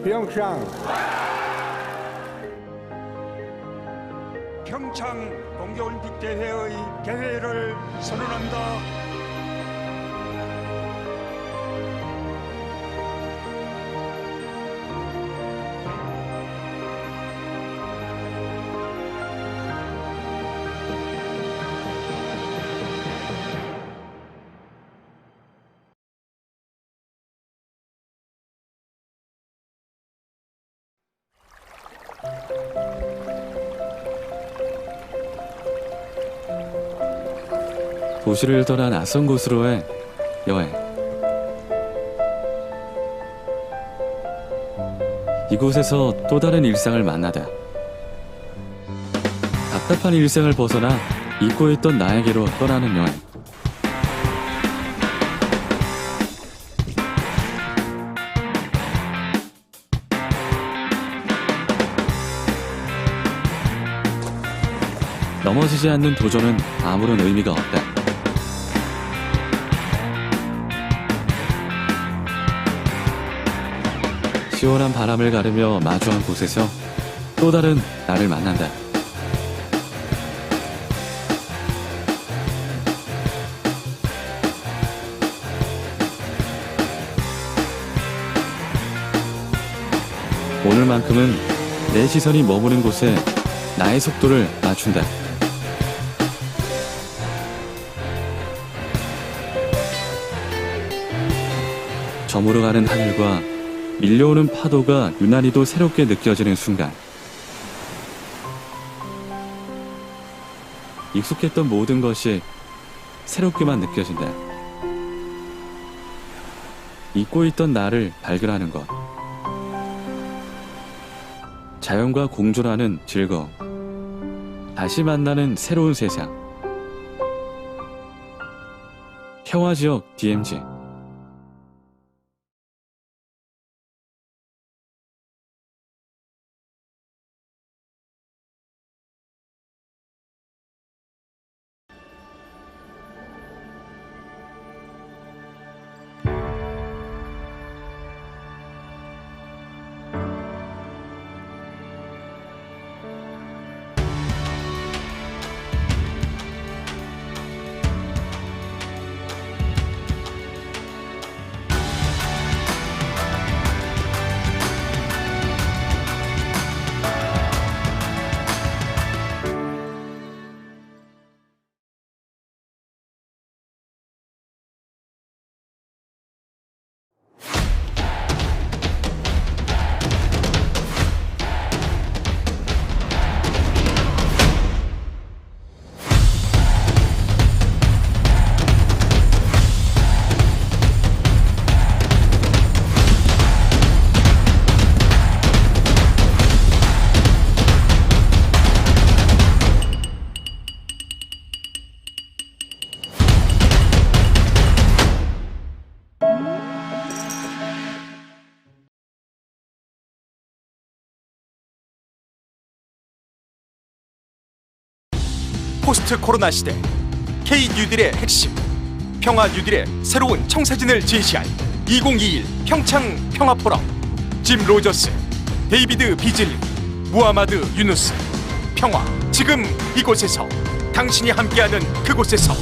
PyeongChang. 평창 동계올림픽 대회의 개회를 선언한다. 도시를 떠나 낯선 곳으로의 여행. 이곳에서 또 다른 일상을 만나다. 답답한 일상을 벗어나 잊고 있던 나에게로 떠나는 여행. 넘어지지 않는 도전은 아무런 의미가 없다. 시원한 바람을 가르며 마주한 곳에서 또 다른 나를 만난다. 오늘만큼은 내 시선이 머무는 곳에 나의 속도를 맞춘다. 저물어가는 하늘과 밀려오는 파도가 유난히도 새롭게 느껴지는 순간, 익숙했던 모든 것이 새롭게만 느껴진다. 잊고 있던 나를 발견하는 것, 자연과 공존하는 즐거움, 다시 만나는 새로운 세상. 평화지역 DMZ. 포스트 코로나 시대 K 뉴딜의 핵심, 평화 뉴딜의 새로운 청사진을 제시할 2021 평창 평화 포럼. 짐 로저스, 데이비드 비즐리, 무하마드 유누스. 평화 지금 이곳에서, 당신이 함께하는 그곳에서.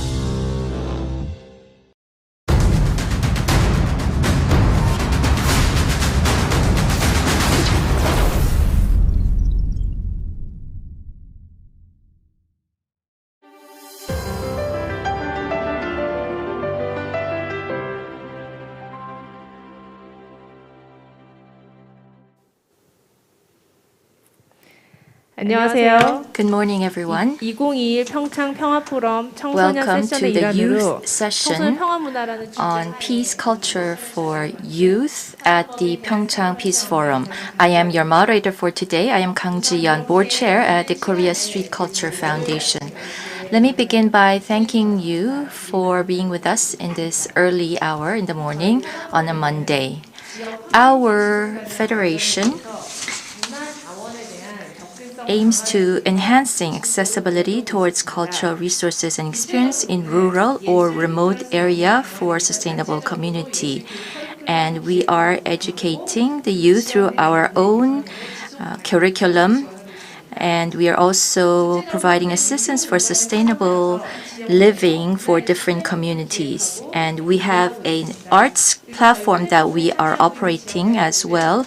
안녕하세요. Good morning, everyone. 2021 평창 평화 포럼 청소년 Welcome to 세션의 the 일환으로 youth 청소년 session 평화 문화라는 on 주제로 peace culture for youth at the PyeongChang Peace Forum. I am your moderator for today. I am Kang Ji-yeon, board chair at the Korea Street Culture Foundation. Let me begin by thanking you for being with us in this early hour in the morning on a Monday. Our federation aims to enhancing accessibility towards cultural resources and experience in rural or remote area for sustainable community. And we are educating the youth through our own curriculum, and we are also providing assistance for sustainable living for different communities. And we have an arts platform that we are operating as well.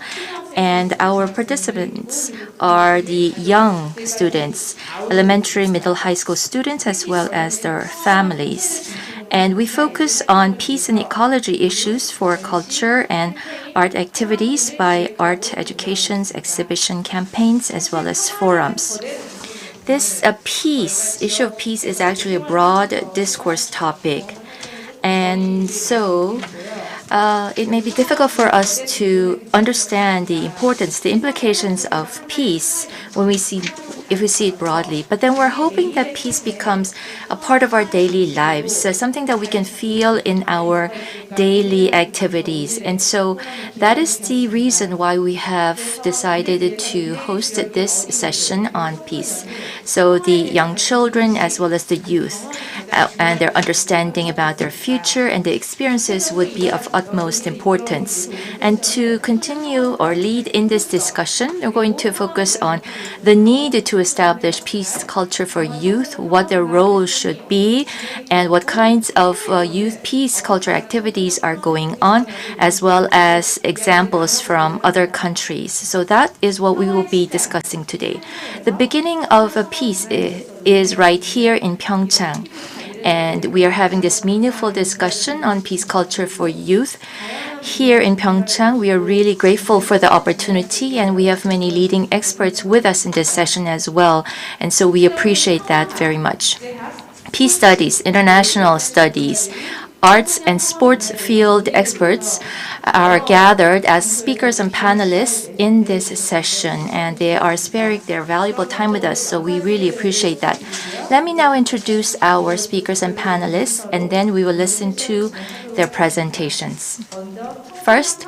And our participants are the young students, elementary, middle, high school students, as well as their families. And we focus on peace and ecology issues for culture and art activities by art educations, exhibition campaigns, as well as forums. This issue of peace is actually a broad discourse topic. And so it may be difficult for us to understand the importance, the implications of peace if we see it broadly. But then we're hoping that peace becomes a part of our daily lives, something that we can feel in our daily activities. And so that is the reason why we have decided to host this session on peace. So the young children as well as the youth and their understanding about their future and the experiences would be of utmost importance. And to continue or lead in this discussion, we're going to focus on the need to establish peace culture for youth, what their role should be, and what kinds of youth peace culture activities are going on, as well as examples from other countries. So that is what we will be discussing today. The beginning of a peace is right here in PyeongChang. And we are having this meaningful discussion on peace culture for youth. Here in PyeongChang, we are really grateful for the opportunity, and we have many leading experts with us in this session as well. And so we appreciate that very much. Peace studies, international studies, arts and sports field experts are gathered as speakers and panelists in this session, and they are sparing their valuable time with us, so we really appreciate that. Let me now introduce our speakers and panelists, and then we will listen to their presentations. First,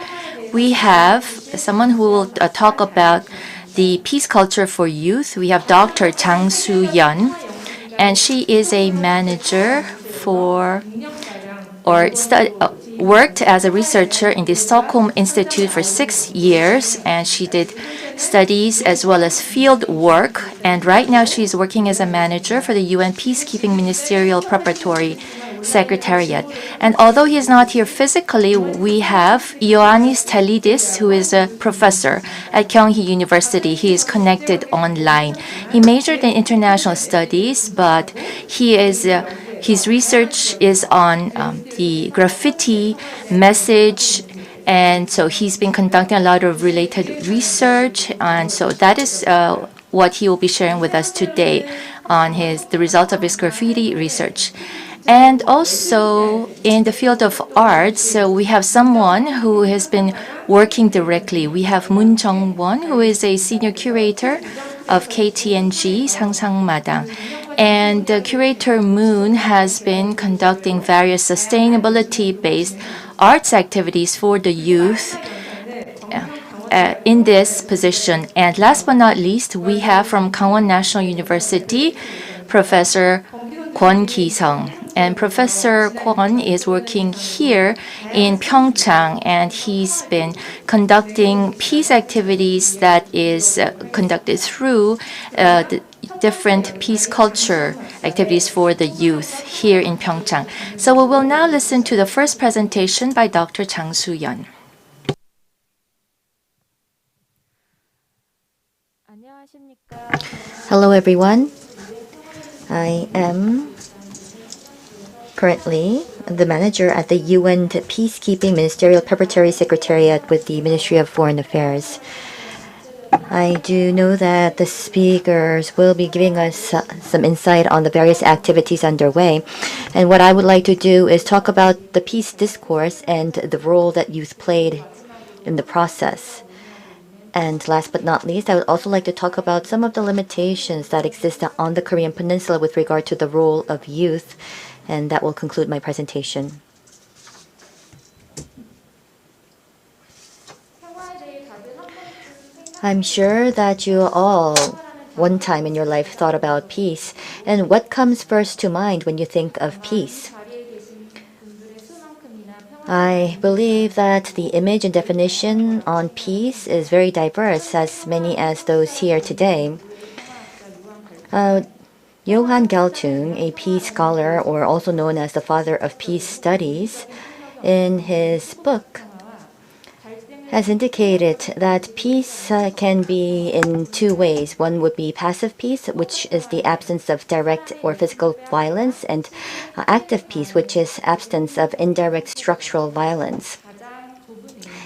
we have someone who will talk about the peace culture for youth. We have Dr. Jang Soo-yeon, and she is a manager worked as a researcher in the Stockholm Institute for 6 years, and she did studies as well as field work. And right now she's working as a manager for the UN Peacekeeping Ministerial Preparatory Secretariat. And although he is not here physically, we have Ioannis Telidis, who is a professor at Kyunghee University. He is connected online. He majored in international studies, but his research is on the graffiti message, and so he's been conducting a lot of related research, and so that is what he will be sharing with us today on the results of his graffiti research. And also in the field of arts, so we have someone who has been working directly. We have Moon Jung-won, who is a senior curator of KTNG Sangsangmadang. And curator Moon has been conducting various sustainability-based arts activities for the youth in this position. And last but not least, we have from Gangwon National University, Professor Kwon Ki-sung. And Professor Kwon is working here in PyeongChang, and he's been conducting peace activities that is conducted through the different peace culture activities for the youth here in PyeongChang. So we will now listen to the first presentation by Dr. Chang Soo-yeon. Hello everyone. I am currently the manager at the UN Peacekeeping Ministerial Preparatory Secretariat with the Ministry of Foreign Affairs. I do know that the speakers will be giving us some insight on the various activities underway. And what I would like to do is talk about the peace discourse and the role that youth played in the process. And last but not least, I would also like to talk about some of the limitations that exist on the Korean Peninsula with regard to the role of youth. And that will conclude my presentation. I'm sure that you all, one time in your life, thought about peace. And what comes first to mind when you think of peace? I believe that the image and definition on peace is very diverse, as many as those here today. Johan Galtung, a peace scholar, or also known as the father of peace studies, in his book has indicated that peace can be in two ways. One would be passive peace, which is the absence of direct or physical violence, and active peace, which is absence of indirect structural violence.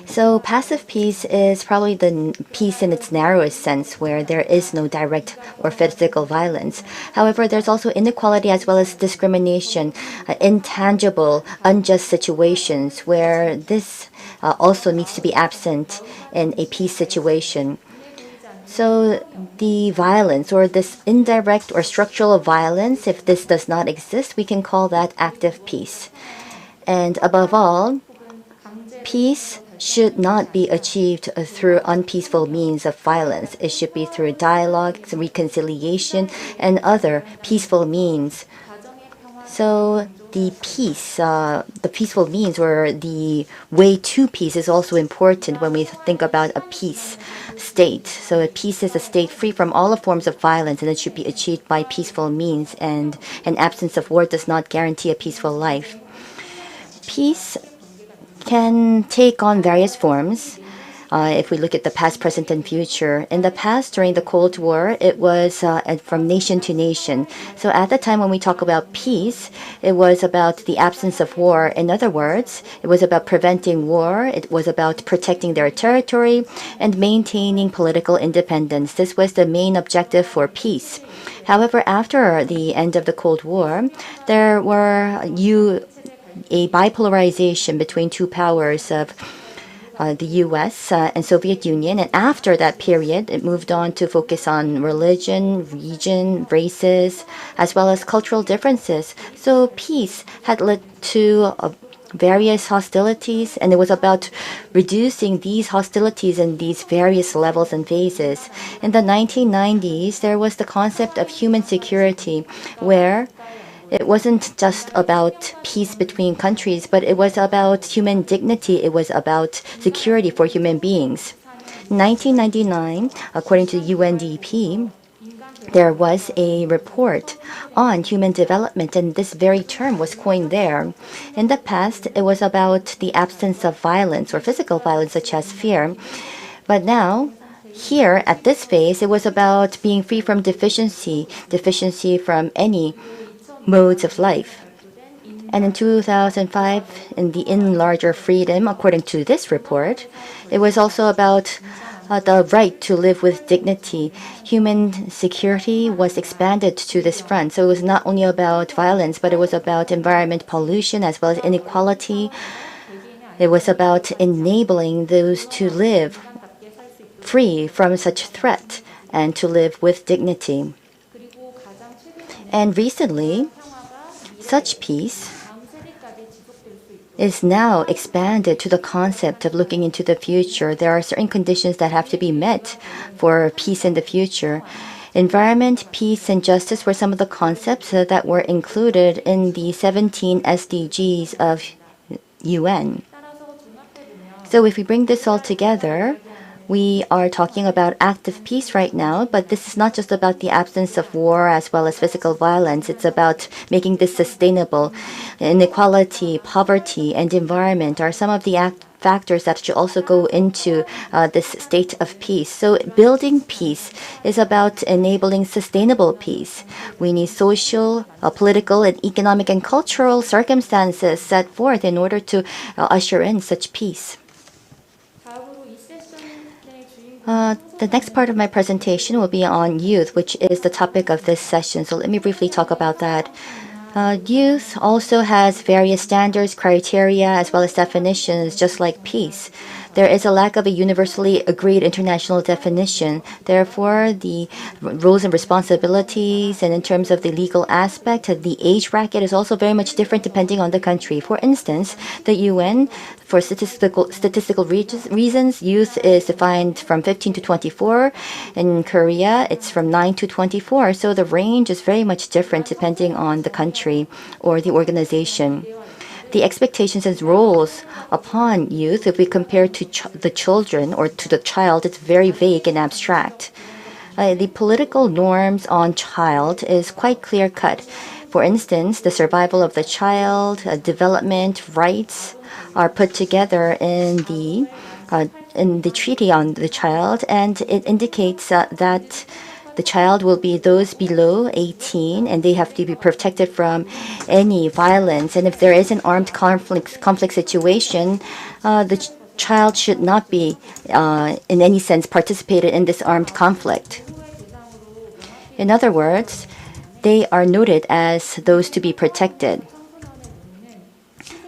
So passive peace is probably the peace in its narrowest sense, where there is no direct or physical violence. However, there's also inequality as well as discrimination, intangible, unjust situations where this also needs to be absent in a peace situation. So the violence, or this indirect or structural violence, if this does not exist, we can call that active peace. And above all, peace should not be achieved through unpeaceful means of violence. It should be through dialogue, reconciliation, and other peaceful means. So the peace, the peaceful means, or the way to peace, is also important when we think about a peace state. So a peace is a state free from all forms of violence, and it should be achieved by peaceful means, and an absence of war does not guarantee a peaceful life. Peace can take on various forms. If we look at the past, present, and future. In the past, during the Cold War, it was from nation to nation. So at the time when we talk about peace, it was about the absence of war. In other words, it was about preventing war. It was about protecting their territory and maintaining political independence. This was the main objective for peace. However, after the end of the Cold War, there were a bipolarization between two powers of the US and Soviet Union. And after that period, it moved on to focus on religion, region, races, as well as cultural differences. So peace had led to various hostilities, and it was about reducing these hostilities in these various levels and phases. In the 1990s, there was the concept of human security, where it wasn't just about peace between countries, but it was about human dignity. It was about security for human beings. In 1999, according to UNDP, there was a report on human development, and this very term was coined there. In the past, it was about the absence of violence or physical violence, such as fear. But now, here at this phase, it was about being free from deficiency from any modes of life. And in 2005, in Larger Freedom, according to this report, it was also about the right to live with dignity. Human security was expanded to this front. So it was not only about violence, but it was about environment pollution as well as inequality. It was about enabling those to live free from such threat and to live with dignity. And recently, such peace is now expanded to the concept of looking into the future. There are certain conditions that have to be met for peace in the future. Environment, peace, and justice were some of the concepts that were included in the 17 SDGs of UN. So if we bring this all together, we are talking about active peace right now, but this is not just about the absence of war as well as physical violence. It's about making this sustainable. Inequality, poverty, and environment are some of the factors that should also go into this state of peace. So building peace is about enabling sustainable peace. We need social, political, and economic and cultural circumstances set forth in order to usher in such peace. The next part of my presentation will be on youth, which is the topic of this session. So let me briefly talk about that. Youth also has various standards, criteria, as well as definitions, just like peace. There is a lack of a universally agreed international definition. Therefore, the roles and responsibilities, and in terms of the legal aspect, the age bracket is also very much different depending on the country. For instance, the UN, for statistical reasons, youth is defined from 15 to 24. In Korea, it's from 9 to 24. So the range is very much different depending on the country or the organization. The expectations and roles upon youth, if we compare to the children or to the child, it's very vague and abstract. The political norms on child is quite clear-cut. For instance, the survival of the child, development rights are put together in the treaty on the child, and it indicates that the child will be those below 18, and they have to be protected from any violence. And if there is an armed conflict situation, the child should not be, in any sense, participated in this armed conflict. In other words, they are noted as those to be protected.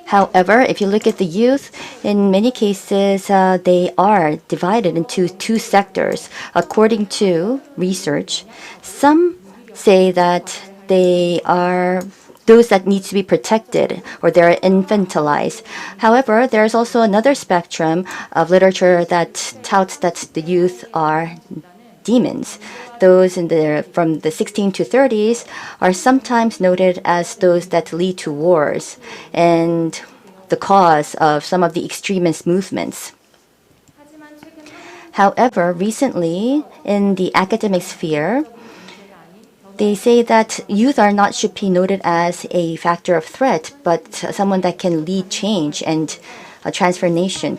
However, if you look at the youth, in many cases, they are divided into two sectors. According to research, some say that they are those that need to be protected or they're infantilized. However, there's also another spectrum of literature that touts that the youth are demons. Those from the 16 to 30s are sometimes noted as those that lead to wars and the cause of some of the extremist movements. However, recently in the academic sphere, they say that youth should be noted as a factor of threat, but someone that can lead change and a transformation.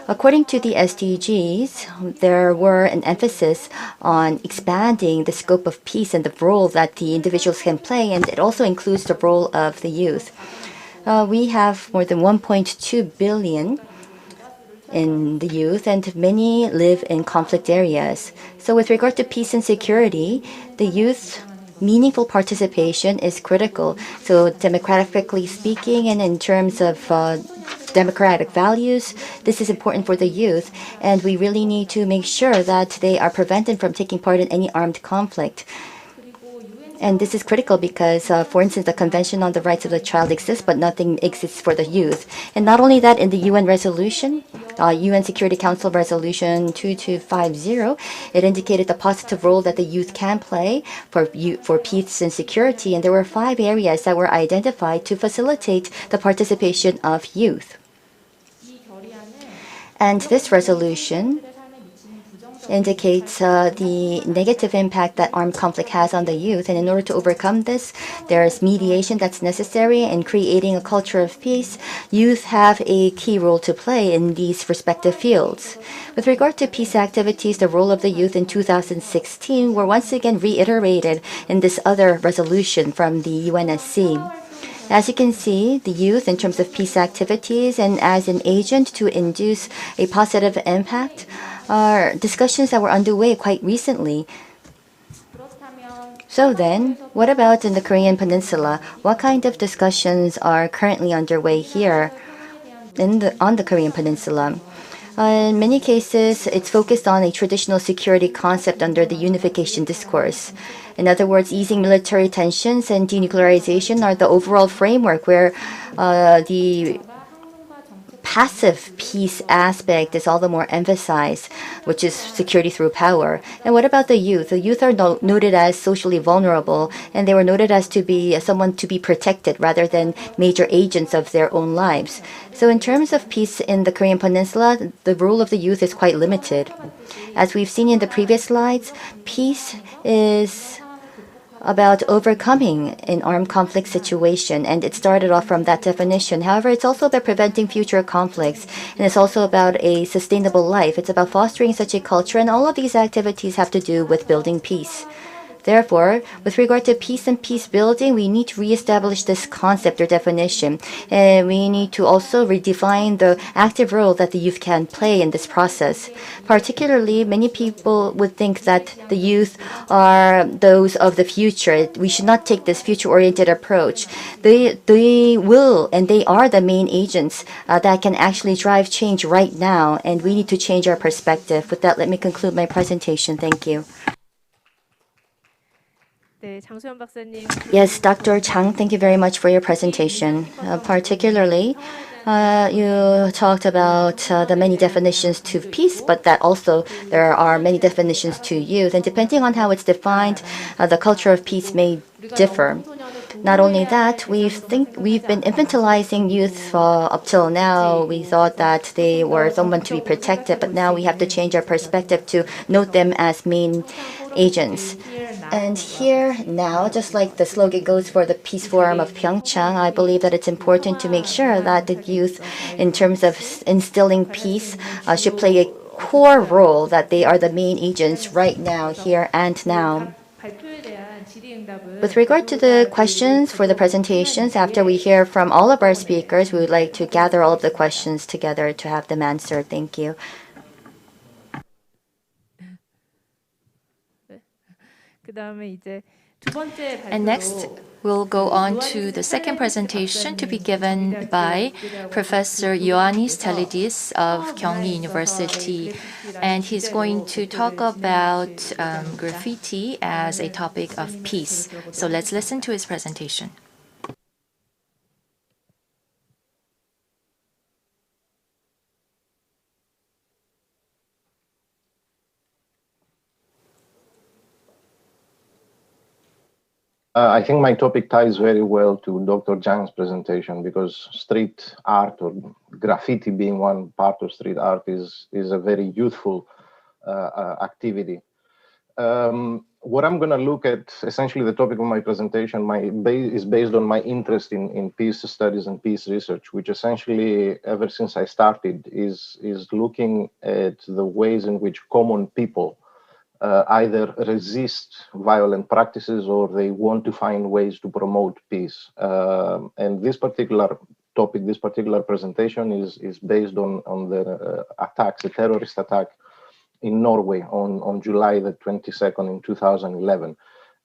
According to the SDGs, there were an emphasis on expanding the scope of peace and the role that the individuals can play, and it also includes the role of the youth. We have more than 1.2 billion in the youth, and many live in conflict areas. So with regard to peace and security, the youth meaningful participation is critical. So democratically speaking, and in terms of democratic values, this is important for the youth, and we really need to make sure that they are prevented from taking part in any armed conflict. And this is critical because, for instance, the Convention on the Rights of the Child exists, but nothing exists for the youth. And not only that, in the UN resolution, UN Security Council Resolution 2250, it indicated the positive role that the youth can play for peace and security. And there were 5 areas that were identified to facilitate the participation of youth. And this resolution indicates the negative impact that armed conflict has on the youth. And in order to overcome this, there's mediation that's necessary in creating a culture of peace. Youth have a key role to play in these respective fields. With regard to peace activities, the role of the youth in 2016 were once again reiterated in this other resolution from the UNSC. As you can see, the youth, in terms of peace activities and as an agent to induce a positive impact, are discussions that were underway quite recently. So then, what about in the Korean Peninsula? What kind of discussions are currently underway here on the Korean Peninsula? In many cases, it's focused on a traditional security concept under the unification discourse. In other words, easing military tensions and denuclearization are the overall framework where the passive peace aspect is all the more emphasized, which is security through power. And what about the youth? The youth are noted as socially vulnerable, and they were noted as to be someone to be protected rather than major agents of their own lives. So in terms of peace in the Korean Peninsula, the role of the youth is quite limited. As we've seen in the previous slides, peace is about overcoming an armed conflict situation, and it started off from that definition. However, it's also about preventing future conflicts, and it's also about a sustainable life. It's about fostering such a culture, and all of these activities have to do with building peace. Therefore, with regard to peace and peace building, we need to reestablish this concept or definition. And we need to also redefine the active role that the youth can play in this process. Particularly, many people would think that the youth are those of the future. We should not take this future-oriented approach. They will and they are the main agents that can actually drive change right now, and we need to change our perspective. With that, let me conclude my presentation. Thank you. Yes, Dr. Chang, thank you very much for your presentation. Particularly, you talked about the many definitions to peace, but that also there are many definitions to youth. And depending on how it's defined, the culture of peace may differ. Not only that, we've been infantilizing youth up till now. We thought that they were someone to be protected, but now we have to change our perspective to note them as main agents. And here now, just like the slogan goes for the Peace Forum of PyeongChang, I believe that it's important to make sure that the youth, in terms of instilling peace, should play a core role, that they are the main agents right now, here and now. With regard to the questions for the presentations, after we hear from all of our speakers, we would like to gather all of the questions together to have them answered. Thank you. And next, we'll go on to the second presentation to be given by Professor Ioannis Telidis of Gyeonggi University. And he's going to talk about graffiti as a topic of peace. So let's listen to his presentation. I think my topic ties very well to Dr. Zhang's presentation, because street art, or graffiti being one part of street art, is a very youthful activity. What I'm going to look at, essentially the topic of my presentation, is based on my interest in peace studies and peace research, which essentially, ever since I started, is looking at the ways in which common people either resist violent practices or they want to find ways to promote peace. And this particular topic, this particular presentation is based on the attacks, a terrorist attack in Norway on July the 22nd in 2011.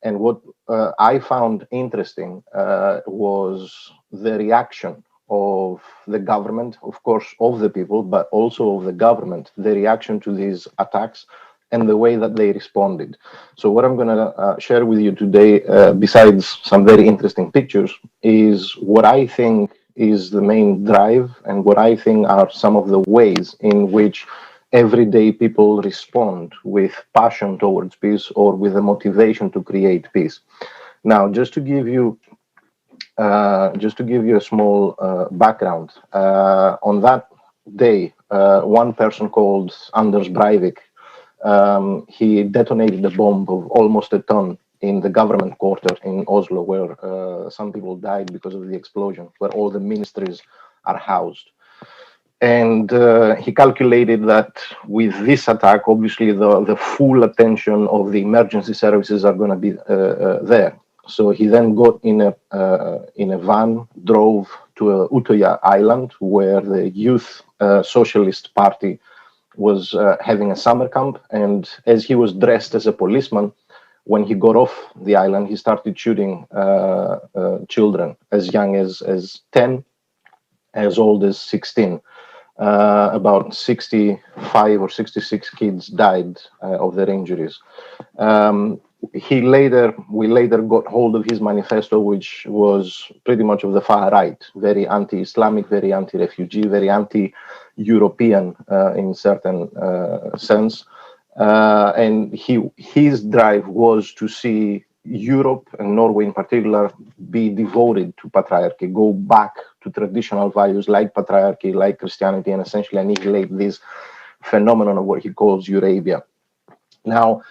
And what I found interesting was the reaction of the government, of course, of the people, but also of the government, the reaction to these attacks and the way that they responded. So what I'm going to share with you today, besides some very interesting pictures, is what I think is the main drive and what I think are some of the ways in which everyday people respond with passion towards peace or with the motivation to create peace. Now, just to give you a small background, on that day, one person called Anders Breivik, he detonated a bomb of almost a ton in the government quarter in Oslo, where some people died because of the explosion, where all the ministries are housed. And he calculated that with this attack, obviously the full attention of the emergency services are going to be there. So he then got in a van, drove to Utoya Island, where the Youth Socialist Party was having a summer camp. And as he was dressed as a policeman, when he got off the island, he started shooting children as young as 10, as old as 16. About 65 or 66 kids died of their injuries. we later got hold of his manifesto, which was pretty much of the far right, very anti-Islamic, very anti-refugee, very anti-European in certain sense. And his drive was to see Europe, and Norway in particular, be devoted to patriarchy, go back to traditional values like patriarchy, like Christianity, and essentially annihilate this phenomenon of what he calls Eurabia. Now,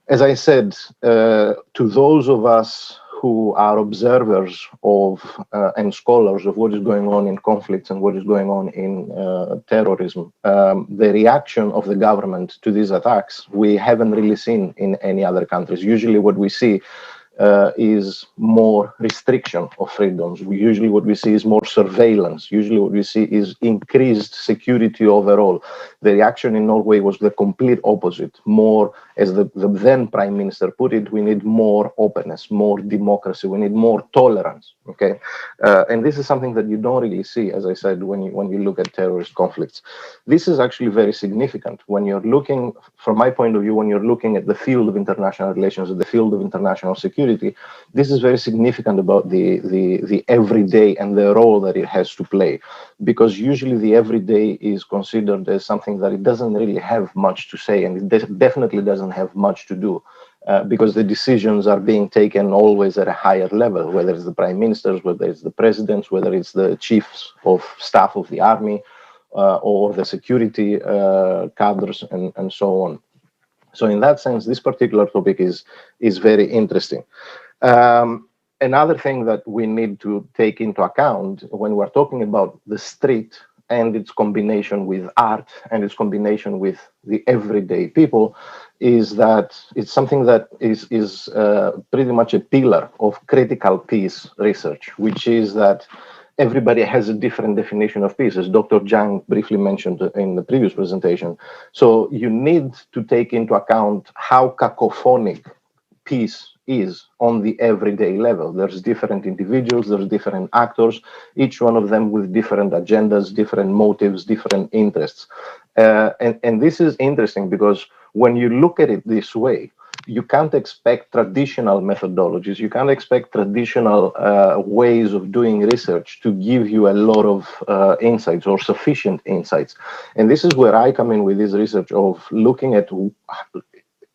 as I said, to those of us who are observers of and scholars of what is going on in conflicts and what is going on in terrorism, the reaction of the government to these attacks, we haven't really seen in any other countries. Usually what we see is more restriction of freedoms. Usually what we see is more surveillance. Usually what we see is increased security overall. The reaction in Norway was the complete opposite. More, as the then Prime Minister put it, we need more openness, more democracy, we need more tolerance, okay? And this is something that you don't really see, as I said, when you look at terrorist conflicts. This is actually very significant. When you're looking, from my point of view, when you're looking at the field of international relations, at the field of international security, this is very significant about the everyday and the role that it has to play, because usually the everyday is considered as something that it doesn't really have much to say, and it definitely doesn't have much to do, because the decisions are being taken always at a higher level, whether it's the prime ministers, whether it's the presidents, whether it's the chiefs of staff of the army, or the security cadres, and so on. So in that sense, this particular topic is very interesting. Another thing that we need to take into account when we're talking about the street and its combination with art and its combination with the everyday people is that it's something that is pretty much a pillar of critical peace research, which is that everybody has a different definition of peace, as Dr. Chang briefly mentioned in the previous presentation. So you need to take into account how cacophonic peace is on the everyday level. There's different individuals, there's different actors, each one of them with different agendas, different motives, different interests. And this is interesting because when you look at it this way, you can't expect traditional methodologies, you can't expect traditional ways of doing research to give you a lot of insights or sufficient insights. And this is where I come in with this research of looking at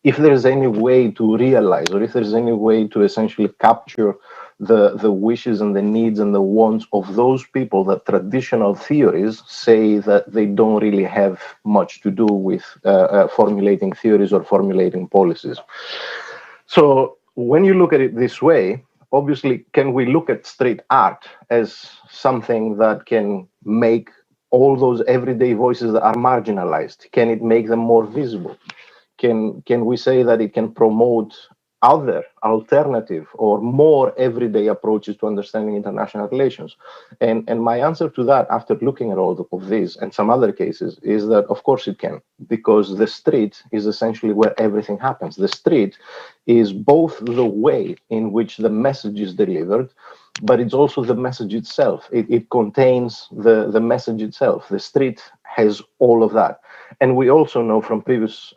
if there's any way to realize, or if there's any way to essentially capture the wishes and the needs and the wants of those people that traditional theories say that they don't really have much to do with formulating theories or formulating policies. So when you look at it this way, obviously, can we look at street art as something that can make all those everyday voices that are marginalized? Can it make them more visible? Can we say that it can promote other alternative or more everyday approaches to understanding international relations? And my answer to that, after looking at all of these and some other cases, is that of course it can, because the street is essentially where everything happens. The street is both the way in which the message is delivered, but it's also the message itself. It contains the message itself. The street has all of that. And we also know from previous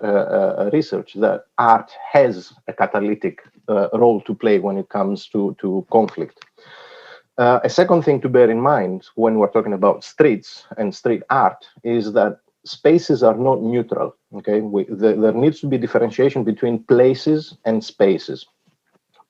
research that art has a catalytic role to play when it comes to conflict. A second thing to bear in mind when we're talking about streets and street art is that spaces are not neutral. Okay, there needs to be differentiation between places and spaces.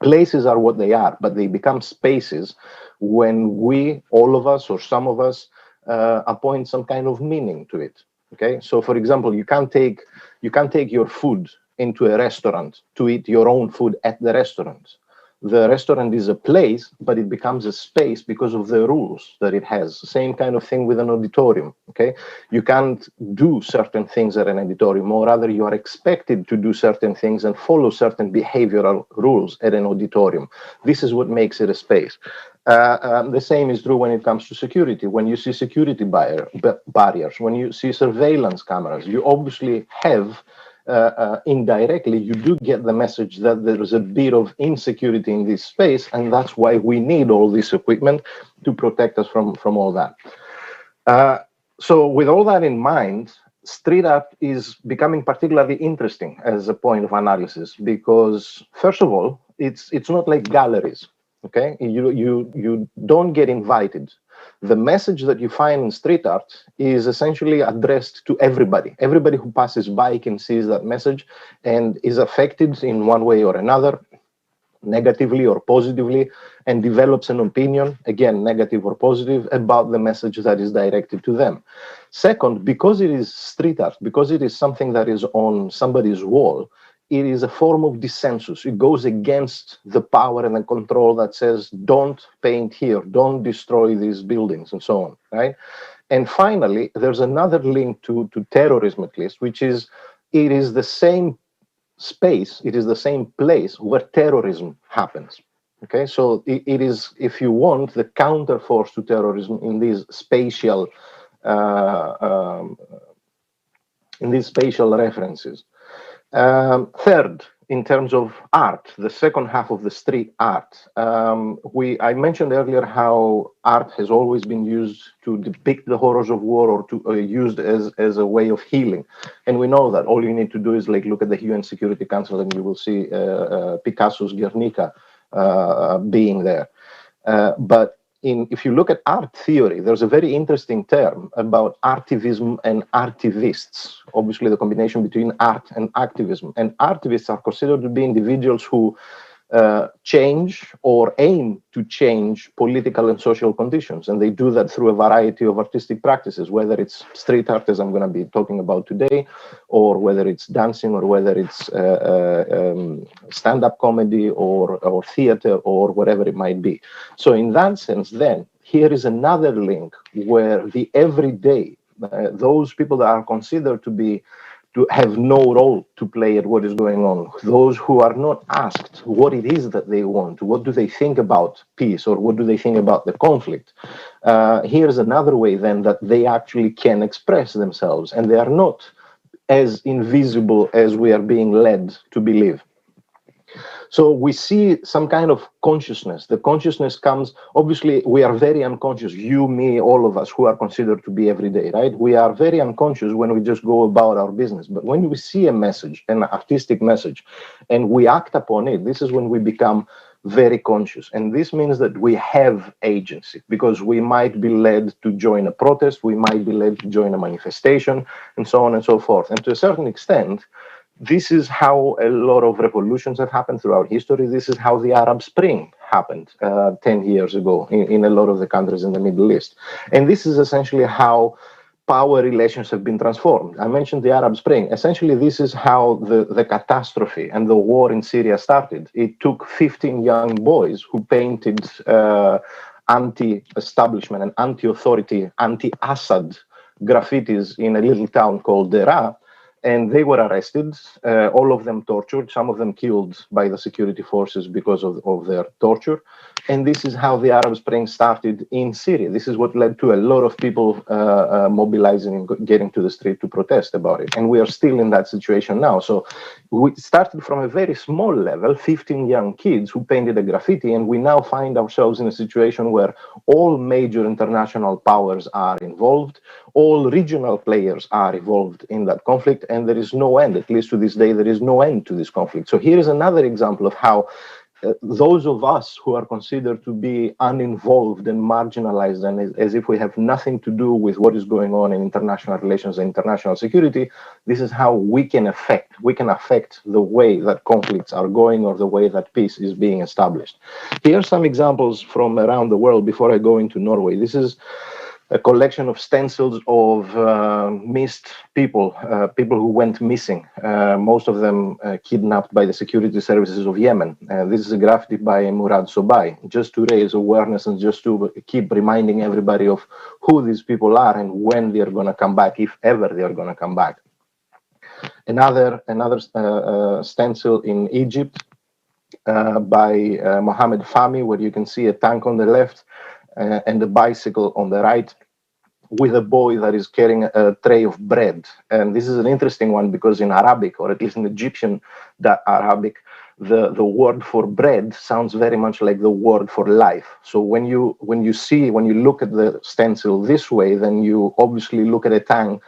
Places are what they are, but they become spaces when we, all of us or some of us, appoint some kind of meaning to it. Okay, so for example, you can't take your food into a restaurant to eat your own food at the restaurant. The restaurant is a place, but it becomes a space because of the rules that it has. Same kind of thing with an auditorium. Okay, you can't do certain things at an auditorium, or rather you are expected to do certain things and follow certain behavioral rules at an auditorium. This is what makes it a space. The same is true when it comes to security. When you see security barriers, when you see surveillance cameras, you obviously have indirectly, you do get the message that there is a bit of insecurity in this space, and that's why we need all this equipment to protect us from all that. So with all that in mind, street art is becoming particularly interesting as a point of analysis because, first of all, it's not like galleries. Okay, you don't get invited. The message that you find in street art is essentially addressed to everybody. Everybody who passes by can see that message and is affected in one way or another, negatively or positively, and develops an opinion, again, negative or positive, about the message that is directed to them. Second, because it is street art, because it is something that is on somebody's wall, it is a form of dissensus. It goes against the power and the control that says, don't paint here, don't destroy these buildings, and so on, right? And finally, there's another link to terrorism, at least, which is, it is the same space, it is the same place where terrorism happens. Okay, so it is, if you want, the counterforce to terrorism in these spatial references. Third, in terms of art, the second half of the street art, I mentioned earlier how art has always been used to depict the horrors of war, or to used as a way of healing. And we know that all you need to do is like look at the UN Security Council and you will see Picasso's Guernica being there. But if you look at art theory, there's a very interesting term about artivism and artivists, obviously the combination between art and activism. And artivists are considered to be individuals who change or aim to change political and social conditions. And they do that through a variety of artistic practices, whether it's street art, as I'm going to be talking about today, or whether it's dancing, or whether it's stand-up comedy, or theater, or whatever it might be. So in that sense, then, here is another link where the everyday, those people that are considered to have no role to play at what is going on, those who are not asked what it is that they want, what do they think about peace, or what do they think about the conflict. Here's another way then that they actually can express themselves, and they are not as invisible as we are being led to believe. So we see some kind of consciousness. The consciousness comes, obviously, we are very unconscious, you, me, all of us who are considered to be everyday, right? We are very unconscious when we just go about our business. But when we see a message, an artistic message, and we act upon it, this is when we become very conscious. And this means that we have agency, because we might be led to join a protest, we might be led to join a manifestation, and so on and so forth. And to a certain extent, this is how a lot of revolutions have happened throughout history. This is how the Arab Spring happened 10 years ago in a lot of the countries in the Middle East. And this is essentially how power relations have been transformed. I mentioned the Arab Spring. Essentially, this is how the catastrophe and the war in Syria started. It took 15 young boys who painted anti-establishment and anti-authority, anti-Assad graffitis in a little town called Deraa. And they were arrested, all of them tortured, some of them killed by the security forces because of their torture. And this is how the Arab Spring started in Syria. This is what led to a lot of people mobilizing and getting to the street to protest about it. And we are still in that situation now. So we started from a very small level, 15 young kids who painted a graffiti, and we now find ourselves in a situation where all major international powers are involved, all regional players are involved in that conflict, and there is no end, at least to this day, there is no end to this conflict. So here is another example of how those of us who are considered to be uninvolved and marginalized, and as if we have nothing to do with what is going on in international relations and international security, this is how we can affect the way that conflicts are going, or the way that peace is being established. Here are some examples from around the world before I go into Norway. This is a collection of stencils of missed people, people who went missing, most of them kidnapped by the security services of Yemen. This is a graffiti by Murad Sobai, just to raise awareness and just to keep reminding everybody of who these people are and when they're going to come back, if ever they're going to come back. Another stencil in Egypt by Mohammed Fahmy, where you can see a tank on the left and a bicycle on the right, with a boy that is carrying a tray of bread. And this is an interesting one because in Arabic, or at least in Egyptian Arabic, the word for bread sounds very much like the word for life. So when you look at the stencil this way, then you obviously look at a tank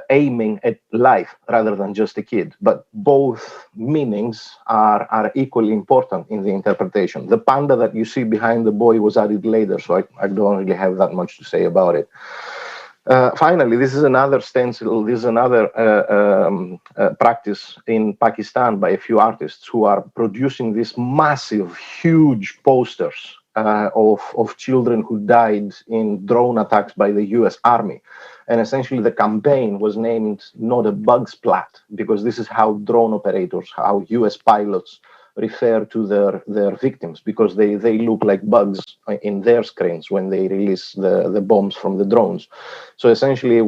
aiming at life rather than just a kid. But both meanings are equally important in the interpretation. The panda that you see behind the boy was added later, so I don't really have that much to say about it. Finally, this is another stencil, this is another practice in Pakistan by a few artists who are producing these massive, huge posters of children who died in drone attacks by the US Army. And essentially the campaign was named Not a Bug Splat, because this is how drone operators, how US pilots refer to their victims, because they look like bugs in their screens when they release the bombs from the drones. So essentially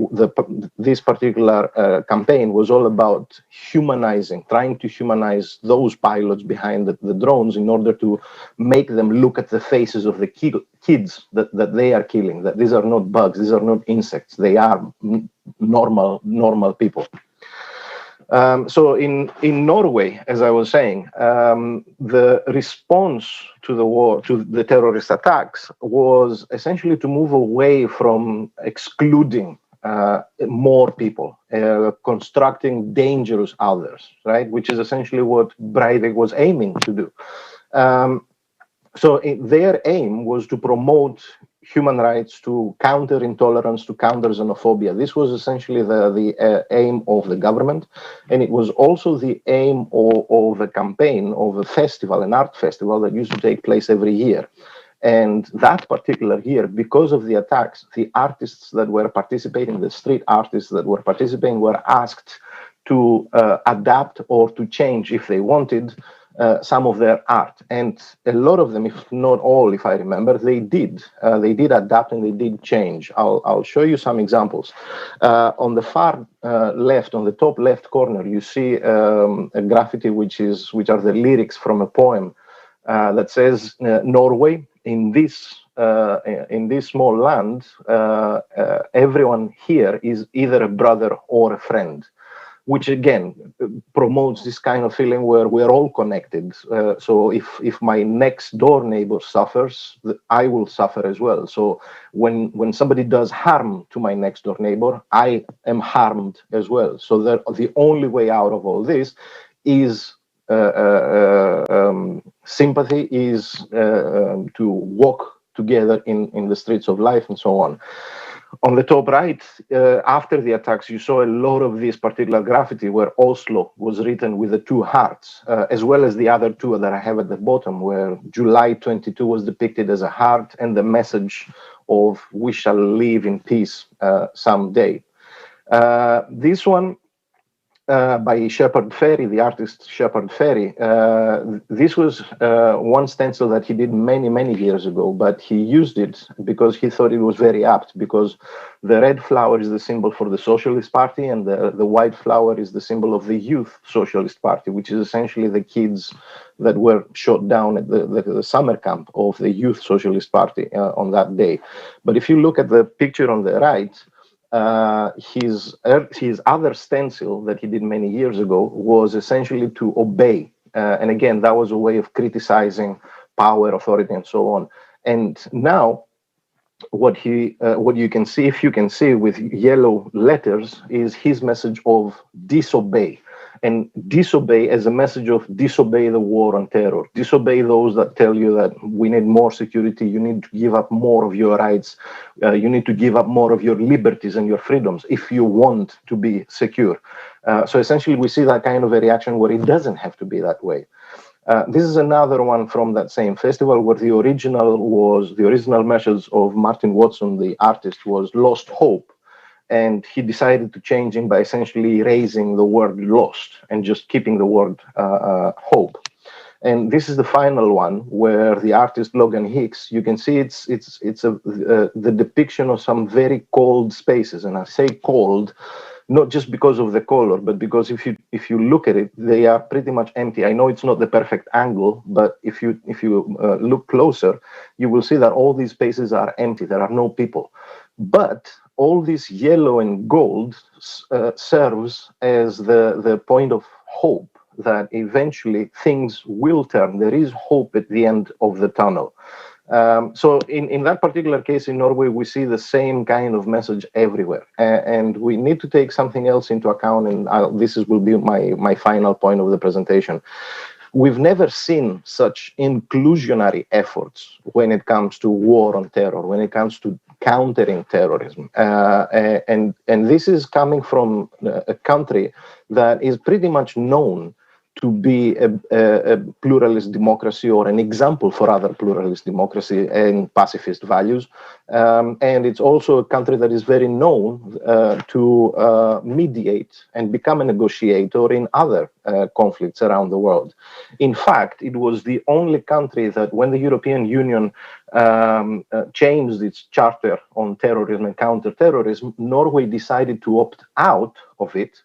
this particular campaign was all about humanizing, trying to humanize those pilots behind the drones in order to make them look at the faces of the kids that they are killing, that these are not bugs, these are not insects, they are normal people. So in Norway, as I was saying, the response to the war, to the terrorist attacks, was essentially to move away from excluding more people, constructing dangerous others, right? Which is essentially what Breivik was aiming to do. So their aim was to promote human rights, to counter intolerance, to counter xenophobia. This was essentially the aim of the government, and it was also the aim of a campaign, of a festival, an art festival that used to take place every year. And that particular year, because of the attacks, the artists that were participating, the street artists that were participating, were asked to adapt or to change, if they wanted, some of their art. And a lot of them, if not all, if I remember, they did adapt and they did change. I'll show you some examples. On the far left, on the top left corner, you see a graffiti which are the lyrics from a poem that says, Norway, in this small land, everyone here is either a brother or a friend, which again promotes this kind of feeling where we're all connected. So if my next door neighbor suffers, I will suffer as well. So when somebody does harm to my next door neighbor, I am harmed as well. So that the only way out of all this is sympathy, is to walk together in the streets of life and so on. On the top right, after the attacks, you saw a lot of this particular graffiti where Oslo was written with the two hearts, as well as the other two that I have at the bottom, where July 22 was depicted as a heart and the message of we shall live in peace someday. This one by Shepard Fairey, the artist Shepard Fairey. This was one stencil that he did many years ago, but he used it because he thought it was very apt, because the red flower is the symbol for the Socialist Party and the white flower is the symbol of the Youth Socialist Party, which is essentially the kids that were shot down at the summer camp of the Youth Socialist Party on that day. But if you look at the picture on the right, his other stencil that he did many years ago was essentially to obey. And again, that was a way of criticizing power, authority, and so on. And now what you can see, if you can see with yellow letters, is his message of disobey. And disobey as a message of disobey the war on terror, disobey those that tell you that we need more security, you need to give up more of your rights, you need to give up more of your liberties and your freedoms if you want to be secure. So essentially we see that kind of a reaction where it doesn't have to be that way. This is another one from that same festival where the original message of Martin Watson, the artist, was lost hope. And he decided to change it by essentially erasing the word lost and just keeping the word hope. And this is the final one where the artist Logan Hicks, you can see it's the depiction of some very cold spaces. And I say cold, not just because of the color, but because if you look at it, they are pretty much empty. I know it's not the perfect angle, but if you look closer, you will see that all these spaces are empty. There are no people. But all this yellow and gold serves as the point of hope that eventually things will turn. There is hope at the end of the tunnel. So in that particular case in Norway, we see the same kind of message everywhere. And we need to take something else into account, and will be my final point of the presentation. We've never seen such inclusionary efforts when it comes to war on terror, when it comes to countering terrorism. And this is coming from a country that is pretty much known to be a pluralist democracy, or an example for other pluralist democracy and pacifist values. And it's also a country that is very known to mediate and become a negotiator in other conflicts around the world. In fact, it was the only country that when the European Union changed its charter on terrorism and counterterrorism, Norway decided to opt out of it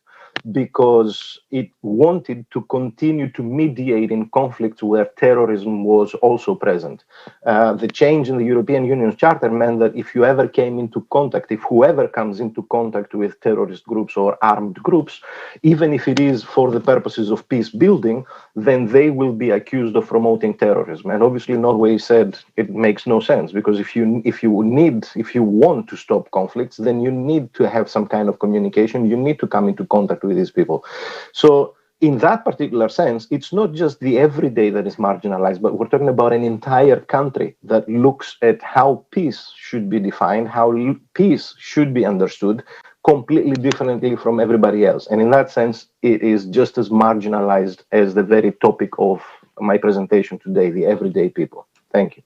because it wanted to continue to mediate in conflicts where terrorism was also present. The change in the European Union's charter meant that if you ever came into contact, if whoever comes into contact with terrorist groups or armed groups, even if it is for the purposes of peace building, then they will be accused of promoting terrorism. And obviously Norway said it makes no sense, because if you want to stop conflicts, then you need to have some kind of communication. You need to come into contact with these people. So in that particular sense, it's not just the everyday that is marginalized, but we're talking about an entire country that looks at how peace should be defined, how peace should be understood completely differently from everybody else. And in that sense, it is just as marginalized as the very topic of my presentation today, the everyday people. Thank you.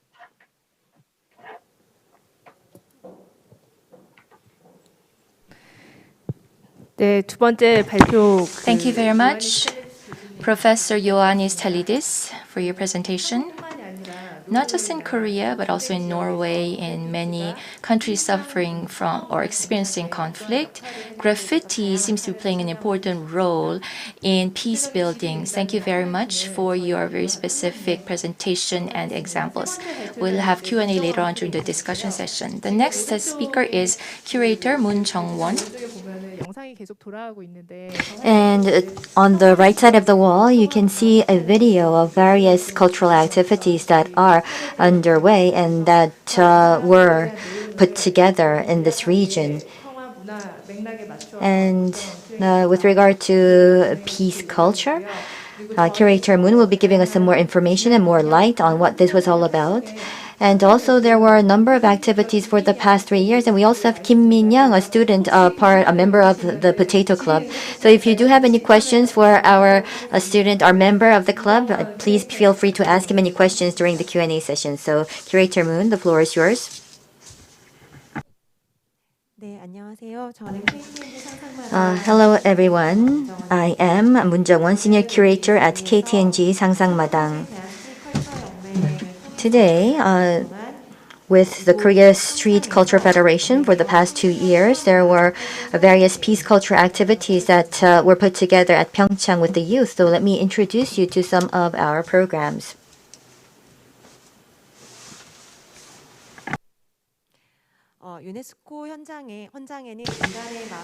네, 두 번째 발표. Thank you very much, Professor Ioannis Talidis, for your presentation. Not just in Korea, but also in Norway, in many countries suffering from or experiencing conflict, graffiti seems to be playing an important role in peace building. Thank you very much for your very specific presentation and examples. We'll have Q&A later on during the discussion session. The next speaker is curator Moon Jung-won. And on the right side of the wall, you can see a video of various cultural activities that are underway and that were put together in this region. And with regard to peace culture, Curator Moon will be giving us some more information and more light on what this was all about. And also, there were a number of activities for the past 3 years. And we also have Kim Min-young, a student, a member of the Potato Club. So if you do have any questions for our student, our member of the club, please feel free to ask him any questions during the Q&A session. So Curator Moon, the floor is yours. Hello, everyone. I am Moon Jung-won, Senior Curator at KTNG 상상마당. Today, with the Korea Street Culture Federation for the past 2 years, there were various peace culture activities that were put together at PyeongChang with the youth. So let me introduce you to some of our programs.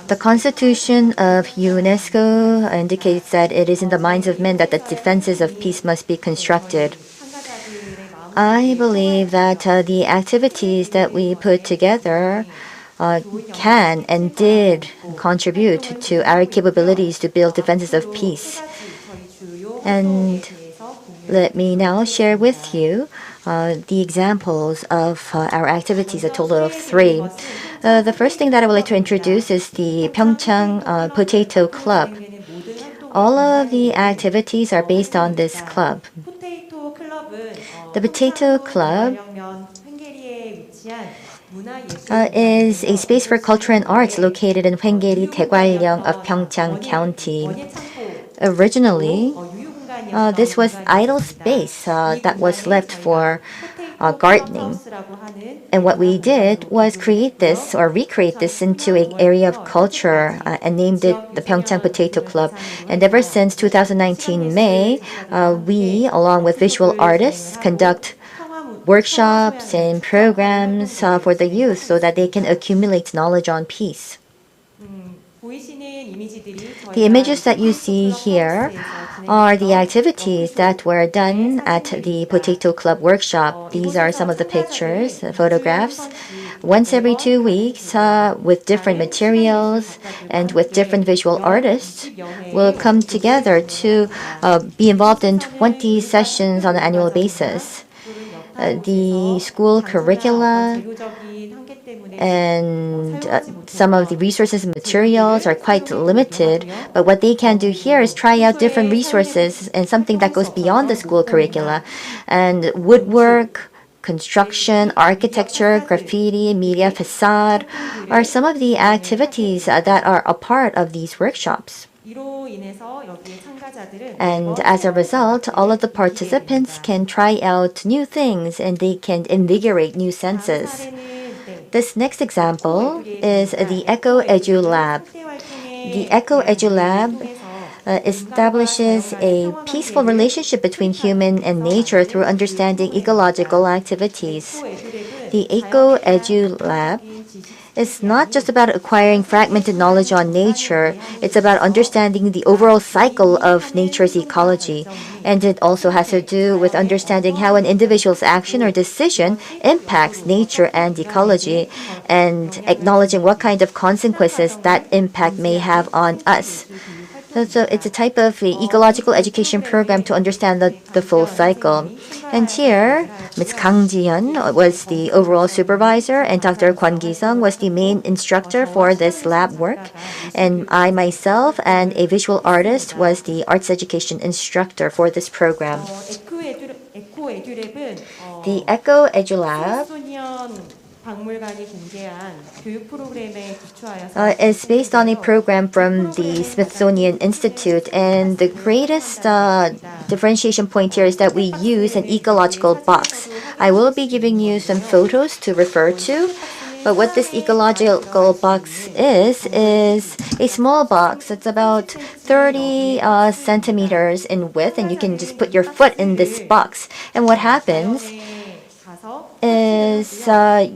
The Constitution of UNESCO indicates that it is in the minds of men that the defenses of peace must be constructed. I believe that the activities that we put together can and did contribute to our capabilities to build defenses of peace. And let me now share with you the examples of our activities, a total of 3. The first thing that I would like to introduce is the PyeongChang Potato Club. All of the activities are based on this club. The Potato Club is a space for culture and arts located in Hwaenggeri, Daegwallyeong of PyeongChang County. Originally, this was idle space that was left for gardening. And what we did was create this or recreate this into an area of culture and named it the PyeongChang Potato Club. And ever since 2019 May, we, along with visual artists, conduct workshops and programs for the youth so that they can accumulate knowledge on peace. The images that you see here are the activities that were done at the Potato Club workshop. These are some of the pictures, photographs. Once every 2 weeks, with different materials and with different visual artists, will come together to be involved in 20 sessions on an annual basis. The school curricula and some of the resources and materials are quite limited, but what they can do here is try out different resources and something that goes beyond the school curricula. And woodwork, construction, architecture, graffiti, media, facade are some of the activities that are a part of these workshops. And as a result, all of the participants can try out new things and they can invigorate new senses. This next example is the Eco Edu Lab. The Eco Edu Lab establishes a peaceful relationship between human and nature through understanding ecological activities. The Eco Edu Lab is not just about acquiring fragmented knowledge on nature, it's about understanding the overall cycle of nature's ecology. And it also has to do with understanding how an individual's action or decision impacts nature and ecology, and acknowledging what kind of consequences that impact may have on us. So it's a type of ecological education program to understand the full cycle. And here, Ms. Kang Ji-hyun was the overall supervisor, and Dr. Kwon Gi-sung was the main instructor for this lab work. And I myself and a visual artist was the arts education instructor for this program. The Eco Edu Lab is based on a program from the Smithsonian Institute, and the greatest differentiation point here is that we use an ecological box. I will be giving you some photos to refer to, but what this ecological box is a small box. It's about 30 centimeters in width, and you can just put your foot in this box. And what happens is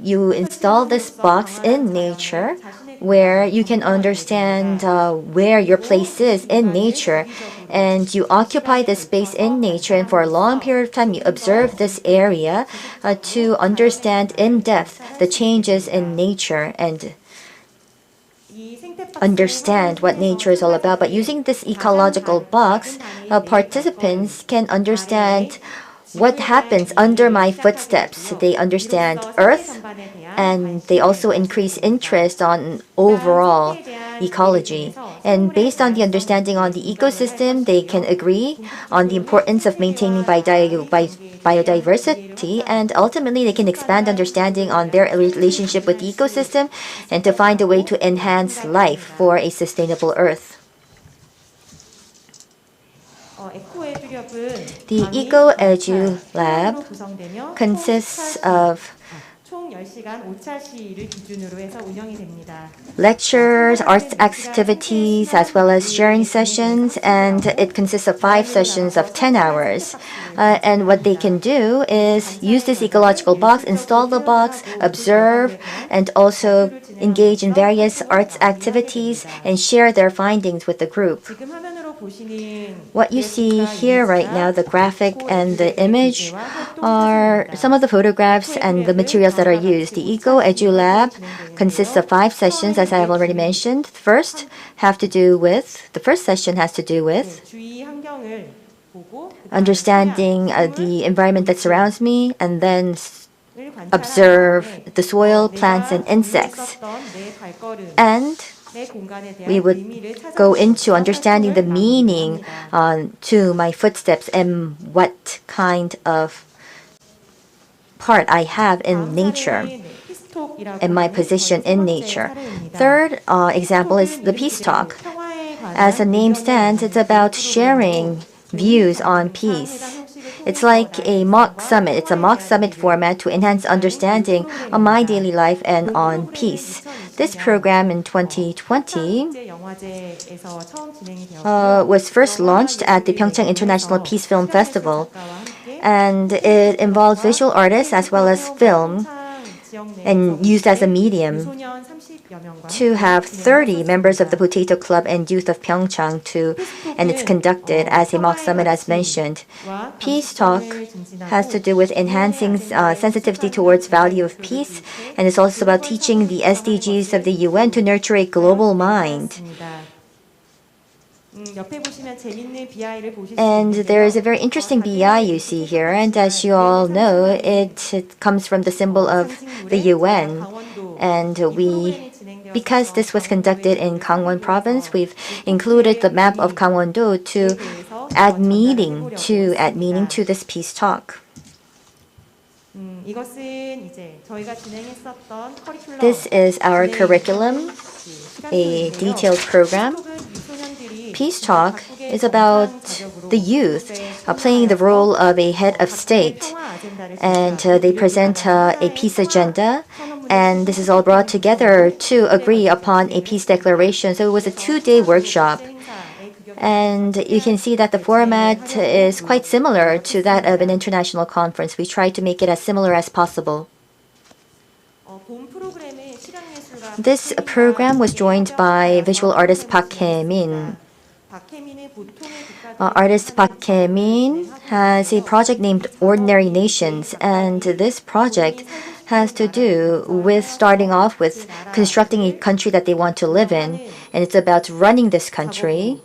you install this box in nature where you can understand where your place is in nature, and you occupy this space in nature, and for a long period of time you observe this area to understand in depth the changes in nature and understand what nature is all about. But using this ecological box, participants can understand what happens under my footsteps. They understand Earth, and they also increase interest on overall ecology. And based on the understanding on the ecosystem, they can agree on the importance of maintaining biodiversity, and ultimately they can expand understanding on their relationship with the ecosystem and to find a way to enhance life for a sustainable Earth. The Eco Edu Lab consists of lectures, arts activities, as well as sharing sessions, and it consists of 5 sessions of 10 hours. And what they can do is use this ecological box, install the box, observe, and also engage in various arts activities and share their findings with the group. What you see here right now, the graphic and the image, are some of the photographs and the materials that are used. The Eco Edu Lab consists of 5 sessions, as I have already mentioned. The first session has to do with understanding the environment that surrounds me, and then observe the soil, plants, and insects. And we would go into understanding the meaning to my footsteps and what kind of part I have in nature and my position in nature. Third example is the peace talk. As the name stands, it's about sharing views on peace. It's like a mock summit. It's a mock summit format to enhance understanding on my daily life and on peace. This program in 2020 was first launched at the PyeongChang International Peace Film Festival, and it involves visual artists as well as film and used as a medium to have 30 members of the Potato Club and youth of PyeongChang and it's conducted as a mock summit as mentioned. Peace Talk has to do with enhancing sensitivity towards value of peace, and it's also about teaching the SDGs of the UN to nurture a global mind. And there is a very interesting BI you see here, and as you all know, it comes from the symbol of the UN. And because this was conducted in Gangwon province, we've included the map of Gangwon-do to add meaning to this peace talk. This is our curriculum, a detailed program. Peace Talk is about the youth playing the role of a head of state, and they present a peace agenda, and this is all brought together to agree upon a peace declaration. So it was a 2-day workshop, and you can see that the format is quite similar to that of an international conference. We tried to make it as similar as possible. This program was joined by visual artist Park Hae-min. Artist Park Hae-min has a project named Ordinary Nations, and this project has to do with starting off with constructing a country that they want to live in, and it's about running this country.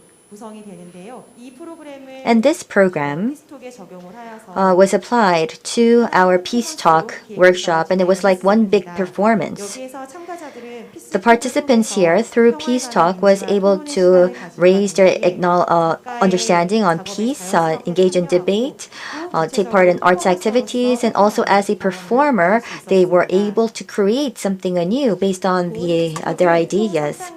And this program was applied to our Peace Talk workshop, and it was like one big performance. The participants here, through Peace Talk, was able to raise their understanding on peace, engage in debate, take part in arts activities, and also as a performer, they were able to create something anew based on their ideas.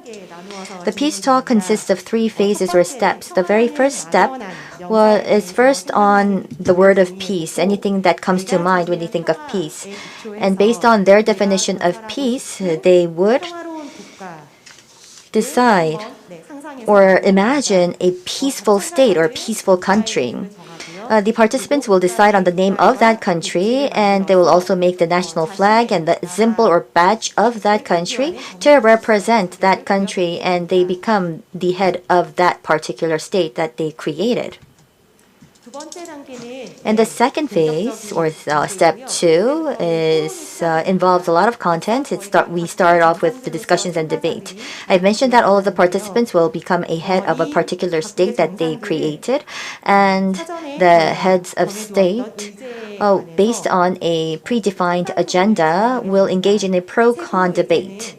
The Peace Talk consists of 3 phases or steps. The very first step is first on the word of peace, anything that comes to mind when you think of peace. And based on their definition of peace, they would decide or imagine a peaceful state or peaceful country. The participants will decide on the name of that country, and they will also make the national flag and the symbol or badge of that country to represent that country, and they become the head of that particular state that they created. And the second phase, or step 2, involves a lot of content. We start off with the discussions and debate. I've mentioned that all of the participants will become a head of a particular state that they created, and the heads of state, based on a predefined agenda, will engage in a pro-con debate.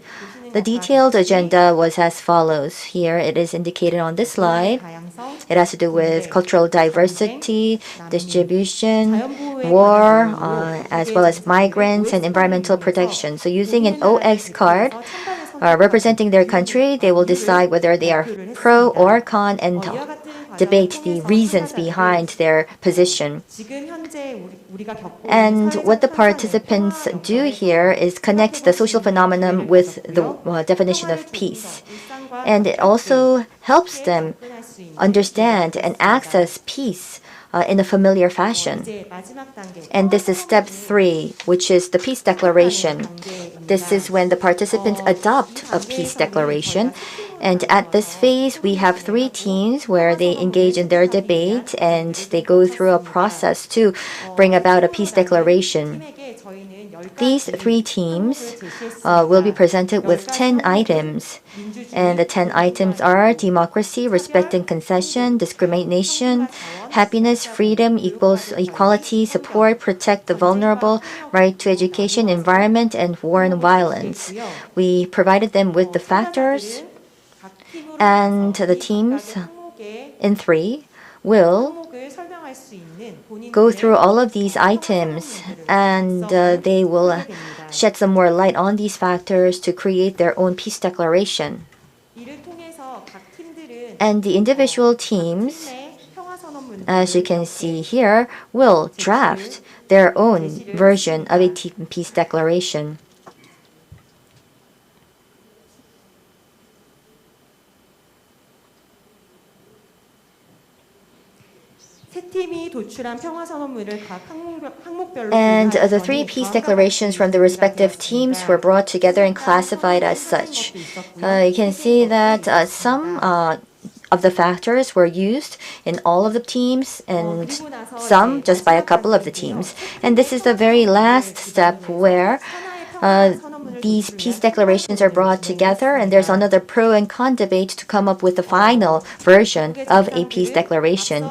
The detailed agenda was as follows. Here it is indicated on this slide. It has to do with cultural diversity, distribution, war, as well as migrants and environmental protection. So using an OX card representing their country, they will decide whether they are pro or con and debate the reasons behind their position. And what the participants do here is connect the social phenomenon with the definition of peace. And it also helps them understand and access peace in a familiar fashion. And this is step 3, which is the peace declaration. This is when the participants adopt a peace declaration. And at this phase, we have 3 teams where they engage in their debate and they go through a process to bring about a peace declaration. These 3 teams will be presented with 10 items. And the 10 items are democracy, respect and concession, discrimination, happiness, freedom, equality, support, protect the vulnerable, right to education, environment, and war and violence. We provided them with the factors, and the teams in 3 will go through all of these items, and they will shed some more light on these factors to create their own peace declaration. And the individual teams, as you can see here, will draft their own version of a peace declaration. And the three peace declarations from the respective teams were brought together and classified as such. You can see that some of the factors were used in all of the teams and some just by a couple of the teams. And this is the very last step where these peace declarations are brought together, and there's another pro and con debate to come up with the final version of a peace declaration.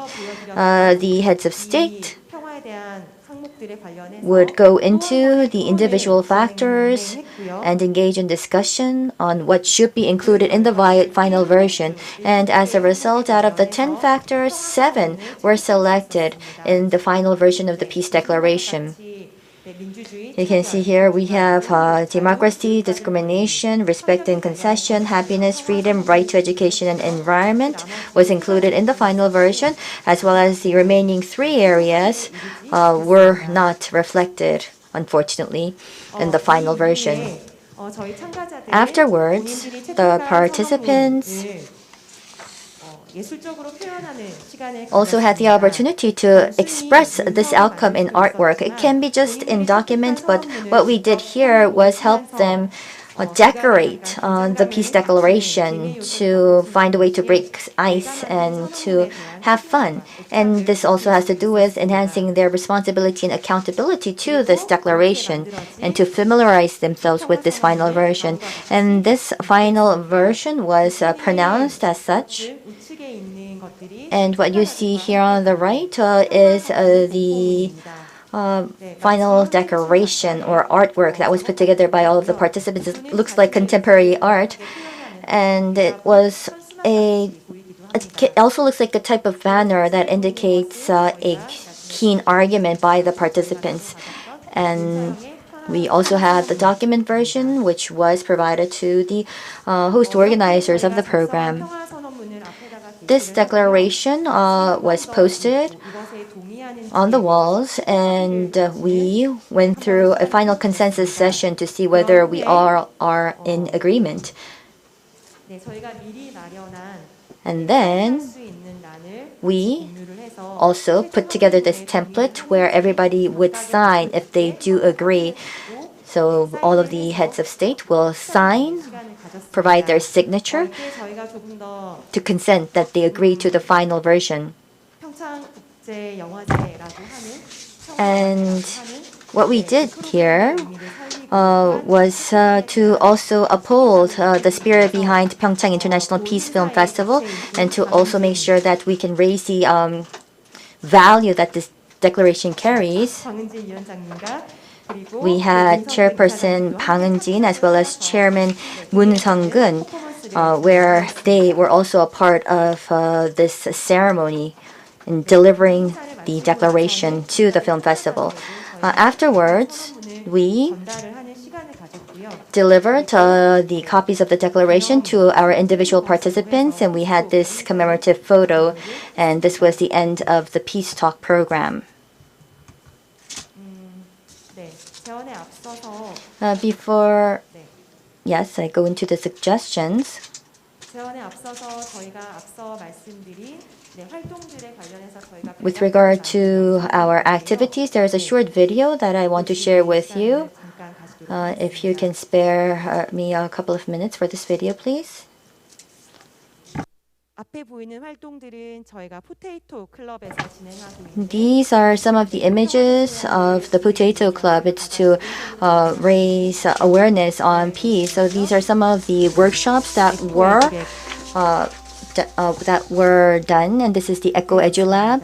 The heads of state would go into the individual factors and engage in discussion on what should be included in the final version. And as a result, out of the 10 factors, 7 were selected in the final version of the peace declaration. You can see here we have democracy, discrimination, respect and concession, happiness, freedom, right to education, and environment was included in the final version, as well as the remaining 3 areas were not reflected, unfortunately, in the final version. Afterwards, the participants also had the opportunity to express this outcome in artwork. It can be just in document, but what we did here was help them decorate the peace declaration to find a way to break ice and to have fun. And this also has to do with enhancing their responsibility and accountability to this declaration and to familiarize themselves with this final version. And this final version was pronounced as such. And what you see here on the right is the final decoration or artwork that was put together by all of the participants. It looks like contemporary art, and it also looks like a type of banner that indicates a keen argument by the participants. And we also have the document version, which was provided to the host organizers of the program. This declaration was posted on the walls, and we went through a final consensus session to see whether we are in agreement. And then we also put together this template where everybody would sign if they do agree. So all of the heads of state will sign, provide their signature to consent that they agree to the final version. And what we did here was to also uphold the spirit behind PyeongChang International Peace Film Festival, and to also make sure that we can raise the value that this declaration carries. We had Chairperson Bang Eun-jin as well as Chairman Moon Sung-gun, where they were also a part of this ceremony in delivering the declaration to the film festival. Afterwards, we delivered the copies of the declaration to our individual participants, and we had this commemorative photo, and this was the end of the Peace Talk program. Before I go into the suggestions. With regard to our activities, there is a short video that I want to share with you. If you can spare me a couple of minutes for this video, please. These are some of the images of the Potato Club. It's to raise awareness on peace. So these are some of the workshops that were done, and this is the Eco Edu Lab.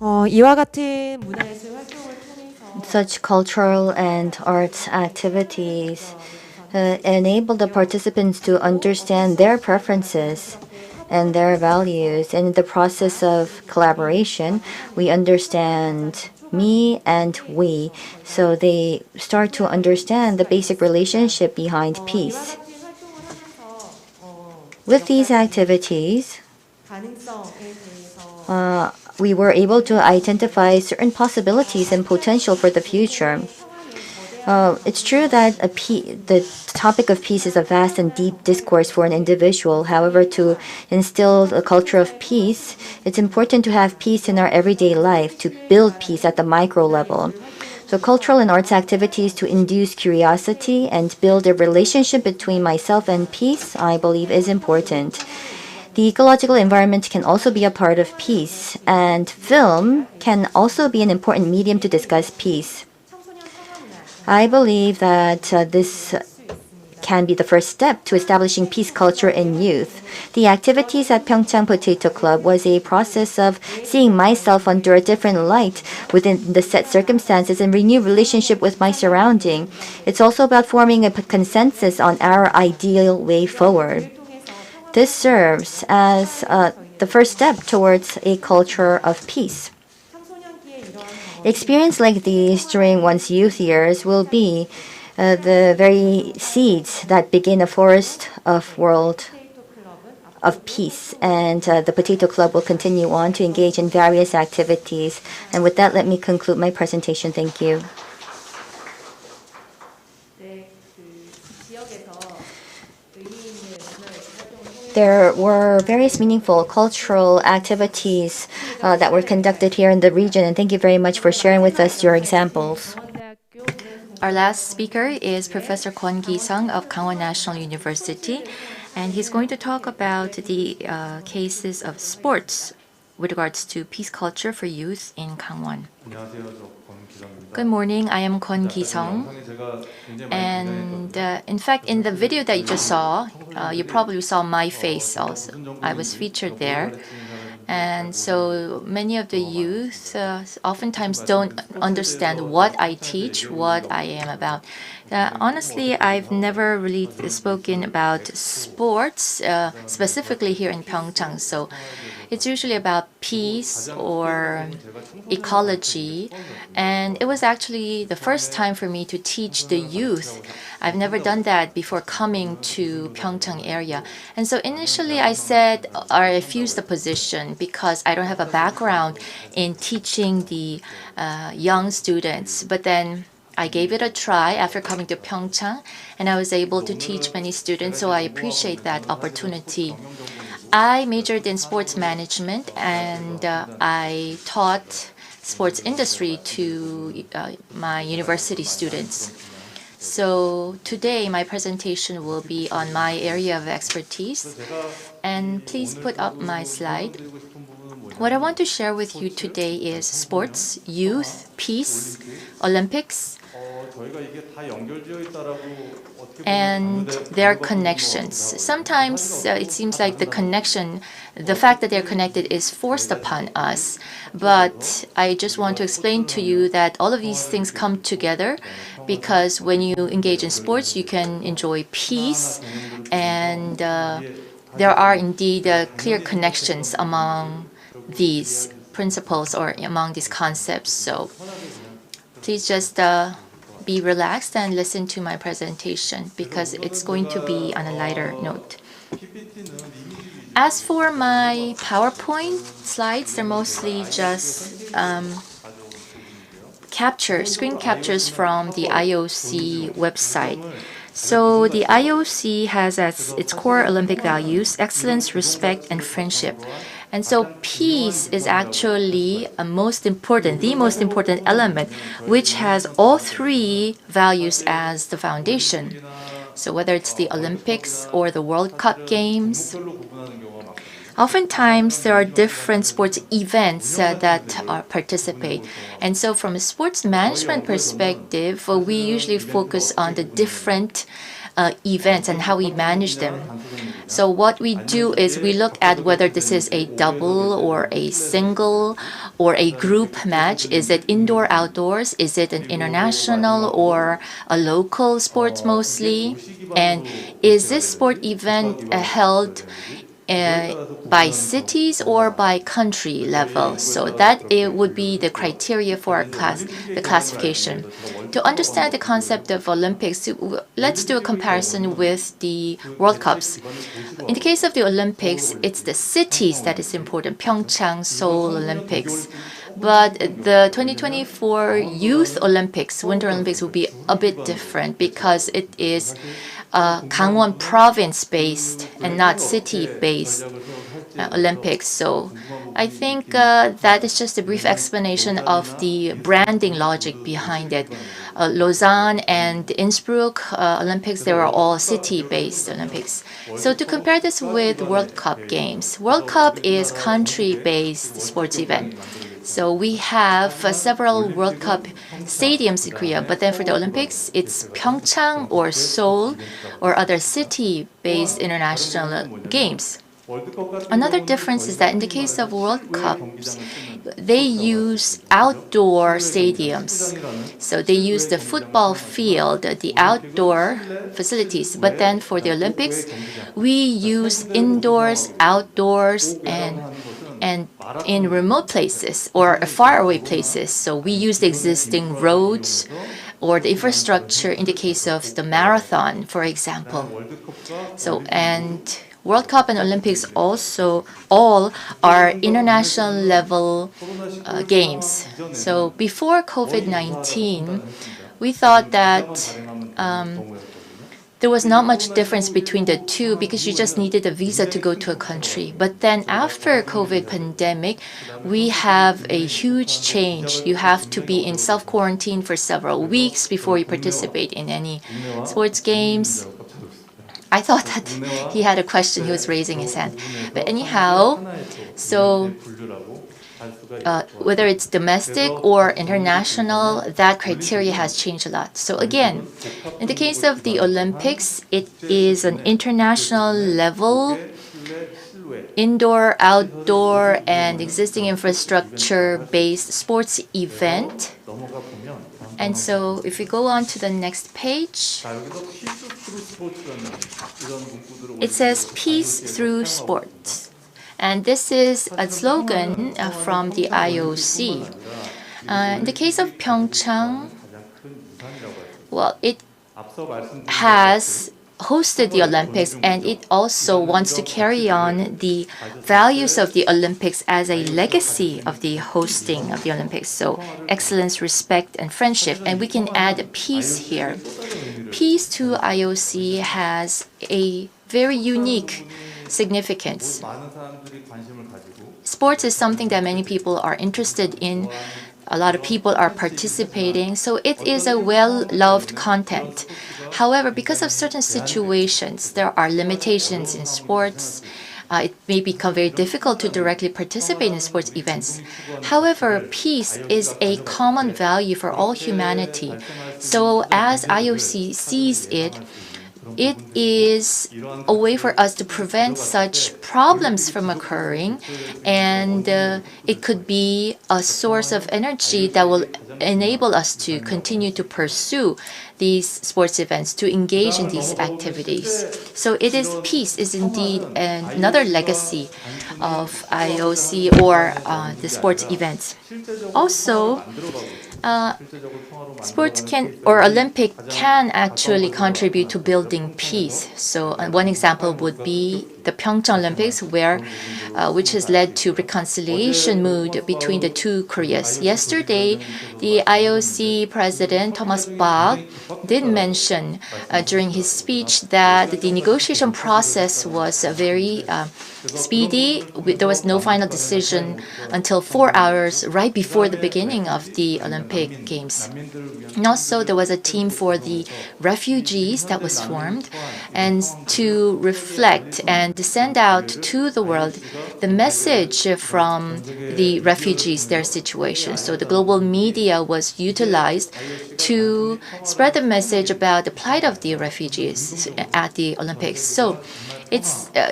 이와 같은 문화예술 활동을 통해서 Such cultural and arts activities enable the participants to understand their preferences and their values. And in the process of collaboration, we understand me and we. So they start to understand the basic relationship behind peace. With these activities, 가능성에 대해서 we were able to identify certain possibilities and potential for the future. It's true that the topic of peace is a vast and deep discourse for an individual. However, to instill a culture of peace, it's important to have peace in our everyday life, to build peace at the micro level. So cultural and arts activities to induce curiosity and build a relationship between myself and peace, I believe, is important. The ecological environment can also be a part of peace, and film can also be an important medium to discuss peace. I believe that this can be the first step to establishing peace culture in youth. The activities at PyeongChang Potato Club was a process of seeing myself under a different light within the set circumstances and renewed relationship with my surrounding. It's also about forming a consensus on our ideal way forward. This serves as the first step towards a culture of peace. Experience like these during one's youth years will be the very seeds that begin a forest of world of peace. And the Potato Club will continue on to engage in various activities. And with that, let me conclude my presentation. Thank you. There were various meaningful cultural activities that were conducted here in the region, and thank you very much for sharing with us your examples. Our last speaker is Professor Kwon Ki-sung of Gangwon National University, and he's going to talk about the cases of sports with regards to peace culture for youth in Gangwon. Good morning, I am Kwon Ki-sung, and in fact, in the video that you just saw, you probably saw my face also. I was featured there. And so many of the youth oftentimes don't understand what I teach, what I am about. Honestly, I've never really spoken about sports, specifically here in PyeongChang. So it's usually about peace or ecology. And it was actually the first time for me to teach the youth. I've never done that before coming to PyeongChang area. And so initially I said, or I refused the position because I don't have a background in teaching the young students. But then I gave it a try after coming to PyeongChang, and I was able to teach many students, so I appreciate that opportunity. I majored in sports management, and I taught sports industry to my university students. So today my presentation will be on my area of expertise, and please put up my slide. What I want to share with you today is sports, youth, peace, Olympics, and their connections. Sometimes it seems like the fact that they're connected is forced upon us. But I just want to explain to you that all of these things come together because when you engage in sports, you can enjoy peace, and there are indeed clear connections among these principles or among these concepts. So please just be relaxed and listen to my presentation because it's going to be on a lighter note. As for my PowerPoint slides, they're mostly just screen captures from the IOC website. So the IOC has as its core Olympic values excellence, respect, and friendship. And so peace is actually the most important element, which has all three values as the foundation. So whether it's the Olympics or the World Cup games, oftentimes there are different sports events that participate. And so from a sports management perspective, we usually focus on the different events and how we manage them. So what we do is we look at whether this is a double or a single or a group match. Is it indoor, outdoors? Is it an international or a local sports mostly? And is this sport event held by cities or by country level? So that it would be the criteria for the classification. To understand the concept of Olympics, let's do a comparison with the World Cups. In the case of the Olympics, it's the cities that is important, PyeongChang, Seoul Olympics. But the 2024 Youth Olympics, Winter Olympics, will be a bit different because it is Gangwon province-based and not city-based Olympics. So I think that is just a brief explanation of the branding logic behind it. Lausanne and Innsbruck Olympics, they were all city-based Olympics. So to compare this with World Cup games, World Cup is country-based sports event. So we have several World Cup stadiums in Korea, but then for the Olympics, it's PyeongChang or Seoul or other city-based international games. Another difference is that in the case of World Cups, they use outdoor stadiums. So they use the football field, the outdoor facilities. But then for the Olympics, we use indoors, outdoors, and in remote places or faraway places. So we use the existing roads or the infrastructure in the case of the marathon, for example. So, and World Cup and Olympics also all are international level games. So before COVID-19, we thought that there was not much difference between the two because you just needed a visa to go to a country. But then after COVID pandemic, we have a huge change. You have to be in self-quarantine for several weeks before you participate in any sports games. I thought that he had a question. He was raising his hand. But anyhow, so whether it's domestic or international, that criteria has changed a lot. So again, in the case of the Olympics, it is an international level, indoor, outdoor, and existing infrastructure-based sports event. And so if we go on to the next page, it says peace through sports. And this is a slogan from the IOC. In the case of PyeongChang, well, it has hosted the Olympics and it also wants to carry on the values of the Olympics as a legacy of the hosting of the Olympics. So excellence, respect, and friendship. And we can add peace here. Peace to IOC has a very unique significance. Sports is something that many people are interested in. A lot of people are participating, so it is a well-loved content. However, because of certain situations, there are limitations in sports. It may become very difficult to directly participate in sports events. However, peace is a common value for all humanity. So as IOC sees it, it is a way for us to prevent such problems from occurring, and it could be a source of energy that will enable us to continue to pursue these sports events, to engage in these activities. So it is peace is indeed another legacy of IOC or the sports events. Also, sports can or Olympic can actually contribute to building peace. So one example would be the PyeongChang Olympics, which has led to reconciliation mood between the two Koreas. Yesterday, the IOC president Thomas Bach did mention during his speech that the negotiation process was very speedy. There was no final decision until 4 hours right before the beginning of the Olympic Games. And also, there was a team for the refugees that was formed, and to reflect and to send out to the world the message from the refugees, their situation. So the global media was utilized to spread the message about the plight of the refugees at the Olympics. So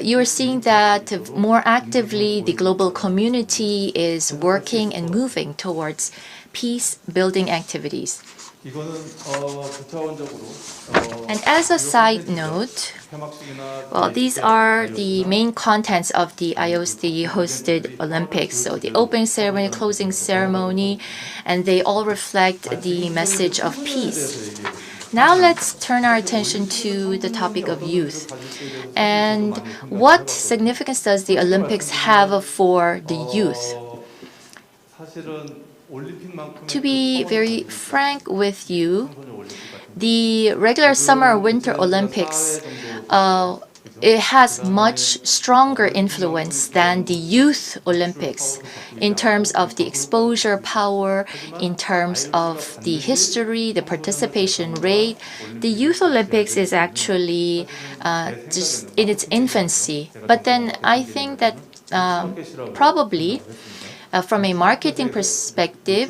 you're seeing that more actively the global community is working and moving towards peace-building activities. And as a side note, well, these are the main contents of the IOC-hosted Olympics. So the opening ceremony, closing ceremony, and they all reflect the message of peace. Now let's turn our attention to the topic of youth. And what significance does the Olympics have for the youth? To be very frank with you, the regular summer or winter Olympics, it has much stronger influence than the youth Olympics in terms of the exposure power, in terms of the history, the participation rate. The youth Olympics is actually just in its infancy. But then I think that probably from a marketing perspective,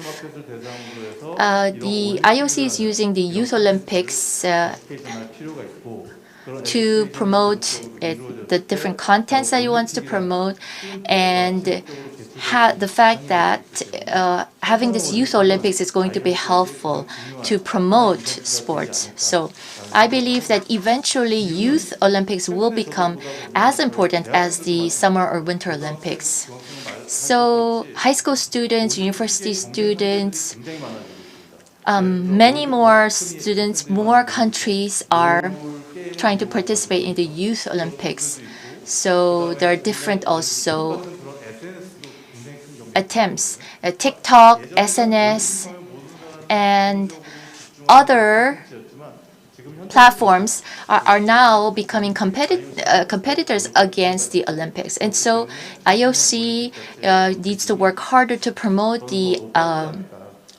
the IOC is using the Youth Olympics to promote the different contents that it wants to promote, and the fact that having this Youth Olympics is going to be helpful to promote sports. So I believe that eventually Youth Olympics will become as important as the Summer or Winter Olympics. So high school students, university students, many more students, more countries are trying to participate in the Youth Olympics. So there are different also attempts. TikTok, SNS, and other platforms are now becoming competitors against the Olympics. And so IOC needs to work harder to promote the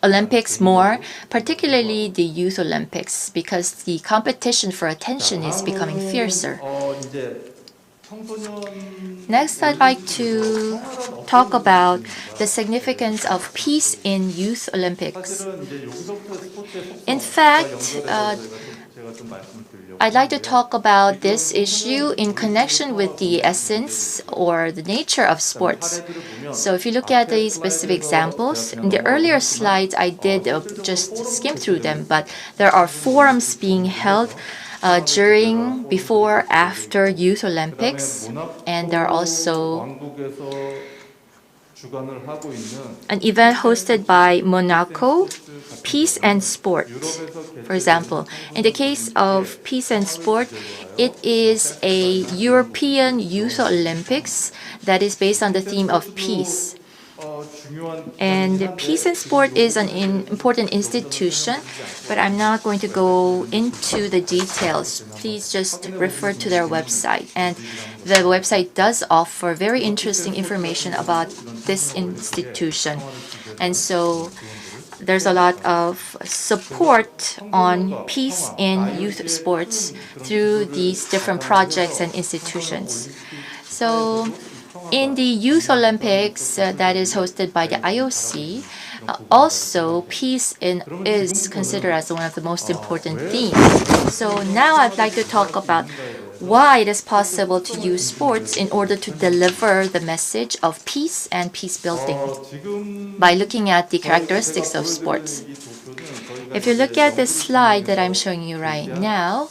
Olympics more, particularly the Youth Olympics, because the competition for attention is becoming fiercer. Next, I'd like to talk about the significance of peace in Youth Olympics. In fact, I'd like to talk about this issue in connection with the essence or the nature of sports. So if you look at the specific examples, in the earlier slides I did just skim through them, but there are forums being held during, before, after Youth Olympics, and there are also an event hosted by Monaco, Peace and Sport. For example, in the case of Peace and Sport, it is a European Youth Olympics that is based on the theme of peace. And Peace and Sport is an important institution, but I'm not going to go into the details. Please just refer to their website. And the website does offer very interesting information about this institution. And so there's a lot of support on peace in youth sports through these different projects and institutions. So in the Youth Olympics that is hosted by the IOC, also peace is considered as one of the most important themes. So now I'd like to talk about why it is possible to use sports in order to deliver the message of peace and peace building by looking at the characteristics of sports. If you look at this slide that I'm showing you right now,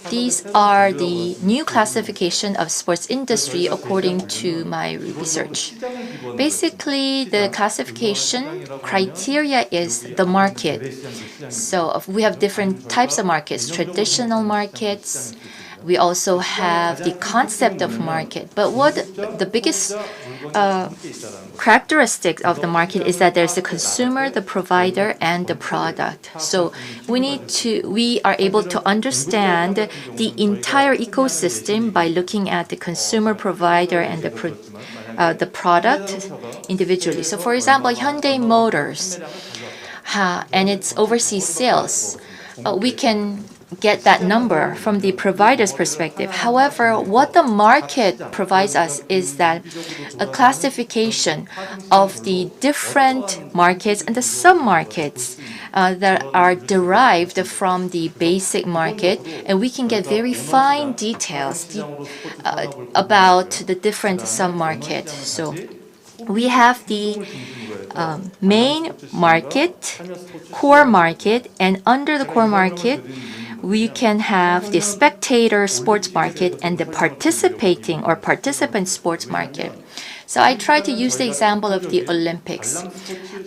these are the new classification of sports industry according to my research. Basically, the classification criteria is the market. So we have different types of markets, traditional markets. We also have the concept of market. But what the biggest characteristic of the market is that there's the consumer, the provider, and the product. So we are able to understand the entire ecosystem by looking at the consumer, provider, and the product individually. So for example, Hyundai Motors and its overseas sales, we can get that number from the provider's perspective. However, what the market provides us is that a classification of the different markets and the sub-markets that are derived from the basic market, and we can get very fine details about the different sub-markets. So we have the main market, core market, and under the core market, we can have the spectator sports market and the participating or participant sports market. So I try to use the example of the Olympics.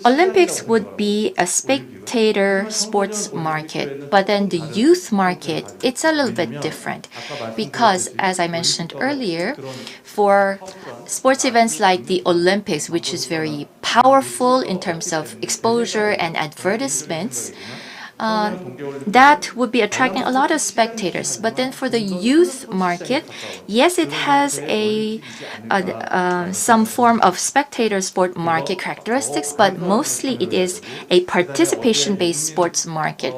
Olympics would be a spectator sports market, but then the youth market, it's a little bit different because, as I mentioned earlier, for sports events like the Olympics, which is very powerful in terms of exposure and advertisements, that would be attracting a lot of spectators. But then for the youth market, yes, it has some form of spectator sport market characteristics, but mostly it is a participation-based sports market.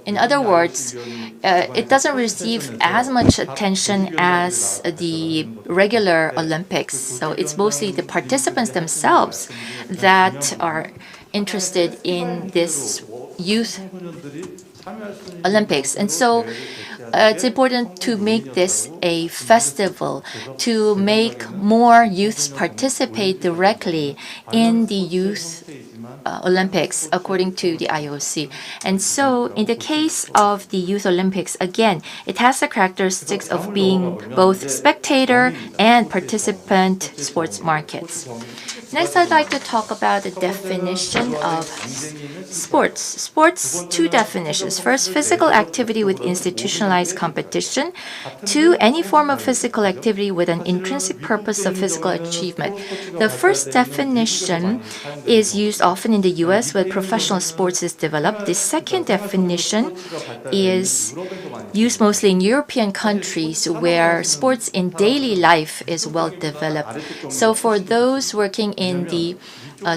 In other words, it doesn't receive as much attention as the regular Olympics. So it's mostly the participants themselves that are interested in this youth Olympics. And so it's important to make this a festival, to make more youths participate directly in the youth Olympics according to the IOC. And so in the case of the Youth Olympics, again, it has the characteristics of being both spectator and participant sports markets. Next, I'd like to talk about the definition of sports. Sports, two definitions. First, physical activity with institutionalized competition. Two, any form of physical activity with an intrinsic purpose of physical achievement. The first definition is used often in the US where professional sports is developed. The second definition is used mostly in European countries where sports in daily life is well developed. So for those working in the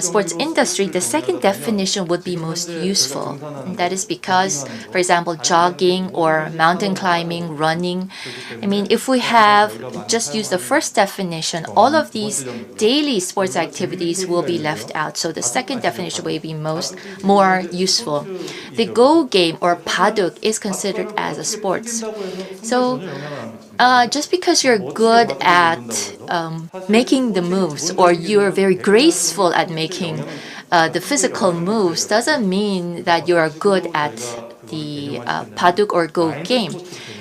sports industry, the second definition would be most useful. And that is because, for example, jogging or mountain climbing, running. I mean, if we have just used the first definition, all of these daily sports activities will be left out. So the second definition will be more useful. The Go game or Baduk is considered as a sports. So just because you're good at making the moves or you're very graceful at making the physical moves doesn't mean that you are good at the Baduk or Go game.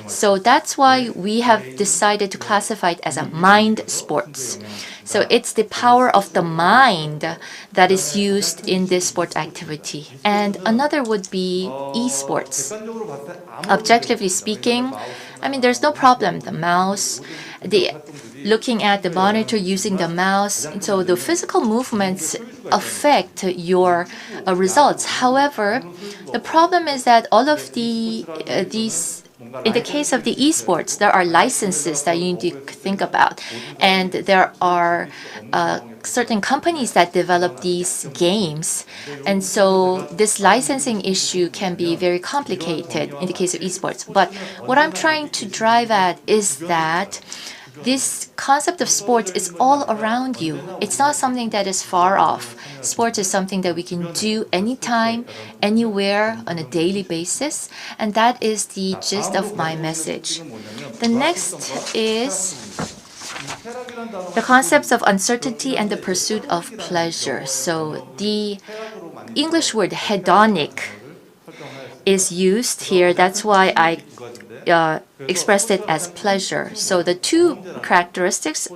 So that's why we have decided to classify it as a mind sports. So it's the power of the mind that is used in this sport activity. And another would be esports. Objectively speaking, I mean, there's no problem. The mouse, looking at the monitor using the mouse, so the physical movements affect your results. However, the problem is that all of these, in the case of the esports, there are licenses that you need to think about, and there are certain companies that develop these games, and so this licensing issue can be very complicated in the case of esports. But what I'm trying to drive at is that this concept of sports is all around you. It's not something that is far off. Sports is something that we can do anytime, anywhere, on a daily basis. And that is the gist of my message. The next is the concepts of uncertainty and the pursuit of pleasure. So the English word hedonic is used here. That's why I expressed it as pleasure. So the two characteristics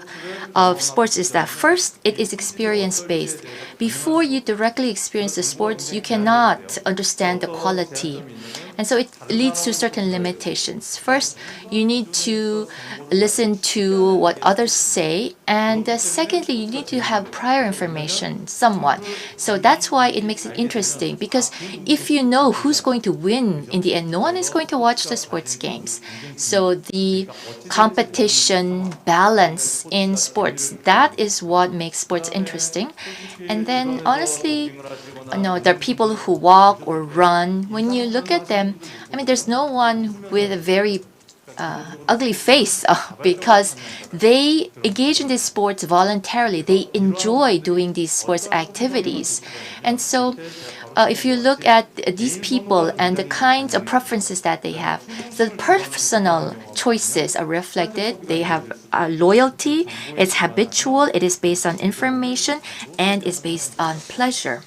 of sports is that first, it is experience-based. Before you directly experience the sports, you cannot understand the quality. And so it leads to certain limitations. First, you need to listen to what others say. And secondly, you need to have prior information somewhat. So that's why it makes it interesting. Because if you know who's going to win in the end, no one is going to watch the sports games. So the competition balance in sports, that is what makes sports interesting. And then honestly, there are people who walk or run. When you look at them, I mean, there's no one with a very ugly face because they engage in these sports voluntarily. They enjoy doing these sports activities. And so if you look at these people and the kinds of preferences that they have, the personal choices are reflected. They have loyalty, it's habitual, it is based on information, and is based on pleasure.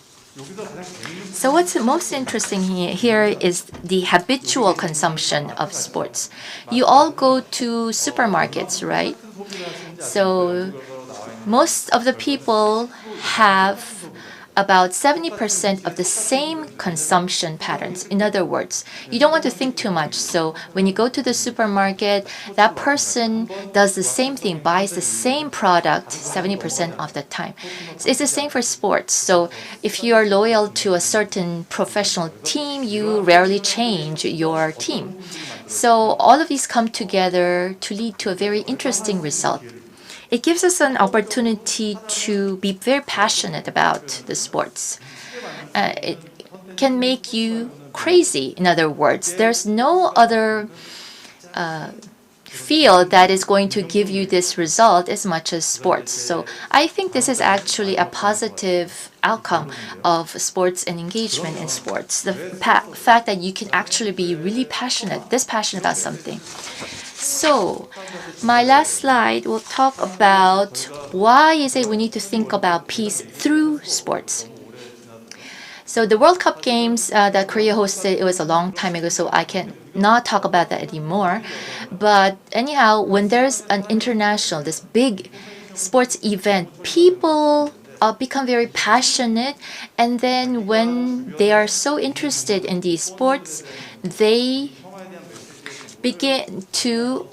So what's most interesting here is the habitual consumption of sports. You all go to supermarkets, right? So most of the people have about 70% of the same consumption patterns. In other words, you don't want to think too much. So when you go to the supermarket, that person does the same thing, buys the same product 70% of the time. It's the same for sports. So if you are loyal to a certain professional team, you rarely change your team. So all of these come together to lead to a very interesting result. It gives us an opportunity to be very passionate about the sports. It can make you crazy, in other words. There's no other field that is going to give you this result as much as sports. So I think this is actually a positive outcome of sports and engagement in sports. The fact that you can actually be really passionate about something. So my last slide will talk about why is it we need to think about peace through sports. So the World Cup games that Korea hosted, it was a long time ago, so I can not talk about that anymore. But anyhow, when there's an international, this big sports event, people become very passionate. And then when they are so interested in these sports, they begin to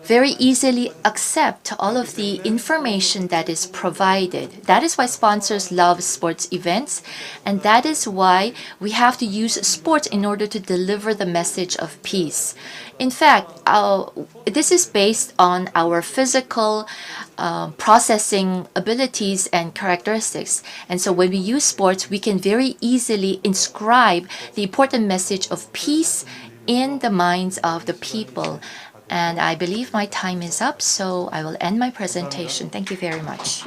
very easily accept all of the information that is provided. That is why sponsors love sports events, and that is why we have to use sports in order to deliver the message of peace. In fact, this is based on our physical processing abilities and characteristics. And so when we use sports, we can very easily inscribe the important message of peace in the minds of the people. And I believe my time is up, so I will end my presentation. Thank you very much.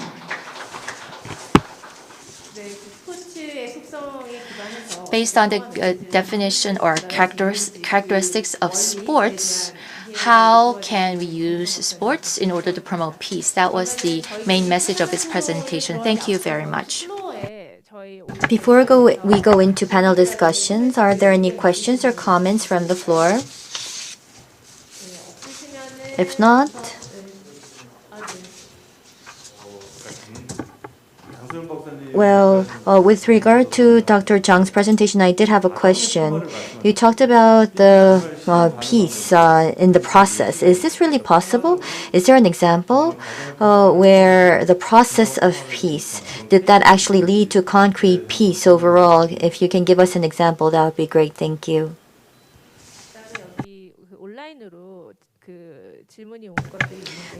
Based on the definition or characteristics of sports, how can we use sports in order to promote peace? That was the main message of this presentation. Thank you very much. Before we go into panel discussions, are there any questions or comments from the floor? If not, well, with regard to Dr. Chang's presentation, I did have a question. You talked about the peace in the process. Is this really possible? Is there an example where the process of peace, did that actually lead to concrete peace overall? If you can give us an example, that would be great. Thank you.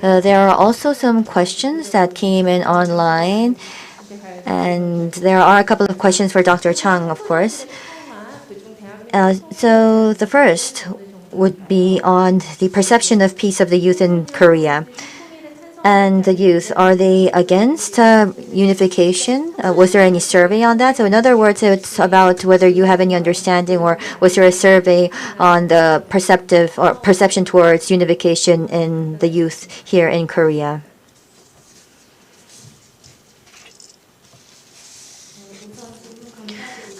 There are also some questions that came in online, and there are a couple of questions for Dr. Chang, of course. So the first would be on the perception of peace of the youth in Korea. And the youth, are they against unification? Was there any survey on that? So in other words, it's about whether you have any understanding, or was there a survey on the perception towards unification in the youth here in Korea?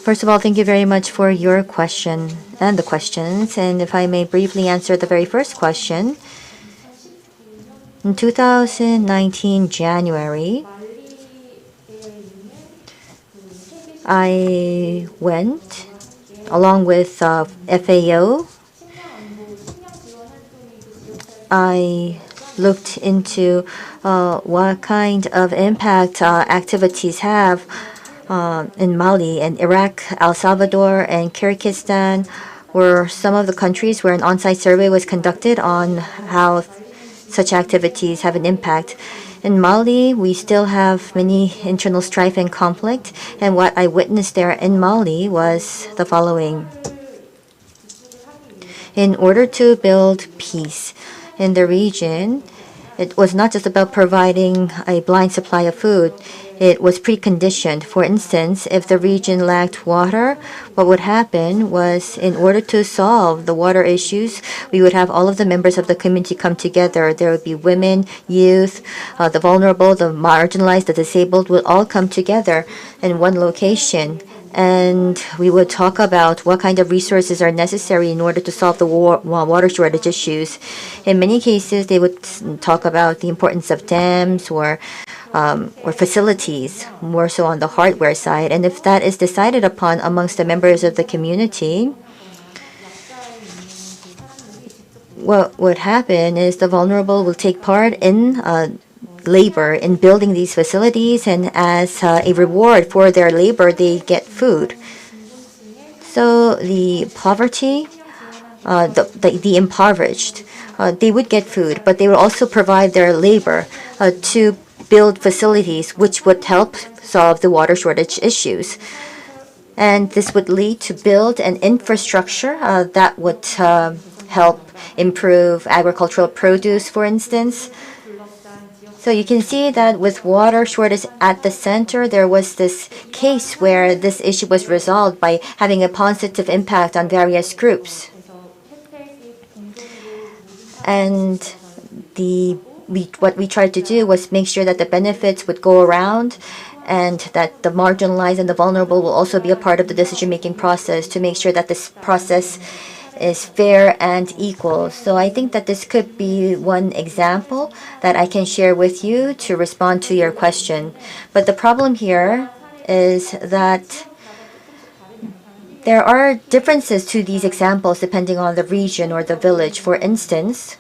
First of all, thank you very much for your question and the questions. And if I may briefly answer the very first question. In 2019 January, I went along with FAO. I looked into what kind of impact activities have in Mali and Iraq, El Salvador, and Kyrgyzstan were some of the countries where an on-site survey was conducted on how such activities have an impact. In Mali, we still have many internal strife and conflict, and what I witnessed there in Mali was the following. In order to build peace in the region, it was not just about providing a blind supply of food. it was preconditioned. For instance, if the region lacked water, what would happen was, in order to solve the water issues, we would have all of the members of the community come together. There would be women, youth, the vulnerable, the marginalized, the disabled would all come together in one location. And we would talk about what kind of resources are necessary in order to solve the water shortage issues. In many cases, they would talk about the importance of dams or facilities, more so on the hardware side. And if that is decided upon amongst the members of the community, what would happen is the vulnerable will take part in labor in building these facilities, and as a reward for their labor, they get food. So the poverty, the impoverished, they would get food, but they would also provide their labor to build facilities which would help solve the water shortage issues. And this would lead to build an infrastructure that would help improve agricultural produce, for instance. So you can see that with water shortage at the center, there was this case where this issue was resolved by having a positive impact on various groups. And what we tried to do was make sure that the benefits would go around and that the marginalized and the vulnerable will also be a part of the decision-making process to make sure that this process is fair and equal. So I think that this could be one example that I can share with you to respond to your question. But the problem here is that there are differences to these examples depending on the region or the village. For instance,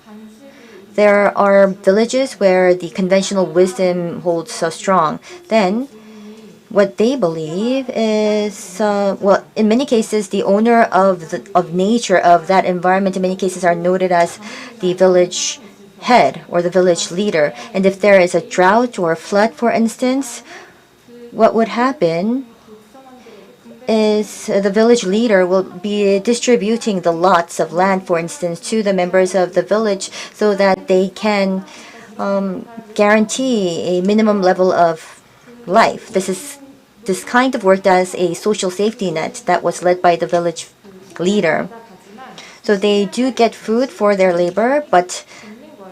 there are villages where the conventional wisdom holds so strong. Then, what they believe is, well, in many cases, the owner of nature of that environment, in many cases, are noted as the village head or the village leader. And if there is a drought or a flood, for instance, what would happen is the village leader will be distributing the lots of land, for instance, to the members of the village so that they can guarantee a minimum level of life. This kind of worked as a social safety net that was led by the village leader. So they do get food for their labor, but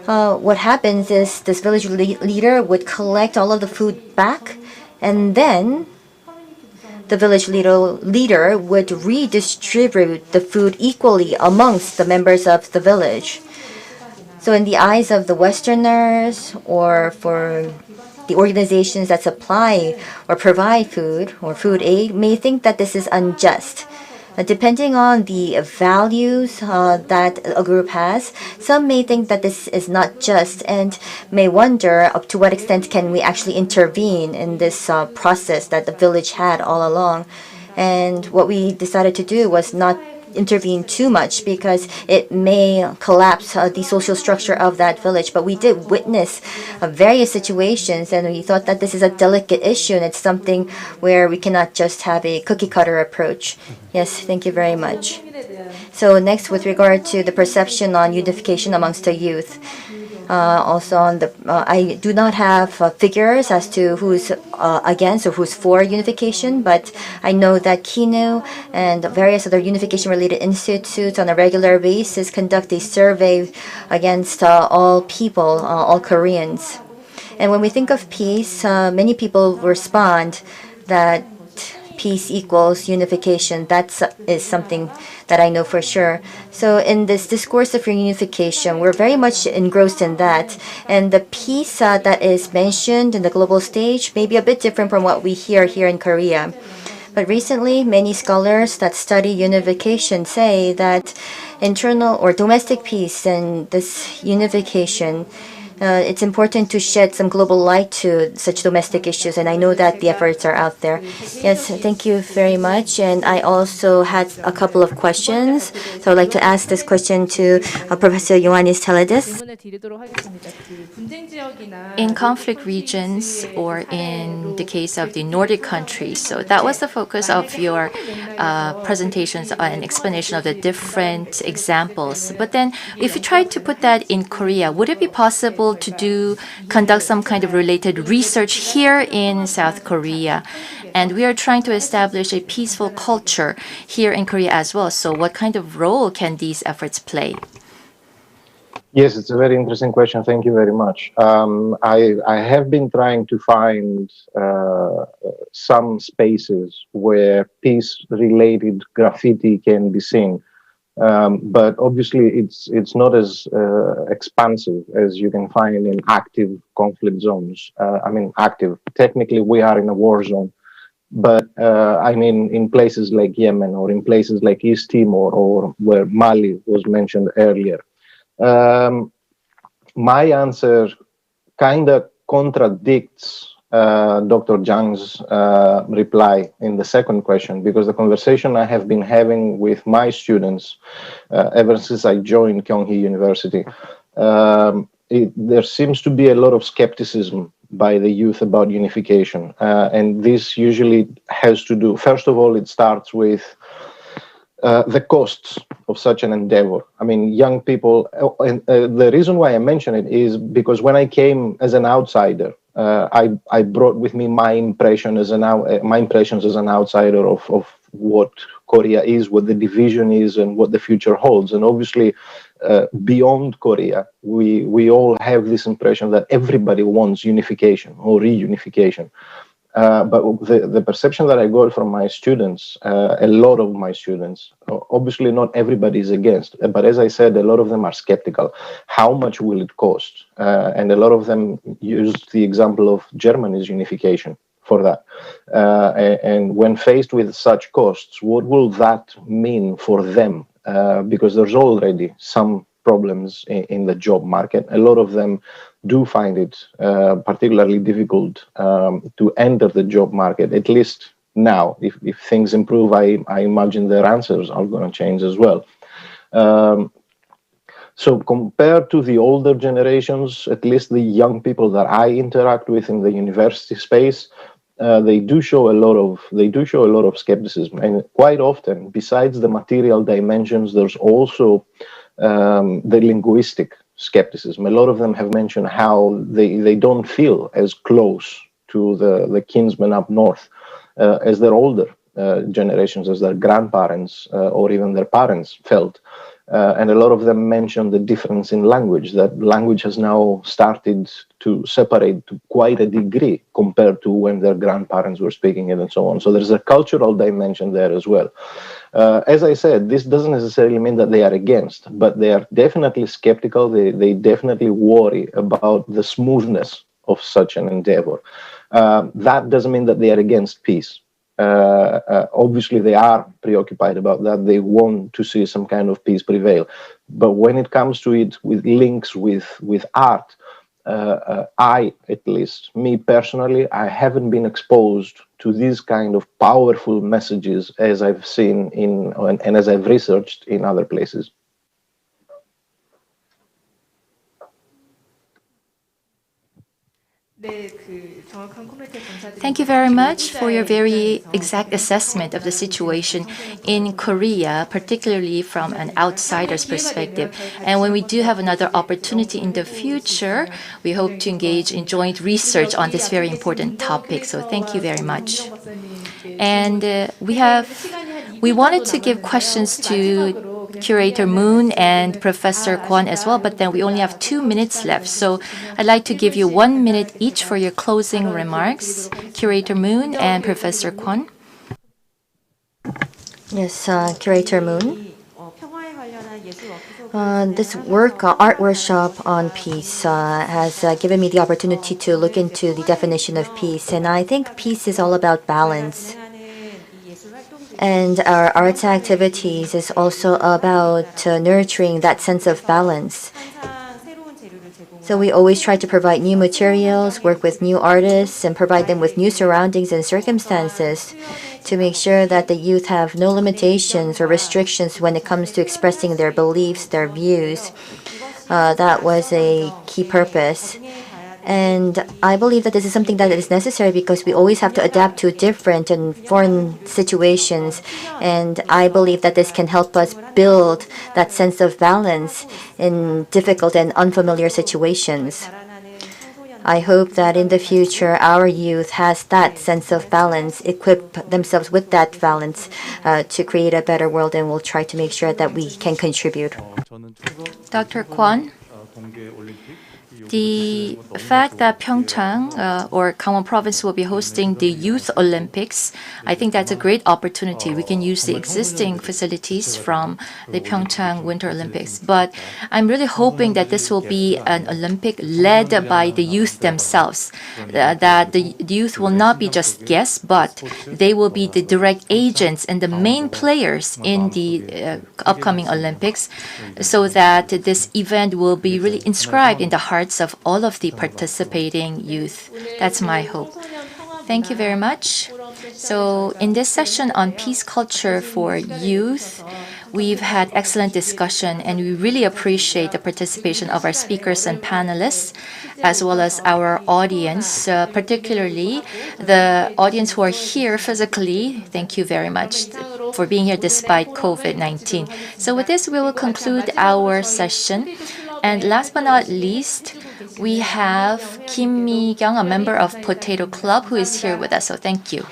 what happens is this village leader would collect all of the food back, and then the village leader would redistribute the food equally amongst the members of the village. So in the eyes of the Westerners, or for the organizations that supply or provide food or food aid, may think that this is unjust. Depending on the values that a group has, some may think that this is not just and may wonder up to what extent can we actually intervene in this process that the village had all along. And what we decided to do was not intervene too much because it may collapse the social structure of that village. But we did witness various situations, and we thought that this is a delicate issue and it's something where we cannot just have a cookie cutter approach. Yes, thank you very much. So next, with regard to the perception on unification amongst the youth. Also on the, I do not have figures as to who's against or who's for unification, but I know that KINU and various other unification-related institutes on a regular basis conduct a survey against all people, all Koreans. And when we think of peace, many people respond that peace equals unification. That is something that I know for sure. So in this discourse of reunification, we're very much engrossed in that. And the peace that is mentioned in the global stage may be a bit different from what we hear here in Korea. But recently, many scholars that study unification say that internal or domestic peace and this unification, it's important to shed some global light to such domestic issues, and I know that the efforts are out there. Yes, thank you very much. And I also had a couple of questions. So I'd like to ask this question to Professor Ioannis Teledis. In conflict regions, or in the case of the Nordic countries, so that was the focus of your presentations and explanation of the different examples. But then if you try to put that in Korea, would it be possible able to conduct some kind of related research here in South Korea. And we are trying to establish a peaceful culture here in Korea as well. So what kind of role can these efforts play? Yes, it's a very interesting question. Thank you very much. I have been trying to find some spaces where peace-related graffiti can be seen. But obviously, it's not as expansive as you can find in active conflict zones. I mean, active. Technically, we are in a war zone. But I mean, in places like Yemen or in places like East Timor or where Mali was mentioned earlier, my answer kind of contradicts Dr. Zhang's reply in the second question, because the conversation I have been having with my students ever since I joined Kyunghee University, there seems to be a lot of skepticism by the youth about unification. And this usually has to do, first of all, it starts with the costs of such an endeavor. I mean, young people, and the reason why I mention it is because when I came as an outsider, I brought with me my impressions as an outsider of what Korea is, what the division is, and what the future holds. And obviously, beyond Korea, we all have this impression that everybody wants unification or reunification. But the perception that I got from my students, a lot of my students, obviously not everybody is against, but as I said, a lot of them are skeptical. How much will it cost? And a lot of them used the example of Germany's unification for that. And when faced with such costs, what will that mean for them? Because there's already some problems in the job market. A lot of them do find it particularly difficult to enter the job market, at least now. If things improve, I imagine their answers are going to change as well. So compared to the older generations, at least the young people that I interact with in the university space, they do show a lot of skepticism. And quite often, besides the material dimensions, there's also the linguistic skepticism. A lot of them have mentioned how they don't feel as close to the kinsmen up north as their older generations, as their grandparents or even their parents felt. And a lot of them mentioned the difference in language, that language has now started to separate to quite a degree compared to when their grandparents were speaking it and so on. So there's a cultural dimension there as well. As I said, this doesn't necessarily mean that they are against, but they are definitely skeptical. They definitely worry about the smoothness of such an endeavor. That doesn't mean that they are against peace. Obviously, they are preoccupied about that. They want to see some kind of peace prevail. But when it comes to it with links with art, I, at least, me personally, I haven't been exposed to these kind of powerful messages as I've seen and as I've researched in other places. Thank you very much for your very exact assessment of the situation in Korea, particularly from an outsider's perspective. And when we do have another opportunity in the future, we hope to engage in joint research on this very important topic. So thank you very much. And we wanted to give questions to Curator Moon and Professor Kwon as well, but then we only have 2 minutes left. So I'd like to give you 1 minute each for your closing remarks. Curator Moon and Professor Kwon. Yes, Curator Moon. This art workshop on peace has given me the opportunity to look into the definition of peace. And I think peace is all about balance. And our arts activities is also about nurturing that sense of balance. So we always try to provide new materials, work with new artists, and provide them with new surroundings and circumstances to make sure that the youth have no limitations or restrictions when it comes to expressing their beliefs, their views. That was a key purpose. And I believe that this is something that is necessary because we always have to adapt to different and foreign situations. And I believe that this can help us build that sense of balance in difficult and unfamiliar situations. I hope that in the future our youth has that sense of balance, equip themselves with that balance to create a better world, and we'll try to make sure that we can contribute. Dr. Kwon, the fact that PyeongChang or Gangwon Province will be hosting the Youth Olympics, I think that's a great opportunity. We can use the existing facilities from the PyeongChang Winter Olympics. But I'm really hoping that this will be an Olympic led by the youth themselves, that the youth will not be just guests, but they will be the direct agents and the main players in the upcoming Olympics, so that this event will be really inscribed in the hearts of all of the participating youth. That's my hope. Thank you very much. So in this session on peace culture for youth, we've had excellent discussion, and we really appreciate the participation of our speakers and panelists, as well as our audience, particularly the audience who are here physically. Thank you very much for being here despite COVID-19. So with this, we will conclude our session. And last but not least, we have Kim Mi-kyung, a member of Potato Club, who is here with us. So thank you.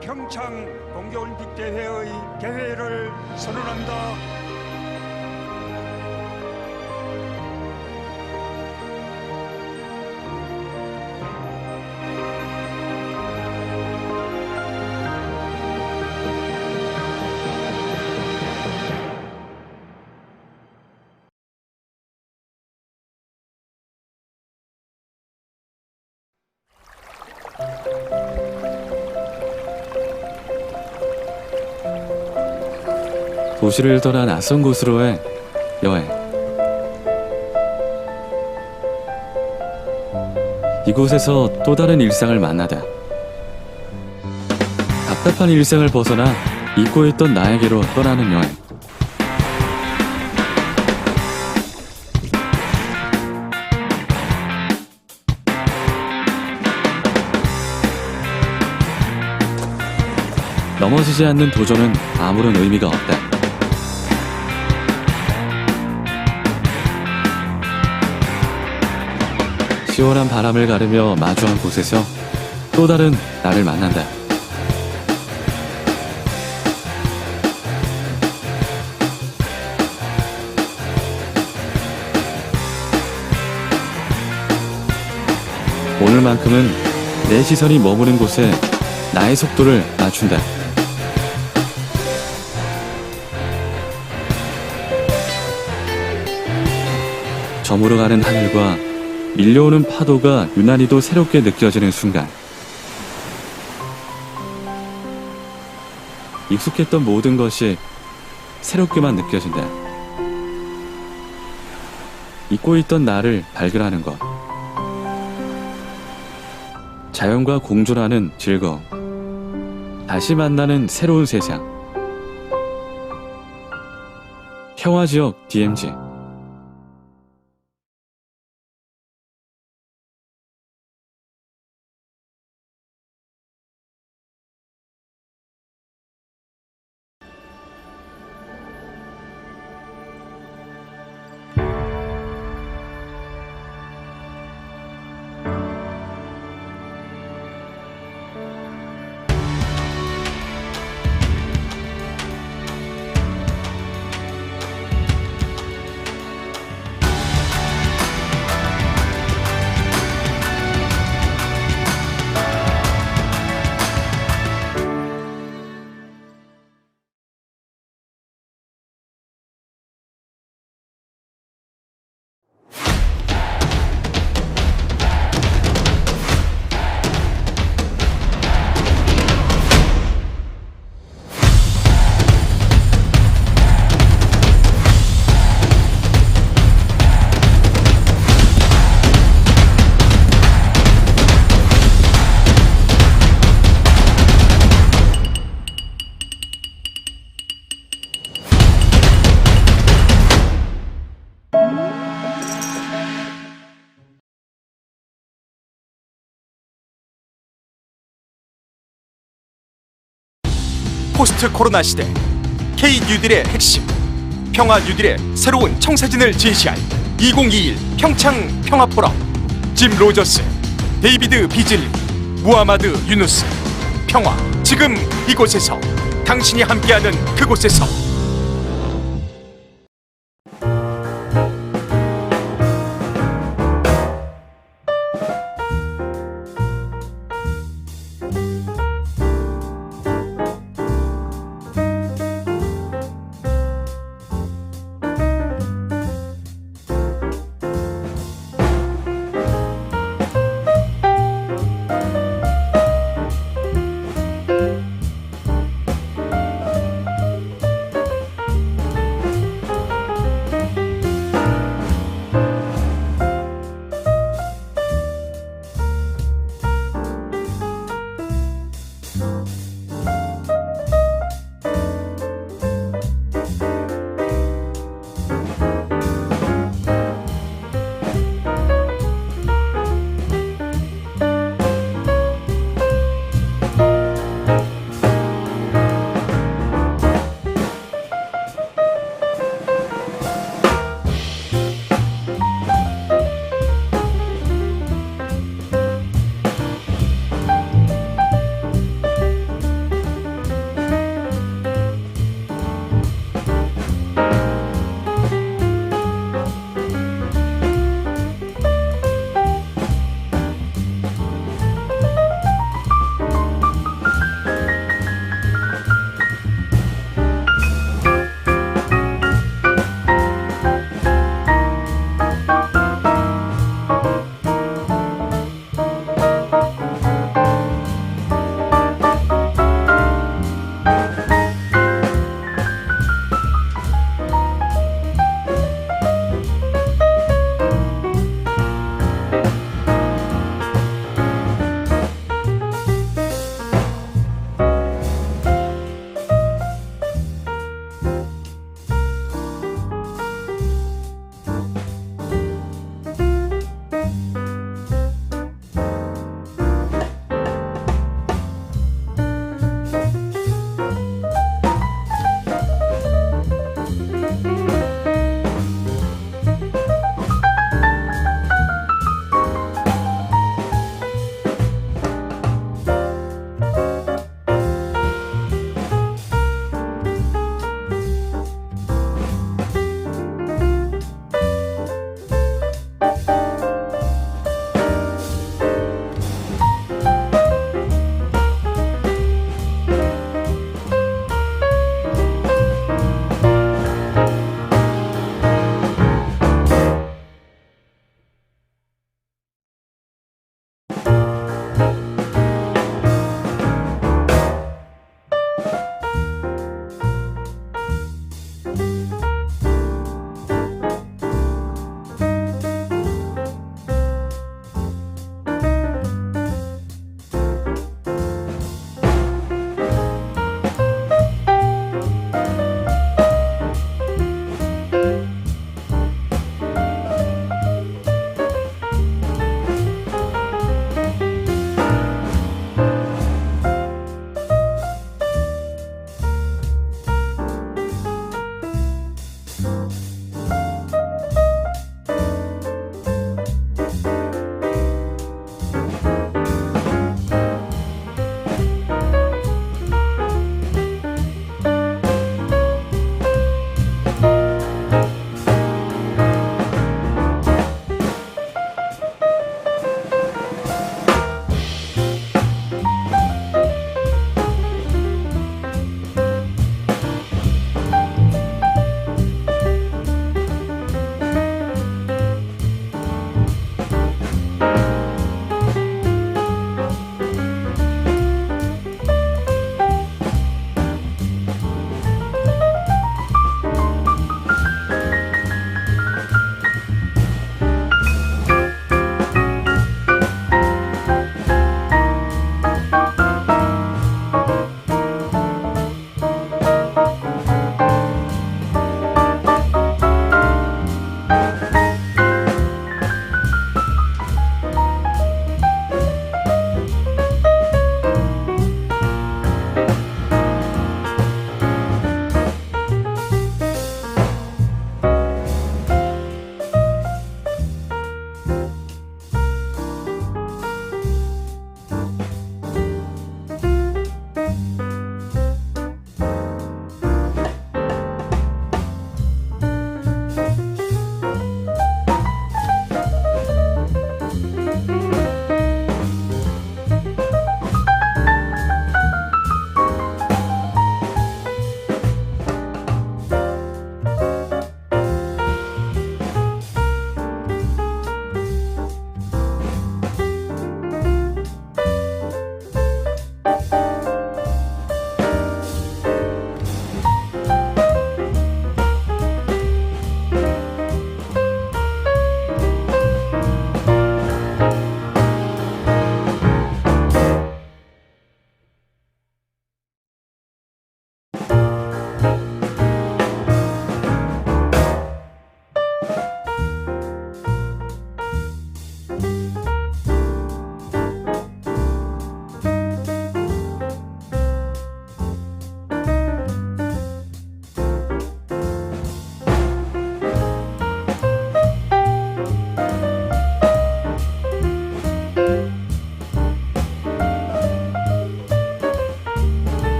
평창 동계올림픽 대회의 개회를 선언한다. 도시를 떠나 낯선 곳으로의 여행. 이곳에서 또 다른 일상을 만나다. 답답한 일상을 벗어나 잊고 있던 나에게로 떠나는 여행. 넘어지지 않는 도전은 아무런 의미가 없다. 시원한 바람을 가르며 마주한 곳에서 또 다른 나를 만난다. 오늘만큼은 내 시선이 머무는 곳에 나의 속도를 맞춘다. 저물어가는 하늘과 밀려오는 파도가 유난히도 새롭게 느껴지는 순간, 익숙했던 모든 것이 새롭게만 느껴진다. 잊고 있던 나를 발견하는 것. 자연과 공존하는 즐거움. 다시 만나는 새로운 세상. 평화지역 DMZ. 포스트 코로나 시대 K 뉴딜의 핵심, 평화 뉴딜의 새로운 청사진을 제시할 2021 평창 평화 포럼. 짐 로저스, 데이비드 비즐리, 무하마드 유누스. 평화 지금 이곳에서, 당신이 함께하는 그곳에서.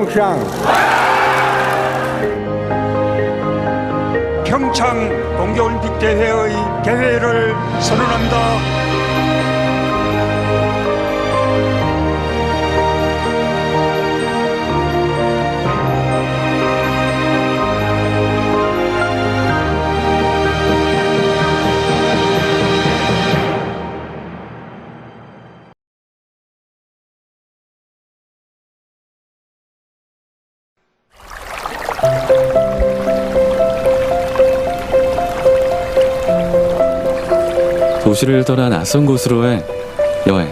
PyeongChang. 평창 동계올림픽 대회의 개회를 선언한다. 도시를 떠나 낯선 곳으로의 여행.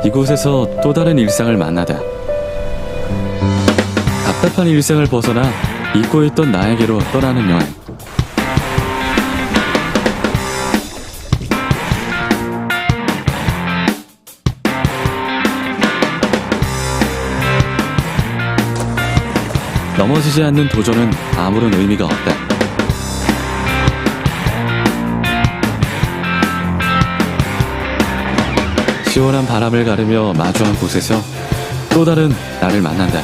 이곳에서 또 다른 일상을 만나다. 답답한 일상을 벗어나 잊고 있던 나에게로 떠나는 여행. 넘어지지 않는 도전은 아무런 의미가 없다. 시원한 바람을 가르며 마주한 곳에서 또 다른 나를 만난다.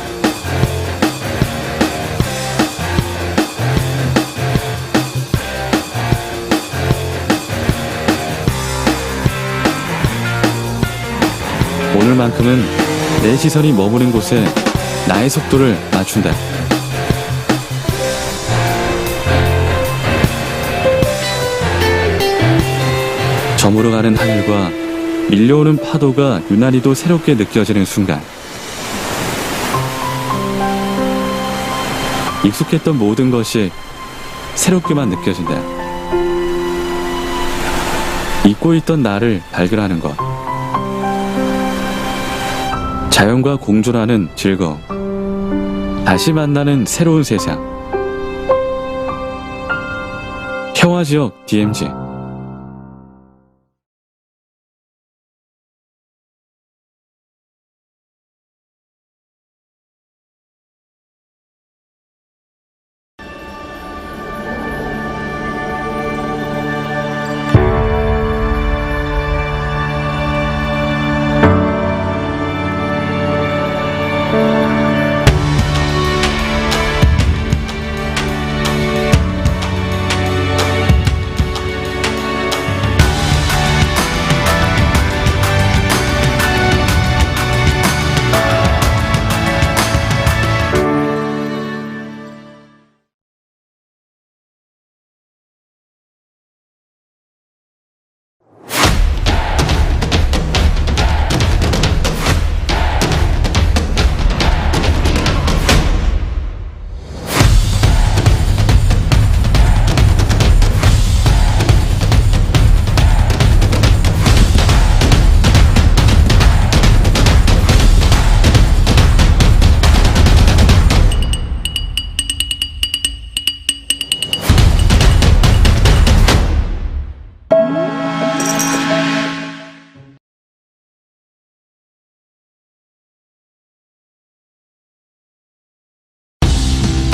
오늘만큼은 내 시선이 머무는 곳에 나의 속도를 맞춘다. 저물어가는 하늘과 밀려오는 파도가 유난히도 새롭게 느껴지는 순간, 익숙했던 모든 것이 새롭게만 느껴진다. 잊고 있던 나를 발견하는 것, 자연과 공존하는 즐거움, 다시 만나는 새로운 세상. 평화지역 DMZ.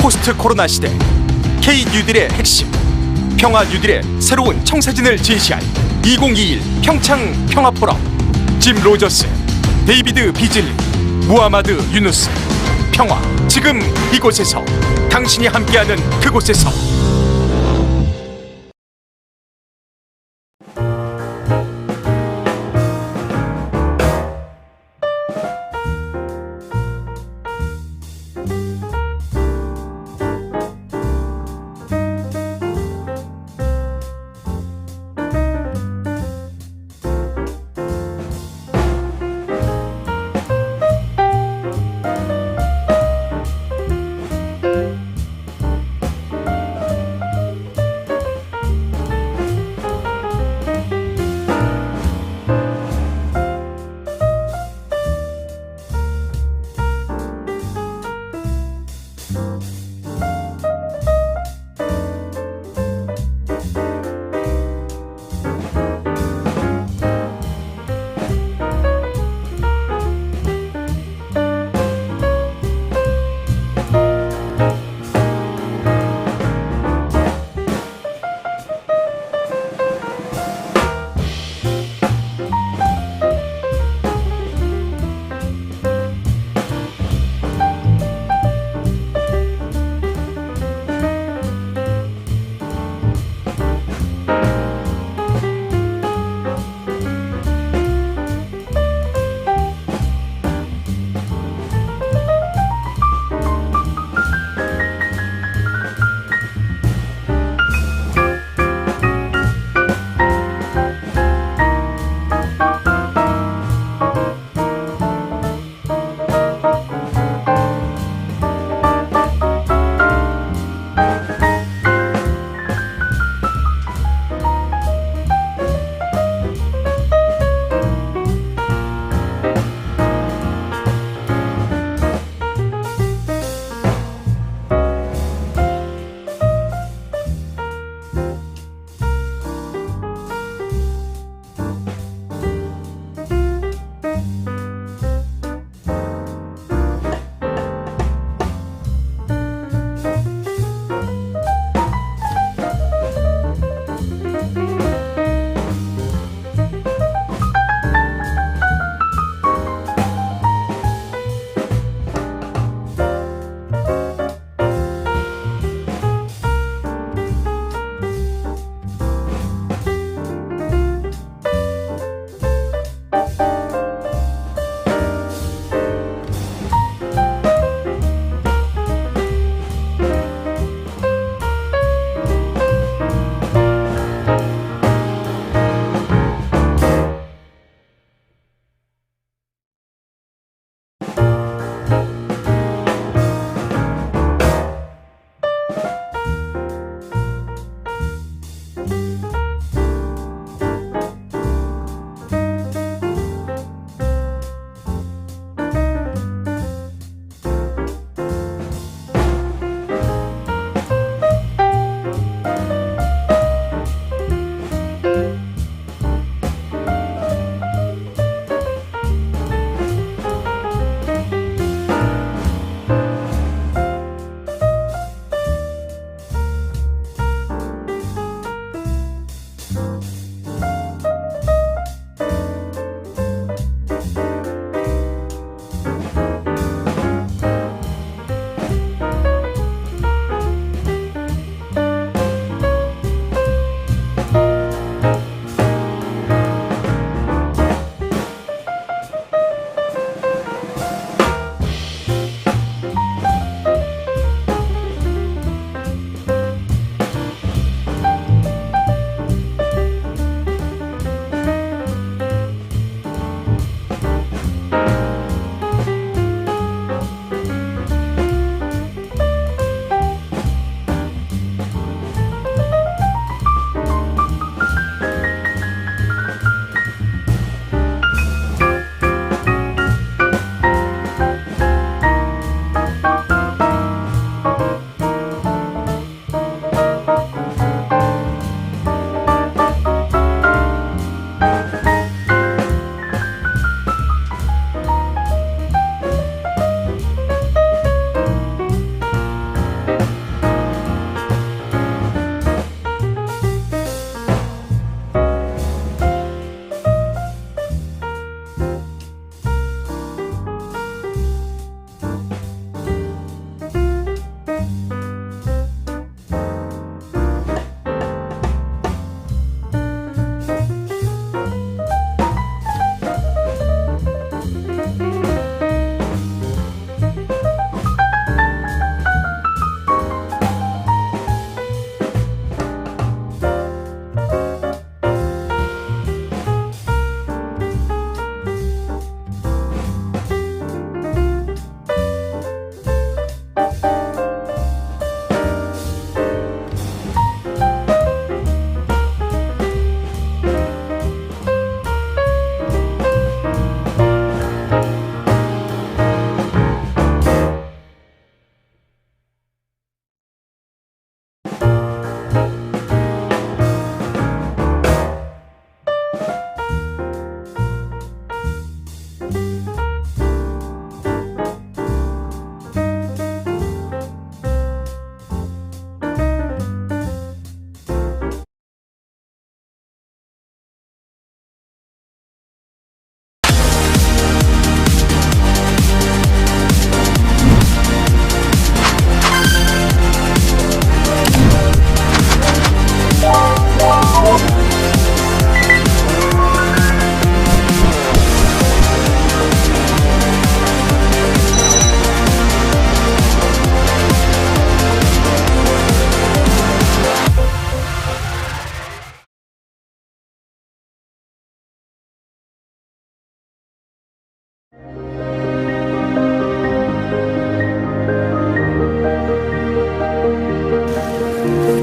포스트 코로나 시대 K 뉴딜의 핵심, 평화 뉴딜의 새로운 청사진을 제시할 2021 평창 평화 포럼. 짐 로저스, 데이비드 비즐리, 무하마드 유누스. 평화 지금 이곳에서, 당신이 함께하는 그곳에서.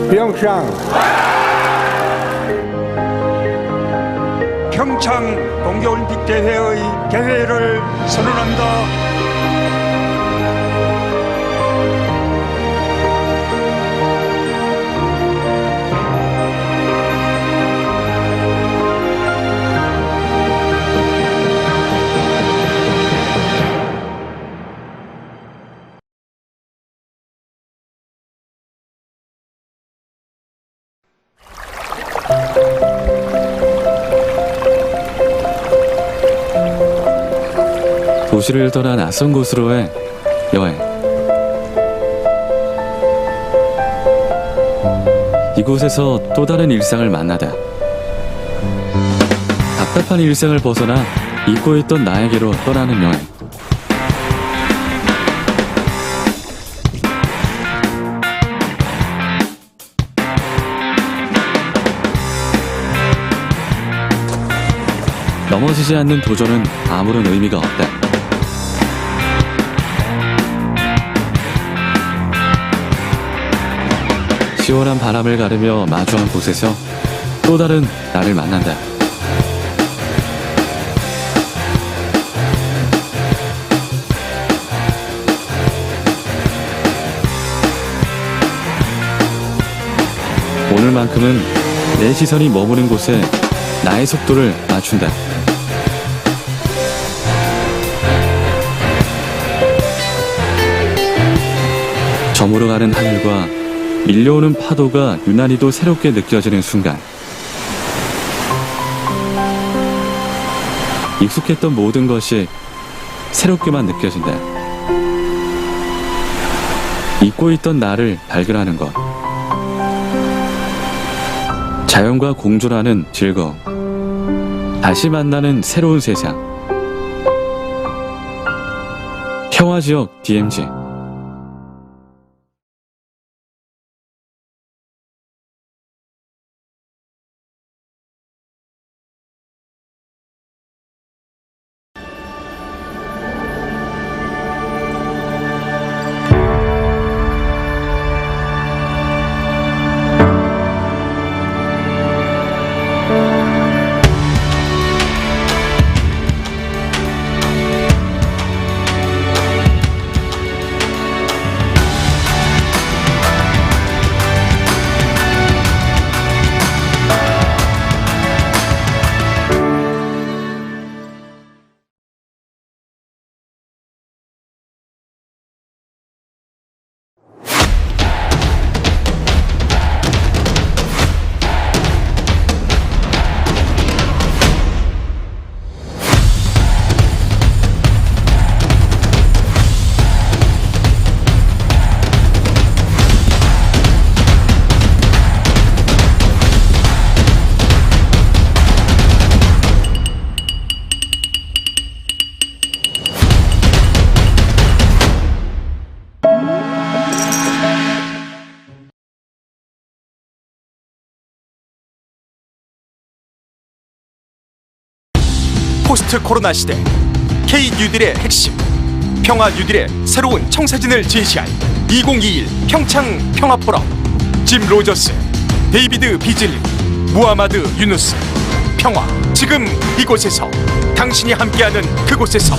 PyeongChang, 평창 동계올림픽 대회의 개회를 선언한다. 도시를 떠나 낯선 곳으로의 여행. 이곳에서 또 다른 일상을 만나다. 답답한 일상을 벗어나 잊고 있던 나에게로 떠나는 여행. 넘어지지 않는 도전은 아무런 의미가 없다. 시원한 바람을 가르며 마주한 곳에서 또 다른 나를 만난다. 오늘만큼은 내 시선이 머무는 곳에 나의 속도를 맞춘다. 저물어가는 하늘과 밀려오는 파도가 유난히도 새롭게 느껴지는 순간, 익숙했던 모든 것이 새롭게만 느껴진다. 잊고 있던 나를 발견하는 것, 자연과 공존하는 즐거움, 다시 만나는 새로운 세상. 평화지역 DMZ. 포스트 코로나 시대 K 뉴딜의 핵심, 평화 뉴딜의 새로운 청사진을 제시할 2021 평창 평화 포럼. 짐 로저스, 데이비드 비즐리, 무하마드 유누스. 평화 지금 이곳에서, 당신이 함께하는 그곳에서.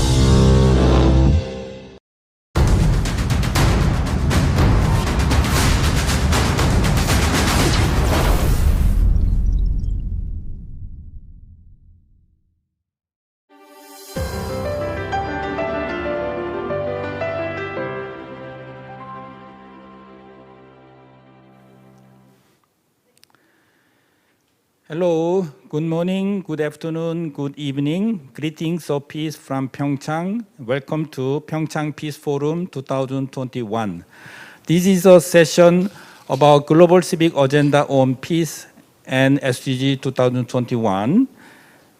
Hello, good morning, good afternoon, good evening. Greetings of peace from PyeongChang. Welcome to PyeongChang Peace Forum 2021. This is a session about Global Civic Agenda on Peace and SDG 2021.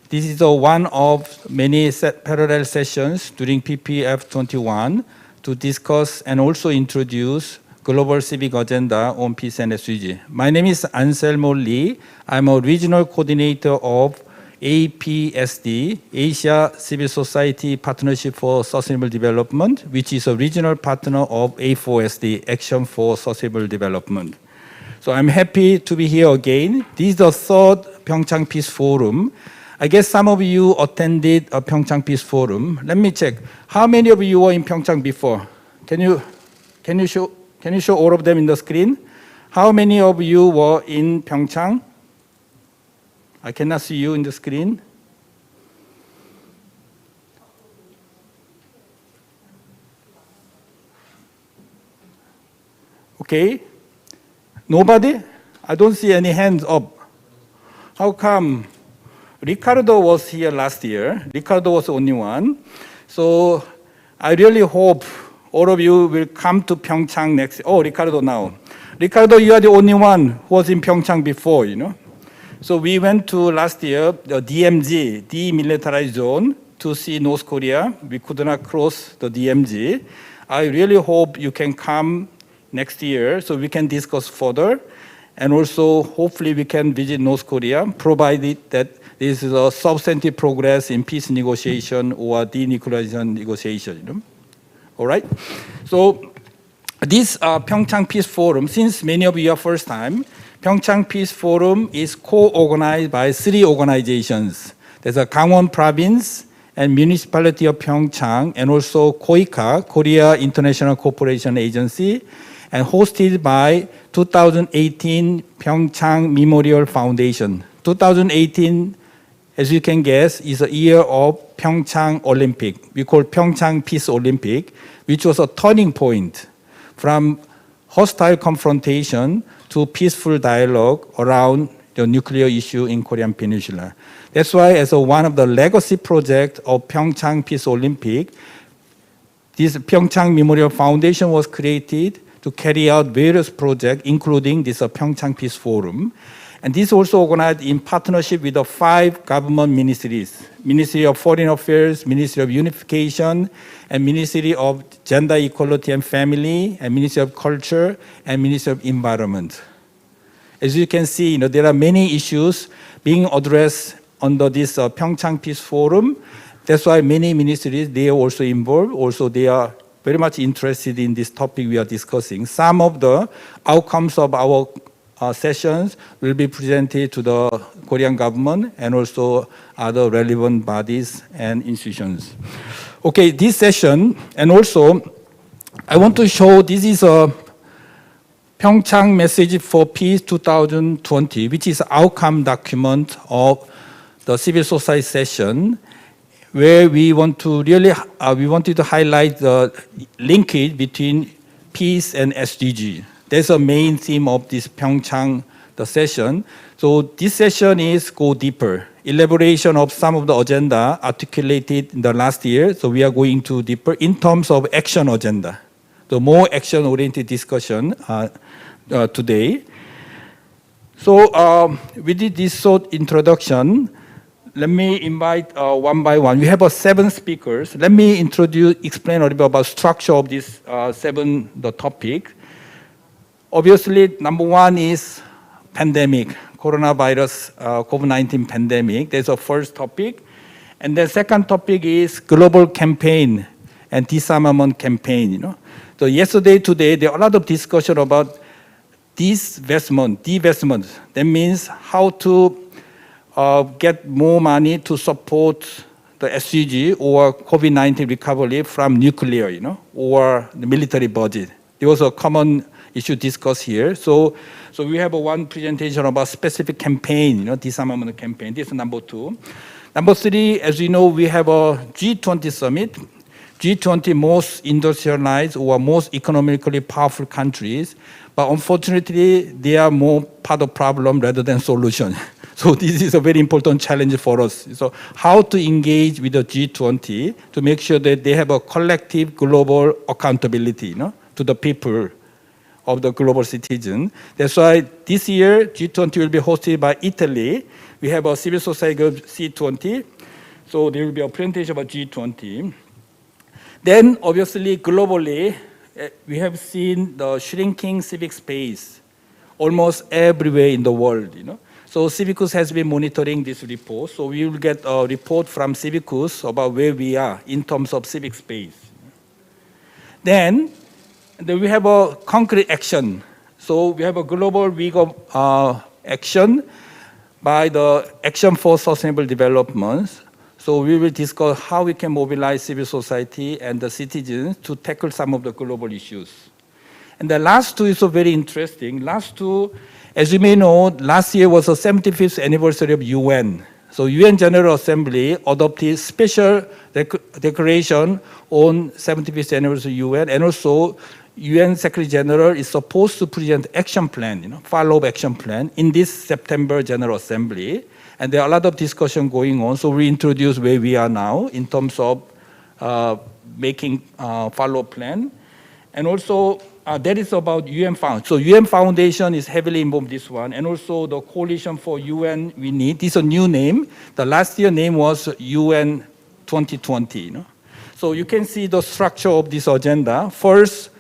This is one of many parallel sessions during PPF 21 to discuss and also introduce Global Civic Agenda on Peace and SDG. My name is Anselmo Lee. I'm a regional coordinator of APSD, Asia Civil Society Partnership for Sustainable Development, which is a regional partner of A4SD, Action for Sustainable Development. So I'm happy to be here again. This is the third PyeongChang Peace Forum. I guess some of you attended a PyeongChang Peace Forum. Let me check. How many of you were in PyeongChang before? Can you show all of them in the screen? How many of you were in PyeongChang? I cannot see you in the screen. Okay. Nobody? I don't see any hands up. How come? Ricardo was here last year. Ricardo was the only one. So I really hope all of you will come to PyeongChang next year. Oh, Ricardo now. Ricardo, you are the only one who was in PyeongChang before, you know. So we went to last year, the DMZ, demilitarized zone, to see North Korea. We could not cross the DMZ. I really hope you can come next year so we can discuss further. And also, hopefully, we can visit North Korea, provided that there is a substantive progress in peace negotiation or denuclearization negotiation. You know? All right? So, this PyeongChang Peace Forum, since many of you are first time, PyeongChang Peace Forum is co-organized by 3 organizations. There's a Gangwon Province and Municipality of PyeongChang, and also KOICA, Korea International Cooperation Agency, and hosted by 2018 PyeongChang Memorial Foundation. 2018, as you can guess, is a year of PyeongChang Olympic. We call PyeongChang Peace Olympic, which was a turning point from hostile confrontation to peaceful dialogue around the nuclear issue in Korean Peninsula. That's why, as one of the legacy projects of PyeongChang Peace Olympic, this PyeongChang Memorial Foundation was created to carry out various projects, including this PyeongChang Peace Forum. And this also organized in partnership with the 5 government ministries: Ministry of Foreign Affairs, Ministry of Unification, and Ministry of Gender Equality and Family, and Ministry of Culture, and Ministry of Environment. As you can see, there are many issues being addressed under this PyeongChang Peace Forum. That's why many ministries, they are also involved. Also, they are very much interested in this topic we are discussing. Some of the outcomes of our sessions will be presented to the Korean government and also other relevant bodies and institutions. Okay, this session, and also I want to show this is a PyeongChang Message for Peace 2020, which is an outcome document of the civil society session, where we want to really we wanted to highlight the linkage between peace and SDG. That's a main theme of this PyeongChang session. So this session is go deeper, elaboration of some of the agenda articulated in the last year. So we are going to deeper in terms of action agenda. The more action-oriented discussion today. So we did this short introduction. Let me invite one by one. We have 7 speakers. Let me explain a little bit about structure of this 7 topic. Obviously, number 1 is pandemic, coronavirus, COVID-19 pandemic. That's the first topic. And the second topic is global campaign and disarmament campaign. So yesterday, today, there are a lot of discussion about divestment. That means how to get more money to support the SDG or COVID-19 recovery from nuclear, or the military budget. There was a common issue discussed here. So we have one presentation about specific campaign, disarmament campaign. This is number 2. Number 3, as you know, we have a G20 summit. G20 most industrialized or most economically powerful countries, but unfortunately, they are more part of problem rather than solution. So this is a very important challenge for us. So how to engage with the G20 to make sure that they have a collective global accountability, to the people of the global citizen. That's why this year, G20 will be hosted by Italy. We have a civil society group, C20. So there will be a presentation about G20. Then, obviously, globally, we have seen the shrinking civic space almost everywhere in the world. So Civicus has been monitoring this report. So we will get a report from Civicus about where we are in terms of civic space. Then we have a concrete action. So we have a global week of action by the Action for Sustainable Development. So we will discuss how we can mobilize civil society and the citizens to tackle some of the global issues. And the last two is so very interesting. Last two, as you may know, last year was the 75th anniversary of UN. So UN General Assembly adopted special declaration on 75th anniversary UN, and also UN Secretary General is supposed to present action plan, follow-up action plan in this September General Assembly. And there are a lot of discussion going on. So we introduce where we are now in terms of making follow-up plan. And also that is about UN Foundation. So UN Foundation is heavily involved in this one. And also the Coalition for UN We Need. This is a new name. The last year name was UN 2020. So you can see the structure of this agenda. First,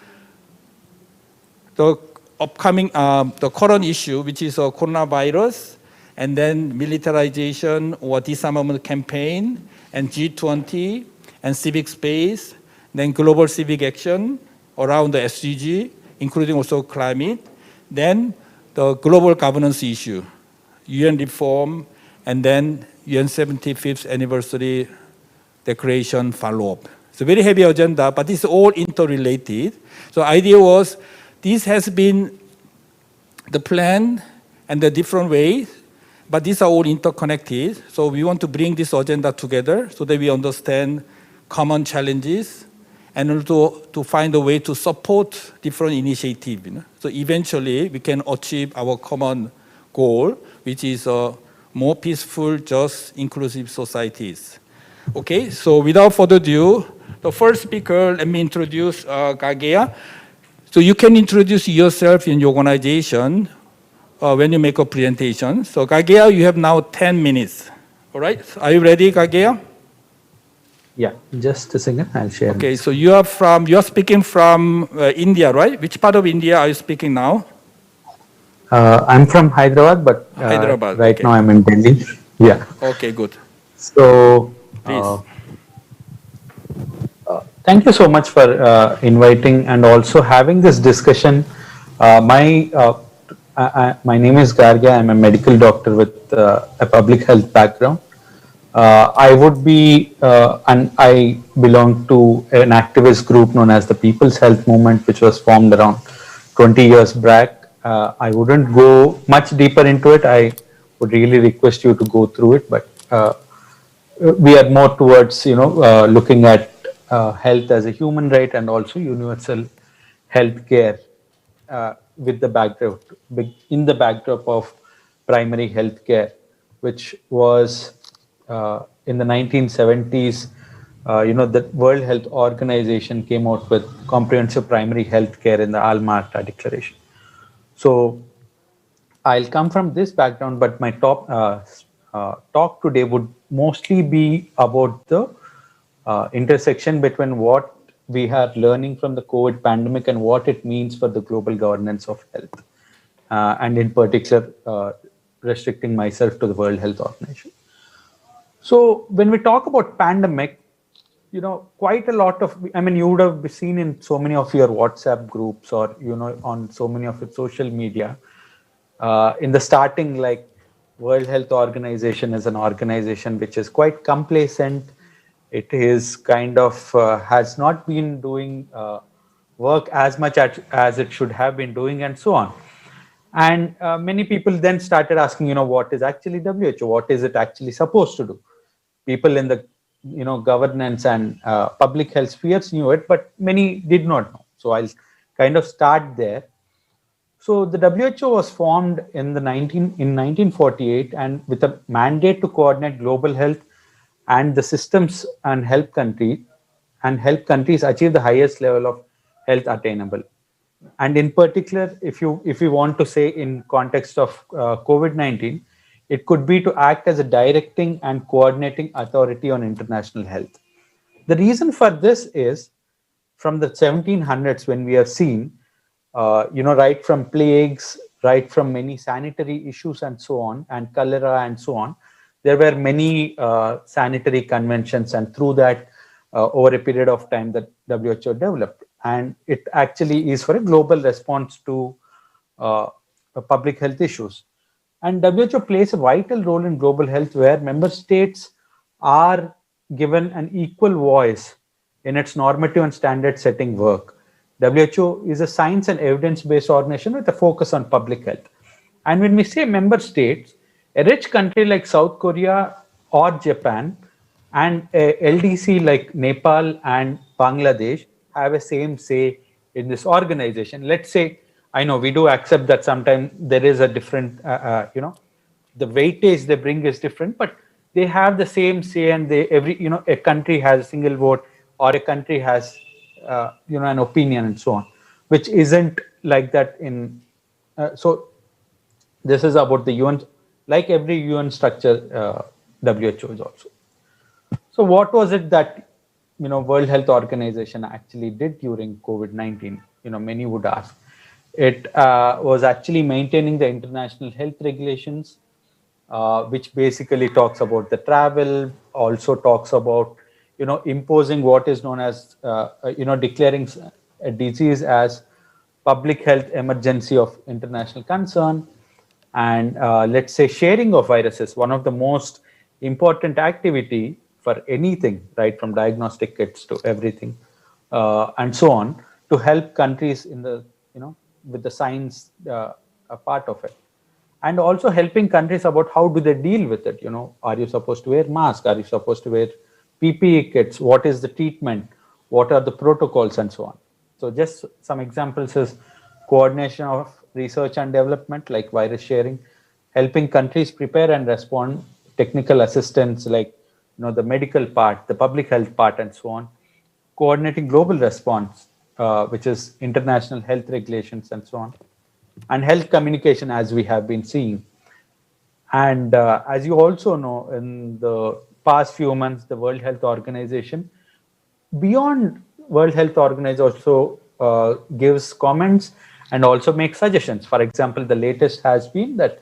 the upcoming, the current issue, which is coronavirus, and then militarization or disarmament campaign, and G20, and civic space, then global civic action around the SDG, including also climate, then the global governance issue, UN reform, and then UN 75th anniversary declaration follow-up. It's a very heavy agenda, but it's all interrelated. So idea was, this has been the plan and the different ways, but these are all interconnected. So we want to bring this agenda together so that we understand common challenges and also to find a way to support different initiatives. So eventually we can achieve our common goal, which is more peaceful, just, inclusive societies. Okay, so without further ado, the first speaker, let me introduce Gagea. So you can introduce yourself in your organization when you make a presentation. So Gagea, you have now 10 minutes. All right, are you ready, Gagea? Yeah, just a second, I'll share. Okay, so you are speaking from India, right? Which part of India are you speaking now? I'm from Hyderabad, but Hyderabad, right okay. now I'm in Delhi. Yeah. Okay, good. So, please. Thank you so much for inviting and also having this discussion. My name is Garga. I'm a medical doctor with a public health background. I would be, and I belong to an activist group known as the People's Health Movement, which was formed around 20 years back. I wouldn't go much deeper into it. I would really request you to go through it, but we are more towards, looking at health as a human right and also universal health care with the backdrop, in the backdrop of primary health care, which was in the 1970s, the World Health Organization came out with comprehensive primary health care in the Alma-Ata Declaration. So I'll come from this background, but my talk today would mostly be about the intersection between what we are learning from the COVID pandemic and what it means for the global governance of health, and in particular, restricting myself to the World Health Organization. So when we talk about pandemic, quite a lot of, you would have seen in so many of your WhatsApp groups or, on so many of your social media, in the starting, like World Health Organization is an organization which is quite complacent. It is kind of, has not been doing work as much as it should have been doing and so on. And many people then started asking, what is actually WHO? What is it actually supposed to do? People in the governance and public health spheres knew it, but many did not know. So I'll kind of start there. So the WHO was formed in 1948 and with a mandate to coordinate global health and the systems and help countries achieve the highest level of health attainable. And in particular, if you want to say in context of COVID-19, it could be to act as a directing and coordinating authority on international health. The reason for this is from the 1700s when we have seen, right from plagues, right from many sanitary issues and so on, and cholera and so on, there were many sanitary conventions, and through that, over a period of time, that WHO developed. And it actually is for a global response to public health issues. And WHO plays a vital role in global health, where member states are given an equal voice in its normative and standard setting work. WHO is a science and evidence-based organization with a focus on public health. And when we say member states, a rich country like South Korea or Japan and a LDC like Nepal and Bangladesh have a same say in this organization. Let's say, I know we do accept that sometimes there is a different, the weightage they bring is different, but they have the same say, and a country has a single vote, or a country has, an opinion and so on, which isn't like that in, so this is about the UN, like every UN structure, WHO is also. So what was it that, World Health Organization actually did during COVID-19? Many would ask. It was actually maintaining the international health regulations, which basically talks about the travel, also talks about, imposing what is known as, declaring a disease as public health emergency of international concern. And let's say sharing of viruses, one of the most important activity for anything, right, from diagnostic kits to everything, and so on, to help countries in the, with the science part of it. And also helping countries about how do they deal with it. Are you supposed to wear masks? Are you supposed to wear PPE kits? What is the treatment? What are the protocols and so on? So just some examples is coordination of research and development, like virus sharing, helping countries prepare and respond, technical assistance like the medical part, the public health part, and so on, coordinating global response, which is international health regulations and so on, and health communication, as we have been seeing. And as you also know, in the past few months, the World Health Organization, beyond World Health Organization, also gives comments and also makes suggestions. For example, the latest has been that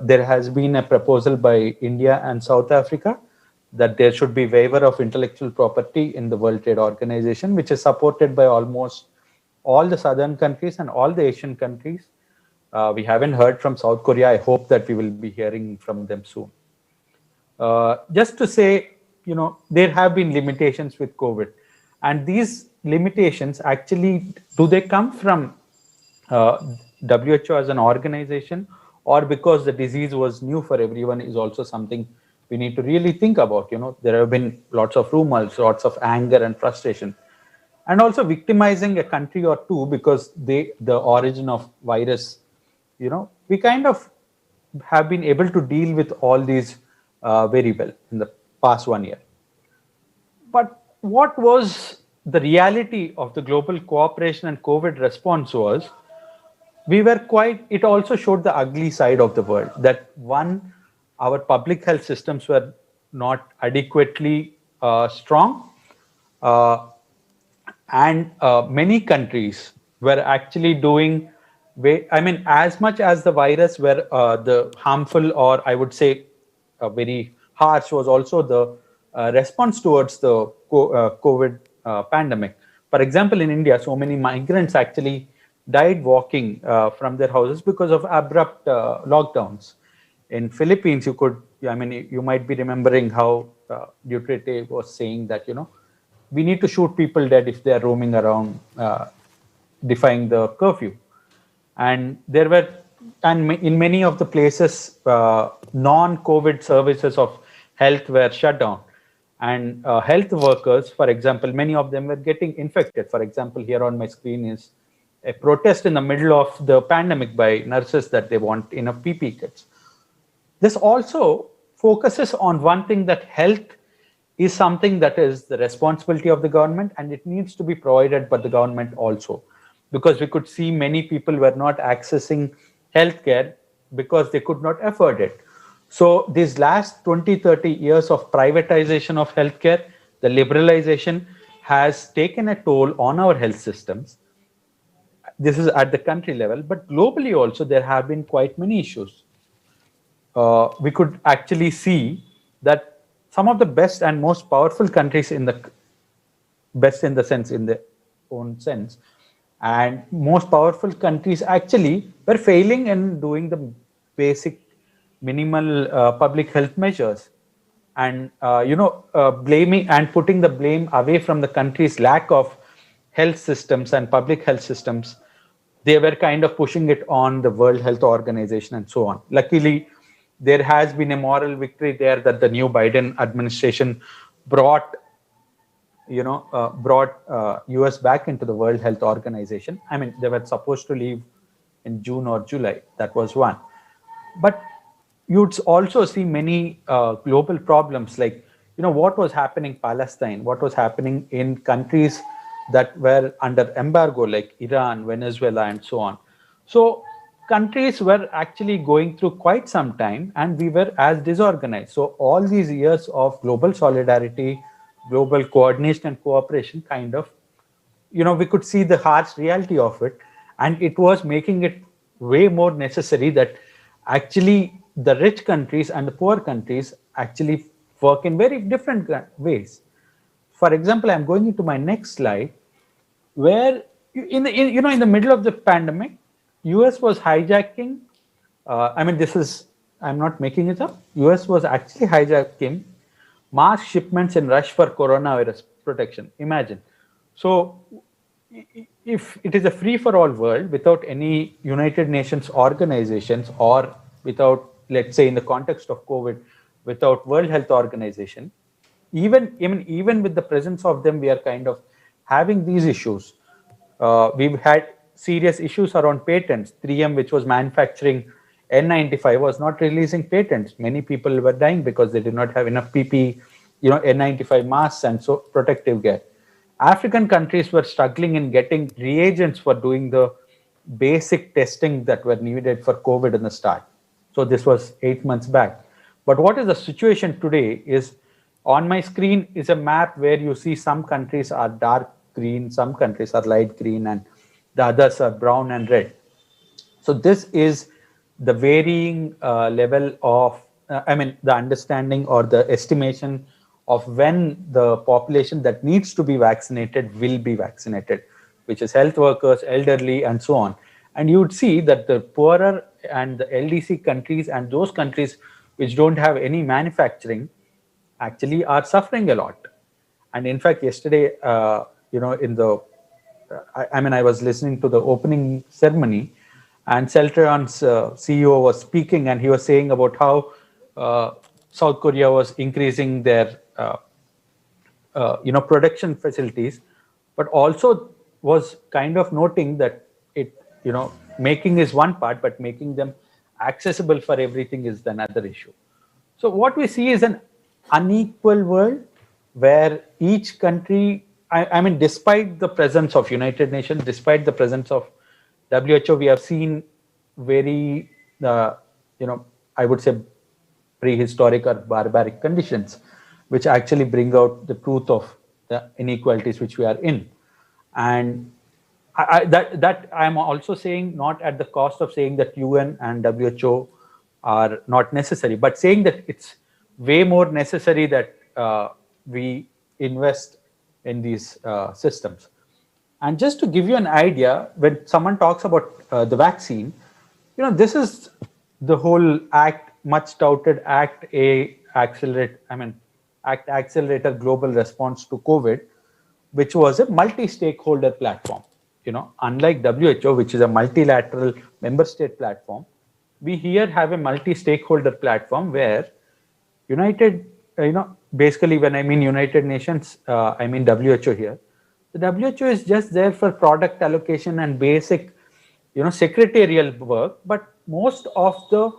there has been a proposal by India and South Africa that there should be waiver of intellectual property in the World Trade Organization, which is supported by almost all the southern countries and all the Asian countries. We haven't heard from South Korea. I hope that we will be hearing from them soon. Just to say, there have been limitations with COVID, and these limitations actually, do they come from WHO as an organization, or because the disease was new for everyone, is also something we need to really think about. There have been lots of rumors, lots of anger and frustration, and also victimizing a country or two because the origin of virus, we kind of have been able to deal with all these very well in the past 1 year. But what was the reality of the global cooperation and COVID response was, it also showed the ugly side of the world, that one, our public health systems were not adequately strong, and many countries were actually doing, as much as the virus were the harmful, or I would say very harsh, was also the response towards the COVID pandemic. For example, in India, so many migrants actually died walking from their houses because of abrupt lockdowns. In Philippines, you might be remembering how Duterte was saying that, we need to shoot people dead if they are roaming around defying the curfew. And in many of the places, non-COVID services of health were shut down. And health workers, for example, many of them were getting infected. For example, here on my screen is a protest in the middle of the pandemic by nurses that they want enough PPE kits. This also focuses on one thing, that health is something that is the responsibility of the government, and it needs to be provided by the government also. Because we could see many people were not accessing healthcare because they could not afford it. So these last 20, 30 years of privatization of healthcare, the liberalization has taken a toll on our health systems. This is at the country level, but globally also there have been quite many issues. We could actually see that some of the best and most powerful countries in the best in the sense, in their own sense, and most powerful countries actually were failing in doing the basic minimal public health measures, and blaming and putting the blame away from the country's lack of health systems and public health systems. They were kind of pushing it on the World Health Organization and so on. Luckily, there has been a moral victory there that the new Biden administration brought US back into the World Health Organization. I mean, they were supposed to leave in June or July. That was one. But you'd also see many global problems like, what was happening in Palestine, what was happening in countries that were under embargo like Iran, Venezuela, and so on. So countries were actually going through quite some time and we were as disorganized. So all these years of global solidarity, global coordination and cooperation kind of, we could see the harsh reality of it, and it was making it way more necessary that actually the rich countries and the poor countries actually work in very different ways. For example, I'm going into my next slide, where in the middle of the pandemic, US was hijacking. I'm not making it up. US was actually hijacking mass shipments in rush for coronavirus protection. Imagine. So if it is a free-for-all world without any United Nations organizations, or without, let's say in the context of COVID, without World Health Organization, even with the presence of them, we are kind of having these issues. We've had serious issues around patents. 3M, which was manufacturing N95, was not releasing patents. Many people were dying because they did not have enough PPE, N95 masks and so protective gear. African countries were struggling in getting reagents for doing the basic testing that were needed for COVID in the start. So this was 8 months back. But what is the situation today is, on my screen is a map where you see some countries are dark green, some countries are light green, and the others are brown and red. So this is the varying level of, the understanding or the estimation of when the population that needs to be vaccinated will be vaccinated, which is health workers, elderly, and so on. And you would see that the poorer and the LDC countries and those countries which don't have any manufacturing actually are suffering a lot. And in fact, yesterday, I was listening to the opening ceremony, and Celtron's CEO was speaking, and he was saying about how South Korea was increasing their production facilities, but also was kind of noting that making is one part, but making them accessible for everything is another issue. So what we see is an unequal world where each country, despite the presence of United Nations, despite the presence of WHO, we have seen very, I would say, prehistoric or barbaric conditions, which actually bring out the truth of the inequalities which we are in. And that I'm also saying, not at the cost of saying that UN and WHO are not necessary, but saying that it's way more necessary that we invest in these systems. And just to give you an idea, when someone talks about the vaccine, this is the whole much touted Act Accelerator Global Response to COVID, which was a multi-stakeholder platform. Unlike WHO, which is a multilateral member state platform, we here have a multi-stakeholder platform where basically when I mean United Nations, I mean WHO here. The WHO is just there for product allocation and basic, secretarial work, but most of the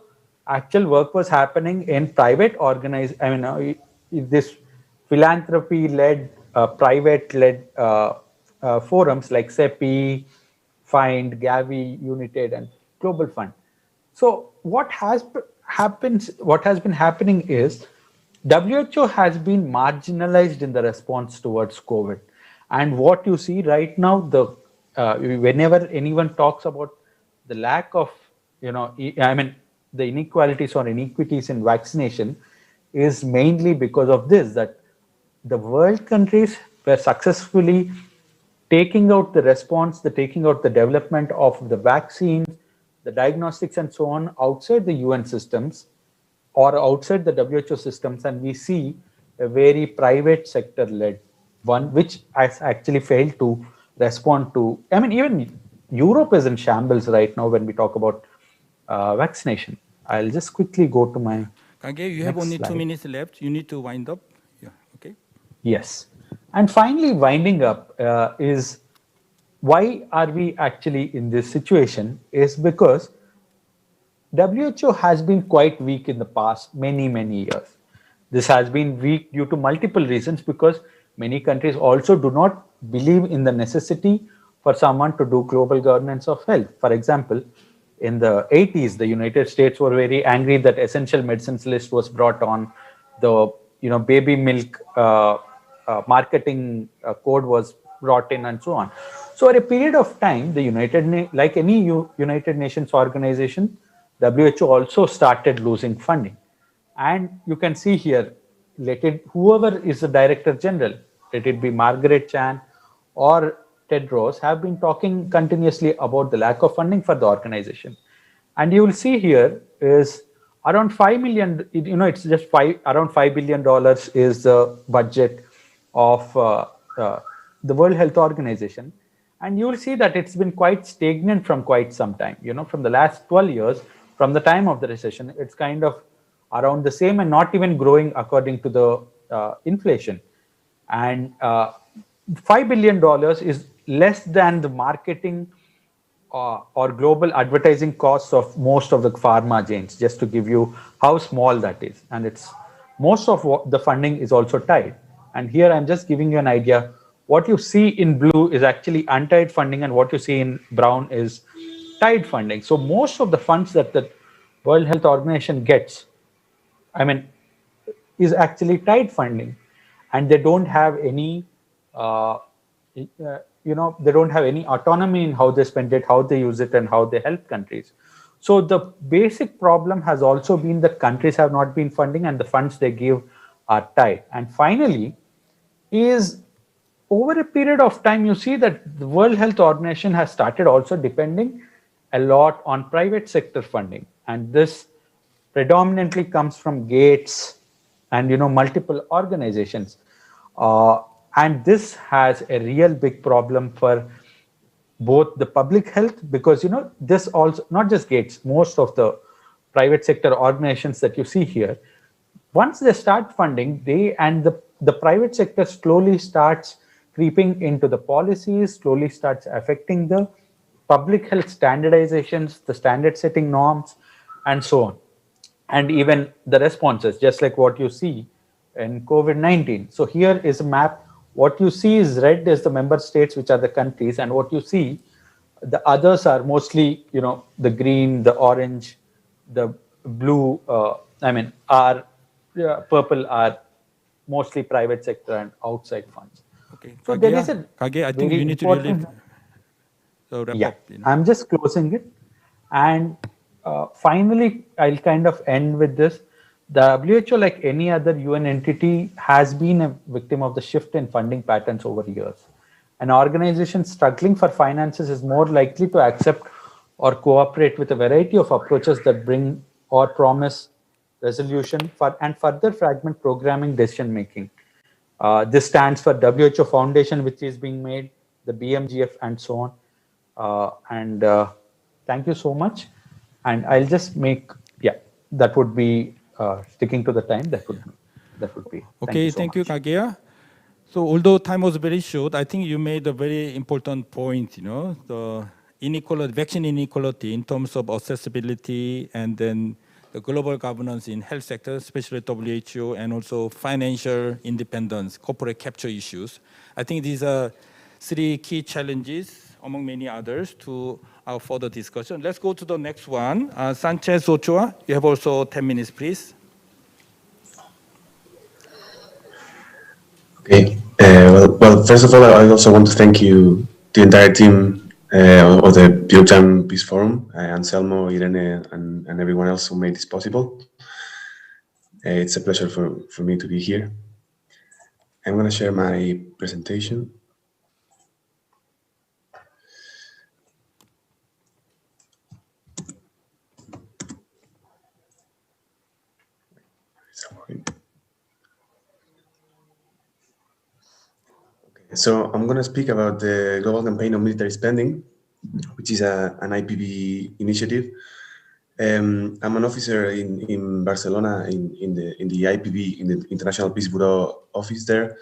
actual work was happening in private this philanthropy-led, private-led forums like CEPI, FIND, Gavi, United, and Global Fund. So what has been happening is WHO has been marginalized in the response towards COVID. And what you see right now, whenever anyone talks about the lack of, the inequalities or inequities in vaccination, is mainly because of this, that the world countries were successfully taking out the response, taking out the development of the vaccines, the diagnostics and so on outside the UN systems or outside the WHO systems, and we see a very private sector led one, which has actually failed to respond to. I mean, even Europe is in shambles right now when we talk about vaccination. I'll just quickly go to my Kage, you have only slide. 2 minutes left. You need to wind up. Yeah, okay. Yes. And finally, winding up is why are we actually in this situation is because WHO has been quite weak in the past many years. This has been weak due to multiple reasons because many countries also do not believe in the necessity for someone to do global governance of health. For example, in the 80s, the United States were very angry that essential medicines list was brought on. The baby milk marketing code was brought in and so on. So at a period of time, the like any United Nations organization, WHO also started losing funding. And you can see here, whoever is the Director General, let it be Margaret Chan or Tedros, have been talking continuously about the lack of funding for the organization. And you will see here is around 5 million, it's just around $5 billion is the budget of the World Health Organization. And you will see that it's been quite stagnant from quite some time. From the last 12 years, from the time of the recession, it's kind of around the same and not even growing according to the inflation. And $5 billion is less than the marketing or global advertising costs of most of the pharma giants, just to give you how small that is. And it's most of the funding is also tied. And here I'm just giving you an idea. What you see in blue is actually untied funding, and what you see in brown is tied funding. So most of the funds that the World Health Organization gets, is actually tied funding, and they don't have any they don't have any autonomy in how they spend it, how they use it, and how they help countries. So the basic problem has also been that countries have not been funding and the funds they give are tight. And finally, is over a period of time, you see that the World Health Organization has started also depending a lot on private sector funding. And this predominantly comes from Gates and multiple organizations. And this has a real big problem for both the public health, because this also, not just Gates, most of the private sector organizations that you see here, once they start funding, the private sector slowly starts creeping into the policies, slowly starts affecting the public health standardizations, the standard setting norms, and so on. And even the responses, just like what you see in COVID-19. So here is a map. What you see is red is the member states, which are the countries, and what you see, the others are mostly, the green, the orange, the blue, purple are mostly private sector and outside funds. Okay. So there is a Kage, I think you need to really wrap up. I'm just closing it. And finally, I'll kind of end with this. The WHO, like any other UN entity, has been a victim of the shift in funding patterns over years. An organization struggling for finances is more likely to accept or cooperate with a variety of approaches that bring or promise resolution and further fragment programming decision making. This stands for WHO Foundation, which is being made, the BMGF, and so on. Thank you so much. And I'll just make, that would be sticking to the time. That would be. Okay, thank you, Kagea. So although time was very short, I think you made a very important point, the inequality, vaccine inequality in terms of accessibility, and then the global governance in health sector, especially WHO, and also financial independence, corporate capture issues. I think these are 3 key challenges among many others to our further discussion. Let's go to the next one. Sanchez Ochoa, you have also 10 minutes, please. Okay. Well, first of all, I also want to thank you, the entire team of the PyeongChang Peace Forum, Anselmo, Irene, and everyone else who made this possible. It's a pleasure for me to be here. I'm going to share my presentation. So I'm going to speak about the Global Campaign on Military Spending, which is an IPB initiative. I'm an officer in Barcelona in the IPB, in the International Peace Bureau office there.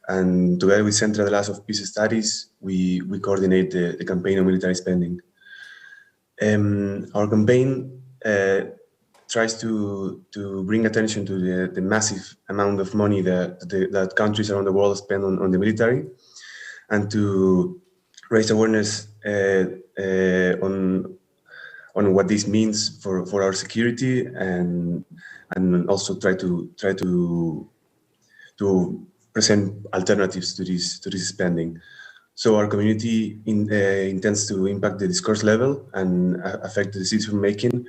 And together with Centre de l'As of Peace Studies, we coordinate the campaign on military spending. Our campaign tries to bring attention to the massive amount of money that countries around the world spend on the military, and to raise awareness on what this means for our security, and also try to present alternatives to this spending. So our community intends to impact the discourse level and affect the decision making,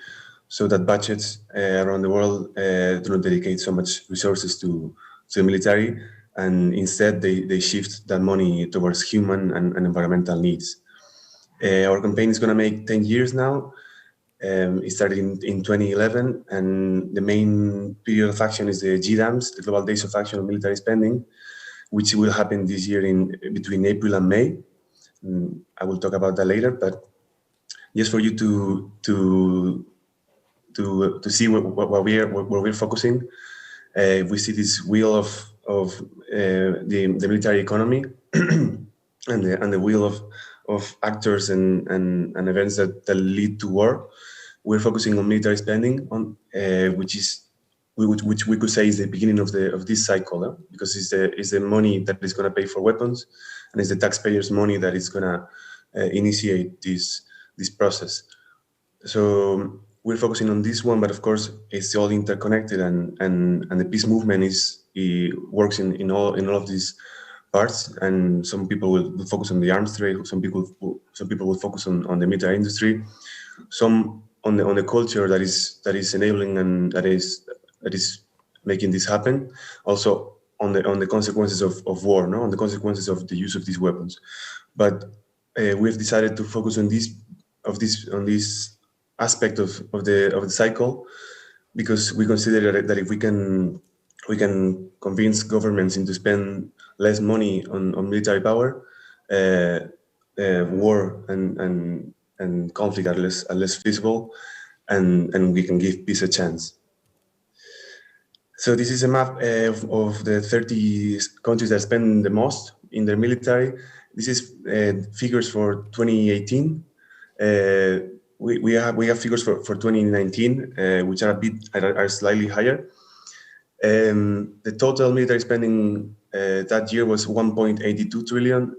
so that budgets around the world do not dedicate so much resources to the military, and instead they shift that money towards human and environmental needs. Our campaign is going to make 10 years now. It started in 2011, and the main period of action is the GDAMs, the Global Days of Action on Military Spending, which will happen this year between April and May. I will talk about that later, but just for you to see where we're focusing, we see this wheel of the military economy and the wheel of actors and events that lead to war. We're focusing on military spending, which we could say is the beginning of this cycle, because it's the money that is going to pay for weapons, and it's the taxpayers' money that is going to initiate this process. So we're focusing on this one, but of course it's all interconnected, and the peace movement works in all of these parts. And some people will focus on the arms trade, some people will focus on the military industry, some on the culture that is enabling and that is making this happen. Also on the consequences of war, on the consequences of the use of these weapons. But we've decided to focus on this aspect of the cycle, because we consider that if we can convince governments into spend less money on military power, war and conflict are less feasible, and we can give peace a chance. So this is a map of the 30 countries that spend the most in their military. This is figures for 2018. We have figures for 2019, which are slightly higher. The total military spending that year was 1.82 trillion.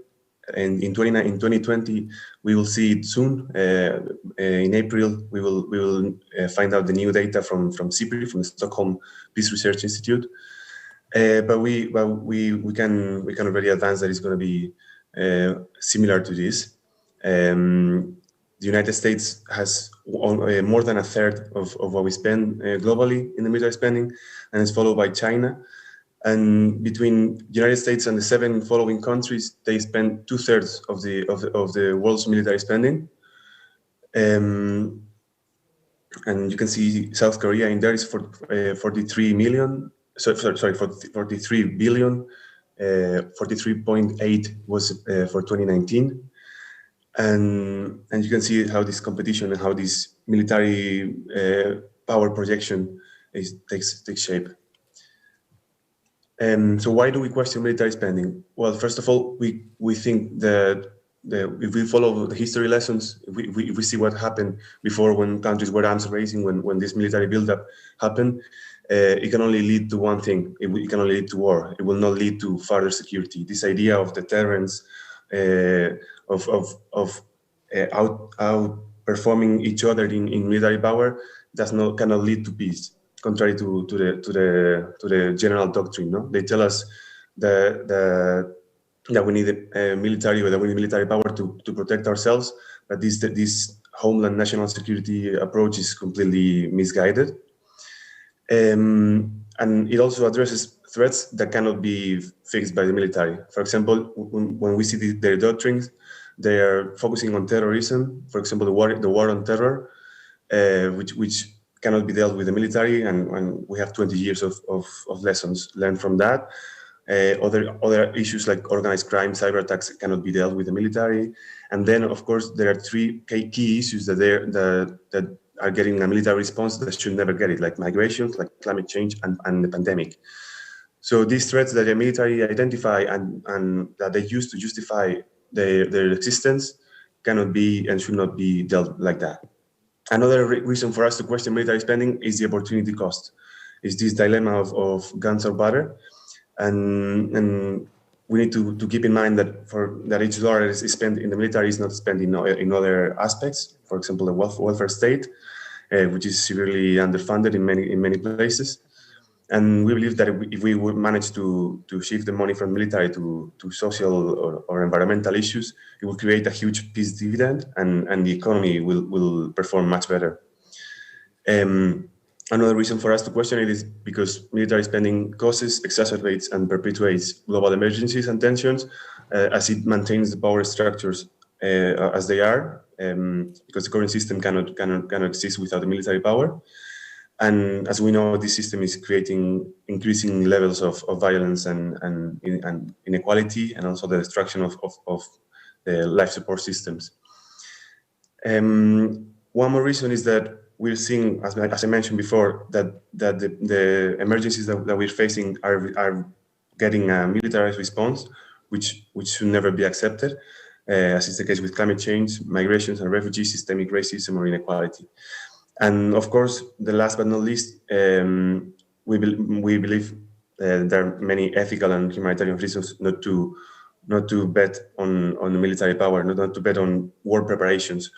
And in 2020, we will see it soon. In April, we will find out the new data from Civic, from the Stockholm Peace Research Institute. But we can already advance that it's going to be similar to this. The United States has more than a third of what we spend globally in the military spending, and it's followed by China. And between the United States and the 7 following countries, they spend 2/3 of the world's military spending. And you can see South Korea in there is for 43 million. Sorry, 43 billion. 43.8 was for 2019. And you can see how this competition and how this military power projection takes shape. So why do we question military spending? Well, first of all, we think that if we follow the history lessons, if we see what happened before, when countries were arms raising, when this military buildup happened, it can only lead to one thing. It can only lead to war. It will not lead to further security. This idea of deterrence, of outperforming each other in military power, cannot lead to peace. Contrary to the general doctrine, no? They tell us that we need military, or that we need military power to protect ourselves, but this homeland national security approach is completely misguided. And it also addresses threats that cannot be fixed by the military. For example, when we see their doctrines, they are focusing on terrorism. For example, the war on terror, which cannot be dealt with the military, and we have 20 years of lessons learned from that. Other issues like organized crime, cyber attacks cannot be dealt with the military. And then, of course, there are three key issues that are getting a military response that should never get it, like migration, like climate change, and the pandemic. So these threats that the military identify and that they use to justify their existence cannot be and should not be dealt like that. Another reason for us to question military spending is the opportunity cost. Is this dilemma of guns or butter, and we need to keep in mind that each dollar is spent in the military is not spent in other aspects. For example, the welfare state, which is severely underfunded in many places. And we believe that if we would manage to shift the money from military to social or environmental issues, it will create a huge peace dividend, and the economy will perform much better. Another reason for us to question it is because military spending causes, exacerbates, and perpetuates global emergencies and tensions as it maintains the power structures as they are, because the current system cannot exist without the military power. And as we know, this system is creating increasing levels of violence and inequality, and also the destruction of the life support systems. One more reason is that we're seeing, as I mentioned before, that the emergencies that we're facing are getting a militarized response, which should never be accepted, as is the case with climate change, migrations and refugees, systemic racism, or inequality. And of course, the last but not least, we believe there are many ethical and humanitarian reasons not to bet on the military power, not to bet on war preparations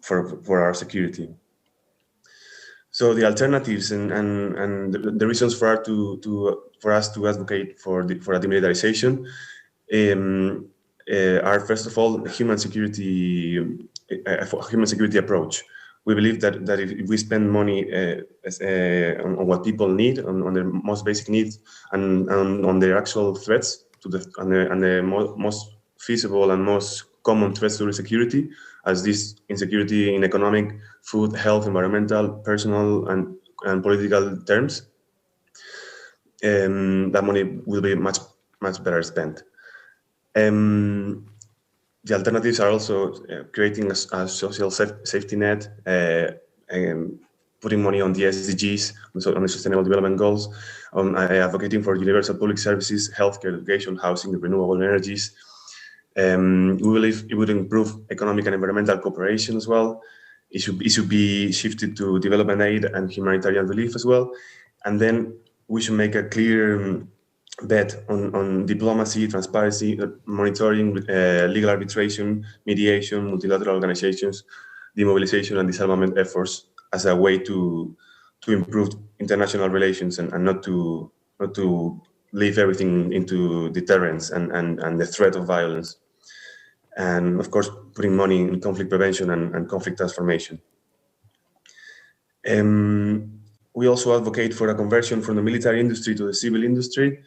for our security. So the alternatives and the reasons for us to advocate for a demilitarization are, first of all, a human security approach. We believe that if we spend money on what people need, on their most basic needs, and on their actual threats and the most feasible and most common threats to security, as this insecurity in economic, food, health, environmental, personal, and political terms, that money will be much better spent. The alternatives are also creating a social safety net, putting money on the SDGs, on the Sustainable Development Goals, advocating for universal public services, healthcare, education, housing, renewable energies. We believe it would improve economic and environmental cooperation as well. It should be shifted to development aid and humanitarian relief as well. And then we should make a clear bet on diplomacy, transparency, monitoring, legal arbitration, mediation, multilateral organizations, demobilization and disarmament efforts as a way to improve international relations and not to leave everything into deterrence and the threat of violence. And of course, putting money in conflict prevention and conflict transformation. We also advocate for a conversion from the military industry to the civil industry.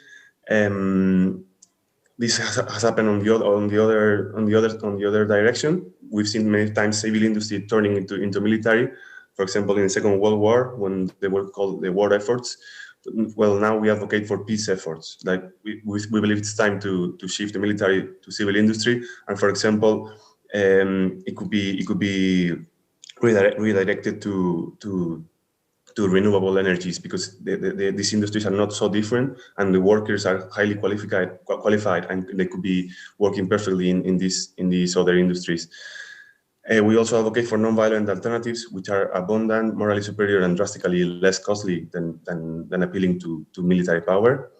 This has happened on the other direction. We've seen many times civil industry turning into military. For example, in the Second World War, when they were called the war efforts. Well, now we advocate for peace efforts. Like we believe it's time to shift the military to civil industry. And for example, it could be redirected to renewable energies, because these industries are not so different, and the workers are highly qualified, and they could be working perfectly in these other industries. We also advocate for non-violent alternatives, which are abundant, morally superior, and drastically less costly than appealing to military power.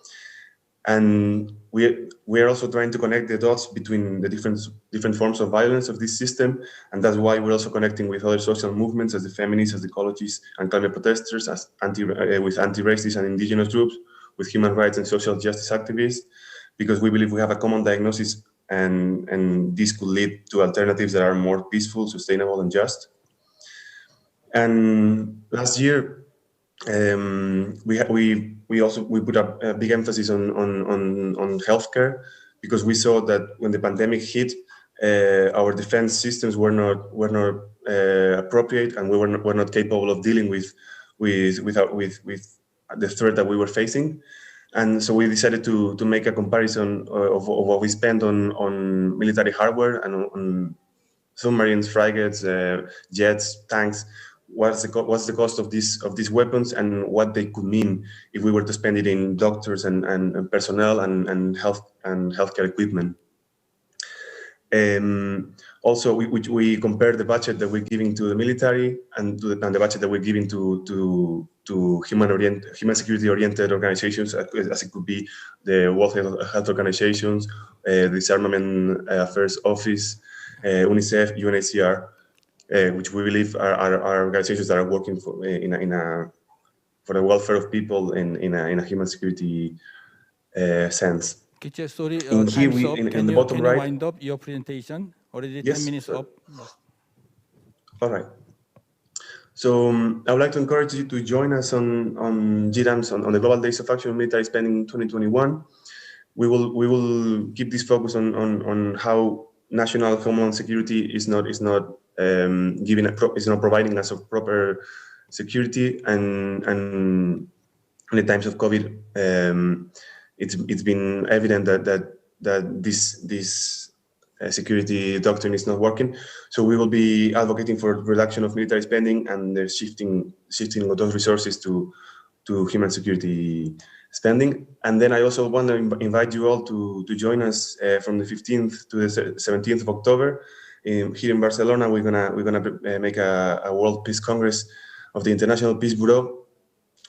And we are also trying to connect the dots between the different forms of violence of this system, and that's why we're also connecting with other social movements, as the feminists, as the ecologists, and climate protesters, with anti-racist and indigenous groups, with human rights and social justice activists, because we believe we have a common diagnosis, and this could lead to alternatives that are more peaceful, sustainable, and just. And last year, we put a big emphasis on healthcare, because we saw that when the pandemic hit, our defense systems were not appropriate, and we were not capable of dealing with the threat that we were facing. And so we decided to make a comparison of what we spent on military hardware and on submarines, frigates, jets, tanks. What's the cost of these weapons, and what they could mean if we were to spend it in doctors and personnel and healthcare equipment. Also, we compare the budget that we're giving to the military and the budget that we're giving to human security oriented organizations, as it could be the World Health Organizations, the Disarmament Affairs Office, UNICEF, UNHCR, which we believe are organizations that are working for for the welfare of people in a human security sense. Kitche, sorry, In here, time's up. in the bottom right. Wind up your presentation? Already Yes, 10 minutes sure. up. All right. So I would like to encourage you to join us on GDAMS, on the Global Days of Action on Military Spending 2021. We will keep this focus on how national homeland security is not providing us a proper security, and in the times of COVID, it's been evident that this security doctrine is not working. So we will be advocating for reduction of military spending and the shifting of those resources to human security spending. And then I also want to invite you all to join us from the 15th to the 17th of October here in Barcelona. We're gonna make a World Peace Congress of the International Peace Bureau,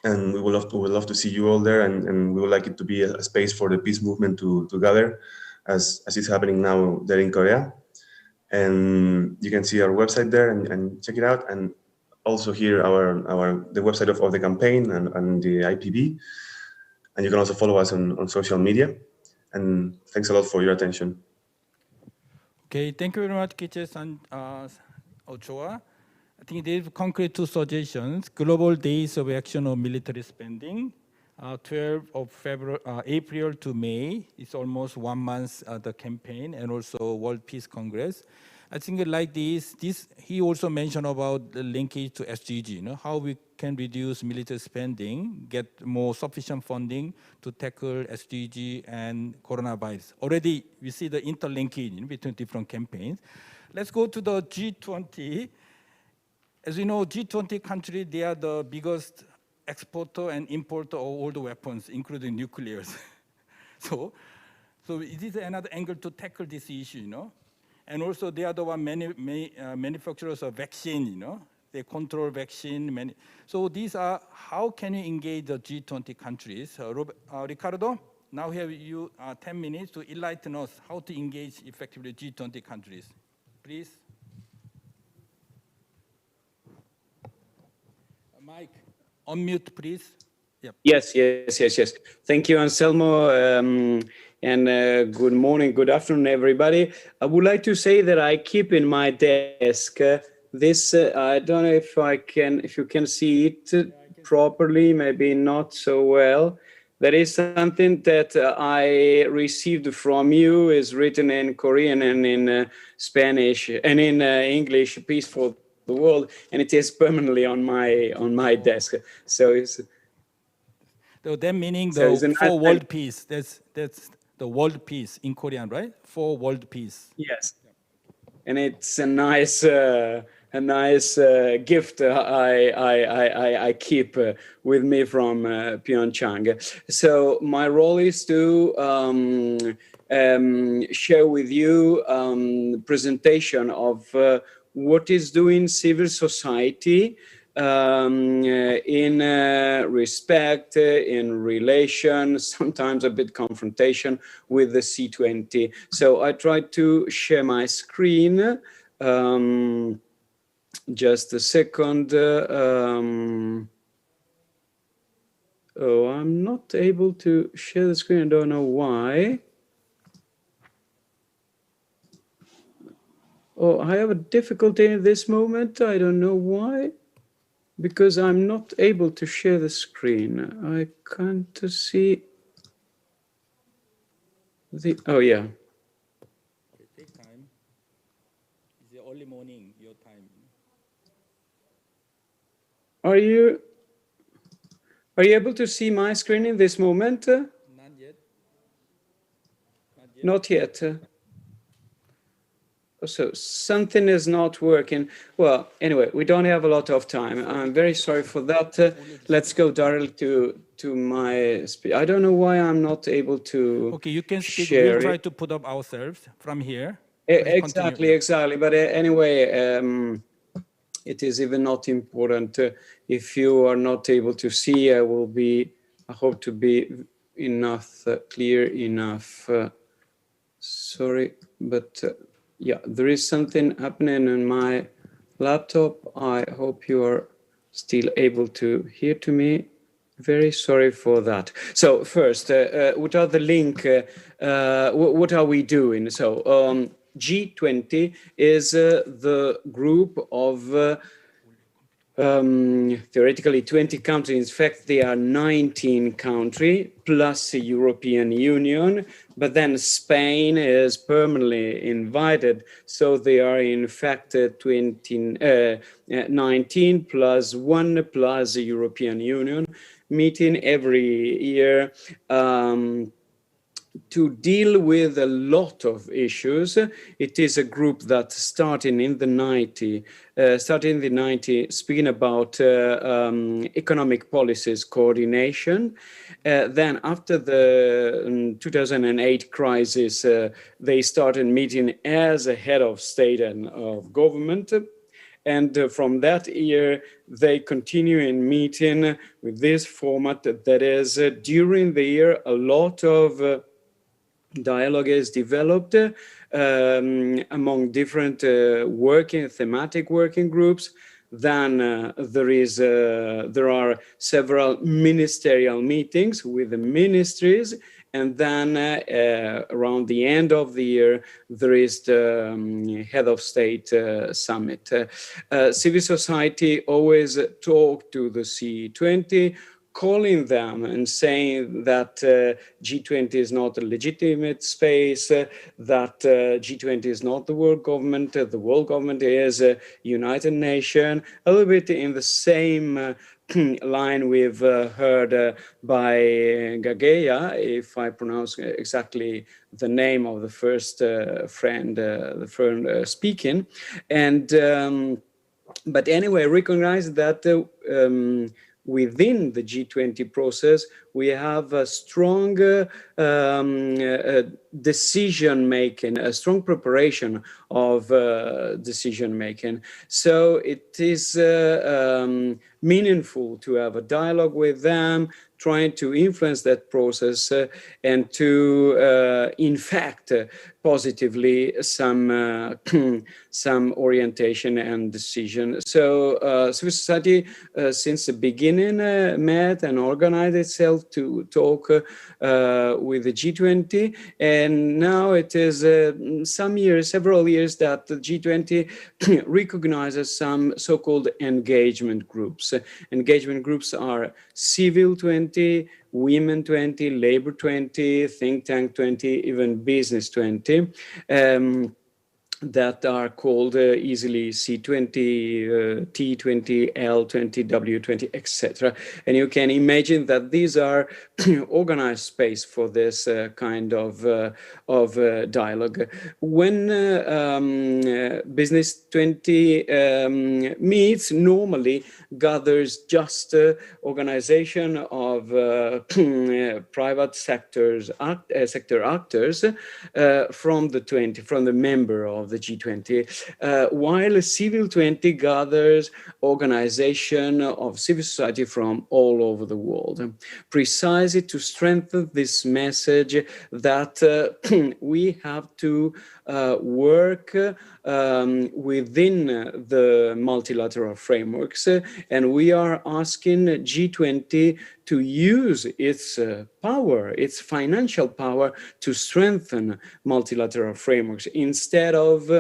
and we would love to see you all there, and we would like it to be a space for the peace movement to gather, as it's happening now there in Korea. And you can see our website there and check it out, and also here the website of the campaign and the IPB, and you can also follow us on social media. And thanks a lot for your attention. Okay, thank you very much, Kitche-san, Ochoa. I think there's concrete two suggestions: Global Days of Action on Military Spending, 12 of April to May. It's almost 1 month the campaign, and also World Peace Congress. I think like this he also mentioned about the linkage to SDG, how we can reduce military spending, get more sufficient funding to tackle SDG and coronavirus. Already we see the interlinkage between different campaigns. Let's go to the G20. As you know, G20 countries, they are the biggest exporter and importer of all the weapons, including nuclears. so it is another angle to tackle this issue, And also they are the one manufacturers of vaccine, They control vaccine. So these are, how can you engage the G20 countries? Ricardo, now we have you 10 minutes to enlighten us how to engage effectively G20 countries. Please. Mike, unmute, please. Yep. Yes. Thank you, Anselmo, and good morning, good afternoon, everybody. I would like to say that I keep in my desk this. I don't know if you can see it properly. Maybe not so well. There is something that I received from you. Is written in Korean and in Spanish and in English. Peace for the world, and it is permanently on my desk. So it's. So that meaning the for world peace. That's the world peace in Korean, right? For world peace. Yes, and it's a nice gift I keep with me from PyeongChang. So my role is to share with you presentation of what is doing civil society in respect, in relation, sometimes a bit confrontation with the C20. So I tried to share my screen. Just a second. Oh, I'm not able to share the screen. I don't know why. Oh, I have a difficulty in this moment. I don't know why. Because I'm not able to share the screen. I can't see the, oh yeah. Take time. It's the early morning, your time. Are you able to see my screen in this moment? Not yet. So something is not working. Well, anyway, we don't have a lot of time. I'm very sorry for that. Let's go directly to my speech. I don't know why I'm not able to. Okay, you can speak. Share We'll try it. to put up ourselves from here. Exactly. But anyway, it is even not important. If you are not able to see, I hope to be clear enough. Sorry, but yeah, there is something happening on my laptop. I hope you are still able to hear to me. Very sorry for that. So first, what are the link? What are we doing? So G20 is the group of theoretically 20 countries. In fact, there are 19 countries plus the European Union, but then Spain is permanently invited. So they are in fact 19 plus 1 plus the European Union, meeting every year to deal with a lot of issues. It is a group that starting in the 90s, speaking about economic policies coordination. Then after the 2008 crisis, they started meeting as a head of state and of government. And from that year, they continue in meeting with this format. That is, during the year, a lot of dialogue is developed among different thematic working groups. Then there are several ministerial meetings with the ministries, and then around the end of the year, there is the head of state summit. Civil society always talk to the C20, calling them and saying that G20 is not a legitimate space, that G20 is not the world government, the world government is a United Nations, a little bit in the same line we've heard by Gagea, if I pronounce exactly the name of the first friend speaking. And but anyway, recognize that within the G20 process, we have a strong decision-making, a strong preparation of decision-making. So it is meaningful to have a dialogue with them, trying to influence that process and to, in fact, positively some orientation and decision. So civil society, since the beginning, met and organized itself to talk with the G20, and now it is several years that the G20 recognizes some so-called engagement groups. Engagement groups are Civil 20, Women 20, Labor 20, Think Tank 20, even Business 20. That are called easily C20, T20, L20, W20, etc. And you can imagine that these are organized space for this kind of dialogue. When Business 20 meets, normally gathers just organization of private sector actors from the member of the G20, while Civil 20 gathers organization of civil society from all over the world, precisely to strengthen this message that we have to work within the multilateral frameworks, and we are asking G20 to use its power, its financial power, to strengthen multilateral frameworks instead of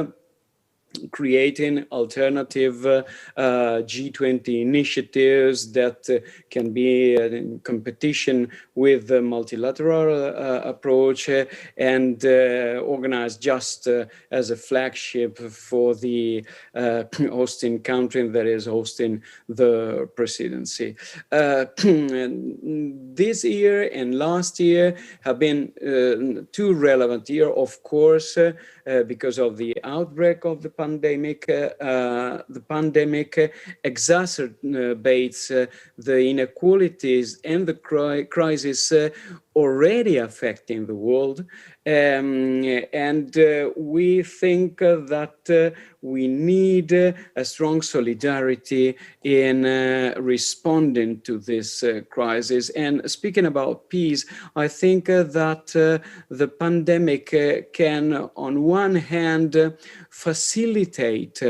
creating alternative G20 initiatives that can be in competition with the multilateral approach and organized just as a flagship for the hosting country that is hosting the presidency. This year and last year have been two relevant years, of course, because of the outbreak of the pandemic. The pandemic exacerbates the inequalities and the crisis already affecting the world. And we think that we need a strong solidarity in responding to this crisis. And speaking about peace, I think that the pandemic can, on one hand, facilitate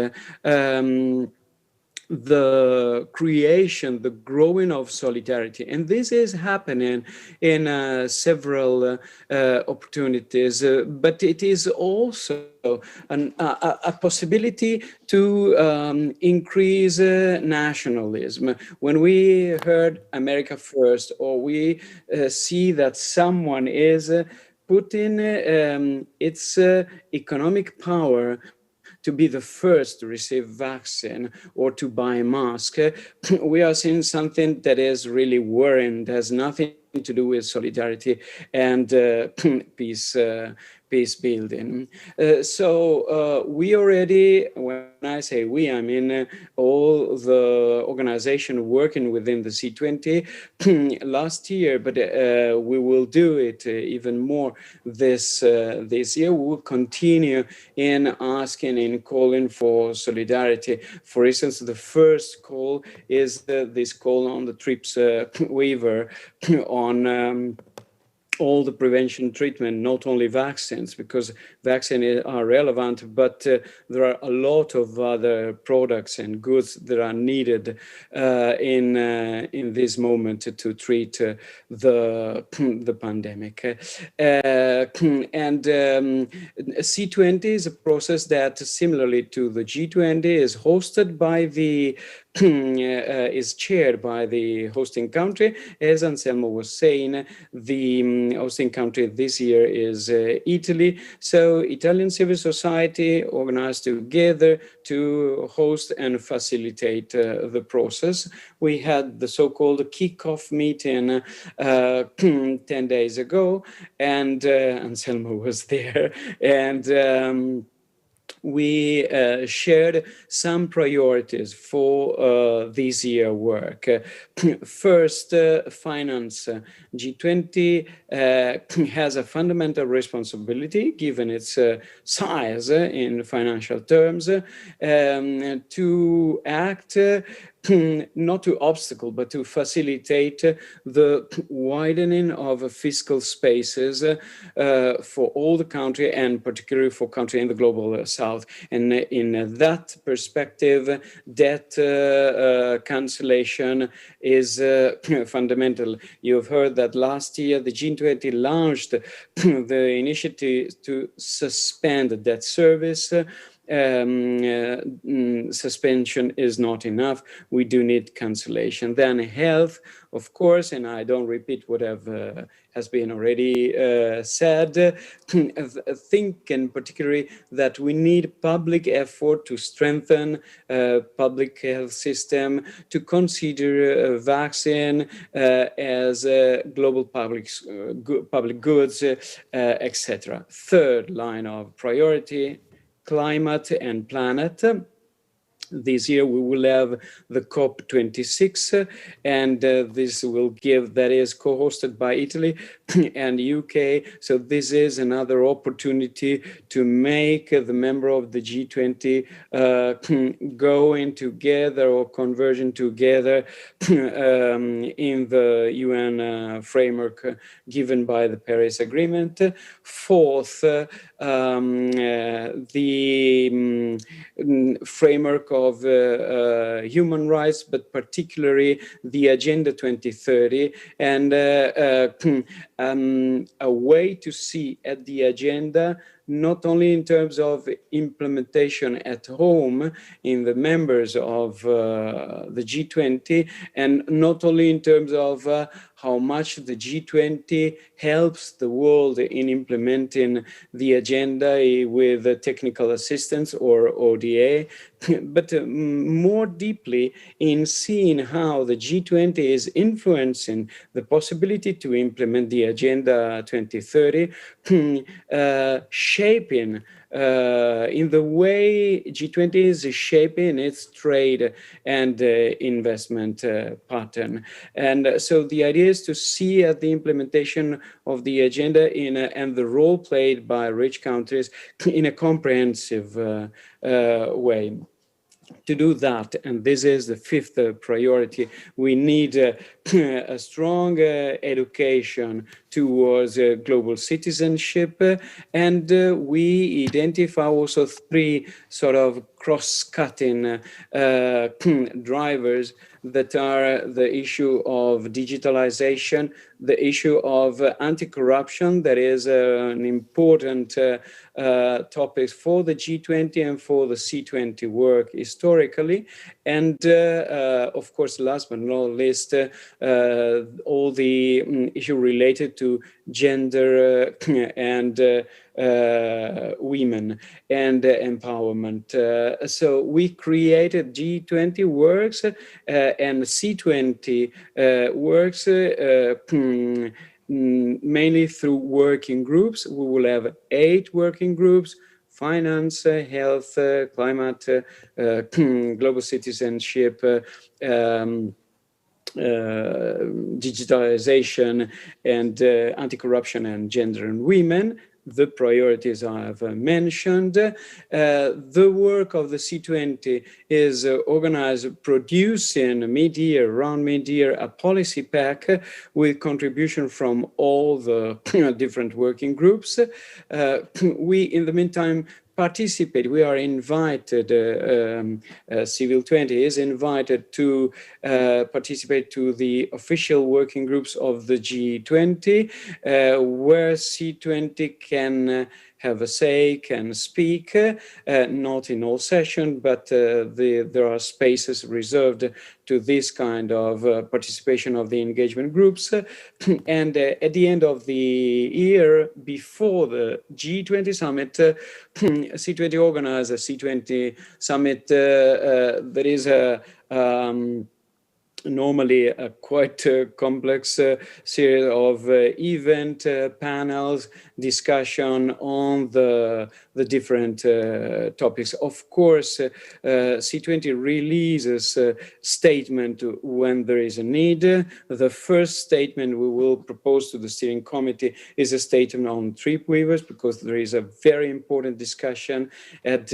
the creation, the growing of solidarity. And this is happening in several opportunities, but it is also a possibility to increase nationalism. When we heard America first, or we see that someone is putting its economic power to be the first to receive vaccine or to buy a mask, we are seeing something that is really worrying. It has nothing to do with solidarity and peace building. So we already, when I say we, I mean all the organizations working within the C20 last year, but we will do it even more this year. We will continue in asking, in calling for solidarity. For instance, the first call is this call on the TRIPS waiver on all the prevention treatment, not only vaccines, because vaccines are relevant, but there are a lot of other products and goods that are needed in this moment to treat the pandemic. And C20 is a process that, similarly to the G20, is hosted by the is chaired by the hosting country. As Anselmo was saying, the hosting country this year is Italy. So Italian civil society organized together to host and facilitate the process. We had the so-called kickoff meeting 10 days ago, and Anselmo was there. And we shared some priorities for this year work. First, finance. G20 has a fundamental responsibility, given its size in financial terms, to act not to obstacle, but to facilitate the widening of fiscal spaces for all the country, and particularly for country in the global south. And in that perspective, debt cancellation is fundamental. You've heard that last year the G20 launched the initiative to suspend the debt service. Suspension is not enough. We do need cancellation. Then health, of course, and I don't repeat what has been already said. Thinking particularly that we need public effort to strengthen public health system, to consider vaccine as global public goods, etc. Third line of priority, climate and planet. This year we will have the COP26, and this will give, that is co-hosted by Italy and UK. So this is another opportunity to make the member of the G20 going together or converging together in the UN framework given by the Paris Agreement. Fourth, the framework of human rights, but particularly the Agenda 2030, and a way to see at the agenda not only in terms of implementation at home in the members of the G20, and not only in terms of how much the G20 helps the world in implementing the agenda with technical assistance or ODA, but more deeply in seeing how the G20 is influencing the possibility to implement the Agenda 2030, shaping in the way G20 is shaping its trade and investment pattern. And so the idea is to see at the implementation of the agenda and the role played by rich countries in a comprehensive way. To do that, and this is the fifth priority, we need a strong education towards global citizenship, and we identify also three sort of cross-cutting drivers that are the issue of digitalization, the issue of anti-corruption, that is an important topic for the G20 and for the C20 work historically. And of course, last but not least, all the issue related to gender and women and empowerment. So we created G20 Works and C20 Works mainly through working groups. We will have 8 working groups: finance, health, climate, global citizenship, digitalization, and anti-corruption and gender and women. The priorities I have mentioned. The work of the C20 is organized, producing mid-year, around mid-year, a policy pack with contribution from all the different working groups. We, in the meantime, participate. We are invited, Civil 20 is invited to participate to the official working groups of the G20, where C20 can have a say, can speak, not in all sessions, but there are spaces reserved to this kind of participation of the engagement groups. And at the end of the year, before the G20 summit, C20 organized a C20 summit that is normally a quite complex series of event panels, discussion on the different topics. Of course, C20 releases a statement when there is a need. The first statement we will propose to the steering committee is a statement on trip waivers, because there is a very important discussion at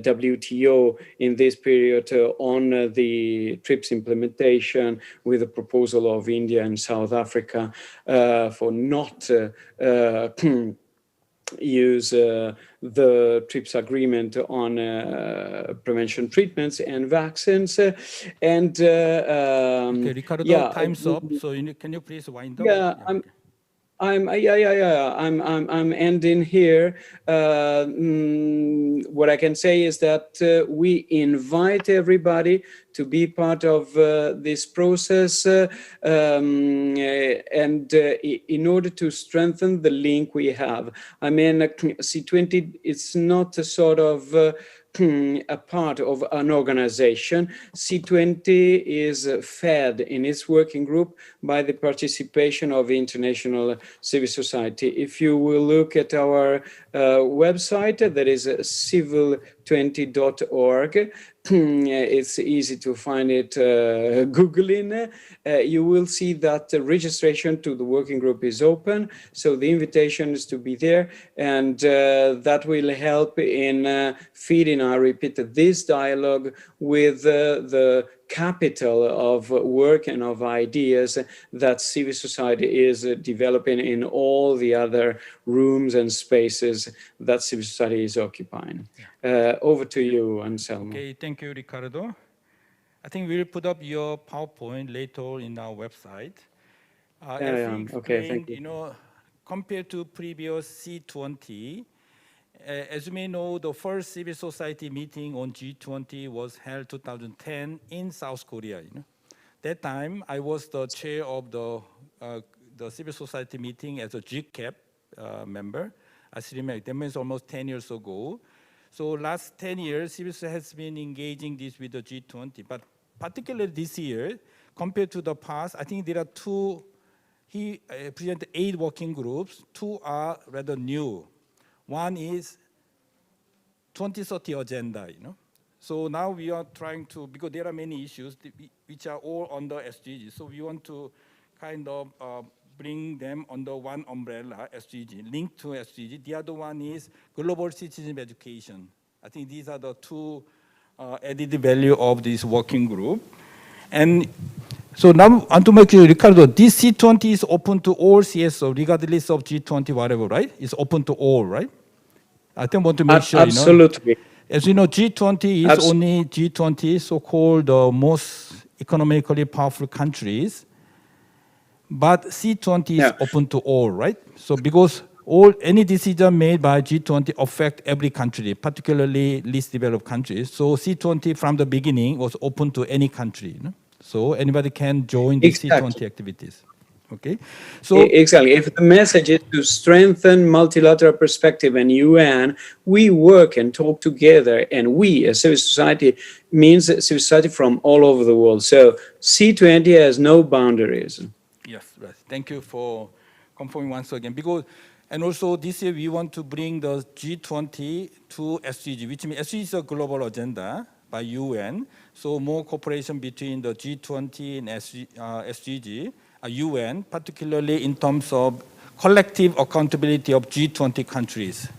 WTO in this period on the TRIPS implementation, with a proposal of India and South Africa for not use the TRIPS agreement on prevention treatments and vaccines. And okay, Ricardo, yeah, time's up. So can you please wind up? Yeah, I'm ending here. What I can say is that we invite everybody to be part of this process, and in order to strengthen the link we have. I mean, C20, it's not a sort of a part of an organization. C20 is fed in its working group by the participation of international civil society. If you will look at our website, that is civil20.org, it's easy to find it Googling. You will see that the registration to the working group is open, so the invitation is to be there, and that will help in feeding, I repeat, this dialogue with the capital of work and of ideas that civil society is developing in all the other rooms and spaces that civil society is occupying. Over to you, Anselmo. Okay, thank you, Ricardo. I think we'll put up your PowerPoint later in our website. As we explained, Okay, thank you. compared to previous C20, as you may know, the first civil society meeting on G20 was held 2010 in South Korea. That time, I was the chair of the civil society meeting as a GCAP member. I still remember, that means almost 10 years ago. So last 10 years, civil society has been engaging this with the G20, but particularly this year, compared to the past, I think there are two, he presented 8 working groups, 2 are rather new. One is 2030 agenda, So now we are trying to, because there are many issues which are all under SDGs, so we want to kind of bring them under one umbrella, SDG, linked to SDG. The other one is global citizenship education. I think these are the 2 added value of this working group. And so now, and to make sure, Ricardo, this C20 is open to all CSO, regardless of G20, whatever, right? It's open to all, right? I think I want to make sure, Absolutely. As you know, G20 is only G20, so-called most economically powerful countries. But C20 is open to all, right? So because any decision made by G20 affect every country, particularly least developed countries. So C20 from the beginning was open to any country. So anybody can join the C20 activities. Okay, so exactly. If the message is to strengthen multilateral perspective and UN, we work and talk together, and we as civil society means civil society from all over the world. So C20 has no boundaries. Yes, right. Thank you for confirming once again. Because, and also this year we want to bring the G20 to SDG, which means SDG is a global agenda by UN. So more cooperation between the G20 and SDG. UN, particularly in terms of collective accountability of G20 countries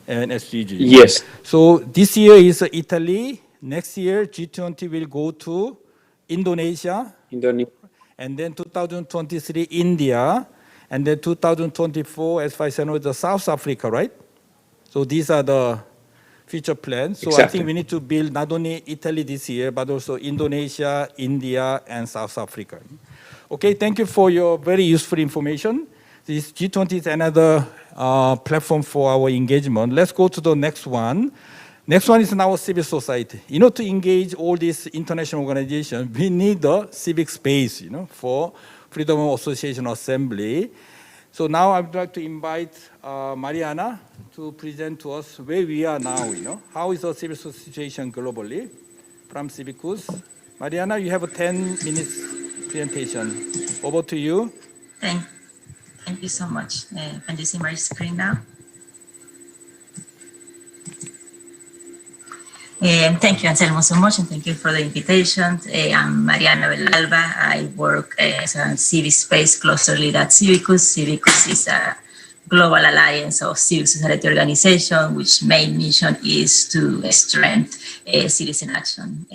and SDG. Yes. So this year is Italy. Next year, G20 will go to Indonesia. And then 2023, India. And then 2024, as far as I know, the South Africa, right? So these are the future plans. So I think we need to build not only Italy this year, but also Indonesia, India, and South Africa. Okay, thank you for your very useful information. This G20 is another platform for our engagement. Let's go to the next one. Next one is now civil society. To engage all these international organizations, we need the civic space, for freedom of association assembly. So now I would like to invite Mariana to present to us where we are now, How is the civil situation globally from Civicus? Mariana, you have a 10 minutes presentation. Over to you. Thank you so much. Can you see my screen now? Thank you, Anselmo, so much, and thank you for the invitation. I'm Mariana Belalba. I work as a civic space cluster lead at Civicus. Civicus is a global alliance of civil society organizations, which main mission is to strengthen citizen action.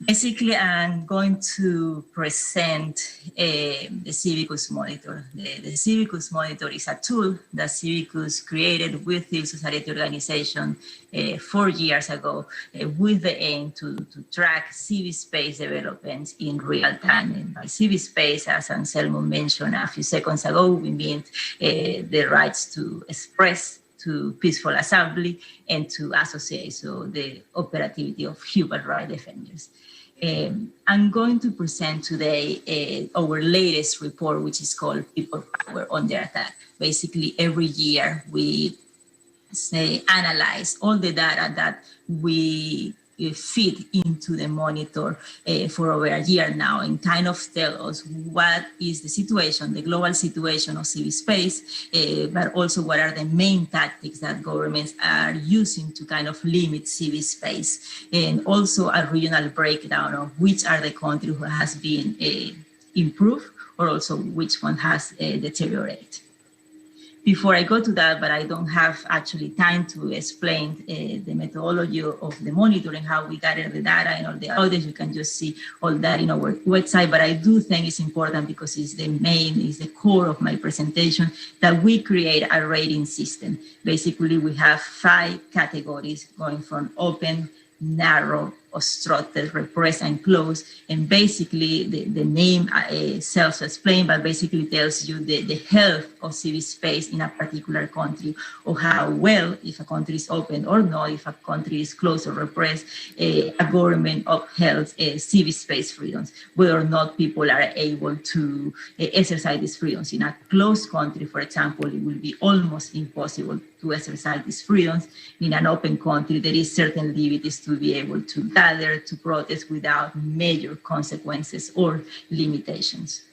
Basically, I'm going to present the Civicus Monitor. The Civicus Monitor is a tool that Civicus created with civil society organization 4 years ago with the aim to track civic space developments in real time. And by civic space, as Anselmo mentioned a few seconds ago, we mean the rights to express, to peaceful assembly, and to associate, so the operativity of human rights defenders. I'm going to present today our latest report, which is called People Power Under Attack. Basically, every year we analyze all the data that we feed into the monitor for over a year now, and kind of tell us what is the situation, the global situation of civic space, but also what are the main tactics that governments are using to kind of limit civic space, and also a regional breakdown of which are the countries who has been improved, or also which one has deteriorated. Before I go to that, but I don't have actually time to explain the methodology of the monitoring, how we gather the data and all the others. You can just see all that in our website. But I do think it's important because it's the core of my presentation, that we create a rating system. Basically, we have 5 categories going from open, narrow, obstructed, repressed, and closed. And basically, the name self-explained, but basically tells you the health of civic space in a particular country, or how well, if a country is open or not, if a country is closed or repressed, a government upheld civic space freedoms, whether or not people are able to exercise these freedoms. In a closed country, for example, it will be almost impossible to exercise these freedoms. In an open country, there is certain liberties to be able to gather, to protest without major consequences or limitations.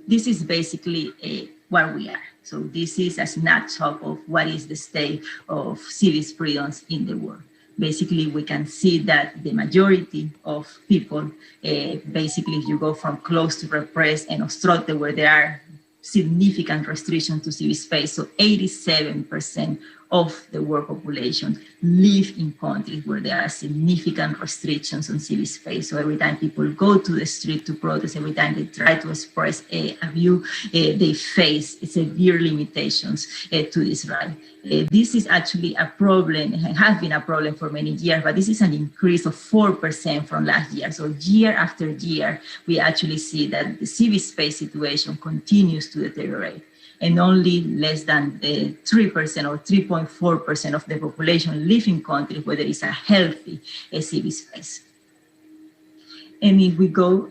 This is basically where we are. So this is a snapshot of what is the state of civic freedoms in the world. Basically, we can see that the majority of people, basically, if you go from closed to repressed and obstructed, where there are significant restrictions to civic space, so 87% of the world population live in countries where there are significant restrictions on civic space. So every time people go to the street to protest, every time they try to express a view, they face severe limitations to this right. This is actually a problem, it has been a problem for many years, but this is an increase of 4% from last year. So year after year, we actually see that the civic space situation continues to deteriorate. And only less than 3% or 3.4% of the population live in countries where there is a healthy civic space. And if we go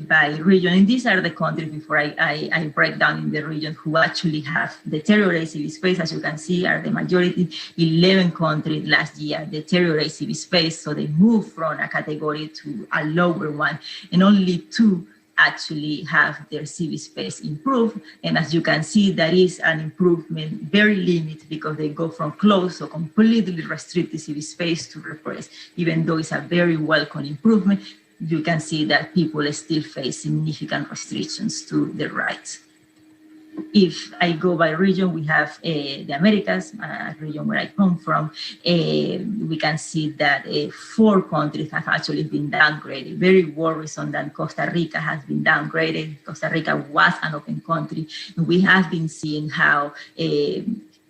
by region, and these are the countries before I break down in the region who actually have deteriorated civic space, as you can see, are the majority. 11 countries last year deteriorated civic space, so they moved from a category to a lower one, and only 2 actually have their civic space improved. And as you can see, that is an improvement very limited, because they go from closed or completely restricted civic space to repressed. Even though it's a very welcome improvement, you can see that people still face significant restrictions to their rights. If I go by region, we have the Americas, a region where I come from. We can see that 4 countries have actually been downgraded. Very worrisome that Costa Rica has been downgraded. Costa Rica was an open country. And we have been seeing how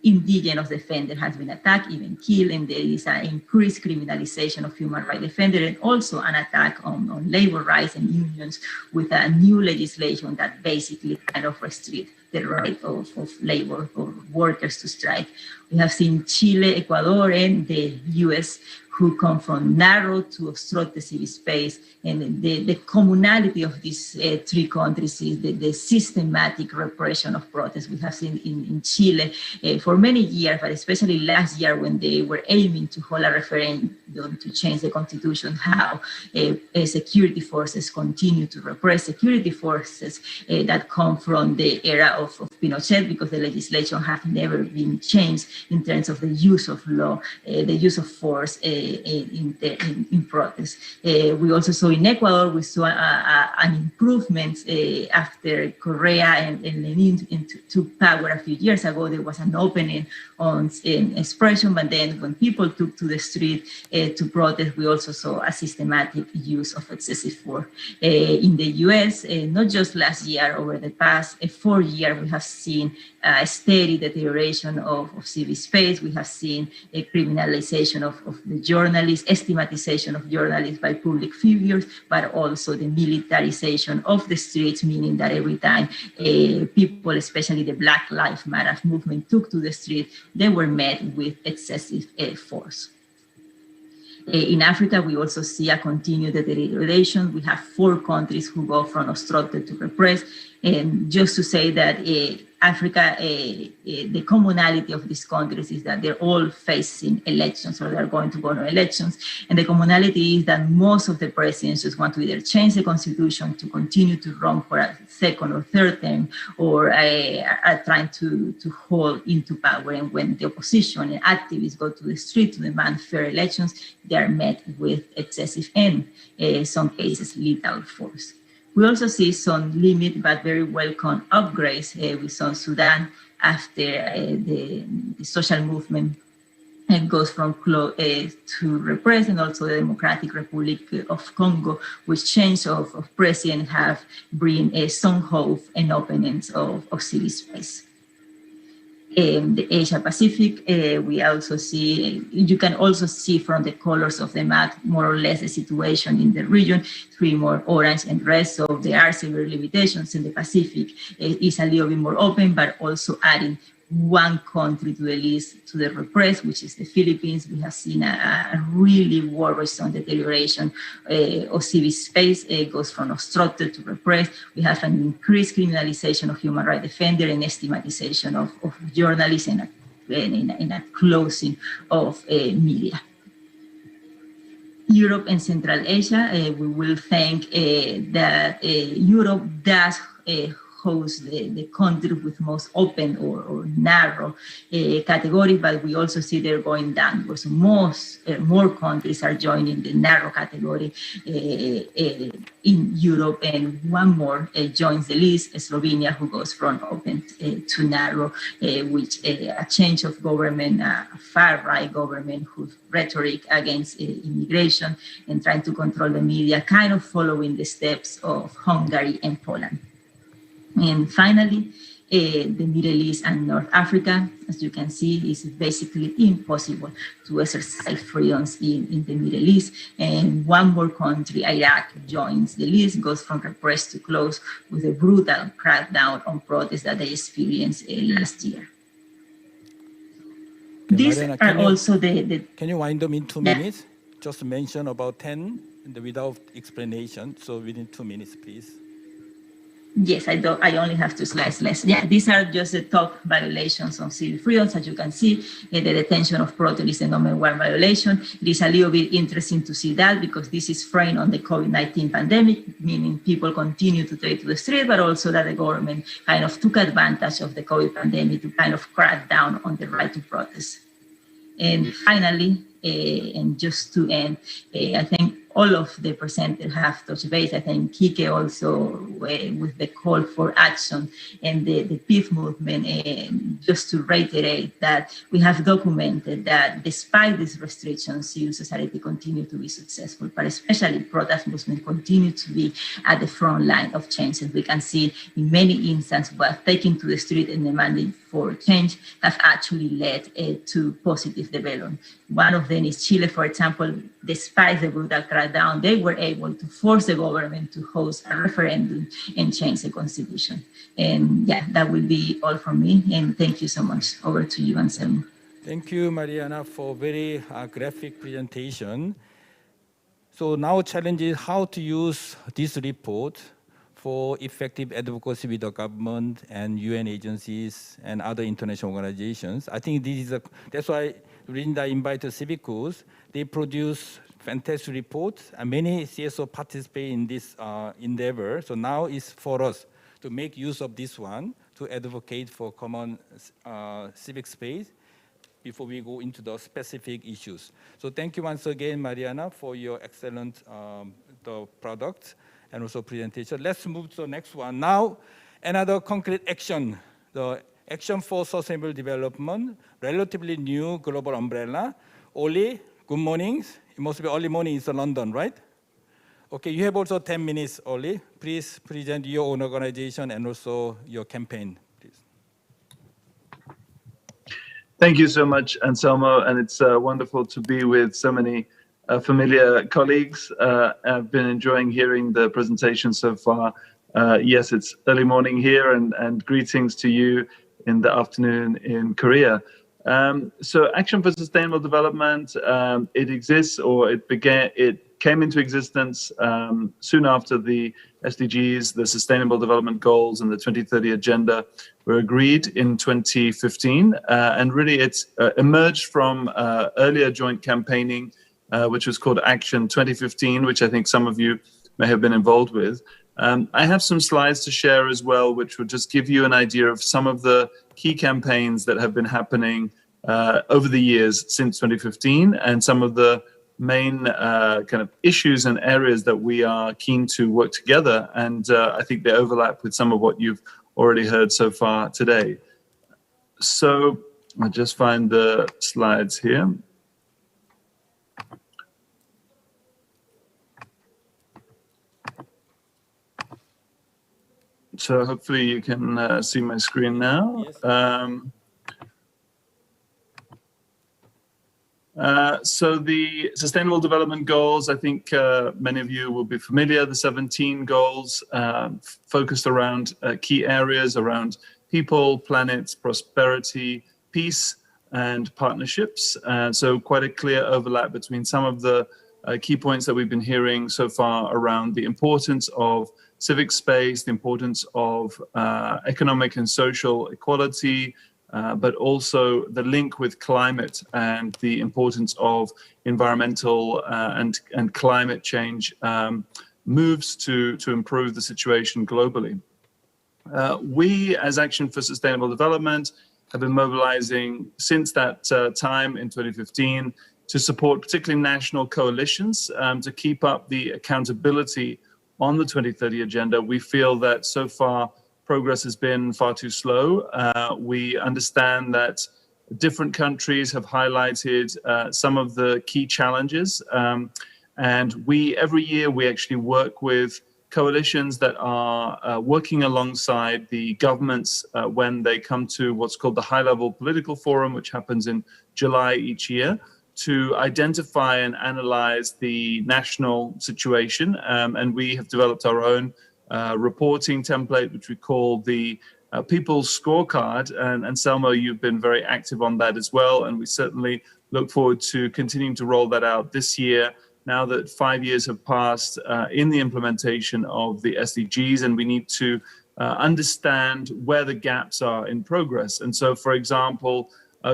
indigenous defender has been attacked, even killed, and there is an increased criminalization of human rights defenders, and also an attack on labor rights and unions with a new legislation that basically kind of restricts the right of labor or workers to strike. We have seen Chile, Ecuador, and the US, who come from narrow to obstructed civic space. And the commonality of these 3 countries is the systematic repression of protests. We have seen in Chile for many years, but especially last year when they were aiming to hold a referendum to change the constitution, how security forces continue to repress, security forces that come from the era of Pinochet, because the legislation has never been changed in terms of the use of law, the use of force in protest. We also saw in Ecuador, we saw an improvement after Correa and Lenin took power a few years ago. There was an opening on expression, but then when people took to the street to protest, we also saw a systematic use of excessive force. In the US, not just last year, over the past 4 years, we have seen a steady deterioration of civic space. We have seen a criminalization of the journalists, stigmatization of journalists by public figures, but also the militarization of the streets, meaning that every time people, especially the Black Lives Matter movement, took to the street, they were met with excessive force. In Africa, we also see a continued deterioration. We have 4 countries who go from obstructed to repressed. And just to say that Africa, the commonality of these countries is that they're all facing elections, or they're going to go to elections. And the commonality is that most of the presidents just want to either change the constitution to continue to run for a 2nd or 3rd term, or are trying to hold into power. And when the opposition and activists go to the street to demand fair elections, they are met with excessive and, in some cases, lethal force. We also see some limited but very welcome upgrades. We saw Sudan after the social movement goes from to repress, and also the Democratic Republic of Congo, which change of president have bring some hope and openings of civic space. The Asia Pacific, we also see, you can also see from the colors of the map, more or less the situation in the region, 3 more orange and red, so there are severe limitations in the Pacific. It's a little bit more open, but also adding 1 country to the list to the repressed, which is the Philippines. We have seen a really worrisome deterioration of civic space. It goes from obstructed to repressed. We have an increased criminalization of human rights defenders and stigmatization of journalists and a closing of media. Europe and Central Asia, we will think that Europe does host the country with most open or narrow category, but we also see they're going down because more countries are joining the narrow category in Europe, and 1 more joins the list, Slovenia, who goes from open to narrow, which a change of government, a far-right government whose rhetoric against immigration and trying to control the media, kind of following the steps of Hungary and Poland. And finally, the Middle East and North Africa, as you can see, is basically impossible to exercise freedoms in the Middle East. And 1 more country, Iraq, joins the list, goes from repressed to closed with a brutal crackdown on protests that they experienced last year. Okay, These Mariana, are also the... Can you wind them in 2 minutes? Just mention about 10 without explanation. So within 2 minutes, please. Yes, I only have 2 slides less. Yeah, these are just the top violations of civil freedoms. As you can see, the detention of protests is the number 1 violation. It is a little bit interesting to see that because this is framed on the COVID-19 pandemic, meaning people continue to take to the street, but also that the government kind of took advantage of the COVID pandemic to kind of crack down on the right to protest. And finally, and just to end, I think all of the presenters have touched base. I think Kike also with the call for action and the peace movement, just to reiterate that we have documented that despite these restrictions, civil society continue to be successful, but especially protest movement continue to be at the front line of change. And we can see in many instances what taking to the street and demanding for change have actually led to positive development. One of them is Chile, for example. Despite the brutal crackdown, they were able to force the government to host a referendum and change the constitution. And yeah, that will be all from me. And thank you so much. Over to you, Anselmo. Thank you, Mariana, for very graphic presentation. So now challenge is how to use this report for effective advocacy with the government and UN agencies and other international organizations. I think this is that's why Linda invited Civic. They produce fantastic reports, and many CSO participate in this endeavor. So now it's for us to make use of this one to advocate for common civic space before we go into the specific issues. So thank you once again, Mariana, for your excellent the product and also presentation. Let's move to the next one. Now, another concrete action, the Action for Sustainable Development, relatively new global umbrella. Oli, good morning. It must be early morning in London, right? Okay, you have also 10 minutes, Oli. Please present your own organization and also your campaign, please. Thank you so much, Anselmo, and it's wonderful to be with so many familiar colleagues. I've been enjoying hearing the presentation so far. Yes, it's early morning here, and greetings to you in the afternoon in Korea. So Action for Sustainable Development, it exists, or it came into existence soon after the SDGs, the Sustainable Development Goals, and the 2030 Agenda were agreed in 2015. And really it's emerged from earlier joint campaigning, which was called Action 2015, which I think some of you may have been involved with. I have some slides to share as well, which will just give you an idea of some of the key campaigns that have been happening over the years since 2015, and some of the main kind of issues and areas that we are keen to work together. And I think they overlap with some of what you've already heard so far today. So I'll just find the slides here. So hopefully you can see my screen now. So the Sustainable Development Goals, I think many of you will be familiar, the 17 goals focused around key areas around people, planet, prosperity, peace, and partnerships. So quite a clear overlap between some of the key points that we've been hearing so far around the importance of civic space, the importance of economic and social equality, but also the link with climate and the importance of environmental and climate change moves to improve the situation globally. We, as Action for Sustainable Development, have been mobilizing since that time in 2015 to support particularly national coalitions to keep up the accountability on the 2030 agenda. We feel that so far progress has been far too slow. We understand that different countries have highlighted some of the key challenges. And every year we actually work with coalitions that are working alongside the governments when they come to what's called the High-Level Political Forum, which happens in July each year, to identify and analyze the national situation. And we have developed our own reporting template, which we call the People's Scorecard. And Selma, you've been very active on that as well. And we certainly look forward to continuing to roll that out this year, now that 5 years have passed in the implementation of the SDGs, and we need to understand where the gaps are in progress. And so, for example,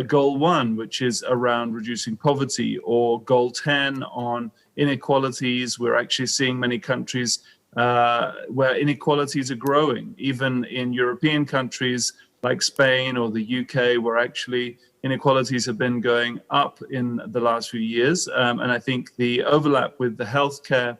Goal 1, which is around reducing poverty, or Goal 10 on inequalities. We're actually seeing many countries where inequalities are growing, even in European countries like Spain or the UK, where actually inequalities have been going up in the last few years. And I think the overlap with the healthcare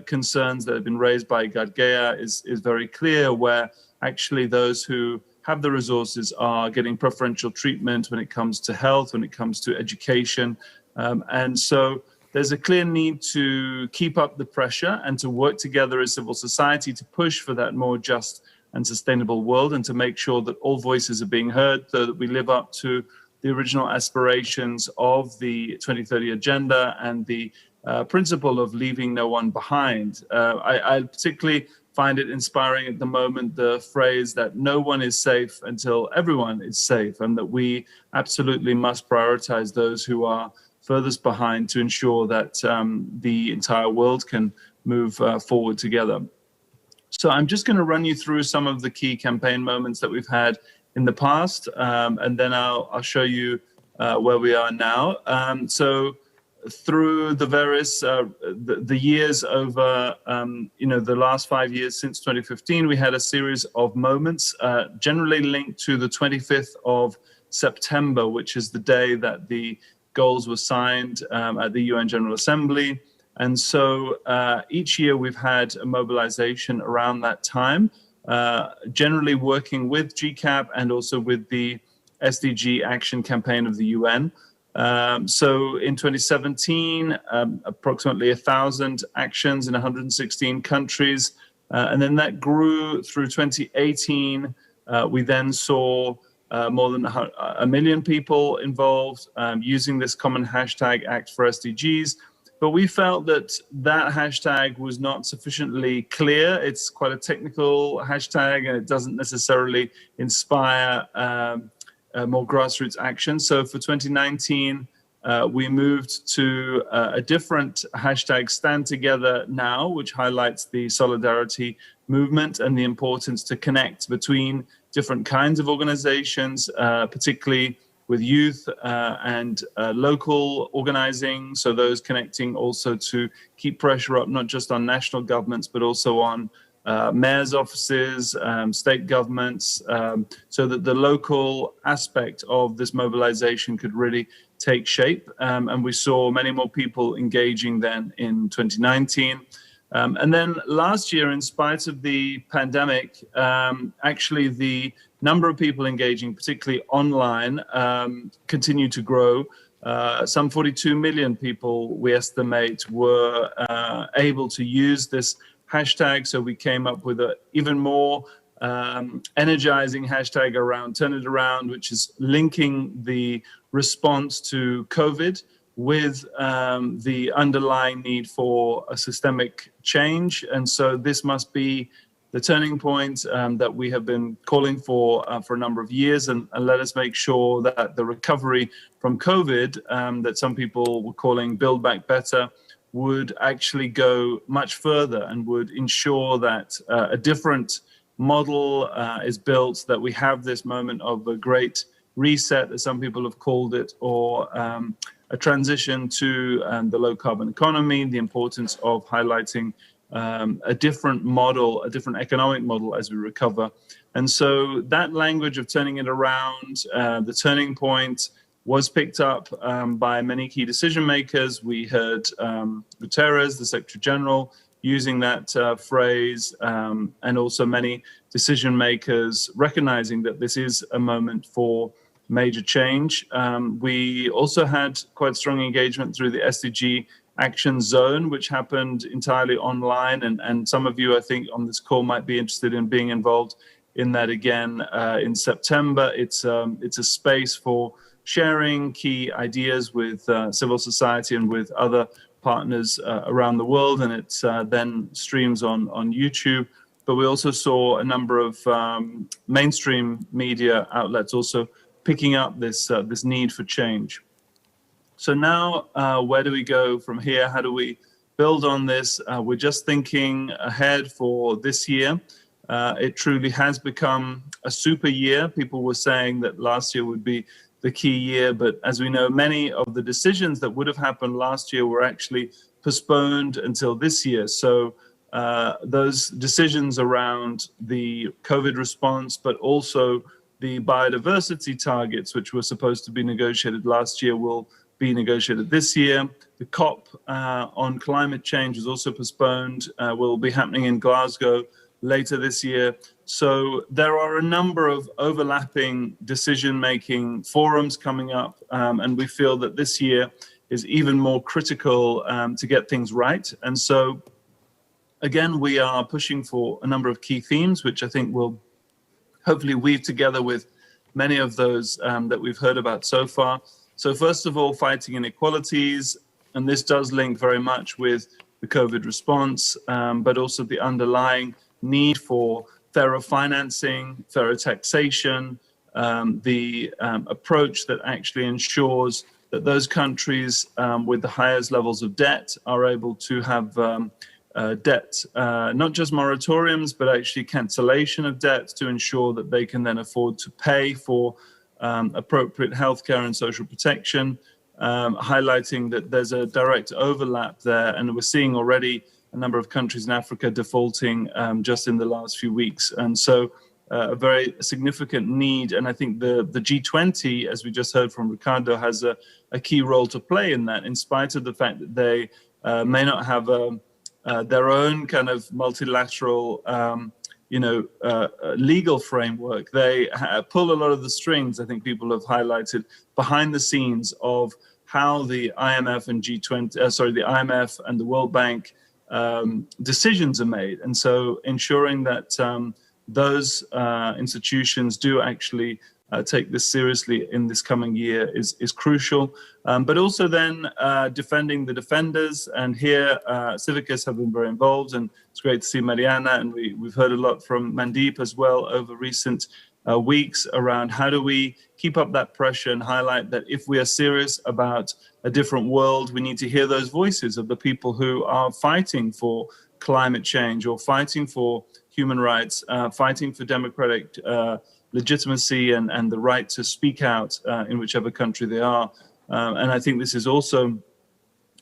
concerns that have been raised by Gadgea is very clear, where actually those who have the resources are getting preferential treatment when it comes to health, when it comes to education. And so there's a clear need to keep up the pressure and to work together as civil society to push for that more just and sustainable world, and to make sure that all voices are being heard, so that we live up to the original aspirations of the 2030 agenda and the principle of leaving no one behind. I particularly find it inspiring at the moment, the phrase that no one is safe until everyone is safe, and that we absolutely must prioritize those who are furthest behind to ensure that the entire world can move forward together. So I'm just going to run you through some of the key campaign moments that we've had in the past, and then I'll show you where we are now. So through the various the years over the last 5 years since 2015, we had a series of moments generally linked to the 25th of September, which is the day that the goals were signed at the UN General Assembly. And so each year we've had a mobilization around that time, generally working with GCAP and also with the SDG Action Campaign of the UN. So in 2017, approximately 1,000 actions in 116 countries. And then that grew through 2018. We then saw more than 1 million people involved using this common hashtag Act for SDGs. But we felt that that hashtag was not sufficiently clear. It's quite a technical hashtag, and it doesn't necessarily inspire more grassroots action. So for 2019, we moved to a different hashtag, Stand Together Now, which highlights the solidarity movement and the importance to connect between different kinds of organizations, particularly with youth and local organizing. So those connecting also to keep pressure up, not just on national governments, but also on mayor's offices, state governments, so that the local aspect of this mobilization could really take shape. And we saw many more people engaging then in 2019. And then last year, in spite of the pandemic, actually the number of people engaging, particularly online, continued to grow. Some 42 million people, we estimate, were able to use this hashtag. So we came up with an even more energizing hashtag around Turn It Around, which is linking the response to COVID with the underlying need for a systemic change. And so this must be the turning point that we have been calling for a number of years, and let us make sure that the recovery from COVID that some people were calling Build Back Better would actually go much further and would ensure that a different model is built, that we have this moment of a great reset, as some people have called it, or a transition to the low carbon economy, the importance of highlighting a different model, a different economic model as we recover. And so that language of turning it around, the turning point, was picked up by many key decision makers. We heard Guterres, the Secretary General, using that phrase, and also many decision makers recognizing that this is a moment for major change. We also had quite strong engagement through the SDG Action Zone, which happened entirely online. And some of you, I think, on this call might be interested in being involved in that again in September. It's a space for sharing key ideas with civil society and with other partners around the world, and it's then streams on YouTube. But we also saw a number of mainstream media outlets also picking up this need for change. So now, where do we go from here? How do we build on this? We're just thinking ahead for this year. It truly has become a super year. People were saying that last year would be the key year, but as we know, many of the decisions that would have happened last year were actually postponed until this year. So those decisions around the COVID response, but also the biodiversity targets, which were supposed to be negotiated last year, will be negotiated this year. The COP on climate change is also postponed, will be happening in Glasgow later this year. So there are a number of overlapping decision-making forums coming up, and we feel that this year is even more critical to get things right. And so, again, we are pushing for a number of key themes, which I think will hopefully weave together with many of those that we've heard about so far. So first of all, fighting inequalities, and this does link very much with the COVID response, but also the underlying need for fairer financing, fairer taxation, the approach that actually ensures that those countries with the highest levels of debt are able to have debt, not just moratoriums, but actually cancellation of debt to ensure that they can then afford to pay for appropriate healthcare and social protection, highlighting that there's a direct overlap there. And we're seeing already a number of countries in Africa defaulting just in the last few weeks. And so a very significant need. And I think the G20, as we just heard from Ricardo, has a key role to play in that, in spite of the fact that they may not have their own kind of multilateral legal framework. They pull a lot of the strings, I think people have highlighted, behind the scenes of how the IMF and the IMF and the World Bank decisions are made. And so ensuring that those institutions do actually take this seriously in this coming year is crucial. But also then defending the defenders. And here, Civicus have been very involved, and it's great to see Mariana, and we've heard a lot from Mandeep as well over recent weeks around how do we keep up that pressure and highlight that if we are serious about a different world, we need to hear those voices of the people who are fighting for climate change or fighting for human rights, fighting for democratic legitimacy and the right to speak out in whichever country they are. And I think this is also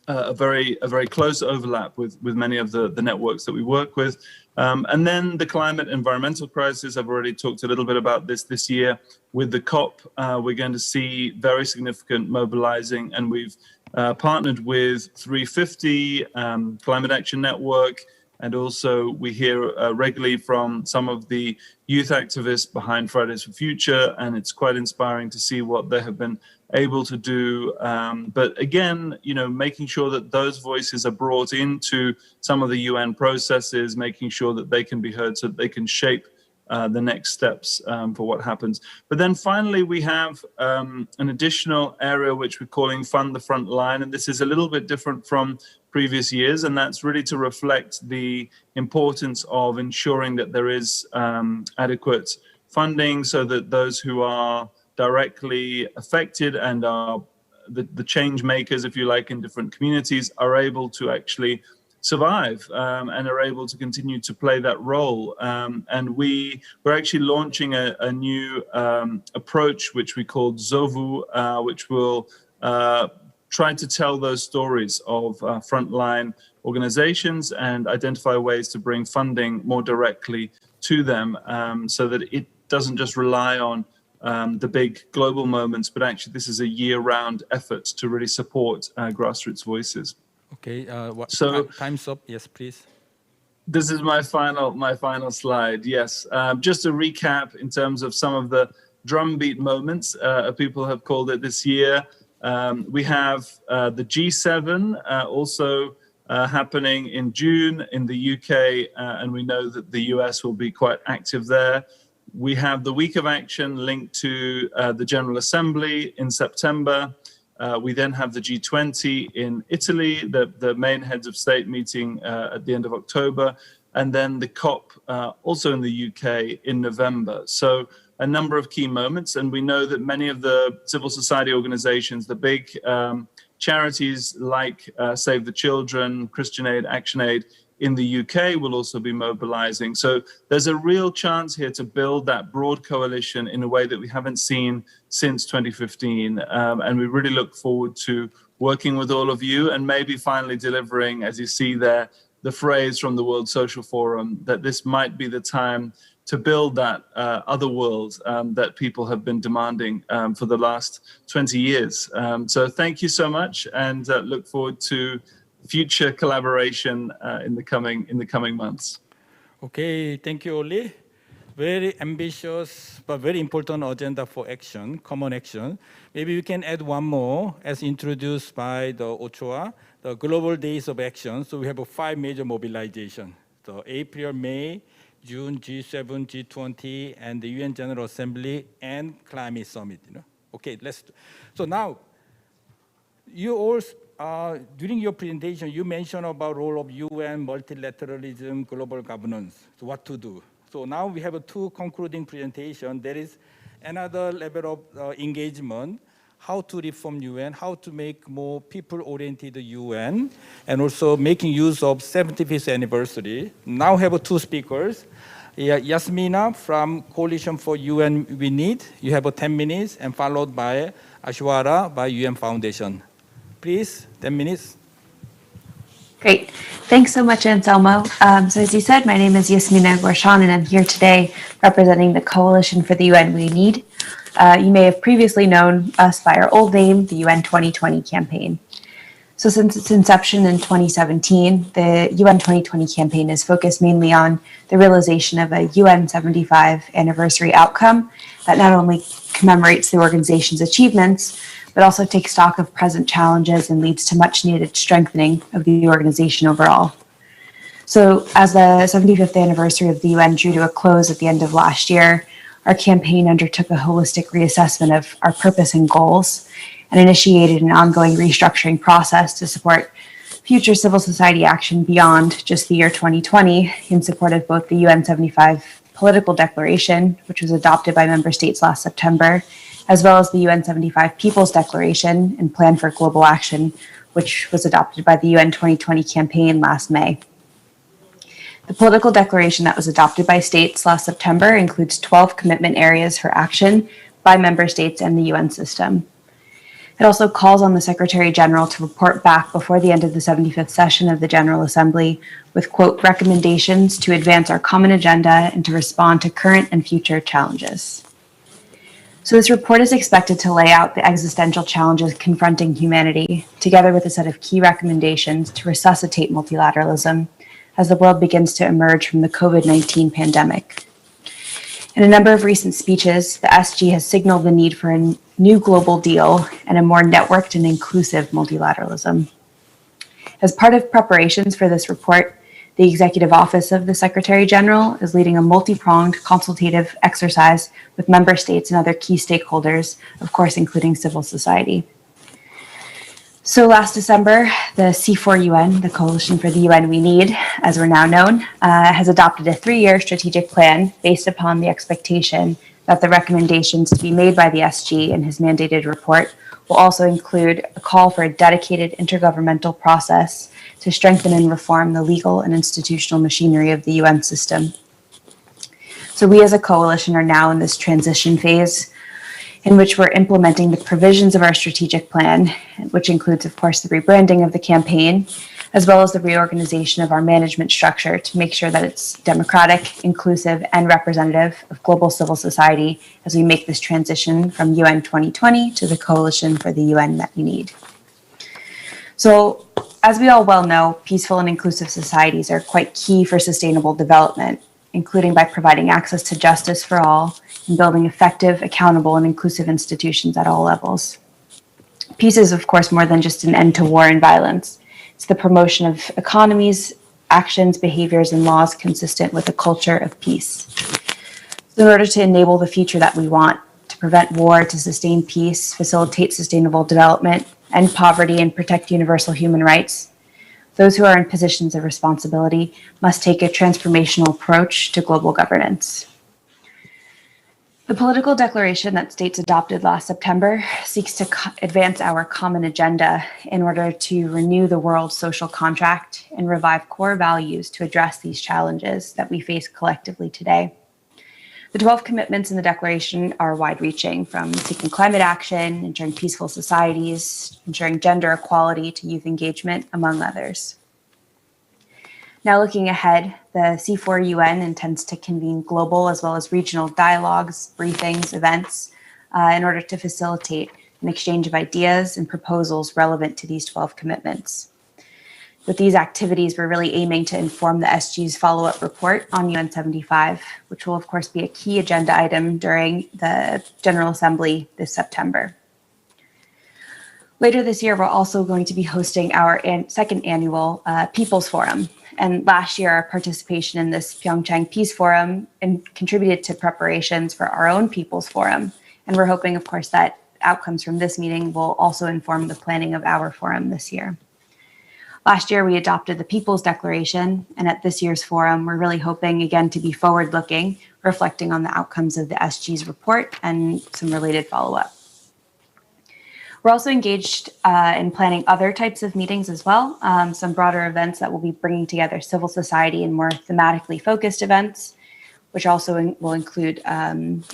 a very close overlap with many of the networks that we work with. And then the climate environmental crisis, I've already talked a little bit about this year. With the COP, we're going to see very significant mobilizing, and we've partnered with 350 Climate Action Network, and also we hear regularly from some of the youth activists behind Fridays for Future, and it's quite inspiring to see what they have been able to do. But again, making sure that those voices are brought into some of the UN processes, making sure that they can be heard so that they can shape the next steps for what happens. But then finally, we have an additional area which we're calling Fund the Front Line. And this is a little bit different from previous years. And that's really to reflect the importance of ensuring that there is adequate funding so that those who are directly affected and are the change makers, if you like, in different communities are able to actually survive and are able to continue to play that role. And we're actually launching a new approach, which we call Zovu, which will try to tell those stories of frontline organizations and identify ways to bring funding more directly to them so that it doesn't just rely on the big global moments, but actually this is a year-round effort to really support grassroots voices. Okay, so time's up. Yes, please. This is my final slide. Yes, just a recap in terms of some of the drumbeat moments people have called it this year. We have the G7 also happening in June in the UK, and we know that the US will be quite active there. We have the Week of Action linked to the General Assembly in September. We then have the G20 in Italy, the main heads of state meeting at the end of October, and then the COP also in the UK in November. So a number of key moments, and we know that many of the civil society organizations, the big charities like Save the Children, Christian Aid, Action Aid, in the UK will also be mobilizing. So there's a real chance here to build that broad coalition in a way that we haven't seen since 2015. And we really look forward to working with all of you and maybe finally delivering, as you see there, the phrase from the World Social Forum, that this might be the time to build that other world that people have been demanding for the last 20 years. So thank you so much, and look forward to future collaboration in the coming months. Okay, thank you, Oli. Very ambitious but very important agenda for action, common action. Maybe we can add one more, as introduced by the Ochoa, the Global Days of Action. So we have 5 major mobilization: so April, May, June, G7, G20, and the UN General Assembly and Climate Summit. Okay, so now you all. During your presentation, you mentioned about role of UN, multilateralism, global governance, so what to do. So now we have 2 concluding presentations. There is another level of engagement, how to reform UN, how to make more people-oriented UN, and also making use of 75th anniversary. Now we have 2 speakers. Yasmina from Coalition for UN We Need. You have 10 minutes, and followed by Ashwara by UN Foundation. Please, 10 minutes. Great. Thanks so much, Anselmo. So as you said, my name is Yasmina Gorshan, and I'm here today representing the Coalition for the UN We Need. You may have previously known us by our old name, the UN 2020 campaign. So since its inception in 2017, the UN 2020 campaign is focused mainly on the realization of a UN 75 anniversary outcome that not only commemorates the organization's achievements, but also takes stock of present challenges and leads to much needed strengthening of the organization overall. So as the 75th anniversary of the UN drew to a close at the end of last year, our campaign undertook a holistic reassessment of our purpose and goals and initiated an ongoing restructuring process to support future civil society action beyond just the year 2020 in support of both the UN 75 political declaration, which was adopted by member states last September, as well as the UN 75 People's Declaration and Plan for Global Action, which was adopted by the UN 2020 campaign last May. The political declaration that was adopted by states last September includes 12 commitment areas for action by member states and the UN system. It also calls on the Secretary General to report back before the end of the 75th session of the General Assembly with, quote, recommendations to advance our common agenda and to respond to current and future challenges. So this report is expected to lay out the existential challenges confronting humanity, together with a set of key recommendations to resuscitate multilateralism as the world begins to emerge from the COVID-19 pandemic. In a number of recent speeches, the SG has signaled the need for a new global deal and a more networked and inclusive multilateralism. As part of preparations for this report, The Executive Office of the Secretary General is leading a multi-pronged consultative exercise with member states and other key stakeholders, of course, including civil society. So last December, the C4UN, the Coalition for the UN We Need, as we're now known, has adopted a 3-year strategic plan based upon the expectation that the recommendations to be made by the SG in his mandated report will also include a call for a dedicated intergovernmental process to strengthen and reform the legal and institutional machinery of the UN system. So we as a coalition are now in this transition phase in which we're implementing the provisions of our strategic plan, which includes, of course, the rebranding of the campaign, as well as the reorganization of our management structure to make sure that it's democratic, inclusive, and representative of global civil society as we make this transition from UN 2020 to the Coalition for the UN that we need. So, as we all well know, peaceful and inclusive societies are quite key for sustainable development, including by providing access to justice for all and building effective, accountable, and inclusive institutions at all levels. Peace is, of course, more than just an end to war and violence. It's the promotion of economies, actions, behaviors, and laws consistent with a culture of peace. So in order to enable the future that we want, to prevent war, to sustain peace, facilitate sustainable development, end poverty, and protect universal human rights, those who are in positions of responsibility must take a transformational approach to global governance. The political declaration that states adopted last September seeks to advance our common agenda in order to renew the world's social contract and revive core values to address these challenges that we face collectively today. The 12 commitments in the declaration are wide-reaching, from seeking climate action, ensuring peaceful societies, ensuring gender equality to youth engagement, among others. Now looking ahead, the C4UN intends to convene global as well as regional dialogues, briefings, events, in order to facilitate an exchange of ideas and proposals relevant to these 12 commitments. With these activities, we're really aiming to inform the SG's follow-up report on UN 75, which will of course be a key agenda item during the General Assembly this September. Later this year, we're also going to be hosting our second annual People's Forum. And last year, our participation in this PyeongChang Peace Forum contributed to preparations for our own People's Forum. And we're hoping, of course, that outcomes from this meeting will also inform the planning of our forum this year. Last year, we adopted the People's Declaration, and at this year's forum, we're really hoping, again, to be forward-looking, reflecting on the outcomes of the SG's report and some related follow-up. We're also engaged in planning other types of meetings as well, some broader events that will be bringing together civil society and more thematically focused events, which also will include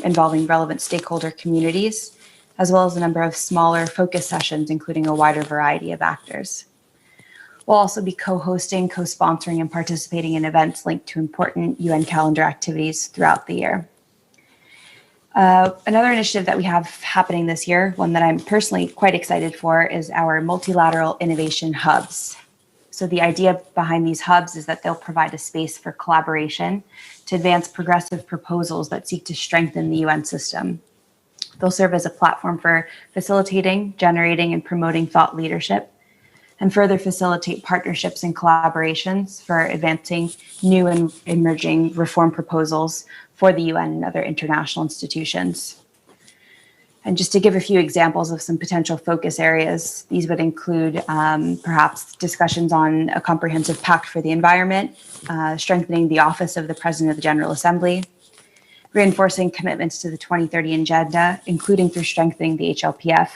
involving relevant stakeholder communities, as well as a number of smaller focus sessions, including a wider variety of actors. We'll also be co-hosting, co-sponsoring, and participating in events linked to important UN calendar activities throughout the year. Another initiative that we have happening this year, one that I'm personally quite excited for, is our multilateral innovation hubs. So the idea behind these hubs is that they'll provide a space for collaboration to advance progressive proposals that seek to strengthen the UN system. They'll serve as a platform for facilitating, generating, and promoting thought leadership, and further facilitate partnerships and collaborations for advancing new and emerging reform proposals for the UN and other international institutions. And just to give a few examples of some potential focus areas, these would include perhaps discussions on a comprehensive pact for the environment, strengthening the office of the President of the General Assembly, reinforcing commitments to the 2030 agenda, including through strengthening the HLPF,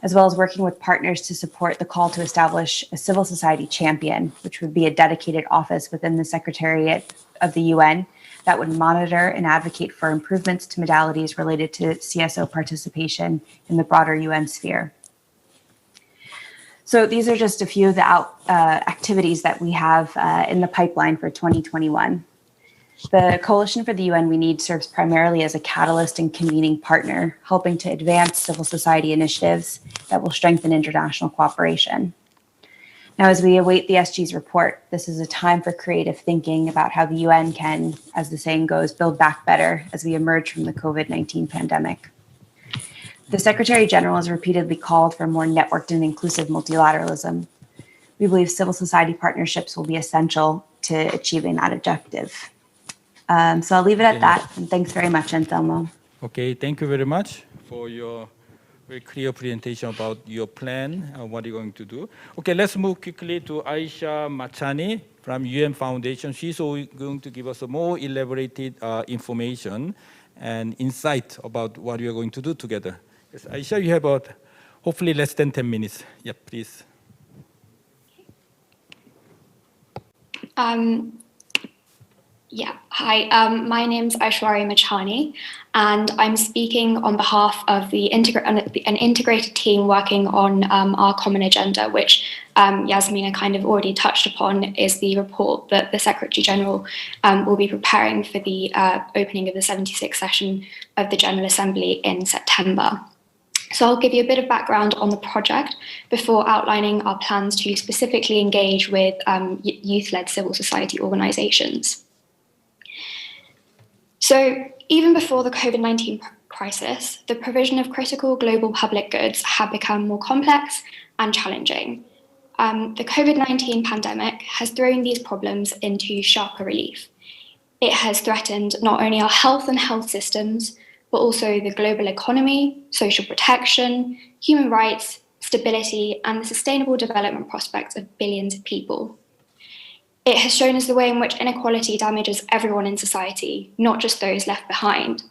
as well as working with partners to support the call to establish a civil society champion, which would be a dedicated office within the Secretariat of the UN that would monitor and advocate for improvements to modalities related to CSO participation in the broader UN sphere. So these are just a few of the activities that we have in the pipeline for 2021. The Coalition for the UN We Need serves primarily as a catalyst and convening partner, helping to advance civil society initiatives that will strengthen international cooperation. Now, as we await the SG's report, this is a time for creative thinking about how the UN can, as the saying goes, build back better as we emerge from the COVID-19 pandemic. The Secretary General has repeatedly called for more networked and inclusive multilateralism. We believe civil society partnerships will be essential to achieving that objective. So I'll leave it at that. And thanks very much, Anselmo. Okay, thank you very much for your very clear presentation about your plan and what you're going to do. Okay, let's move quickly to Aisha Machani from UN Foundation. She's going to give us a more elaborated information and insight about what we are going to do together. Yes, Aisha, you have about hopefully less than 10 minutes. Yeah, please. Hi, my name's Aishwarya Machani, and I'm speaking on behalf of an integrated team working on our common agenda, which Yasmina kind of already touched upon, is the report that the Secretary General will be preparing for the opening of the 76th session of the General Assembly in September. So I'll give you a bit of background on the project before outlining our plans to specifically engage with youth-led civil society organisations. So even before the COVID-19 crisis, the provision of critical global public goods had become more complex and challenging. The COVID-19 pandemic has thrown these problems into sharper relief. It has threatened not only our health and health systems, but also the global economy, social protection, human rights, stability, and the sustainable development prospects of billions of people. It has shown us the way in which inequality damages everyone in society, not just those left behind.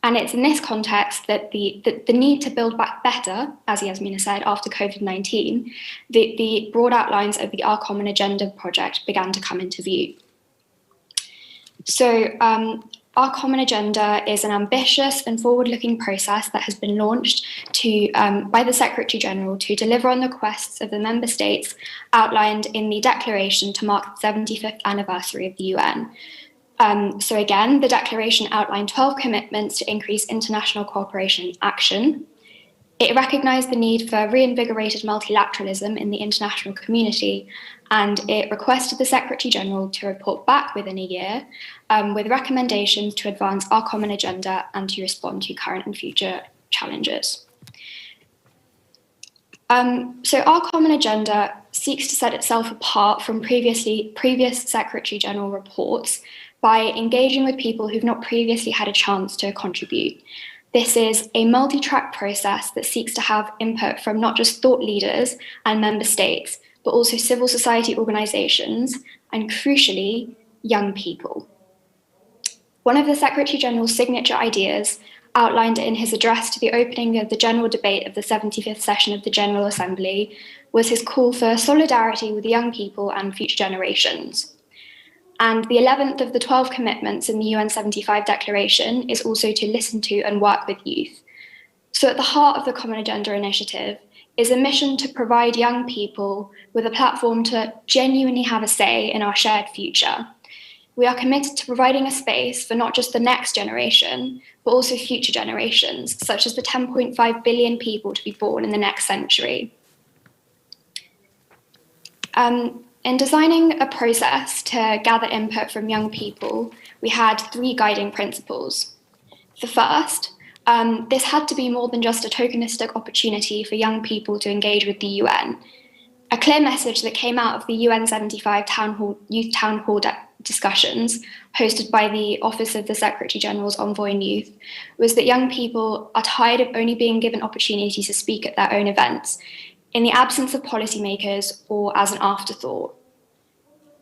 And it's in this context that the need to build back better, as Yasmina said, after COVID-19, the broad outlines of the Our Common Agenda project began to come into view. So Our Common Agenda is an ambitious and forward-looking process that has been launched by the Secretary General to deliver on the requests of the member states outlined in the declaration to mark the 75th anniversary of the UN. So again, the declaration outlined 12 commitments to increase international cooperation and action. It recognised the need for reinvigorated multilateralism in the international community, and it requested the Secretary General to report back within a year with recommendations to advance our common agenda and to respond to current and future challenges. So our common agenda seeks to set itself apart from previous Secretary General reports by engaging with people who've not previously had a chance to contribute. This is a multi-track process that seeks to have input from not just thought leaders and member states, but also civil society organisations and, crucially, young people. One of the Secretary General's signature ideas, outlined in his address to the opening of the general debate of the 75th session of the General Assembly, was his call for solidarity with young people and future generations. And the 11th of the 12 commitments in the UN 75 Declaration is also to listen to and work with youth. So at the heart of the Common Agenda initiative is a mission to provide young people with a platform to genuinely have a say in our shared future. We are committed to providing a space for not just the next generation, but also future generations, such as the 10.5 billion people to be born in the next century. In designing a process to gather input from young people, we had 3 guiding principles. The first, this had to be more than just a tokenistic opportunity for young people to engage with the UN. A clear message that came out of the UN 75 Youth Town Hall discussions hosted by the Office of the Secretary General's Envoy on Youth was that young people are tired of only being given opportunities to speak at their own events, in the absence of policymakers or as an afterthought.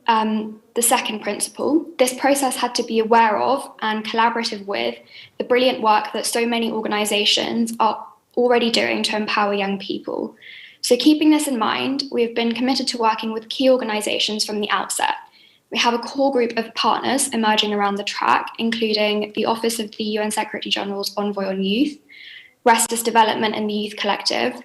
The second principle, this process had to be aware of and collaborative with the brilliant work that so many organisations are already doing to empower young people. So keeping this in mind, we have been committed to working with key organisations from the outset. We have a core group of partners emerging around the track, including the Office of the UN Secretary General's Envoy on Youth, Restless Development and the Youth Collective,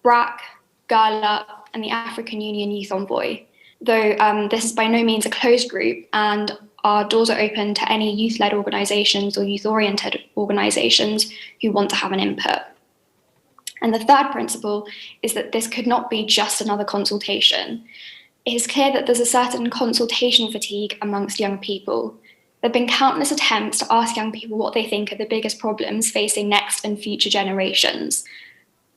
BRAC, GALA, and the African Union Youth Envoy. Though this is by no means a closed group, and our doors are open to any youth-led organisations or youth-oriented organisations who want to have an input. And the third principle is that this could not be just another consultation. It is clear that there's a certain consultation fatigue amongst young people. There have been countless attempts to ask young people what they think are the biggest problems facing next and future generations.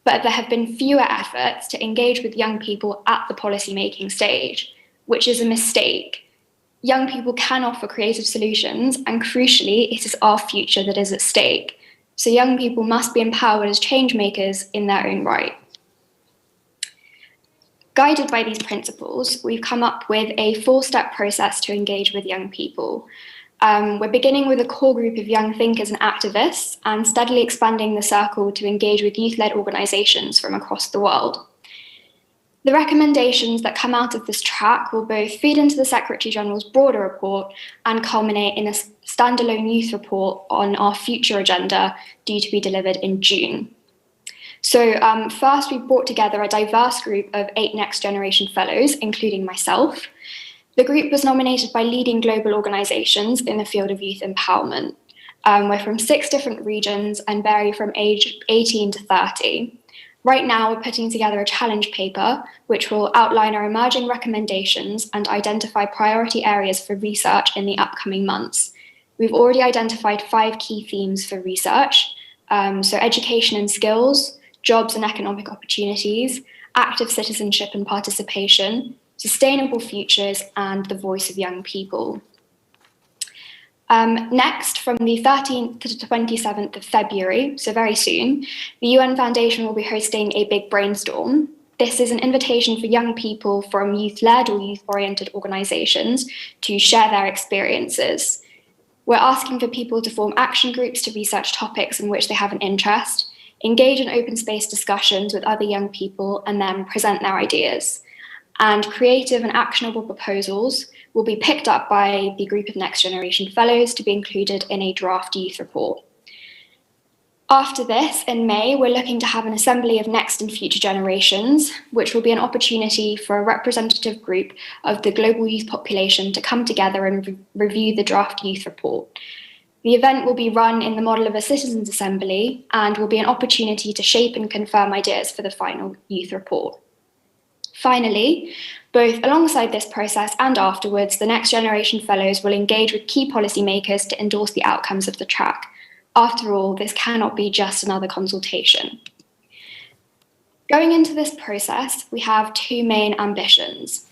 But there have been fewer efforts to engage with young people at the policy-making stage, which is a mistake. Young people can offer creative solutions, and crucially, it is our future that is at stake. So young people must be empowered as change makers in their own right. Guided by these principles, we've come up with a 4-step process to engage with young people. We're beginning with a core group of young thinkers and activists and steadily expanding the circle to engage with youth-led organisations from across the world. The recommendations that come out of this track will both feed into the Secretary-General's broader report and culminate in a standalone youth report on our future agenda due to be delivered in June. So first, we brought together a diverse group of 8 Next Generation Fellows, including myself. The group was nominated by leading global organisations in the field of youth empowerment. We're from 6 different regions and vary from age 18 to 30. Right now, we're putting together a challenge paper, which will outline our emerging recommendations and identify priority areas for research in the upcoming months. We've already identified 5 key themes for research, so education and skills, jobs and economic opportunities, active citizenship and participation, sustainable futures, and the voice of young people. Next, from the 13th to the 27th of February, so very soon, the UN Foundation will be hosting a big brainstorm. This is an invitation for young people from youth-led or youth-oriented organisations to share their experiences. We're asking for people to form action groups to research topics in which they have an interest, engage in open space discussions with other young people, and then present their ideas. And creative and actionable proposals will be picked up by the group of Next Generation Fellows to be included in a draft youth report. After this, in May, we're looking to have an assembly of next and future generations, which will be an opportunity for a representative group of the global youth population to come together and review the draft youth report. The event will be run in the model of a citizens' assembly and will be an opportunity to shape and confirm ideas for the final youth report. Finally, both alongside this process and afterwards, the Next Generation Fellows will engage with key policymakers to endorse the outcomes of the track. After all, this cannot be just another consultation. Going into this process, we have 2 main ambitions.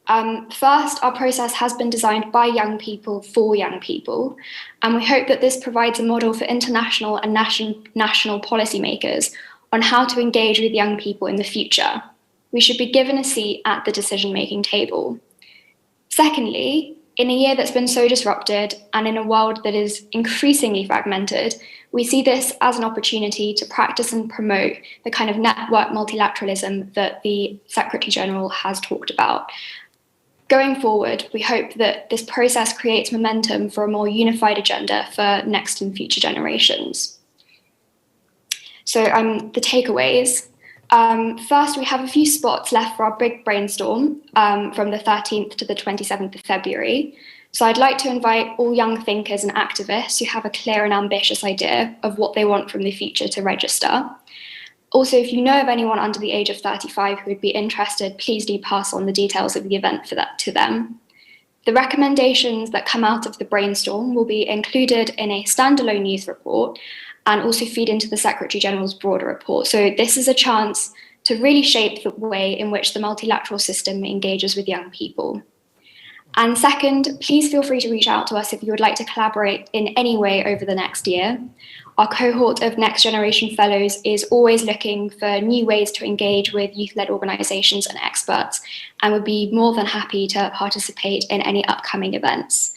First, our process has been designed by young people for young people, and we hope that this provides a model for international and national policymakers on how to engage with young people in the future. We should be given a seat at the decision-making table. Secondly, in a year that's been so disrupted and in a world that is increasingly fragmented, we see this as an opportunity to practice and promote the kind of network multilateralism that the Secretary-General has talked about. Going forward, we hope that this process creates momentum for a more unified agenda for next and future generations. So the takeaways. First, we have a few spots left for our big brainstorm from the 13th to the 27th of February. So I'd like to invite all young thinkers and activists who have a clear and ambitious idea of what they want from the future to register. Also, if you know of anyone under the age of 35 who would be interested, please do pass on the details of the event to them. The recommendations that come out of the brainstorm will be included in a standalone youth report and also feed into the Secretary-General's broader report. So this is a chance to really shape the way in which the multilateral system engages with young people. And second, please feel free to reach out to us if you would like to collaborate in any way over the next year. Our cohort of Next Generation Fellows is always looking for new ways to engage with youth-led organisations and experts, and would be more than happy to participate in any upcoming events.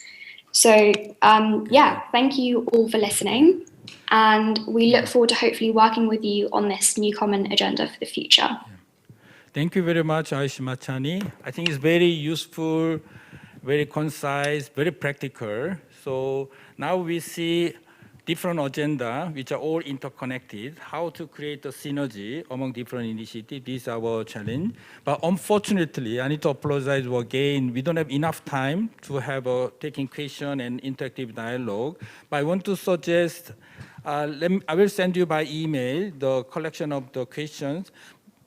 So thank you all for listening. And we look forward to hopefully working with you on this new common agenda for the future. Thank you very much, Aishi Machani. I think it's very useful, very concise, very practical. So now we see different agenda which are all interconnected, how to create a synergy among different initiatives. This is our challenge. But unfortunately, I need to apologize again. We don't have enough time to have a taking question and interactive dialogue. But I want to suggest, I will send you by email the collection of the questions.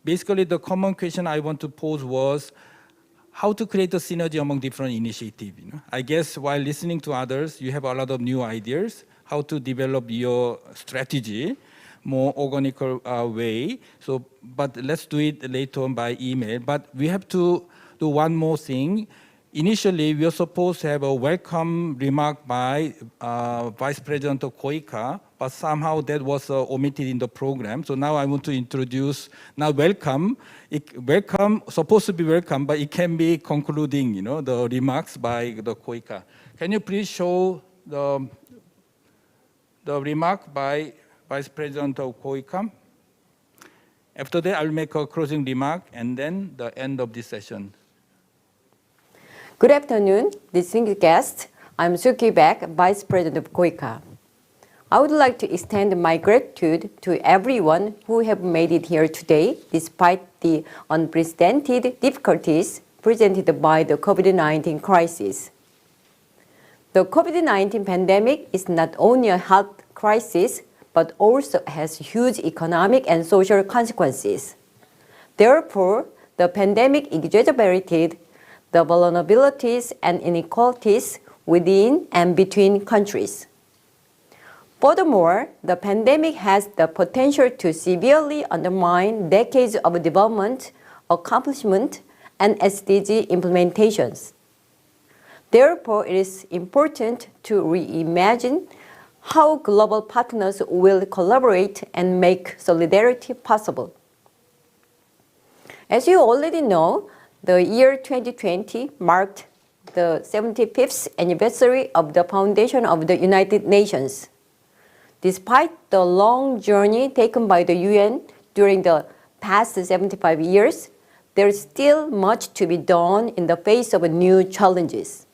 Basically, the common question I want to pose was how to create a synergy among different initiatives. I guess while listening to others, you have a lot of new ideas, how to develop your strategy more organic way. So, but let's do it later on by email. But we have to do one more thing. initially we were supposed to have a welcome remark by Vice President of COICA, but somehow that was omitted in the program. So now I want to introduce, now welcome, supposed to be welcome, but it can be concluding, the remarks by the COICA. Can you please show the remark by Vice President of COICA? After that, I'll make a closing remark and then the end of this session. Good afternoon, distinguished guests. I'm Suki Baek, Vice President of COICA. I would like to extend my gratitude to everyone who have made it here today despite the unprecedented difficulties presented by the COVID-19 crisis. The COVID-19 pandemic is not only a health crisis, but also has huge economic and social consequences. Therefore, the pandemic exacerbated the vulnerabilities and inequalities within and between countries. Furthermore, the pandemic has the potential to severely undermine decades of development, accomplishment, and SDG implementations. Therefore, it is important to reimagine how global partners will collaborate and make solidarity possible. As you already know, the year 2020 marked the 75th anniversary of the foundation of the United Nations. Despite the long journey taken by the UN during the past 75 years, there is still much to be done in the face of new challenges.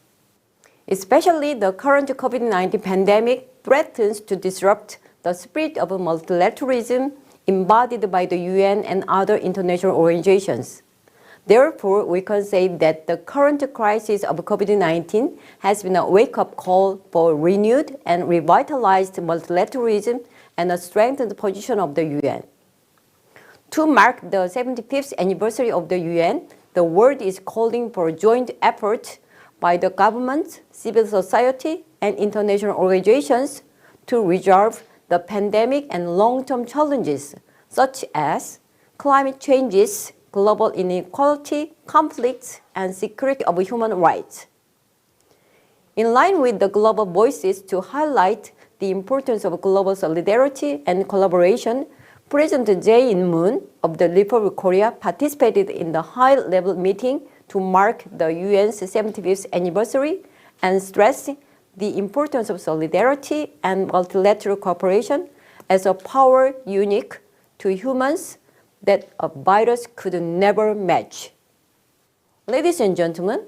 Especially the current COVID-19 pandemic threatens to disrupt the spirit of multilateralism embodied by the UN and other international organizations. Therefore, we can say that the current crisis of COVID-19 has been a wake-up call for renewed and revitalized multilateralism and a strengthened position of the UN. To mark the 75th anniversary of the UN, the world is calling for joint efforts by the government, civil society, and international organizations to resolve the pandemic and long-term challenges such as climate changes, global inequality, conflicts, and security of human rights. In line with the global voices to highlight the importance of global solidarity and collaboration, President Jae In-moon of the Republic of Korea participated in the high-level meeting to mark the UN's 75th anniversary and stressed the importance of solidarity and multilateral cooperation as a power unique to humans that a virus could never match. Ladies and gentlemen,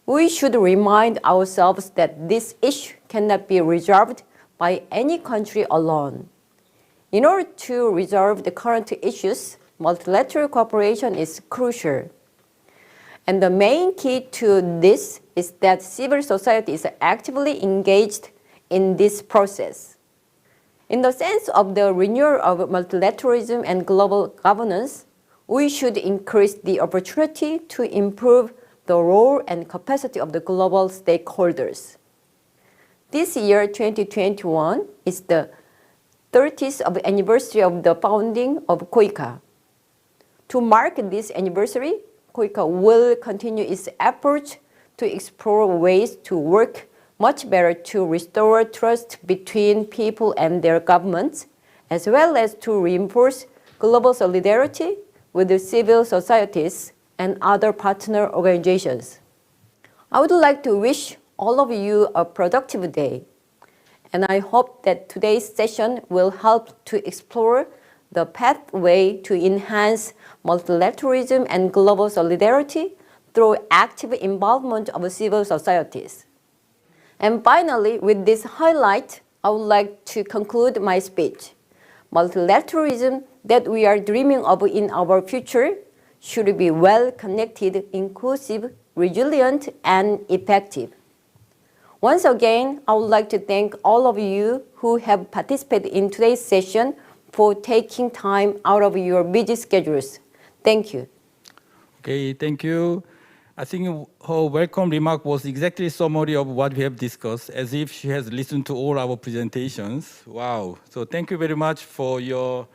we should remind ourselves that this issue cannot be resolved by any country alone. In order to resolve the current issues, multilateral cooperation is crucial. And the main key to this is that civil society is actively engaged in this process. In the sense of the renewal of multilateralism and global governance, we should increase the opportunity to improve the role and capacity of the global stakeholders. This year, 2021, is the 30th anniversary of the founding of COICA. To mark this anniversary, COICA will continue its efforts to explore ways to work much better to restore trust between people and their governments, as well as to reinforce global solidarity with the civil societies and other partner organizations. I would like to wish all of you a productive day, and I hope that today's session will help to explore the pathway to enhance multilateralism and global solidarity through active involvement of civil societies. And finally, with this highlight, I would like to conclude my speech. Multilateralism that we are dreaming of in our future should be well-connected, inclusive, resilient, and effective. Once again, I would like to thank all of you who have participated in today's session for taking time out of your busy schedules. Thank you. Okay, thank you. I think her welcome remark was exactly a summary of what we have discussed, as if she has listened to all our presentations. Wow. So thank you very much for the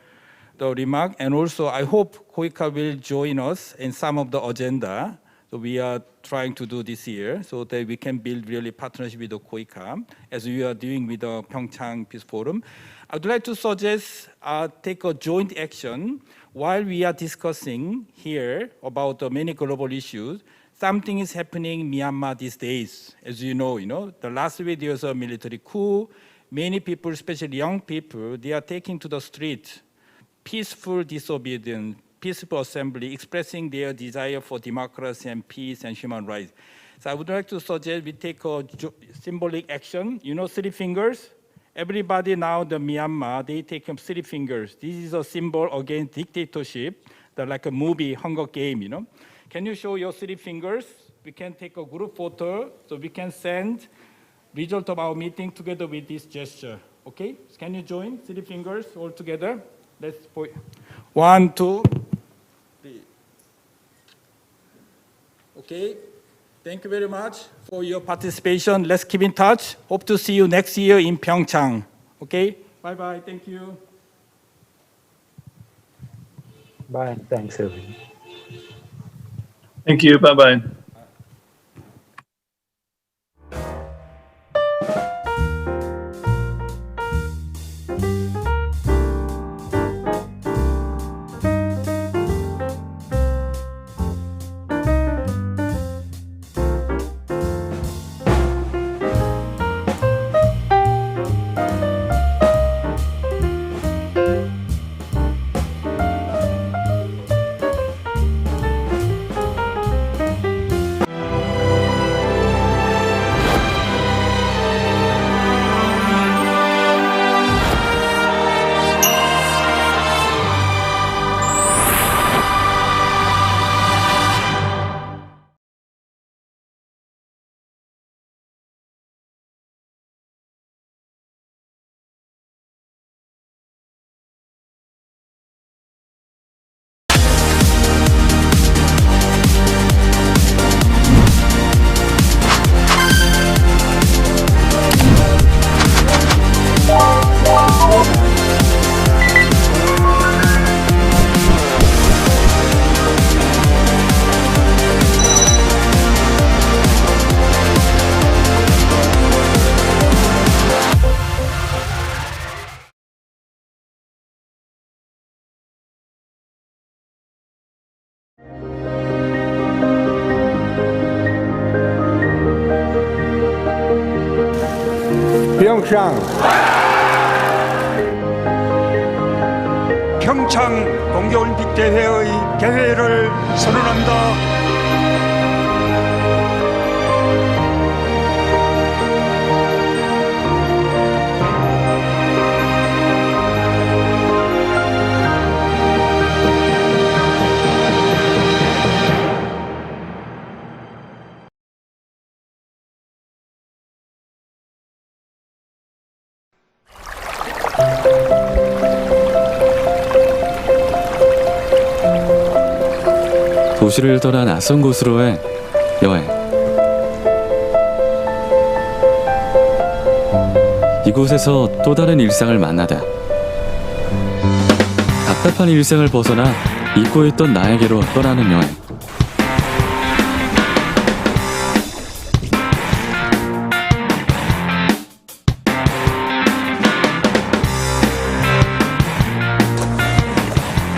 remark. And also, I hope COICA will join us in some of the agenda So we are trying to do this year so that we can build really partnership with the COICA as we are doing with the PyeongChang Peace Forum. I would like to suggest take a joint action while we are discussing here about the many global issues. Something is happening in Myanmar these days. As you know, the last week there was a military coup. Many people, especially young people, they are taking to the street, peaceful disobedience, peaceful assembly, expressing their desire for democracy and peace and human rights. So I would like to suggest we take a symbolic action. 3 fingers. Everybody now, the Myanmar, they take 3 fingers. This is a symbol against dictatorship, like a movie, Hunger Game, Can you show your 3 fingers? We can take a group photo, so we can send result of our meeting together with this gesture. Okay? Can you join 3 fingers all together? Let's point. 1, 2, 3. Okay. Thank you very much for your participation. Let's keep in touch. Hope to see you next year in PyeongChang. Okay? Bye-bye. Thank you. Bye. Thanks, everyone. Thank you. Bye-bye. PyeongChang. 평창 동계올림픽 대회의 개회를 선언한다. 도시를 떠나 낯선 곳으로의 여행. 이곳에서 또 다른 일상을 만나다 답답한 일상을 벗어나 잊고 있던 나에게로 떠나는 여행.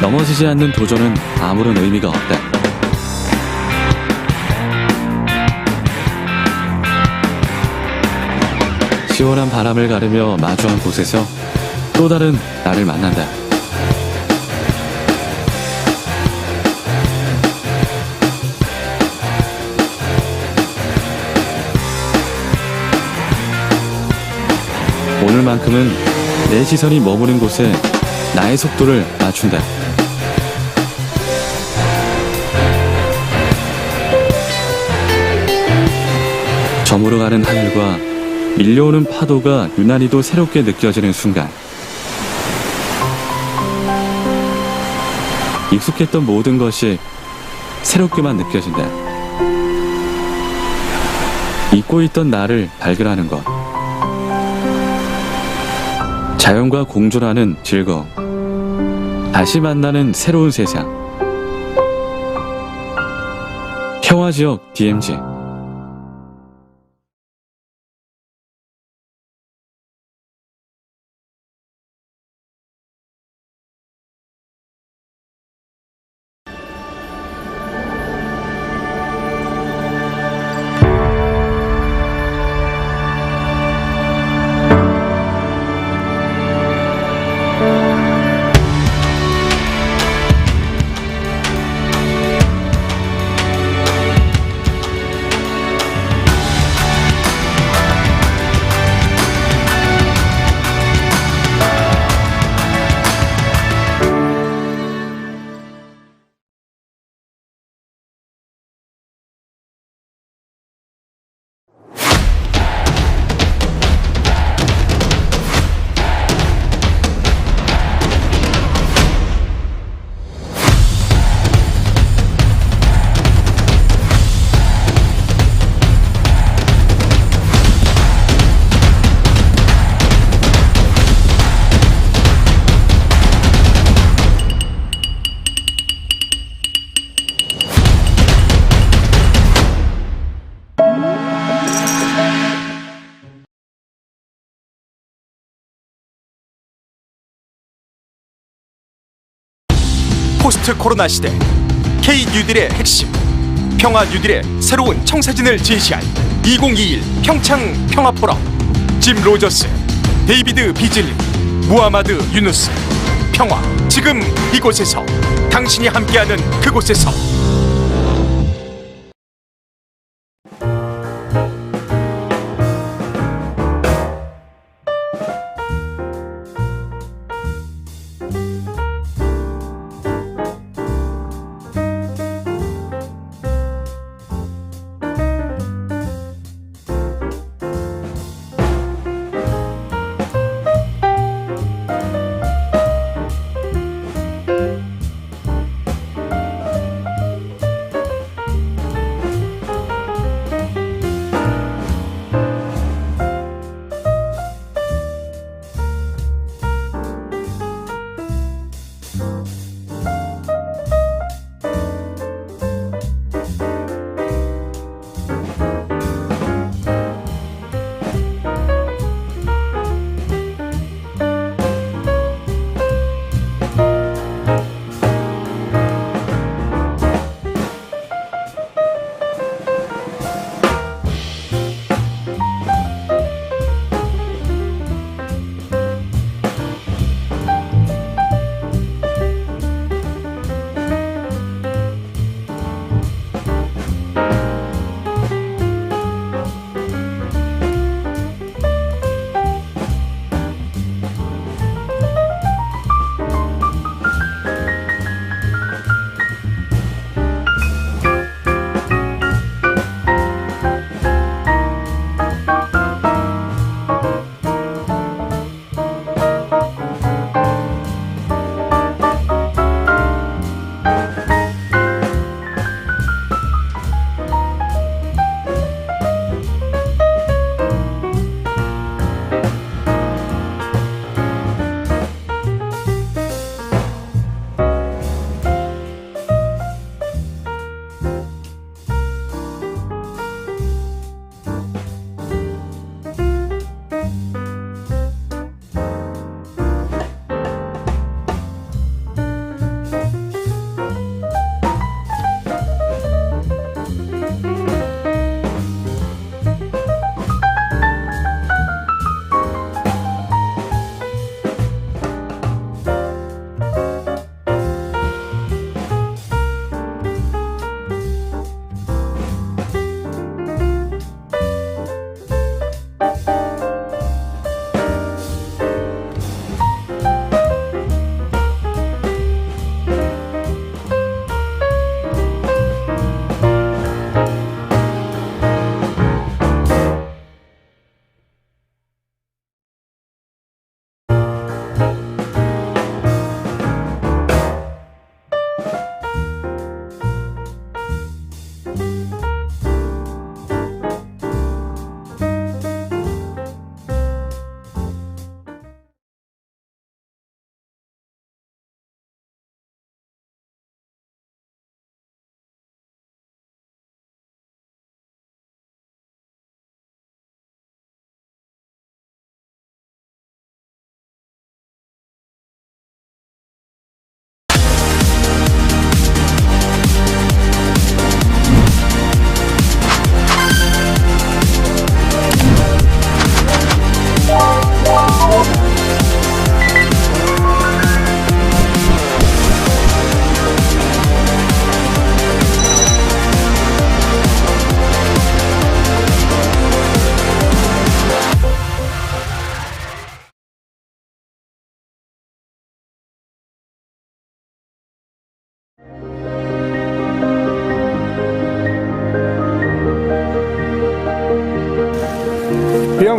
넘어지지 않는 도전은 아무런 의미가 없다. 시원한 바람을 가르며 마주한 곳에서 또 다른 나를 만난다. 오늘만큼은 내 시선이 머무는 곳에 나의 속도를 맞춘다. 저물어가는 하늘과 밀려오는 파도가 유난히도 새롭게 느껴지는 순간, 익숙했던 모든 것이 새롭게만 느껴진다. 잊고 있던 나를 발견하는 것, 자연과 공존하는 즐거움, 다시 만나는 새로운 세상. 평화지역 DMZ. 포스트 코로나 시대 K 뉴딜의 핵심, 평화 뉴딜의 새로운 청사진을 제시할 2021 평창 평화 포럼. 짐 로저스, 데이비드 비즐리, 무하마드 유누스. 평화 지금 이곳에서, 당신이 함께하는 그곳에서.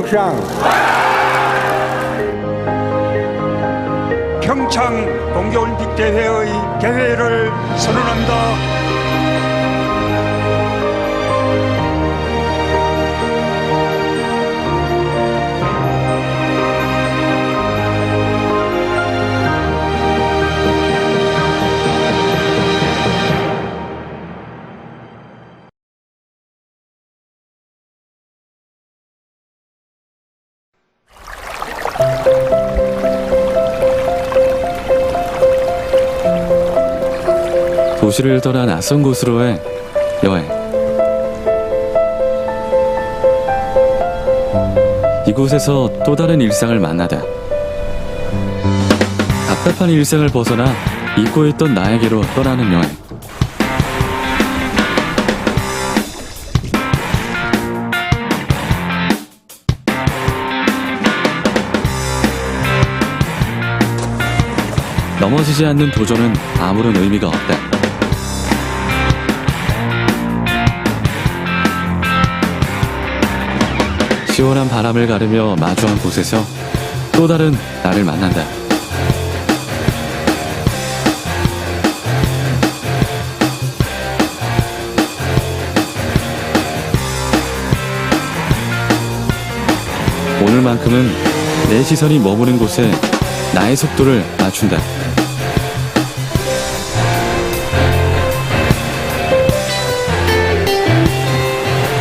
PyeongChang. 평창 동계올림픽 대회의 개회를 선언한다. 도시를 떠나 낯선 곳으로의 여행. 이곳에서 또 다른 일상을 만나다. 답답한 일상을 벗어나 잊고 있던 나에게로 떠나는 여행. 넘어지지 않는 도전은 아무런 의미가 없다. 시원한 바람을 가르며 마주한 곳에서 또 다른 나를 만난다. 오늘만큼은 내 시선이 머무는 곳에 나의 속도를 맞춘다.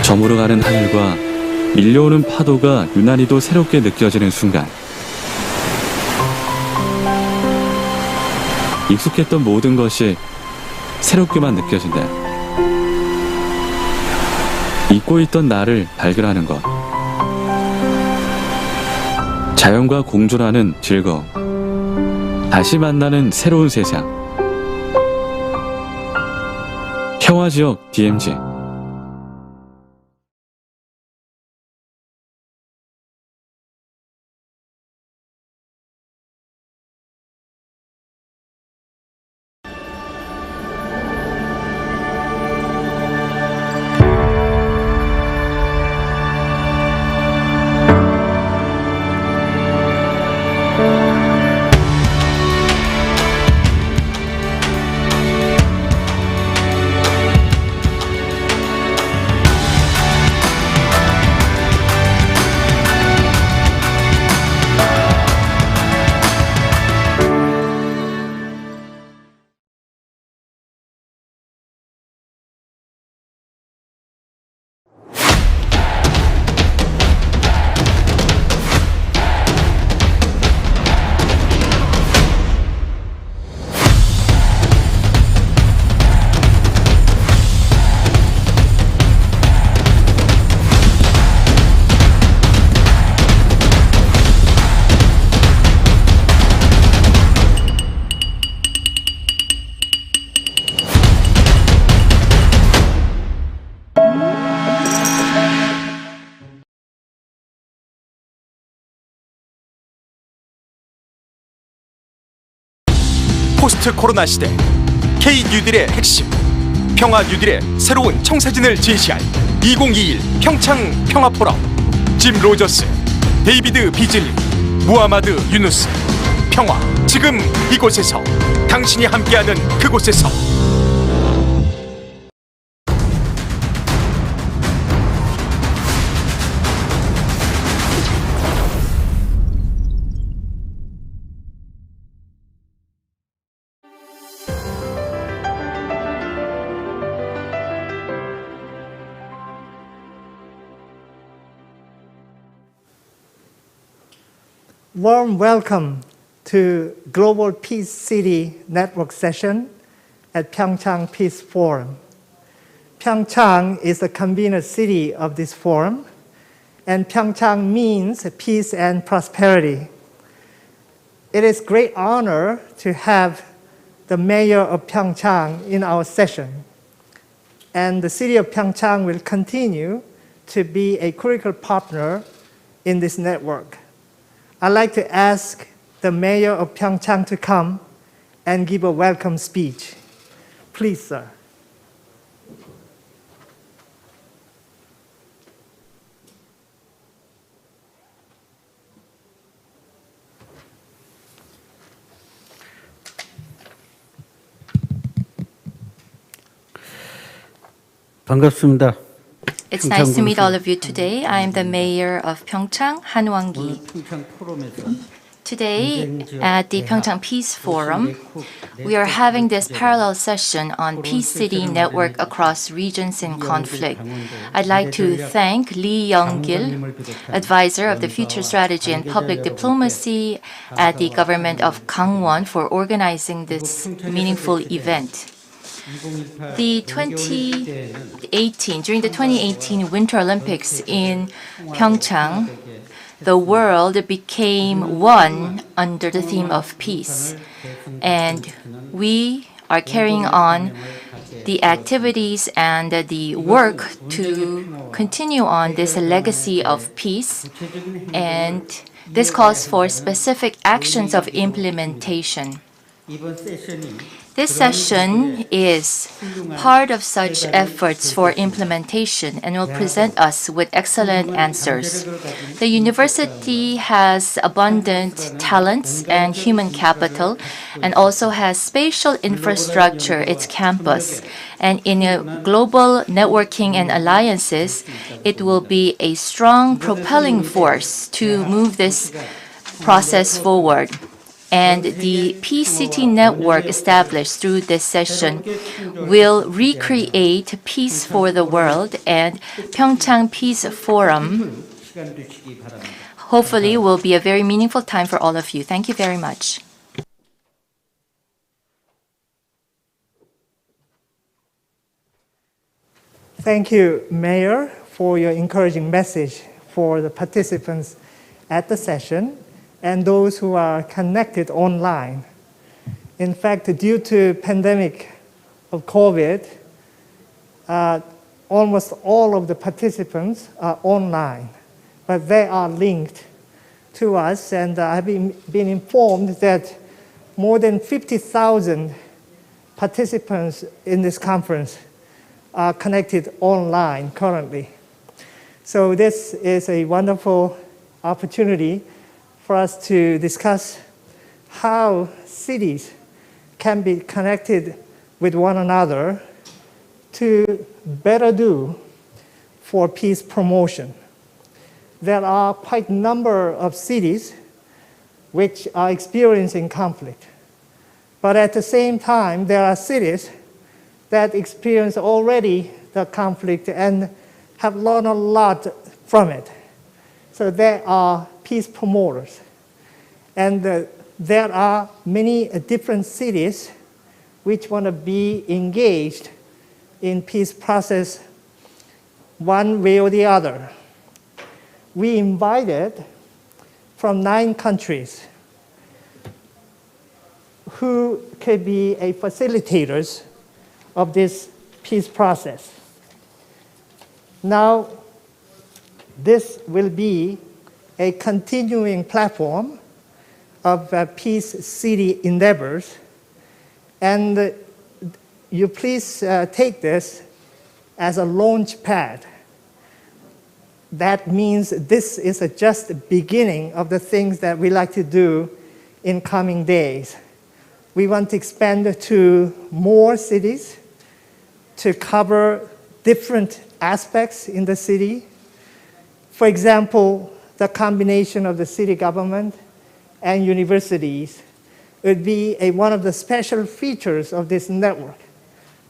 저물어가는 하늘과 밀려오는 파도가 유난히도 새롭게 느껴지는 순간, 익숙했던 모든 것이 새롭게만 느껴진다. 잊고 있던 나를 발견하는 것, 자연과 공존하는 즐거움, 다시 만나는 새로운 세상. 평화지역 DMZ. 포스트 코로나 시대 K 뉴딜의 핵심, 평화 뉴딜의 새로운 청사진을 제시할 2021 평창 평화 포럼. 짐 로저스, 데이비드 비즐리, 무하마드 유누스. 평화 지금 이곳에서, 당신이 함께하는 그곳에서. Warm welcome to Global Peace City Network session at PyeongChang Peace Forum. PyeongChang is the convener city of this forum, and PyeongChang means peace and prosperity. It is great honor to have the mayor of PyeongChang in our session, and the city of PyeongChang will continue to be a critical partner in this network. I'd like to ask the mayor of PyeongChang to come and give a welcome speech. Please, sir. 반갑습니다. It's nice to meet all of you today. I am the mayor of PyeongChang, Han Wang-gi. Today, at the PyeongChang Peace Forum, we are having this parallel session on Peace City Network across regions in conflict. I'd like to thank Lee Young-gil, advisor of the Future Strategy and Public Diplomacy at the government of Gangwon, for organizing this meaningful event. During the 2018 Winter Olympics in PyeongChang, the world became one under the theme of peace. And we are carrying on the activities and the work to continue on this legacy of peace. And this calls for specific actions of implementation. This session is part of such efforts for implementation and will present us with excellent answers. The university has abundant talents and human capital and also has spatial infrastructure, its campus. And in global networking and alliances, it will be a strong propelling force to move this process forward. And the Peace City Network established through this session will recreate peace for the world, and PyeongChang Peace Forum hopefully will be a very meaningful time for all of you. Thank you very much. Thank you, Mayor, for your encouraging message for the participants at the session and those who are connected online. In fact, due to pandemic of COVID, almost all of the participants are online, but they are linked to us, and I've been informed that more than 50,000 participants in this conference are connected online currently. So this is a wonderful opportunity for us to discuss how cities can be connected with one another to better do for peace promotion. There are quite a number of cities which are experiencing conflict. But at the same time, there are cities that experience already the conflict and have learned a lot from it. So there are peace promoters. And there are many different cities which want to be engaged in peace process one way or the other. We invited from 9 countries who could be facilitators of this peace process. Now, this will be a continuing platform of Peace City endeavors. And you please take this as a launch pad. That means this is just the beginning of the things that we like to do in coming days. We want to expand to more cities to cover different aspects in the city. For example, the combination of the city government and universities would be one of the special features of this network.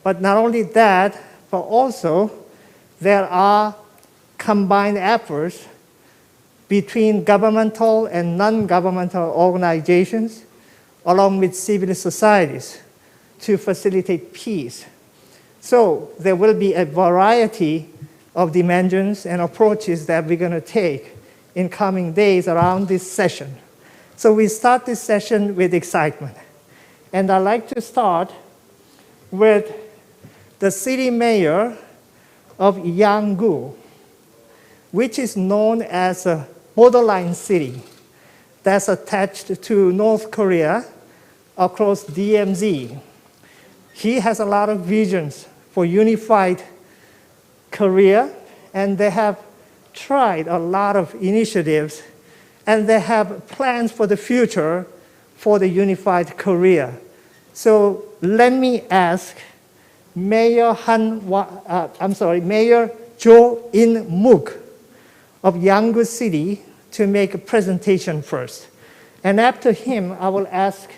But not only that, but also there are combined efforts between governmental and non-governmental organizations, along with civil societies, to facilitate peace. So there will be a variety of dimensions and approaches that we're going to take in coming days around this session. So we start this session with excitement. And I'd like to start with the city mayor of Yanggu, which is known as a borderline city that's attached to North Korea across DMZ. He has a lot of visions for unified Korea, and they have tried a lot of initiatives, and they have plans for the future for the unified Korea. So let me ask Mayor Mayor Jo In-mook of Yanggu City to make a presentation first. And after him, I will ask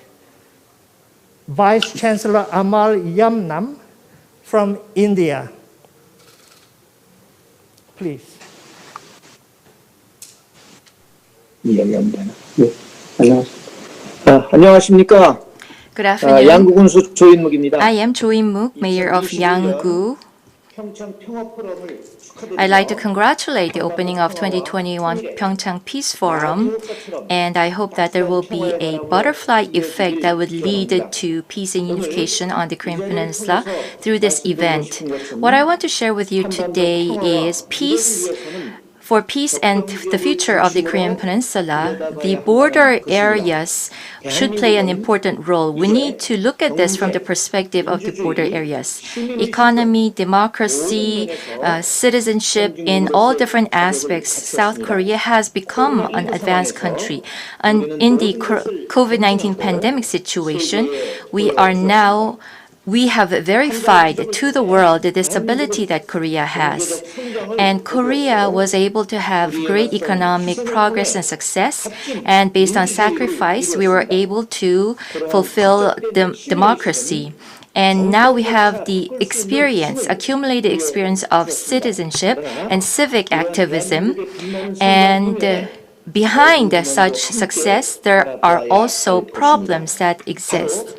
Vice Chancellor Amal Yamnam from India. Please. 안녕하십니까? Good afternoon. 양구군수 조인묵입니다. I am Jo In-mook, Mayor of Yanggu. I'd like to congratulate the opening of 2021 PyeongChang Peace Forum, and I hope that there will be a butterfly effect that would lead to peace and unification on the Korean Peninsula through this event. What I want to share with you today is peace. For peace and the future of the Korean Peninsula, the border areas should play an important role. We need to look at this from the perspective of the border areas. Economy, democracy, citizenship, in all different aspects, South Korea has become an advanced country. And in the COVID-19 pandemic situation, we have verified to the world the stability that Korea has. And Korea was able to have great economic progress and success. And based on sacrifice, we were able to fulfill the democracy. And now we have the accumulated experience of citizenship and civic activism. And behind such success, there are also problems that exist.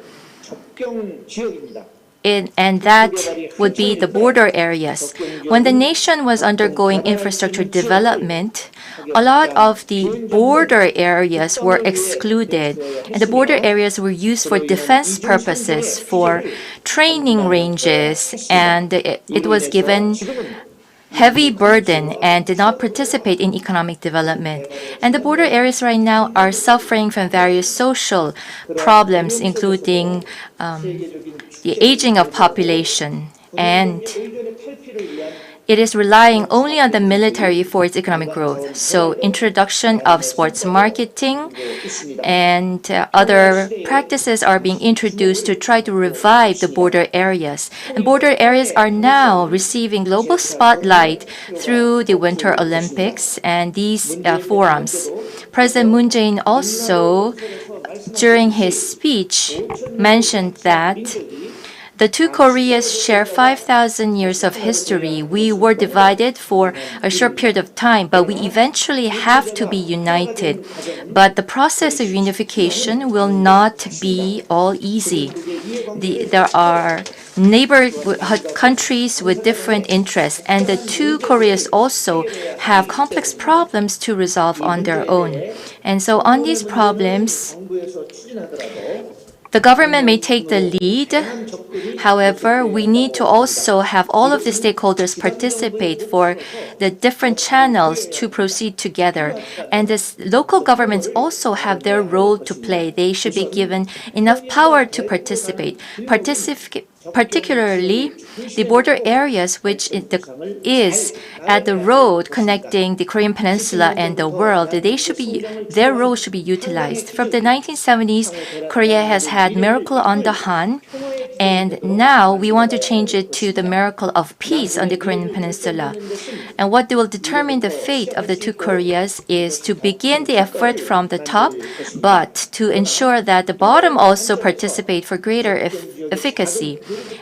And that would be the border areas. When the nation was undergoing infrastructure development, a lot of the border areas were excluded, and the border areas were used for defense purposes, for training ranges, and it was given heavy burden and did not participate in economic development. And the border areas right now are suffering from various social problems, including the aging of population, and it is relying only on the military for its economic growth. So introduction of sports marketing and other practices are being introduced to try to revive the border areas. And border areas are now receiving global spotlight through the Winter Olympics and these forums. President Moon Jae-in also, during his speech, mentioned that the two Koreas share 5,000 years of history. We were divided for a short period of time, but we eventually have to be united. But the process of unification will not be all easy. There are neighborhood countries with different interests, and the two Koreas also have complex problems to resolve on their own. And so on these problems, the government may take the lead. However, we need to also have all of the stakeholders participate for the different channels to proceed together. And the local governments also have their role to play. They should be given enough power to participate. Particularly the border areas, which is at the road connecting the Korean Peninsula and the world, their role should be utilized. From the 1970s, Korea has had Miracle on the Han, and now we want to change it to the miracle of peace on the Korean Peninsula. And what will determine the fate of the two Koreas is to begin the effort from the top, but to ensure that the bottom also participate for greater efficacy.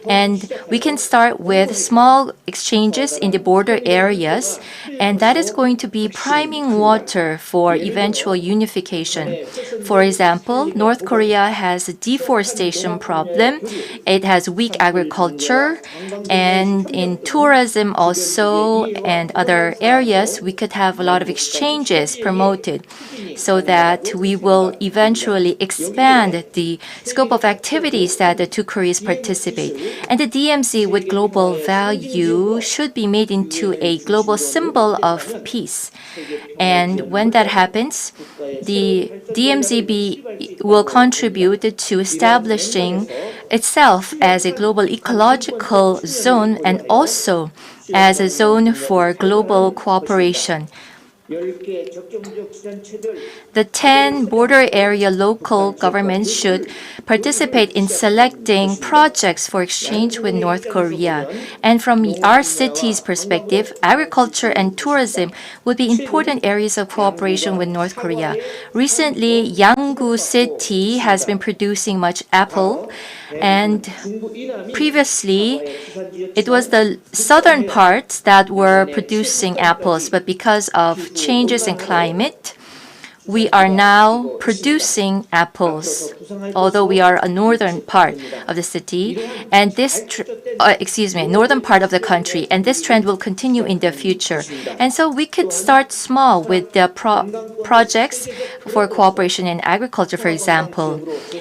And we can start with small exchanges in the border areas, and that is going to be priming water for eventual unification. For example, North Korea has a deforestation problem. It has weak agriculture, and in tourism also and other areas, we could have a lot of exchanges promoted so that we will eventually expand the scope of activities that the two Koreas participate. And the DMZ with global value should be made into a global symbol of peace. And when that happens, the DMZ will contribute to establishing itself as a global ecological zone and also as a zone for global cooperation. The 10 border area local governments should participate in selecting projects for exchange with North Korea. And from our city's perspective, agriculture and tourism would be important areas of cooperation with North Korea. Recently, Univer-City has been producing much apple, and previously, it was the southern parts that were producing apples, but because of changes in climate, we are now producing apples, although we are a northern part of the city, and northern part of the country, and this trend will continue in the future. And so we could start small with the projects for cooperation in agriculture, for example,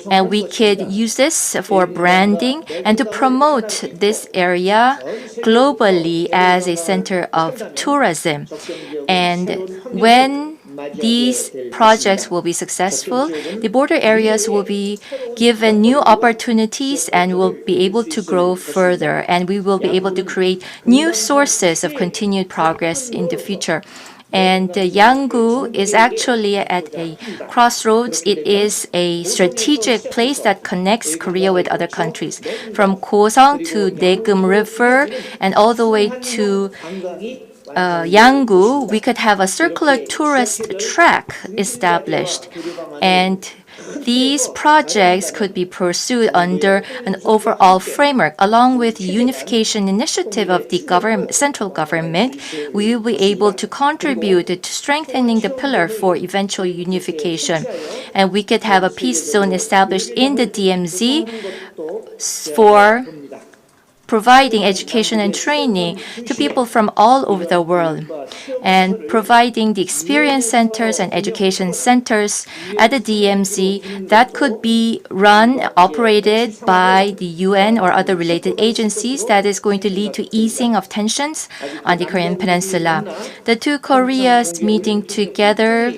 and we could use this for branding and to promote this area globally as a center of tourism. And when these projects will be successful, the border areas will be given new opportunities and will be able to grow further, and we will be able to create new sources of continued progress in the future. And Yanggu is actually at a crossroads. It is a strategic place that connects Korea with other countries. From Goseong to Daegum River and all the way to Yanggu, we could have a circular tourist track established. And these projects could be pursued under an overall framework. Along with the unification initiative of the central government, we will be able to contribute to strengthening the pillar for eventual unification. And we could have a peace zone established in the DMZ for providing education and training to people from all over the world, and providing the experience centers and education centers at the DMZ that could be operated by the UN or other related agencies that is going to lead to easing of tensions on the Korean Peninsula. The two Koreas meeting together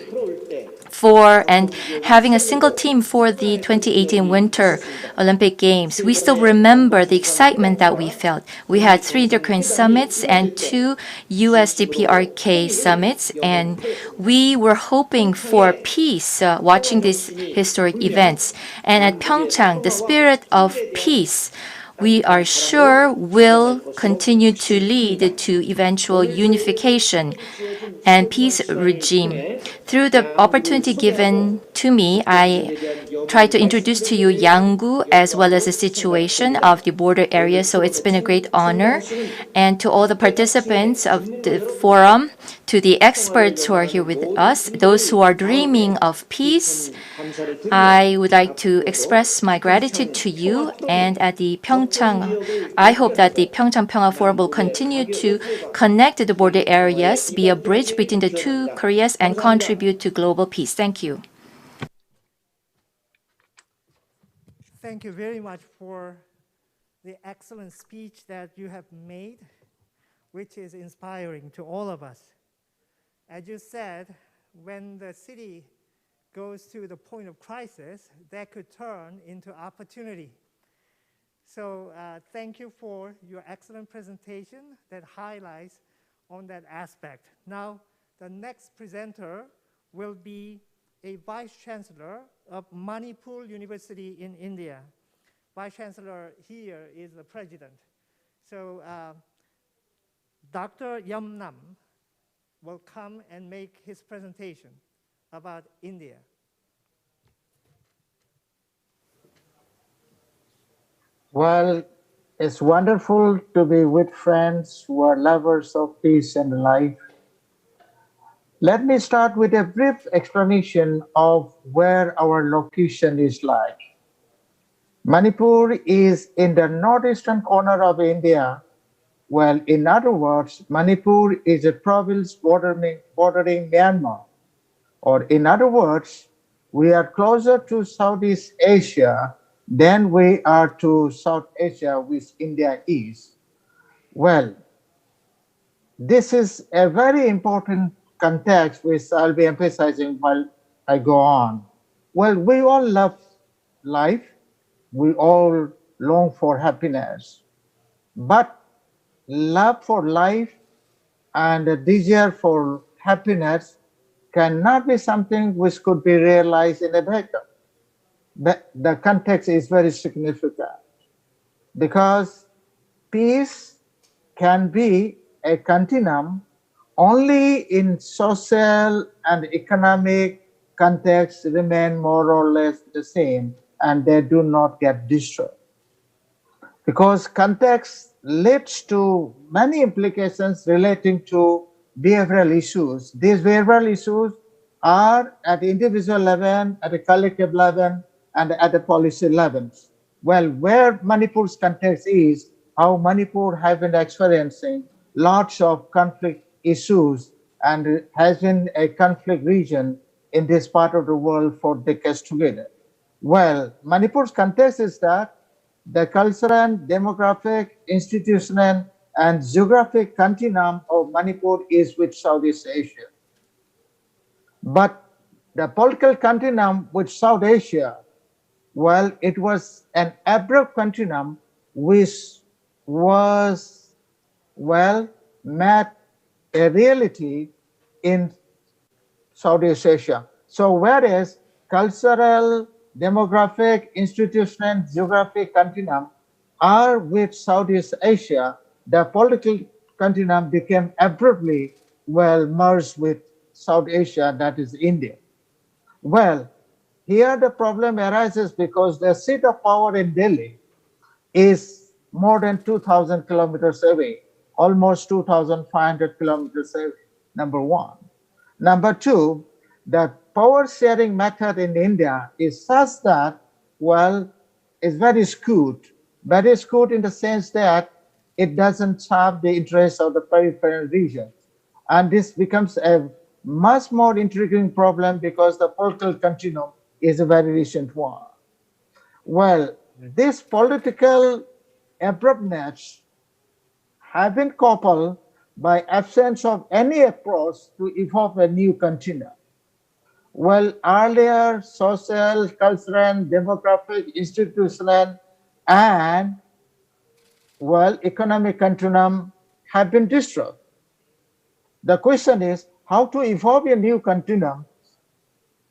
and having a single team for the 2018 Winter Olympic Games. We still remember the excitement that we felt. We had 3 Korean summits and 2 USDPRK summits, and we were hoping for peace watching these historic events. And at PyeongChang, the spirit of peace, we are sure, will continue to lead to eventual unification and peace regime. Through the opportunity given to me, I try to introduce to you Yanggu as well as the situation of the border area. So it's been a great honor. And to all the participants of the forum, to the experts who are here with us, those who are dreaming of peace, I would like to express my gratitude to you. And at the PyeongChang, I hope that the PyeongChang Pyongyang Forum will continue to connect the border areas, be a bridge between the two Koreas, and contribute to global peace. Thank you. Thank you very much for the excellent speech that you have made, which is inspiring to all of us. As you said, when the city goes to the point of crisis, that could turn into opportunity. So thank you for your excellent presentation that highlights on that aspect. Now, the next presenter will be a Vice Chancellor of Manipur University in India. Vice Chancellor here is the President. So Dr. Yam Nam will come and make his presentation about India. Well, it's wonderful to be with friends who are lovers of peace and life. Let me start with a brief explanation of where our location is like. Manipur is in the northeastern corner of India. Well, in other words, Manipur is a province bordering Myanmar. Or in other words, we are closer to Southeast Asia than we are to South Asia, which India is. Well, this is a very important context which I'll be emphasizing while I go on. Well, we all love life. We all long for happiness. But love for life and a desire for happiness cannot be something which could be realized in a vacuum. The context is very significant because peace can be a continuum only in social and economic contexts remain more or less the same and they do not get destroyed. Because context leads to many implications relating to behavioral issues. These behavioral issues are at the individual level, at the collective level, and at the policy levels. Well, where Manipur's context is, how Manipur has been experiencing lots of conflict issues and has been a conflict region in this part of the world for decades together. Well, Manipur's context is that the cultural, demographic, institutional, and geographic continuum of Manipur is with Southeast Asia. But the political continuum with South Asia, well, it was an abrupt continuum which was, well, met a reality in Southeast Asia. So whereas cultural, demographic, institutional, geographic continuum are with Southeast Asia, the political continuum became abruptly, well, merged with South Asia, that is India. Well, here the problem arises because the seat of power in Delhi is more than 2,000 kilometers away, almost 2,500 kilometers away, number one. Number two, the power sharing method in India is such that, well, it's very skewed in the sense that it doesn't serve the interests of the peripheral regions. And this becomes a much more intriguing problem because the political continuum is a very recent one. Well, this political abruptness have been coupled by absence of any approach to evolve a new continuum. Well, earlier social, cultural, demographic, institutional, and, well, economic continuum have been destroyed. The question is how to evolve a new continuum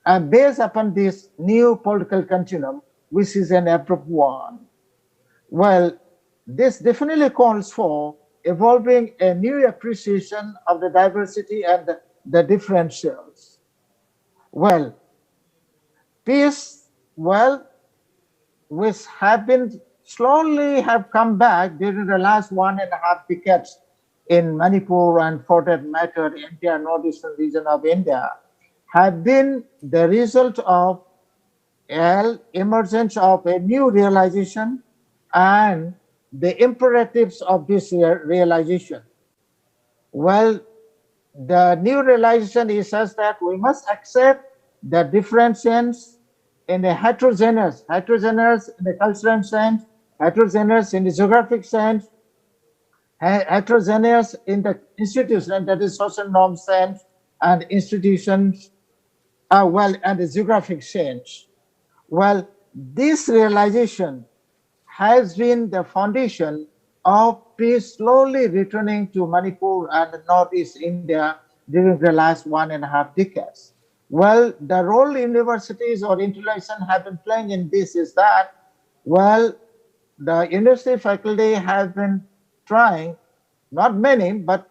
and based upon this new political continuum, which is an abrupt one. Well, this definitely calls for evolving a new appreciation of the diversity and the differentials. Well, peace, well, which have been slowly have come back during the last 1.5 decades in Manipur and for that matter, the entire northeastern region of India, have been the result of emergence of a new realization and the imperatives of this realization. Well, the new realization is such that we must accept the differences in the heterogeneous in the cultural sense, heterogeneous in the geographic sense, heterogeneous in the institution, that is social norm sense, and institutions, and the geographic sense. Well, this realization has been the foundation of peace slowly returning to Manipur and Northeast India during the last 1.5 decades. Well, the role universities or institutions have been playing in this is that, well, the university faculty have been trying, not many, but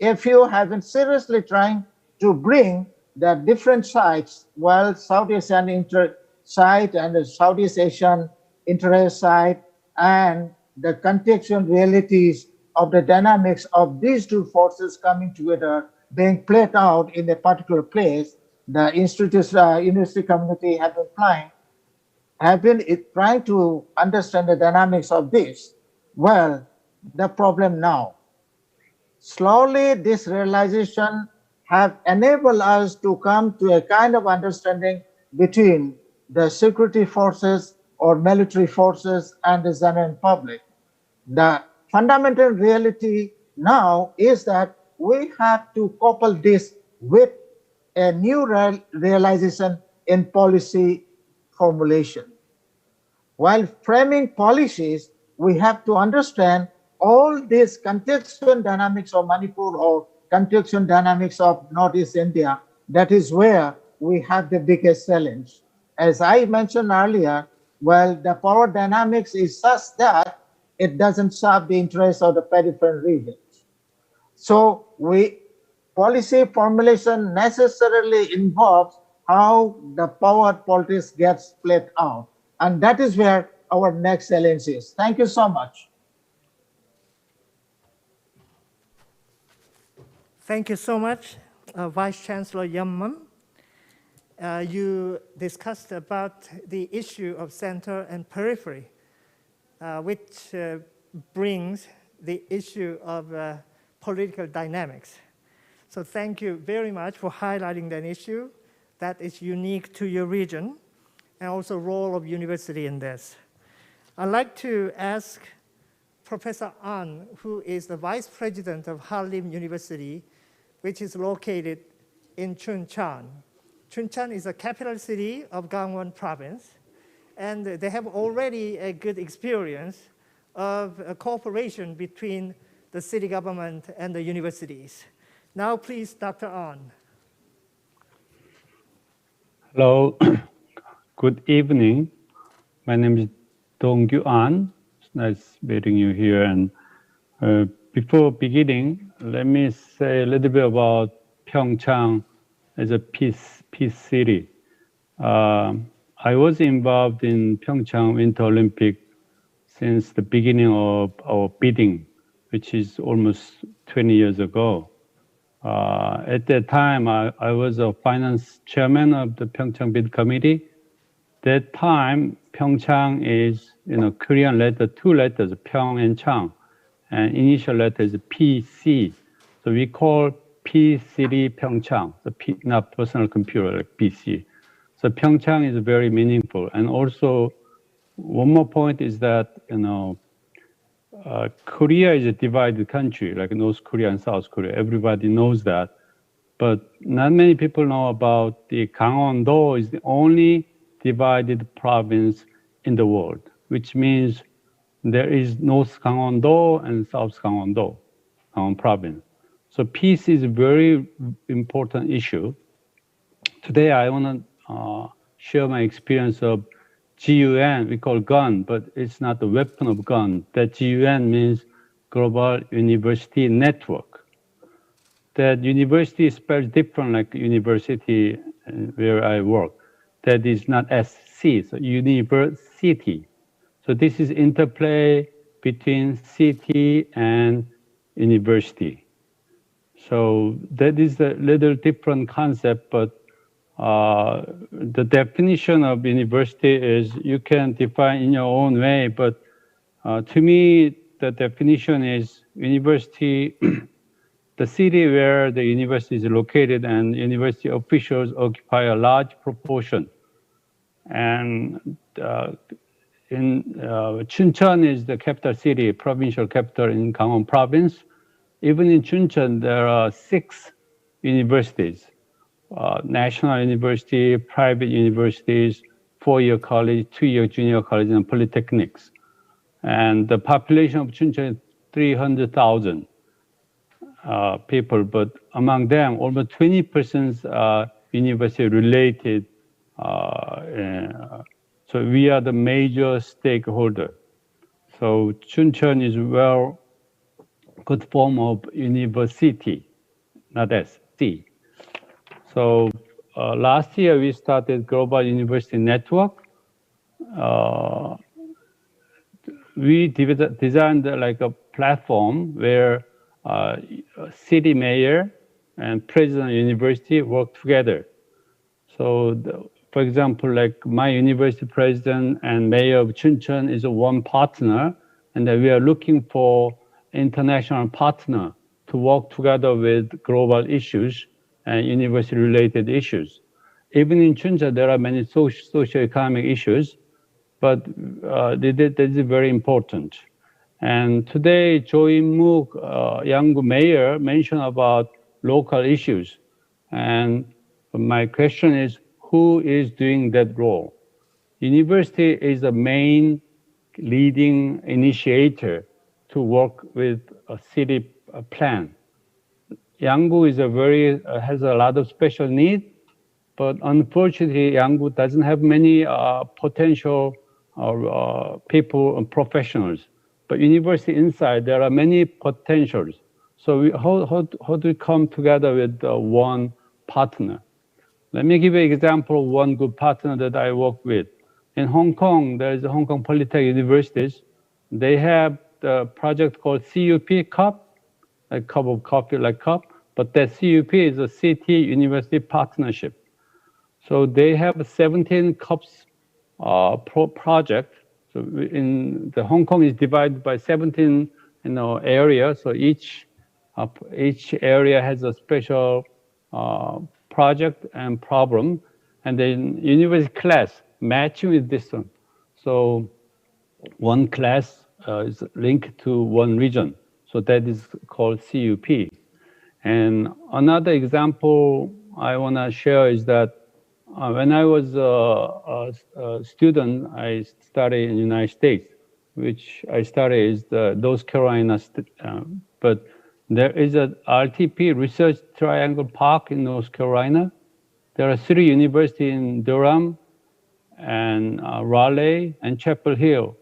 a few have been seriously trying to bring the different sides, well, South Asian side and the Southeast Asian interest side, and the contextual realities of the dynamics of these two forces coming together, being played out in a particular place. The university community have been trying to understand the dynamics of this. Well, the problem now, slowly this realization have enabled us to come to a kind of understanding between the security forces or military forces and the general public. The fundamental reality now is that we have to couple this with a new realization in policy formulation. While framing policies, we have to understand all these contextual dynamics of Manipur or construction dynamics of Northeast India, that is where we have the biggest challenge. As I mentioned earlier, well, the power dynamics is such that it doesn't serve the interests of the peripheral regions. So policy formulation necessarily involves how the power politics gets played out. And that is where our next challenge is. Thank you so much. Thank you so much, Vice Chancellor Yamman. You discussed about the issue of center and periphery, which brings the issue of political dynamics. So thank you very much for highlighting that issue that is unique to your region and also role of university in this. I'd like to ask Professor An, who is the Vice President of Hallym University, which is located in Chuncheon. Chuncheon is the capital city of Gangwon province, and they have already a good experience of a cooperation between the city government and the universities. Now, please, Dr. An. Hello, good evening. My name is Dong-Gyu An. It's nice meeting you here. And before beginning, let me say a little bit about PyeongChang as a peace city. I was involved in PyeongChang Winter Olympic since the beginning of our bidding, which is almost 20 years ago. At that time, I was a finance chairman of the PyeongChang bid committee. That time, PyeongChang is, Korean letter, two letters, Pyong and Chang, and initial letter is PC. So we call P City PyeongChang, the P, not personal computer, like PC. So PyeongChang is very meaningful. And also, one more point is that, Korea is a divided country, like North Korea and South Korea. Everybody knows that. But not many people know about the Gangwon-do is the only divided province in the world, which means there is North Gangwon-do and South Gangwon-do, Gangwon province. So peace is a very important issue. Today, I want to share my experience of GUN, we call gun, but it's not the weapon of gun. That GUN means Global University Network. That university is spelled different, like university where I work. That is not SC, so Univer-City. So this is interplay between city and university. So that is a little different concept, but the definition of university is you can define in your own way, but to me, the definition is university, the city where the university is located and university officials occupy a large proportion. And Chuncheon is the capital city, provincial capital in Gangwon province. Even in Chuncheon, there are 6 universities. National university, private universities, 4-year college, 2-year junior college, and polytechnics. And the population of Chuncheon is 300,000 people, but among them, almost 20% are university-related. So we are the major stakeholder. So Chuncheon is well good form of university, not SC. So last year we started Global University Network. We designed like a platform where city mayor and president of university work together. So for example, like my university president and mayor of Chuncheon is one partner, and we are looking for international partner to work together with global issues and university-related issues. Even in Chuncheon, there are many socio-economic issues, but that is very important. And today, Jo In-mook, young mayor, mentioned about local issues. And my question is, who is doing that role? University is the main leading initiator to work with a city plan. Yanggu is has a lot of special needs, but unfortunately, Yanggu doesn't have many potential people and professionals. But university inside, there are many potentials. So how do we come together with one partner? Let me give you an example of one good partner that I work with. In Hong Kong, there is a Hong Kong Polytechnic Universities. They have the project called CUP Cup, a cup of coffee like cup, but that CUP is a city university partnership. So they have 17 cups project. So in the Hong Kong is divided by 17 areas. So each area has a special project and problem, and then university class matching with this one. So one class is linked to one region. So that is called CUP. And another example I want to share is that when I was a student, I studied in the United States, which I studied is the North Carolina, but there is a RTP Research Triangle Park in North Carolina. There are 3 universities in Durham and Raleigh and Chapel Hill.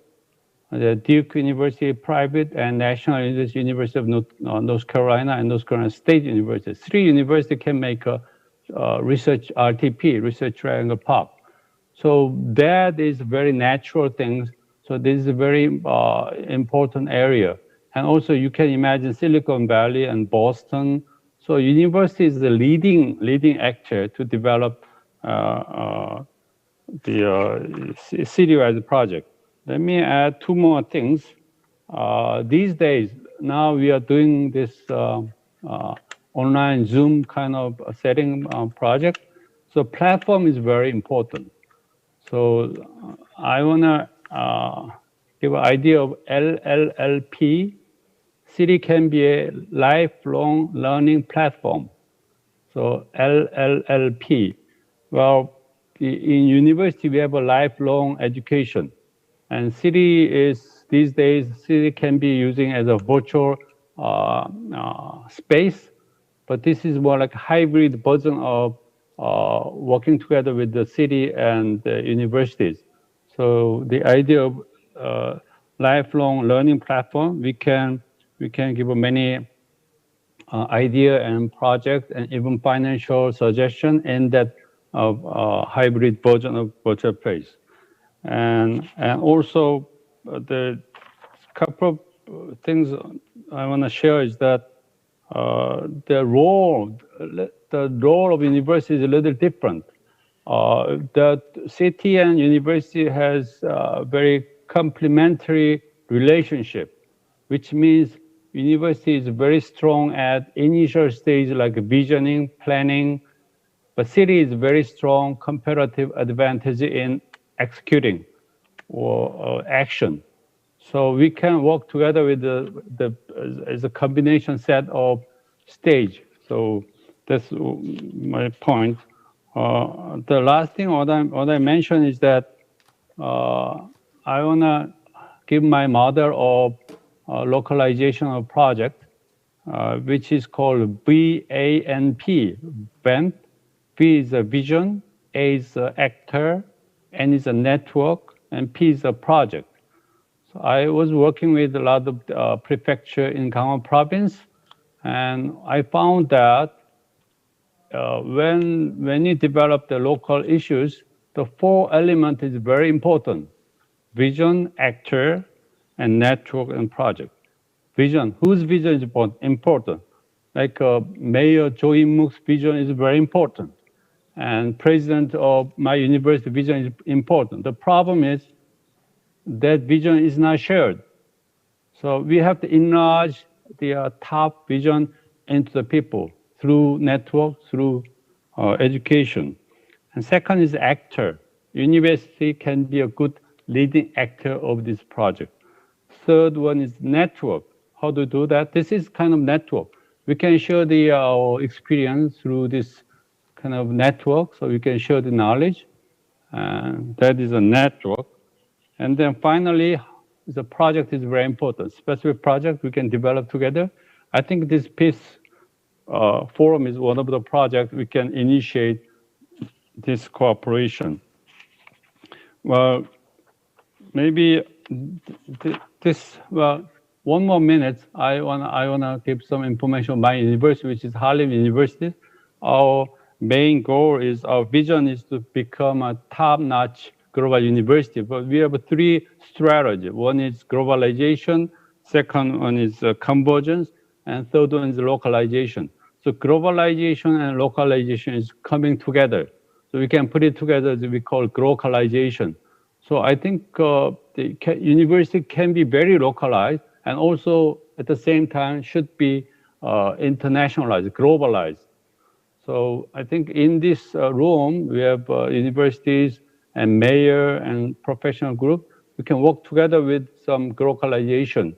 The Duke University private and National University of North Carolina and North Carolina State University. 3 universities can make a research RTP, Research Triangle Park. So that is very natural things. So this is a very important area. And also you can imagine Silicon Valley and Boston. So university is the leading actor to develop the citywide project. Let me add 2 more things. These days, now we are doing this online Zoom kind of setting project. So platform is very important. So I want to give an idea of LLLP. City can be a lifelong learning platform. So LLLP. Well, in university, we have a lifelong education. And city is, these days, city can be using as a virtual space, but this is more like a hybrid version of working together with the city and the universities. So the idea of lifelong learning platform, we can give many idea and project and even financial suggestion in that hybrid version of virtual place. And also the couple of things I want to share is that the role of university is a little different. The city and university has a very complementary relationship, which means university is very strong at initial stage like visioning, planning, but city is very strong comparative advantage in executing or action. So we can work together with as a combination set of stage. So that's my point. The last thing what I mentioned is that I want to give my model of localization of project, which is called VANP. VANP. V is a vision, A is an actor, N is a network, and P is a project. So I was working with a lot of prefecture in Gangwon province, and I found that when you develop the local issues, the 4 element is very important: vision, actor, and network and project. Vision, whose vision is important? Like Mayor Jo In-mook's vision is very important, and president of my university vision is important. The problem is that vision is not shared. So we have to enlarge the top vision into the people through network, through education. And second is actor. University can be a good leading actor of this project. Third one is network. How to do that? This is kind of network. We can share our experience through this kind of network, so we can share the knowledge. And that is a network. And then finally, the project is very important. Specific project we can develop together. I think this piece forum is one of the projects we can initiate this cooperation. Well, maybe one more minute. I wanna give some information on my university, which is Harlem University. Our main goal is, our vision is to become a top-notch global university. But we have three strategies. One is globalization, second one is convergence, and third one is localization. So globalization and localization is coming together. So we can put it together that we call glocalization. So I think the university can be very localized and also at the same time should be internationalized, globalized. So I think in this room, we have universities and mayor and professional group. We can work together with some glocalization.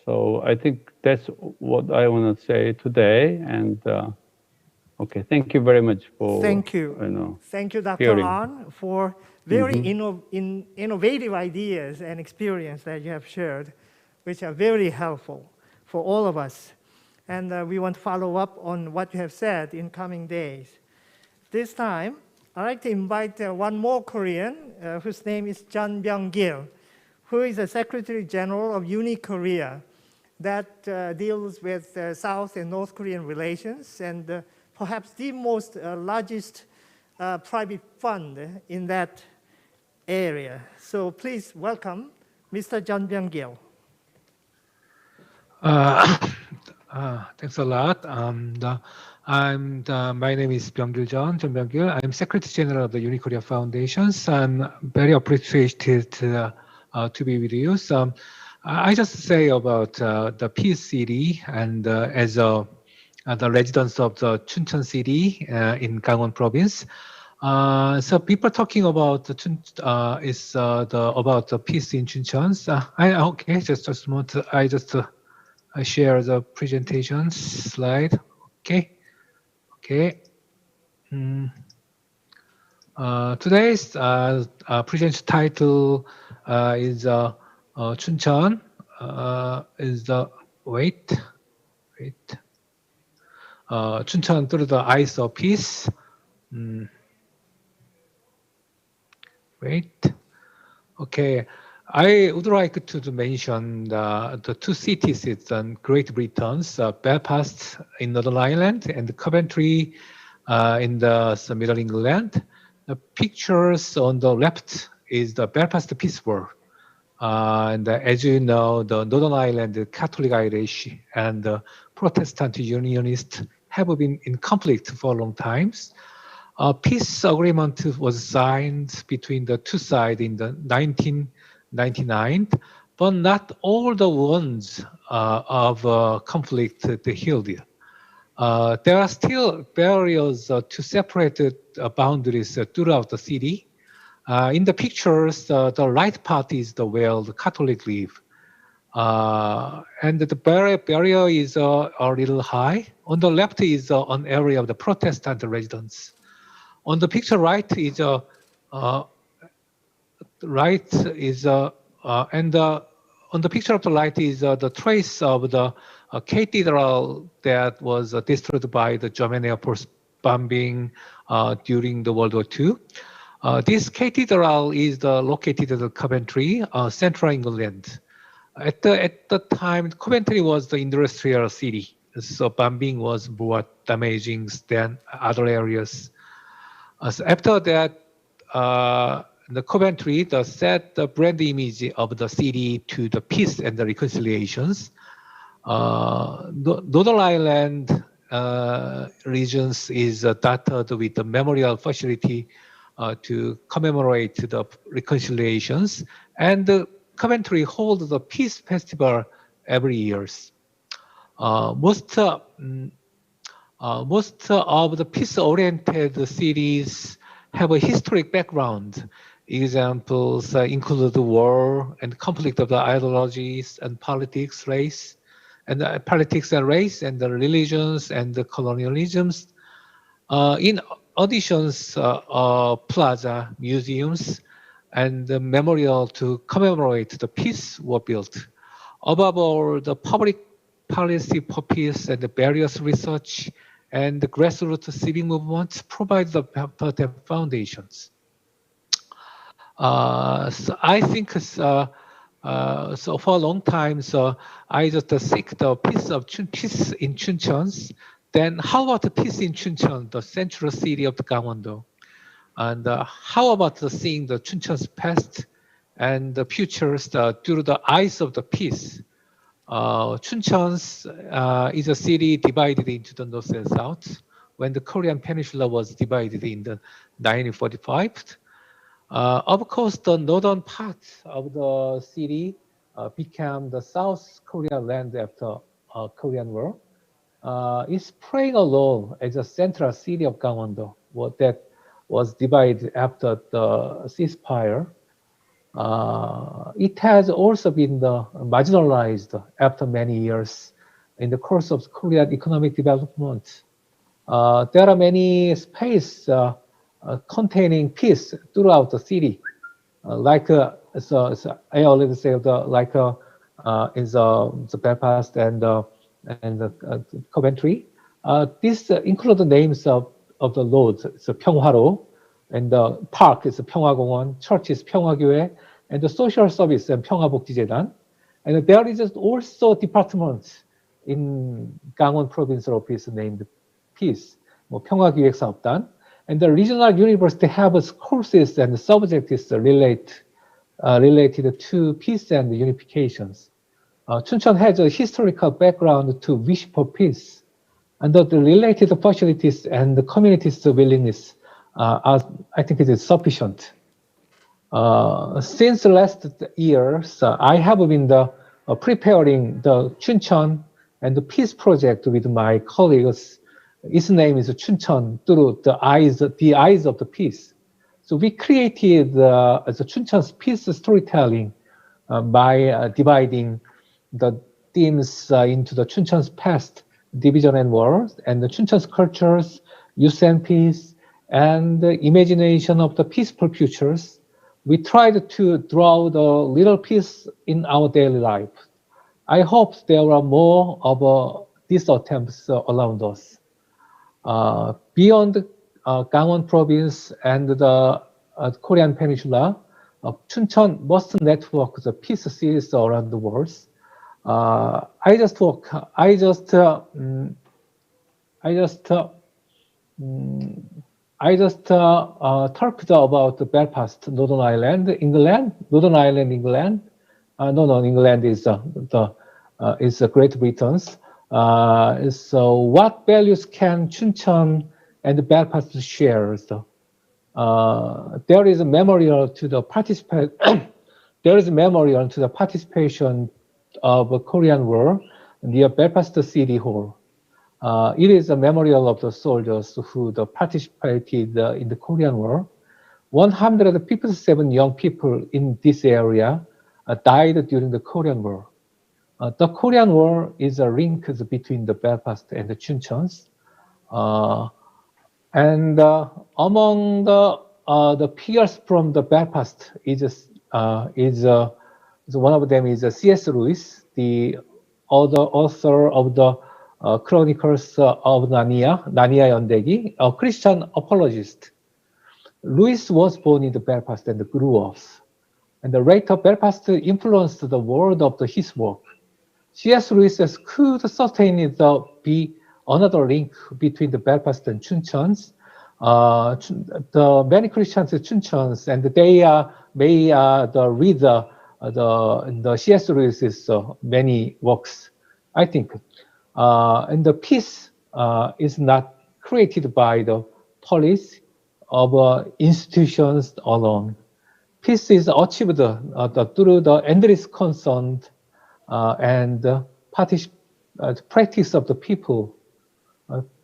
So I think that's what I want to say today. And okay, thank you very much for Thank you. Thank you, Dr. hearing. Ahn, for very innovative ideas and experience that you have shared, which are very helpful for all of us. And we want to follow up on what you have said in coming days. This time, I'd like to invite one more Korean, whose name is Jeon Byung-gil, who is the Secretary General of Uni-Korea, that deals with South and North Korean relations, and perhaps the most largest private fund in that area. So please welcome Mr. Jeon Byung-gil. Thanks a lot. My name is Jeon Byung-gil. I'm Secretary General of the Uni-Korea Foundations. I'm very appreciated to be with you. So I just say about the Peace City, and as the residents of the Chuncheon City in Gangwon Province. So people talking about about the peace in Chuncheon. Okay, just a moment. I just share the presentation slide. Okay. Today's presentation title is Chuncheon is the Chuncheon through the eyes of peace. Okay. I would like to mention the two cities in Great Britain, Belfast in Northern Ireland and Coventry in the Middle England. The pictures on the left is the Belfast Peace War. And as you know, the Northern Ireland, the Catholic Irish and the Protestant Unionists have been in conflict for a long time. A peace agreement was signed between the two sides in the 1999, but not all the ones of conflict healed. There are still barriers to separate boundaries throughout the city. In the pictures, the right part is where the Catholic live. And the barrier is a little high. On the left is an area of the Protestant residents. On the picture right is and on the picture of the right is the trace of the cathedral that was destroyed by the German Air Force bombing during the World War II. This cathedral is located in Coventry, Central England. At the time, Coventry was the industrial city, so bombing was more damaging than other areas. So after that, the Coventry set the brand image of the city to the peace and the reconciliations. Northern Ireland regions is dotted with the memorial facility to commemorate the reconciliations, and Coventry holds the peace festival every year. Most of the peace-oriented cities have a historic background. Examples include the war and conflict of the ideologies and politics, race, and race, and the religions and the colonialisms. In addition, plaza, museums, and the memorial to commemorate the peace were built. Above all, the public policy for peace and the various research and the grassroots civic movements provide the foundations. So I think so for a long time, I just seek the peace in Chuncheon. Then how about the peace in Chuncheon, the central city of the Gangwon-do? And how about seeing the Chuncheon's past and the futures through the eyes of the peace? Chuncheon is a city divided into the north and south. When the Korean Peninsula was divided in the 1945, of course, the northern part of the city became the South Korean land after Korean War. It's playing a role as a central city of Gangwon-do that was divided after the ceasefire. It has also been marginalized after many years in the course of Korean economic development. There are many spaces containing peace throughout the city, like I already said, like in the Belfast and the Coventry. This include the names of the roads. It's 평화로, and the park is 평화공원, church is 평화교회, and the social service and 평화복지재단. And there is also department in Gangwon Provincial Office named Peace, 평화기획사업단. And the regional university have courses and subjects related to peace and unifications. Chuncheon has a historical background to wish for peace, and the related facilities and the community's willingness I think it is sufficient. Since last years, I have been preparing the Chuncheon and the peace project with my colleagues. Its name is Chuncheon through the eyes of the peace. So we created the Chuncheon's peace storytelling by dividing the themes into the Chuncheon's past, division and war, and the Chuncheon's cultures, youth and peace, and the imagination of the peaceful futures. We tried to draw the little peace in our daily life. I hope there are more of these attempts around us. Beyond Gangwon province and the Korean Peninsula, Chuncheon must network the peace cities around the world. I just talked about the Belfast, Northern Ireland, England. Northern Ireland, England. England is Great Britain. So, what values can Chuncheon and Belfast share? There is a memorial to the participation of a Korean War near Belfast City Hall. It is a memorial of the soldiers who participated in the Korean War. 157 young people in this area died during the Korean War. The Korean War is a link between the Belfast and the Chuncheon. And among the peers from the Belfast one of them is C.S. Lewis, the author of the Chronicles of Narnia 연대기, a Christian apologist. Lewis was born in the Belfast and grew up. And the rate of Belfast influenced the world of his work. C.S. Lewis could certainly be another link between the Belfast and Chuncheon. The many Christians in Chuncheon, and they may read the C.S. Lewis's many works, I think. And the peace is not created by the police of institutions alone. Peace is achieved through the endless concern and practice of the people.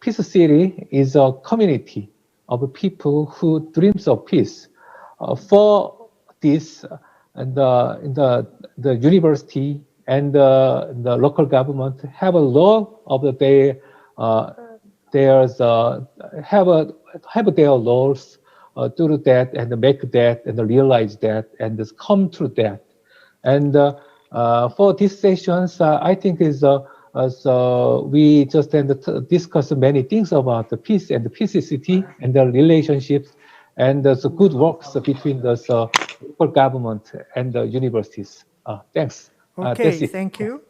Peace City is a community of people who dreams of peace. For this, the university and the local government have a law of their laws through that and make that and realize that and come through that. And for these sessions, I think is So we just discuss many things about the peace and the peacefulity and the relationships and the good works between the local government and the universities. Thanks. Okay, That's it. thank you.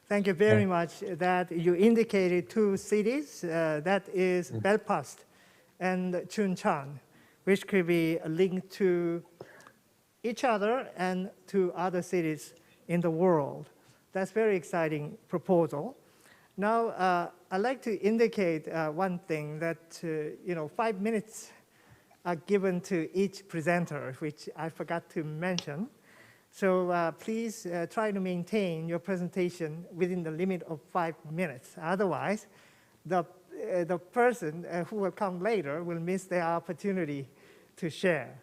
Thank you very much that you indicated two cities, that is Belfast and PyeongChang, which could be linked to each other and to other cities in the world. That's very exciting proposal. Now, I'd like to indicate one thing that, 5 minutes are given to each presenter, which I forgot to mention. So please try to maintain your presentation within the limit of 5 minutes. Otherwise, the person who will come later will miss their opportunity to share.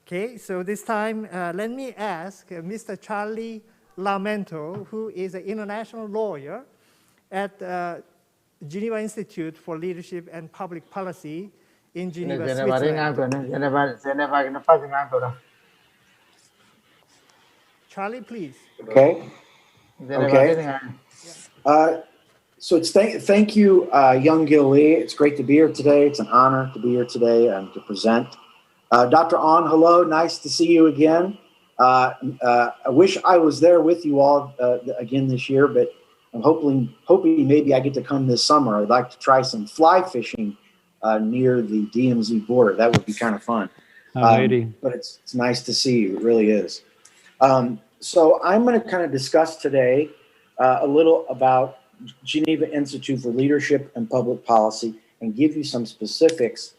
Okay, so this time, let me ask Mr. Charlie Lamento, who is an international lawyer at Geneva Institute for Leadership and Public Policy in Geneva, Switzerland. Charlie, please. Okay. Okay. So thank you, Young Gil Lee. It's great to be here today. It's an honor to be here today and to present. Dr. Ahn, hello. Nice to see you again. I wish I was there with you all again this year, but I'm hoping maybe I get to come this summer. I'd like to try some fly fishing near the DMZ border. That would be kind of fun. But it's nice to see you. It really is. So I'm going to kind of discuss today a little about Geneva Institute for Leadership and Public Policy and give you some specifics,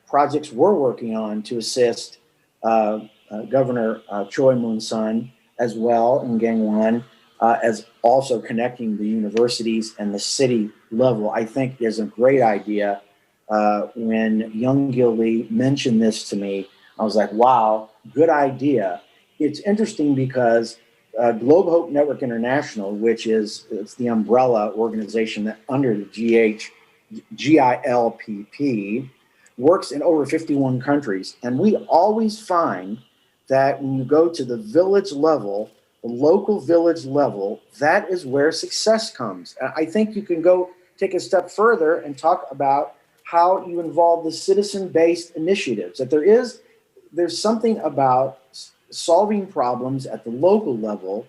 projects we're working on to assist Governor Choi Moon-sun as well in Gangwon, as also connecting the universities and the city level. I think is a great idea. When Young Gil Lee mentioned this to me, I was like, wow, good idea. It's interesting because Globe Hope Network International, which is the umbrella organization that under the GILPP, works in over 51 countries. And we always find that when you go to the village level, the local village level, that is where success comes. I think you can go take a step further and talk about how you involve the citizen-based initiatives, that there's something about solving problems at the local level,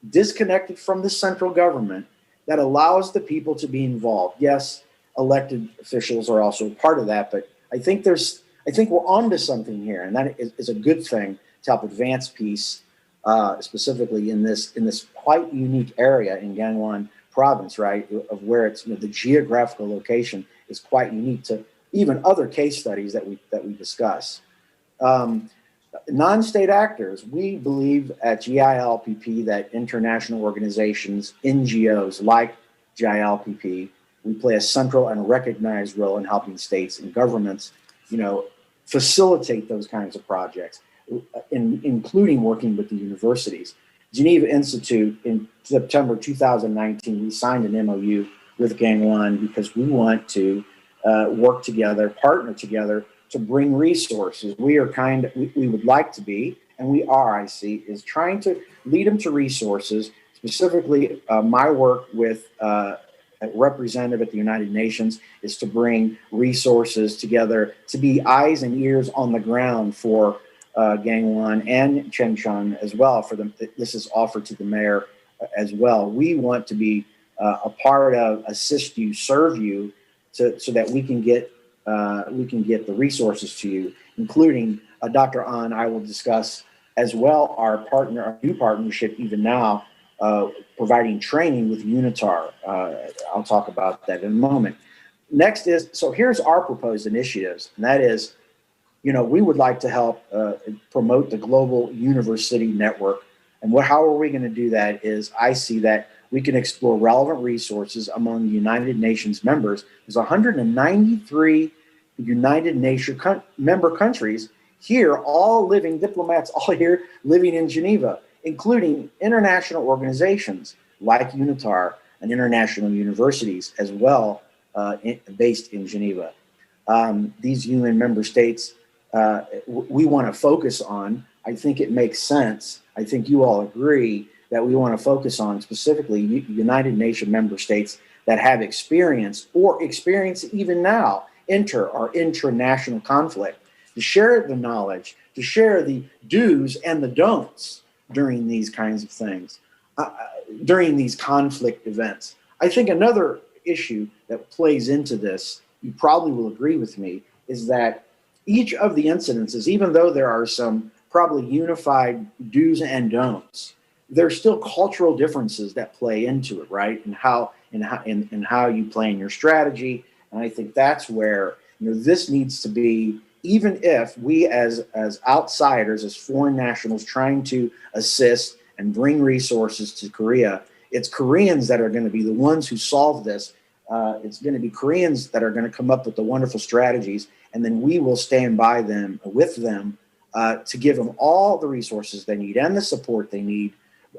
disconnected from the central government, that allows the people to be involved. Yes, elected officials are also part of that, but I think we're onto something here, and that is a good thing to help advance peace, specifically in this quite unique area in Gangwon province, right, of where it's the geographical location is quite unique to even other case studies that we discuss. Non-state actors, we believe at GILPP that international organizations, NGOs like GILPP, we play a central and recognized role in helping states and governments, facilitate those kinds of projects, including working with the universities. Geneva Institute in September 2019, we signed an MOU with Gangwon because we want to work together, partner together to bring resources. We would like to be, and we are, I see, is trying to lead them to resources, specifically my work with a representative at the United Nations is to bring resources together, to be eyes and ears on the ground for Gangwon and PyeongChang as well. For them, this is offered to the mayor as well. We want to be a part of, assist you, serve you, so that we can get the resources to you, including Dr. Ahn. I will discuss as well our new partnership even now, providing training with UNITAR. I'll talk about that in a moment. Next is, so here's our proposed initiatives, and that is, we would like to help promote the global Univer-City network. And how are we going to do that is I see that we can explore relevant resources among the United Nations members. There's 193 United Nations member countries here, all living diplomats, all here living in Geneva, including international organizations like UNITAR and international universities as well, based in Geneva. These UN member states we want to focus on. I think it makes sense. I think you all agree that we want to focus on, specifically United Nations member states that have experienced or experience even now inter or intranational conflict, to share the knowledge, to share the do's and the don'ts during these kinds of things, during these conflict events. I think another issue that plays into this, you probably will agree with me, is that each of the incidences, even though there are some probably unified do's and don'ts, there's still cultural differences that play into it, right? And how you plan your strategy. And I think that's where, this needs to be, even if we as outsiders, as foreign nationals trying to assist and bring resources to Korea, it's Koreans that are going to be the ones who solve this. It's going to be Koreans that are going to come up with the wonderful strategies, and then we will stand by them, with them, to give them all the resources they need and the support they need,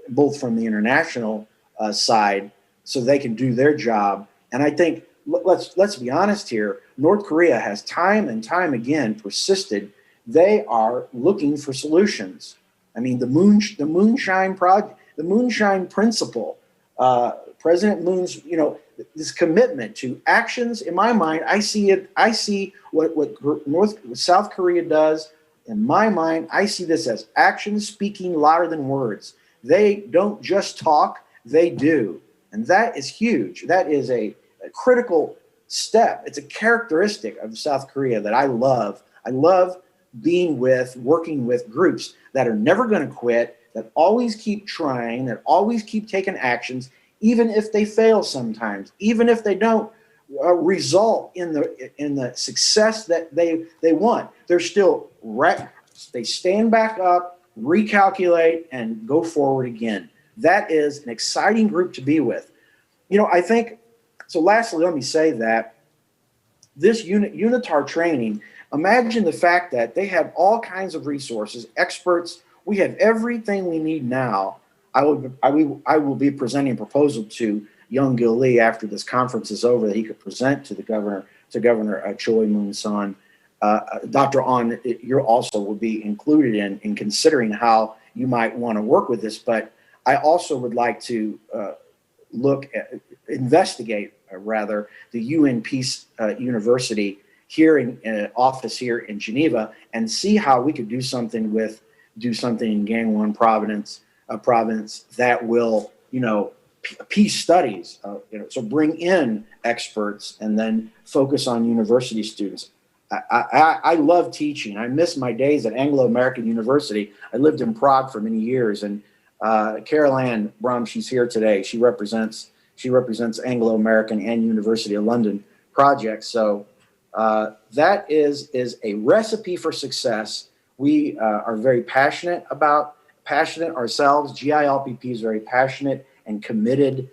both from the international side, so they can do their job. And I think, let's be honest here, North Korea has time and time again persisted. They are looking for solutions. I mean, the Moonshine Project, the Moonshine Principle, President Moon's, this commitment to actions. In my mind, I see what South Korea does. In my mind, I see this as actions speaking louder than words. They don't just talk, they do. And that is huge. That is a critical step. It's a characteristic of South Korea that I love. I love working with groups that are never going to quit, that always keep trying, that always keep taking actions, even if they fail sometimes, even if they don't result in the success that they want. They're still they stand back up, recalculate, and go forward again. That is an exciting group to be with. I think, so lastly, let me say that this UNITAR training, imagine the fact that they have all kinds of resources, experts. We have everything we need now. I will be presenting a proposal to Young Gil Lee after this conference is over that he could present to the governor, Choi Moon-son. Dr. Ahn, you also will be included in considering how you might want to work with this. But I also would like to investigate the UN Peace University here in office here in Geneva, and see how we could do something in Gangwon province that will, peace studies, so bring in experts and then focus on university students. I love teaching. I miss my days at Anglo-American University. I lived in Prague for many years, and Carol Ann Brum, she's here today. She represents Anglo-American and University of London projects. So that is a recipe for success. We are very passionate ourselves. GILPP is very passionate and committed.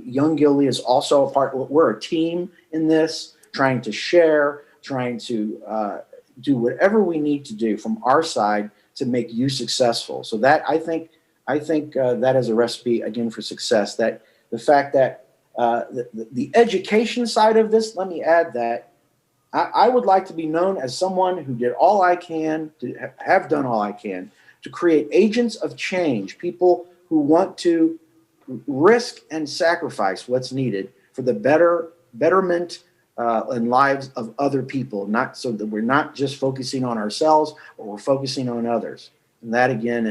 Young Gil Lee is also a part. We're a team in this, trying to share, trying to do whatever we need to do from our side to make you successful. So that I think that is a recipe again for success. That the fact that the education side of this, let me add that I would like to be known as someone who did all I can, have done all I can to create agents of change, people who want to risk and sacrifice what's needed for the betterment and lives of other people, not so that we're not just focusing on ourselves, but we're focusing on others. And that again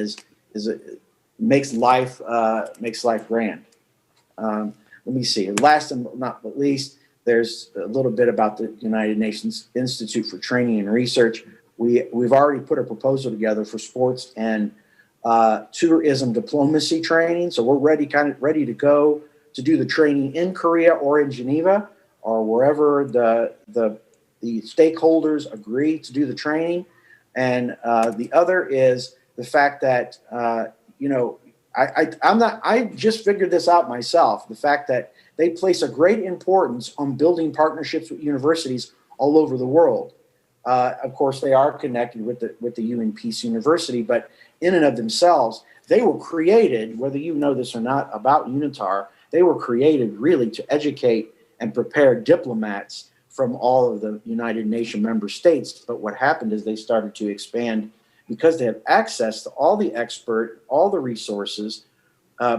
makes life grand. Let me see. Last and not but least, there's a little bit about the United Nations Institute for Training and Research. We've already put a proposal together for sports and tourism diplomacy training. So we're ready to go to do the training in Korea or in Geneva or wherever the stakeholders agree to do the training. And the other is the fact that I just figured this out myself. The fact that they place a great importance on building partnerships with universities all over the world. Of course, they are connected with the UN Peace University, but in and of themselves, they were created, whether you know this or not about UNITAR, they were created really to educate and prepare diplomats from all of the United Nations member states. But what happened is they started to expand because they have access to all the all the resources.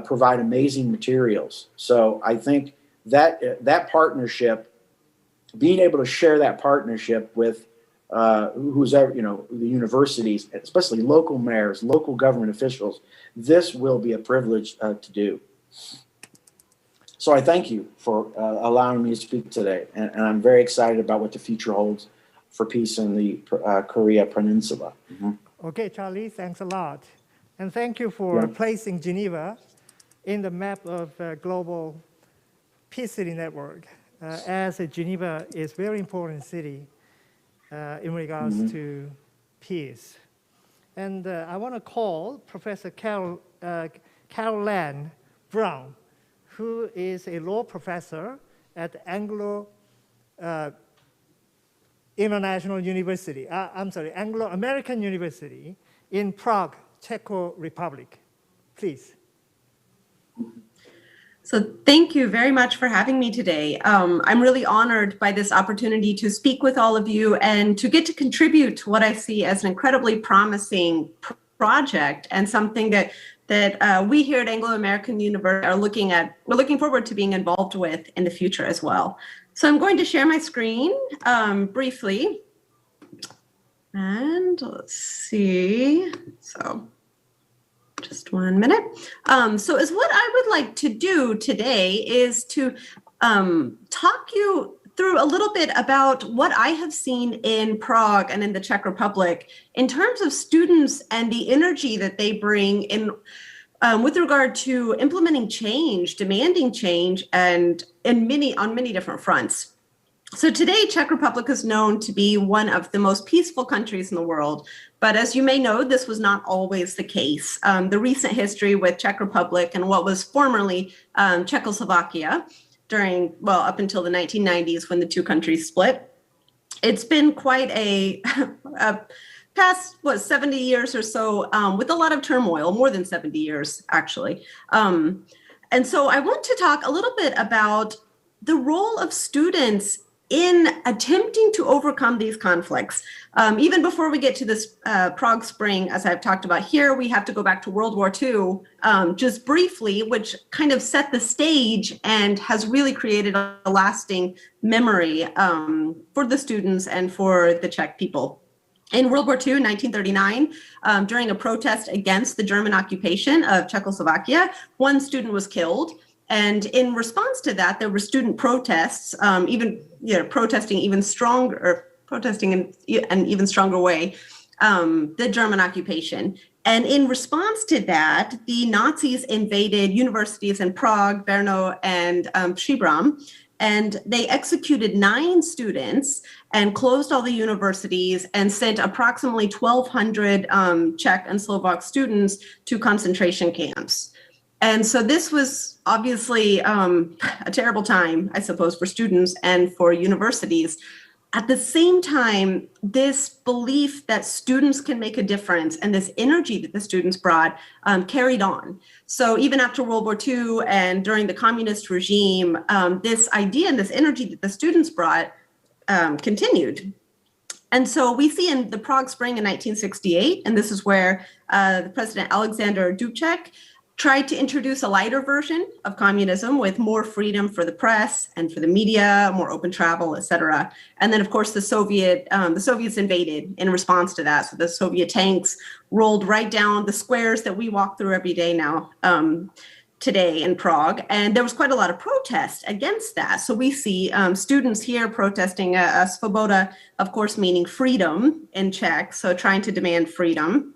provide amazing materials. So I think that partnership, being able to share that partnership with who's ever, the universities, especially local mayors, local government officials, this will be a privilege to do. So I thank you for allowing me to speak today, and I'm very excited about what the future holds for peace in the Korea Peninsula. Okay, Charlie, thanks a lot. And thank you for placing Geneva in the map of global peace city network, as Geneva is a very important city in regards to peace. And I want to call Professor Carol Lan Brown, who is a law professor at Anglo International University, Anglo-American University in Prague, Czech Republic. Please. So thank you very much for having me today. I'm really honored by this opportunity to speak with all of you and to get to contribute to what I see as an incredibly promising project and something that we here at Anglo-American University we're looking forward to being involved with in the future as well. So I'm going to share my screen briefly. And let's see, so just 1 minute. So what I would like to do today is to talk you through a little bit about what I have seen in Prague and in the Czech Republic in terms of students and the energy that they bring in with regard to implementing change, demanding change, and on many different fronts. So today, Czech Republic is known to be one of the most peaceful countries in the world. But as you may know, this was not always the case. The recent history with Czech Republic and what was formerly Czechoslovakia up until the 1990s when the two countries split, it's been quite a past, 70 years or so with a lot of turmoil, more than 70 years, actually. And so I want to talk a little bit about the role of students in attempting to overcome these conflicts. Even before we get to this Prague Spring, as I've talked about here, we have to go back to World War II just briefly, which kind of set the stage and has really created a lasting memory for the students and for the Czech people. In World War II, in 1939, during a protest against the German occupation of Czechoslovakia, one student was killed. And in response to that, there were student protests, protesting in an even stronger way, the German occupation. And in response to that, the Nazis invaded universities in Prague, Brno, and Příbram, and they executed 9 students and closed all the universities and sent approximately 1,200 Czech and Slovak students to concentration camps. And so this was obviously a terrible time, I suppose, for students and for universities. At the same time, this belief that students can make a difference and this energy that the students brought carried on. So even after World War II and during the communist regime, this idea and this energy that the students brought continued. And so we see in the Prague Spring in 1968, and this is where the President Alexander Dubček tried to introduce a lighter version of communism with more freedom for the press and for the media, more open travel, etc. And then, of course, the Soviets invaded in response to that. So the Soviet tanks rolled right down the squares that we walk through every day now, today in Prague. And there was quite a lot of protest against that. So we see students here protesting svoboda, of course, meaning freedom in Czech, so trying to demand freedom.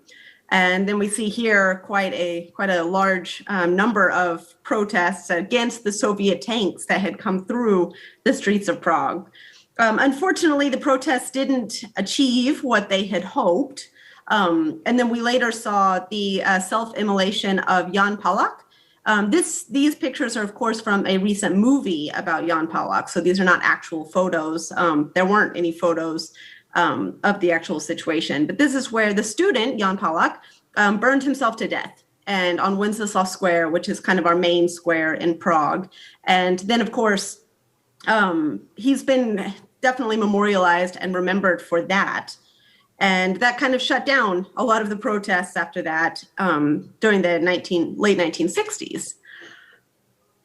And then we see here quite a large number of protests against the Soviet tanks that had come through the streets of Prague. Unfortunately, the protests didn't achieve what they had hoped. And then we later saw the self-immolation of Jan Palach. These pictures are, of course, from a recent movie about Jan Palach. So these are not actual photos. There weren't any photos of the actual situation. But this is where the student, Jan Palach, burned himself to death and on Wenceslav Square, which is kind of our main square in Prague. And then, of course, he's been definitely memorialized and remembered for that. And that kind of shut down a lot of the protests after that during the late 1960s.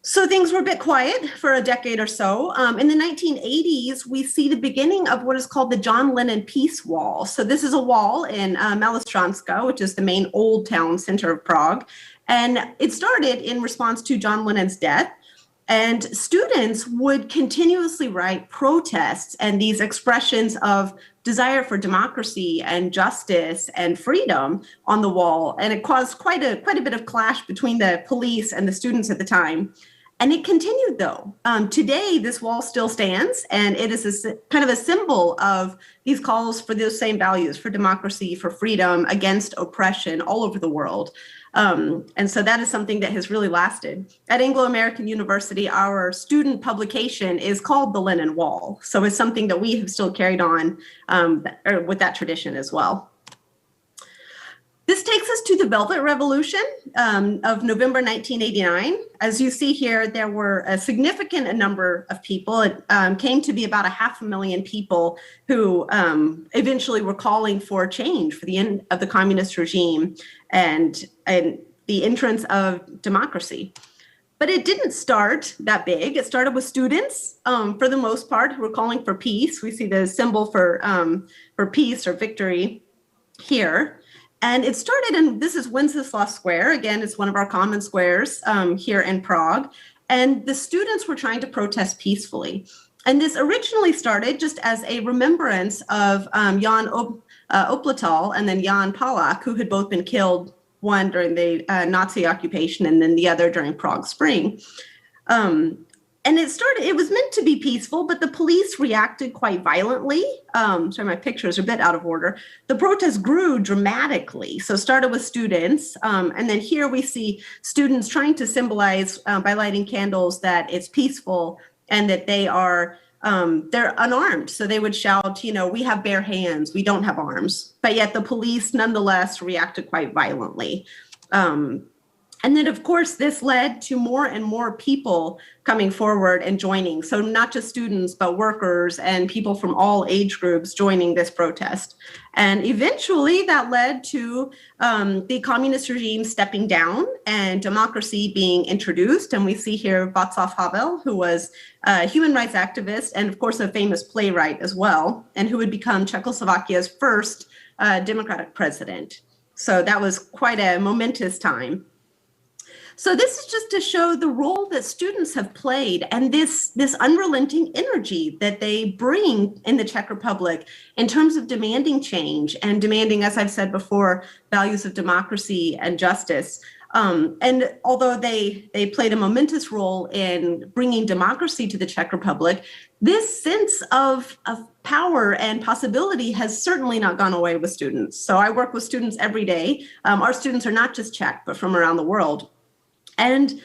So things were a bit quiet for a decade or so. In the 1980s, we see the beginning of what is called the John Lennon Peace Wall. So this is a wall in Malostranska, which is the main old town center of Prague. And it started in response to John Lennon's death. And students would continuously write protests and these expressions of desire for democracy and justice and freedom on the wall. And it caused quite a bit of clash between the police and the students at the time. And it continued, though. Today, this wall still stands, and it is kind of a symbol of these calls for those same values, for democracy, for freedom, against oppression all over the world. And so that is something that has really lasted. At Anglo-American University, our student publication is called the Lennon Wall. So it's something that we have still carried on with that tradition as well. This takes us to the Velvet Revolution of November 1989. As you see here, there were a significant number of people. It came to be about 500,000 people who eventually were calling for change, for the end of the communist regime and the entrance of democracy. But it didn't start that big. It started with students, for the most part, who were calling for peace. We see the symbol for peace or victory here. And it started in, this is Wenceslas Square. Again, it's one of our common squares here in Prague. And the students were trying to protest peacefully. And this originally started just as a remembrance of Jan Opletal and then Jan Palach, who had both been killed, one during the Nazi occupation and then the other during Prague Spring. And it was meant to be peaceful, but the police reacted quite violently. Sorry, my pictures are a bit out of order. The protest grew dramatically. So it started with students. And then here we see students trying to symbolize by lighting candles that it's peaceful and that they're unarmed. So they would shout, we have bare hands, we don't have arms. But yet the police nonetheless reacted quite violently. And then, of course, this led to more and more people coming forward and joining. So not just students, but workers and people from all age groups joining this protest. And eventually that led to the communist regime stepping down and democracy being introduced. And we see here Václav Havel, who was a human rights activist and, of course, a famous playwright as well, and who would become Czechoslovakia's first democratic president. So that was quite a momentous time. So this is just to show the role that students have played and this unrelenting energy that they bring in the Czech Republic in terms of demanding change and demanding, as I've said before, values of democracy and justice. And although they played a momentous role in bringing democracy to the Czech Republic, this sense of power and possibility has certainly not gone away with students. So I work with students every day. Our students are not just Czech, but from around the world. And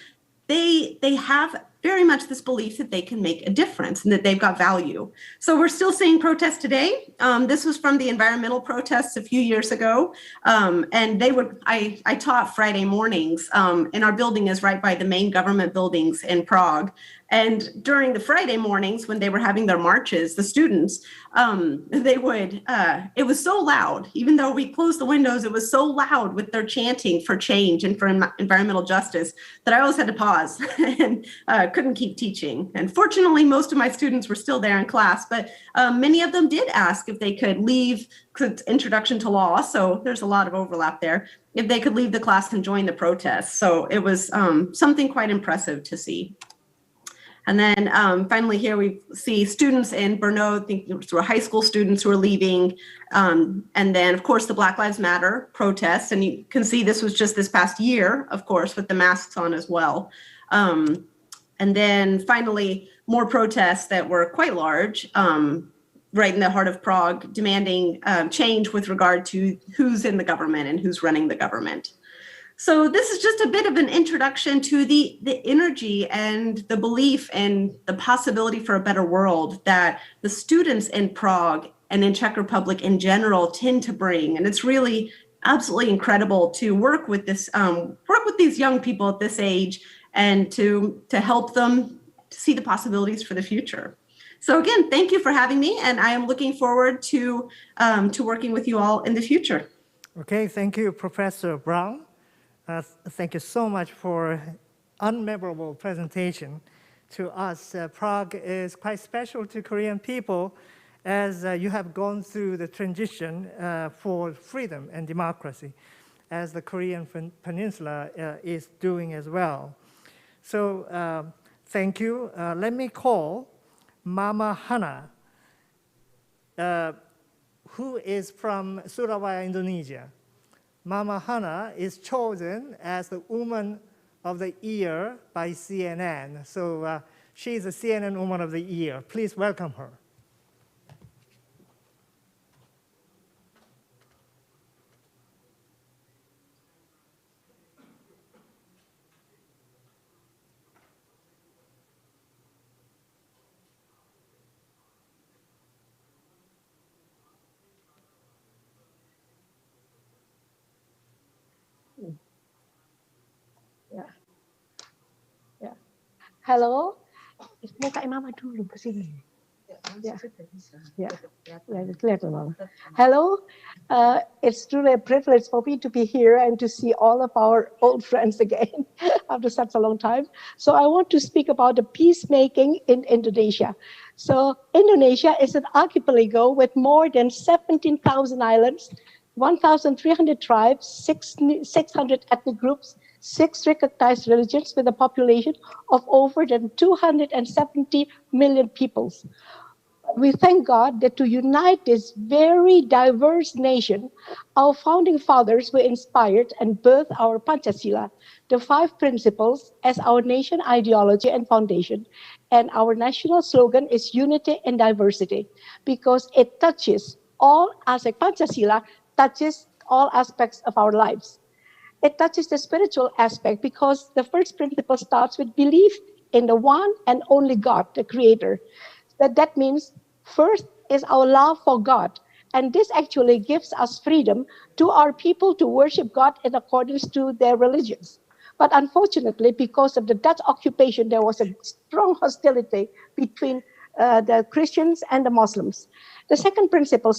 they have very much this belief that they can make a difference and that they've got value. So we're still seeing protests today. This was from the environmental protests a few years ago. And I taught Friday mornings, and our building is right by the main government buildings in Prague. And during the Friday mornings when they were having their marches, the students, it was so loud, even though we closed the windows, it was so loud with their chanting for change and for environmental justice that I always had to pause and couldn't keep teaching. And fortunately, most of my students were still there in class, but many of them did ask if they could leave, because it's introduction to law, so there's a lot of overlap there, if they could leave the class and join the protests. So it was something quite impressive to see. And then finally here we see students in Brno, I think there were high school students who are leaving. And then of course the Black Lives Matter protests. And you can see this was just this past year, of course, with the masks on as well. And then finally more protests that were quite large, right in the heart of Prague, demanding change with regard to who's in the government and who's running the government. So this is just a bit of an introduction to the energy and the belief in the possibility for a better world that the students in Prague and in Czech Republic in general tend to bring. And it's really absolutely incredible to work with these young people at this age and to help them to see the possibilities for the future. So again, thank you for having me, and I am looking forward to working with you all in the future. Okay, thank you, Professor Brown. Thank you so much for unmemorable presentation. To us, Prague is quite special to Korean people, as you have gone through the transition for freedom and democracy, as the Korean Peninsula is doing as well. So thank you. Let me call Mama Hana, who is from Surabaya, Indonesia. Mama Hana is chosen as the Woman of the Year by CNN. So she's a CNN Woman of the Year. Please welcome her. Halo, mau Kak Mama dulu ke sini. Kelihatan Mama. Hello, it's truly a privilege for me to be here and to see all of our old friends again after such a long time. So I want to speak about the peacemaking in Indonesia. So Indonesia is an archipelago with more than 17,000 islands, 1,300 tribes, 600 ethnic groups, 6 recognized religions with a population of over than 270 million people. We thank God that to unite this very diverse nation, our founding fathers were inspired and birthed our Pancasila, the 5 principles, as our nation ideology and foundation. And our national slogan is unity and diversity, because it touches all aspects. Pancasila touches all aspects of our lives. It touches the spiritual aspect because the first principle starts with belief in the one and only God, the Creator. That means first is our love for God. And this actually gives us freedom to our people to worship God in accordance to their religions. But unfortunately, because of the Dutch occupation, there was a strong hostility between the Christians and the Muslims. The second principle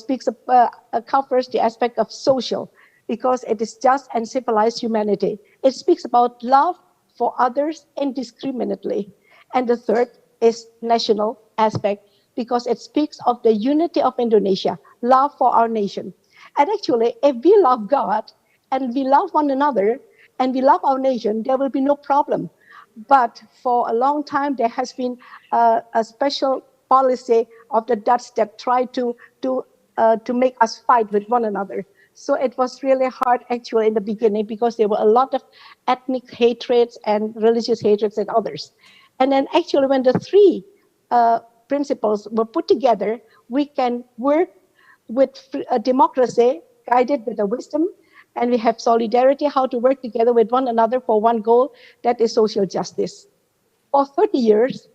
covers the aspect of social, because it is just and civilized humanity. It speaks about love for others indiscriminately. And the third is national aspect, because it speaks of the unity of Indonesia, love for our nation. And actually, if we love God and we love one another and we love our nation, there will be no problem. But for a long time, there has been a special policy of the Dutch that tried to make us fight with one another. So it was really hard actually in the beginning, because there were a lot of ethnic hatreds and religious hatreds and others. And then actually when the 3 principles were put together, we can work with a democracy guided with the wisdom, and we have solidarity, how to work together with one another for one goal, that is social justice. For 30 years,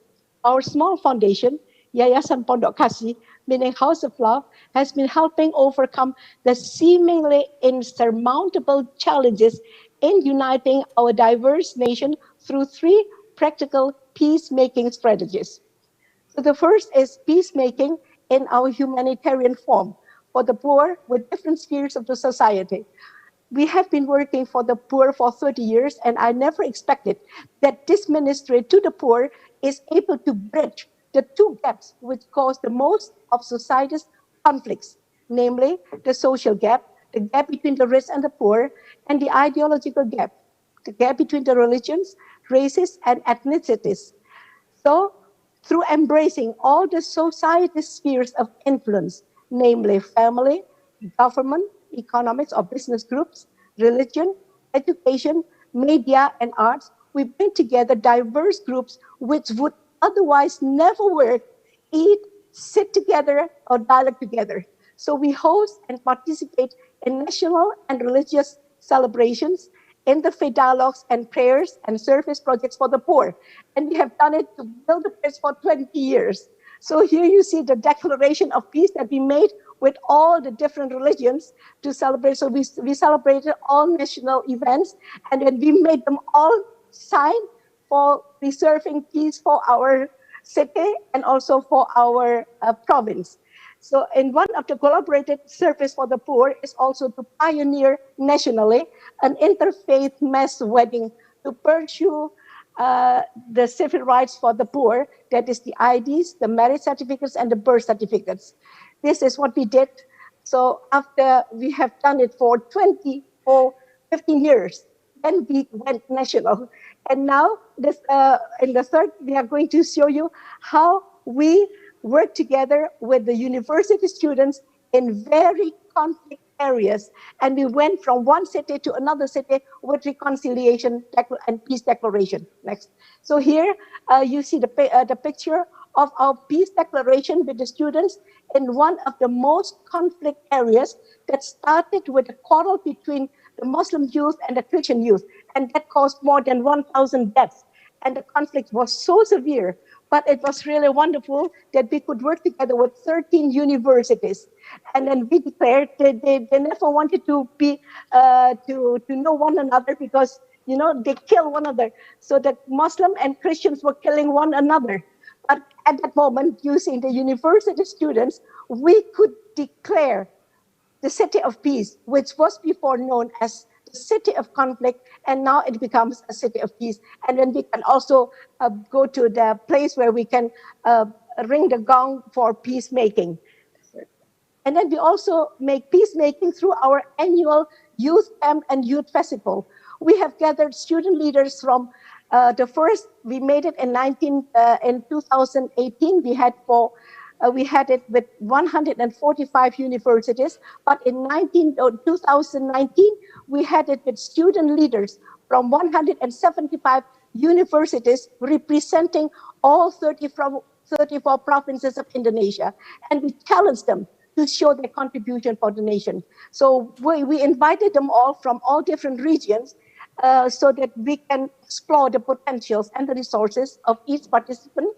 our small foundation, Yayasan Pondok Kasih, meaning House of Love, has been helping overcome the seemingly insurmountable challenges in uniting our diverse nation through 3 practical peacemaking strategies. So the first is peacemaking in our humanitarian form for the poor with different spheres of the society. We have been working for the poor for 30 years, and I never expected that this ministry to the poor is able to bridge the 2 gaps which cause the most of society's conflicts, namely the social gap, the gap between the rich and the poor, and the ideological gap, the gap between the religions, races, and ethnicities. So, through embracing all the society's spheres of influence, namely family, government, economics or business groups, religion, education, media, and arts, we bring together diverse groups which would otherwise never work, eat, sit together, or dialogue together. So we host and participate in national and religious celebrations, interfaith dialogues and prayers and service projects for the poor. And we have done it to build the bridge for 20 years. So here you see the declaration of peace that we made with all the different religions to celebrate. So we celebrated all national events, and then we made them all sign for preserving peace for our city and also for our province. So in one of the collaborated service for the poor is also to pioneer nationally an interfaith mass wedding to pursue the civil rights for the poor, that is the IDs, the marriage certificates, and the birth certificates. This is what we did. So after we have done it for 15 years, then we went national. And now this, in the third, we are going to show you how we work together with the university students in very conflict areas. And we went from one city to another city with reconciliation and peace declaration. Next. So here you see the picture of our peace declaration with the students in one of the most conflict areas that started with a quarrel between the Muslim youth and the Christian youth. And that caused more than 1,000 deaths. And the conflict was so severe, but it was really wonderful that we could work together with 13 universities. And then we declared that they never wanted to be, to know one another because, you know, they kill one another. So that Muslim and Christians were killing one another. But at that moment, using the university students, we could declare the city of peace, which was before known as the city of conflict, and now it becomes a city of peace. And then we can also go to the place where we can ring the gong for peacemaking. And then we also make peacemaking through our annual youth camp and youth festival. We have gathered student leaders from the first, we made it in 2018. We had it with 145 universities, but in 2019, we had it with student leaders from 175 universities representing all 34 provinces of Indonesia. And we challenged them to show their contribution for the nation. So we invited them all from all different regions so that we can explore the potentials and the resources of each participant.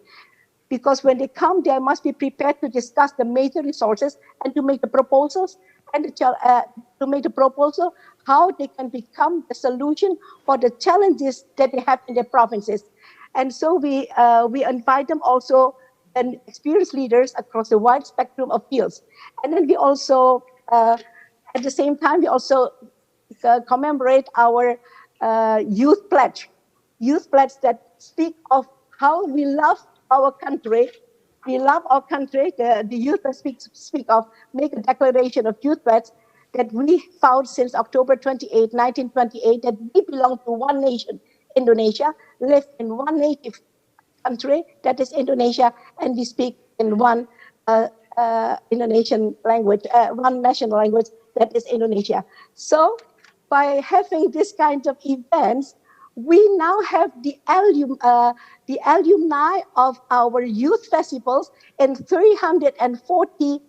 Because when they come, they must be prepared to discuss the major resources and to make the proposals and to make the proposal how they can become the solution for the challenges that they have in their provinces. And so we invite them also and experienced leaders across a wide spectrum of fields. And then we also, at the same time, we also commemorate our youth pledge that speak of how we love our country. We love our country. The youth that speak of, make a declaration of youth pledge that we found since October 28, 1928, that we belong to one nation, Indonesia, live in one native country, that is Indonesia, and we speak in one Indonesian language, one national language, that is Indonesia. So by having this kind of events, we now have the alumni of our youth festivals in 340,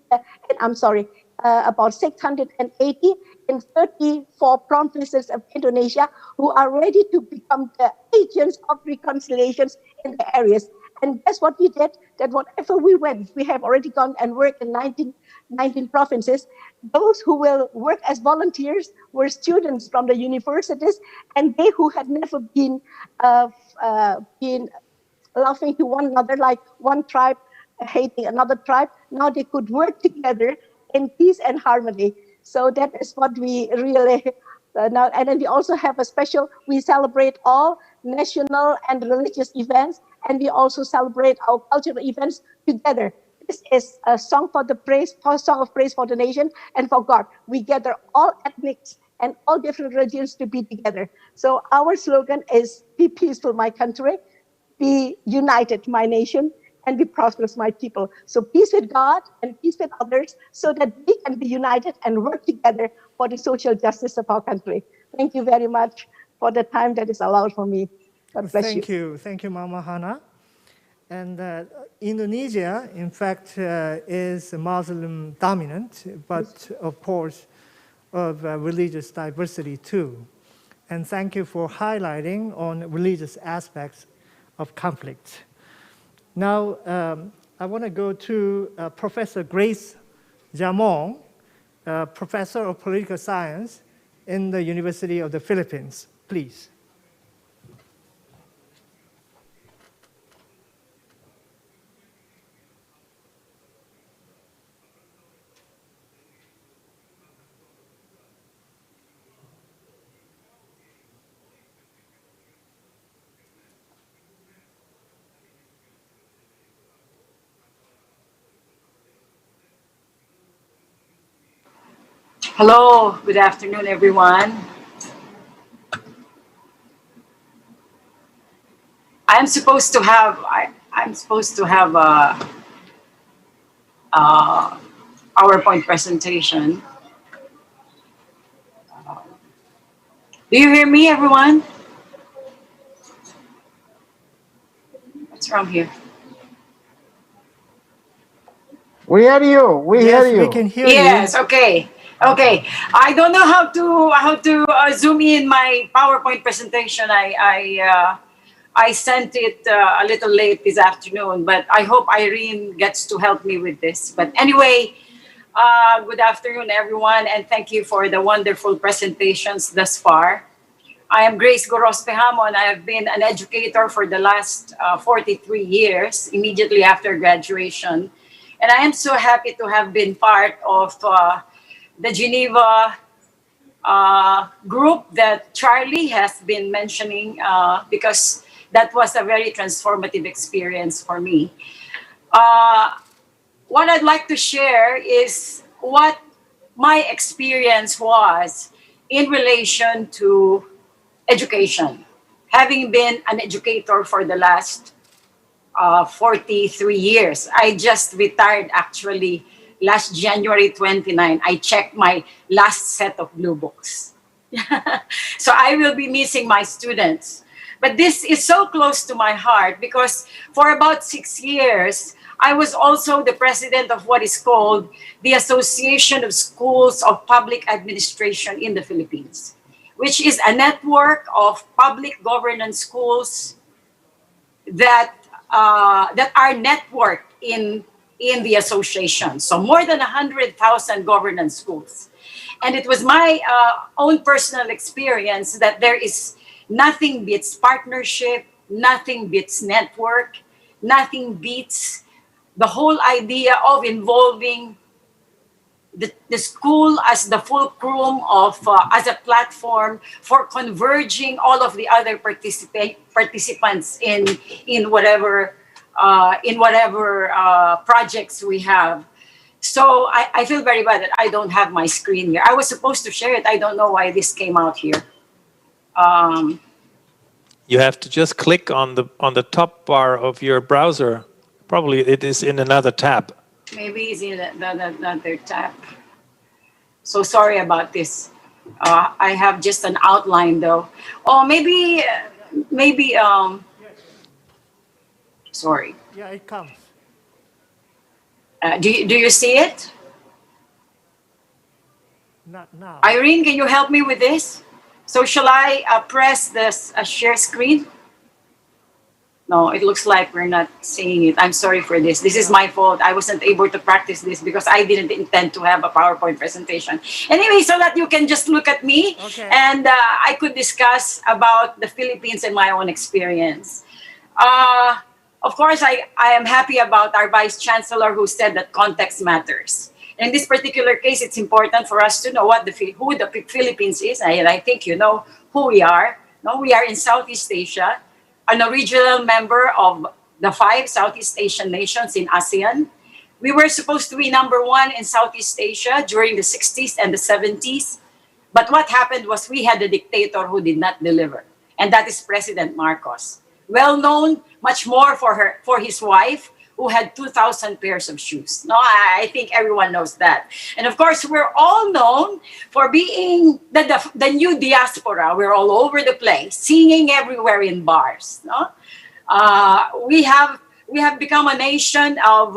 about 680 in 34 provinces of Indonesia who are ready to become the agents of reconciliations in the areas. And that's what we did, that whatever we went, we have already gone and worked in 19 provinces. Those who will work as volunteers were students from the universities, and they who had never been laughing to one another, like one tribe hating another tribe, now they could work together in peace and harmony. So that is what we really now. And then we also have a special, we celebrate all national and religious events, and we also celebrate our cultural events together. This is a song for the praise, song of praise for the nation and for God. We gather all ethnics and all different religions to be together. So our slogan is, be peaceful, my country, be united, my nation, and be prosperous, my people. So peace with God and peace with others so that we can be united and work together for the social justice of our country. Thank you very much for the time that is allowed for me. God bless you. Thank you, Mama Hana. And Indonesia, in fact, is Muslim dominant, but of course, of religious diversity too. And thank you for highlighting on religious aspects of conflict. Now, I want to go to Professor Grace Jamong, Professor of Political Science in the University of the Philippines. Please. Hello, good afternoon, everyone. I'm supposed to have a PowerPoint presentation. Do you hear me, everyone? What's wrong here? We hear you. We hear Yes, you. we can hear you. Yes. Okay. Okay. I don't know how to zoom in my PowerPoint presentation. I sent it a little late this afternoon, but I hope Irene gets to help me with this. But anyway, good afternoon, everyone, and thank you for the wonderful presentations thus far. I am Grace Gorospe-Hamon. I have been an educator for the last 43 years, immediately after graduation. And I am so happy to have been part of the Geneva group that Charlie has been mentioning because that was a very transformative experience for me. What I'd like to share is what my experience was in relation to education, having been an educator for the last 43 years. I just retired actually last January 29. I checked my last set of blue books. So I will be missing my students. But this is so close to my heart because for about 6 years, I was also the president of what is called the Association of Schools of Public Administration in the Philippines, which is a network of public governance schools that are networked in the association. So more than 100,000 governance schools. And it was my own personal experience that there is nothing beats partnership, nothing beats network, nothing beats the whole idea of involving the school as the fulcrum of, as a platform for converging all of the other participants in whatever projects we have. So I feel very bad that I don't have my screen here. I was supposed to share it. I don't know why this came out here. You have to just click on the top bar of your browser. Probably it is in another tab. Maybe it's in another tab. So sorry about this. I have just an outline though. Oh, maybe, sorry. Yeah, it comes. Do you see it? Not now. Irene, can you help me with this? So shall I press this share screen? No, it looks like we're not seeing it. I'm sorry for this. This is my fault. I wasn't able to practice this because I didn't intend to have a PowerPoint presentation. Anyway, so that you can just look at me and I could discuss about the Philippines and my own experience. Of course, I am happy about our Vice Chancellor who said that context matters. In this particular case, it's important for us to know who the Philippines is. And I think you know who we are. No, we are in Southeast Asia, an original member of the 5 Southeast Asian nations in ASEAN. We were supposed to be #1 in Southeast Asia during the 60s and the 70s. But what happened was we had a dictator who did not deliver. And that is President Marcos. Well known, much more for his wife, who had 2,000 pairs of shoes. No, I think everyone knows that. And of course, we're all known for being the new diaspora. We're all over the place, singing everywhere in bars. No? We have become a nation of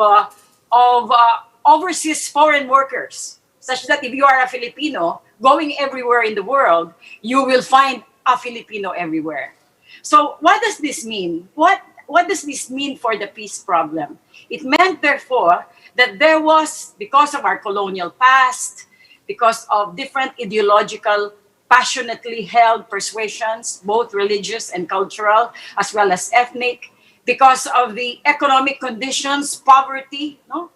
overseas foreign workers, such that if you are a Filipino, going everywhere in the world, you will find a Filipino everywhere. So what does this mean? What does this mean for the peace problem? It meant, therefore, that there was, because of our colonial past, because of different ideological, passionately held persuasions, both religious and cultural, as well as ethnic, because of the economic conditions, poverty, no?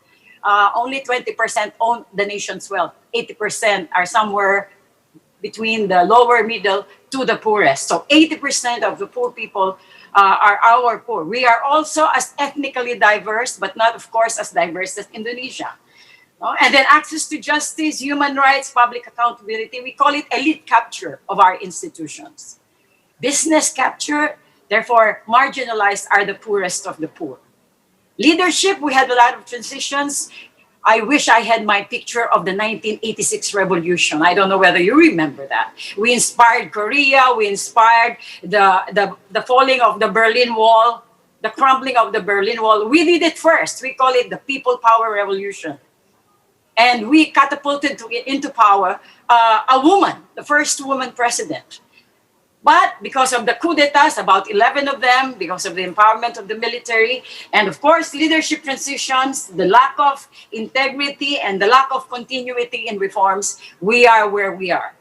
Only 20% own the nation's wealth. 80% are somewhere between the lower middle to the poorest. So 80% of the poor people are our poor. We are also as ethnically diverse, but not, of course, as diverse as Indonesia. And then access to justice, human rights, public accountability. We call it elite capture of our institutions. Business capture, therefore marginalized are the poorest of the poor. Leadership, we had a lot of transitions. I wish I had my picture of the 1986 revolution. I don't know whether you remember that. We inspired Korea, we inspired the falling of the Berlin Wall, the crumbling of the Berlin Wall. We did it first. We call it the People Power Revolution. And we catapulted into power a woman, the first woman president. But because of the coup d'etats, about 11 of them, because of the empowerment of the military, and of course, leadership transitions, the lack of integrity and the lack of continuity in reforms, we are where we are,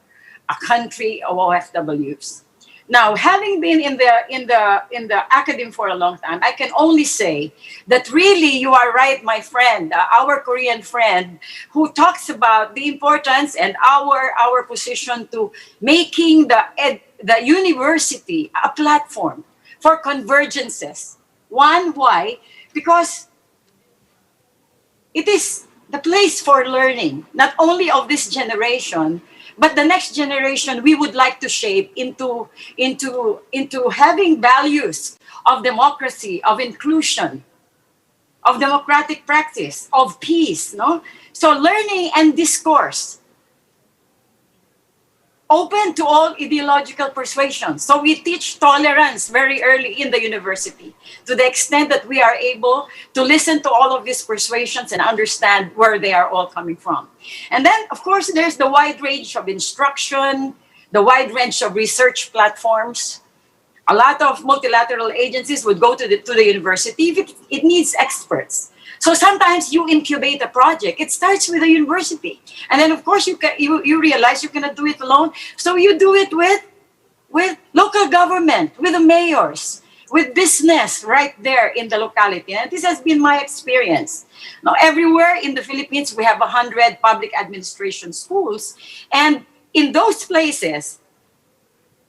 a country of OFWs. Now, having been in the academy for a long time, I can only say that really you are right, my friend, our Korean friend, who talks about the importance and our position to making the university a platform for convergences. One, why? Because it is the place for learning, not only of this generation, but the next generation we would like to shape into having values of democracy, of inclusion, of democratic practice, of peace. No? So learning and discourse, open to all ideological persuasions. So we teach tolerance very early in the university, to the extent that we are able to listen to all of these persuasions and understand where they are all coming from. And then, of course, there's the wide range of instruction, the wide range of research platforms. A lot of multilateral agencies would go to the university if it needs experts. So sometimes you incubate a project. It starts with a university. And then, of course, you realize you cannot do it alone. So you do it with local government, with the mayors, with business right there in the locality. And this has been my experience. Now, everywhere in the Philippines, we have 100 public administration schools. And in those places,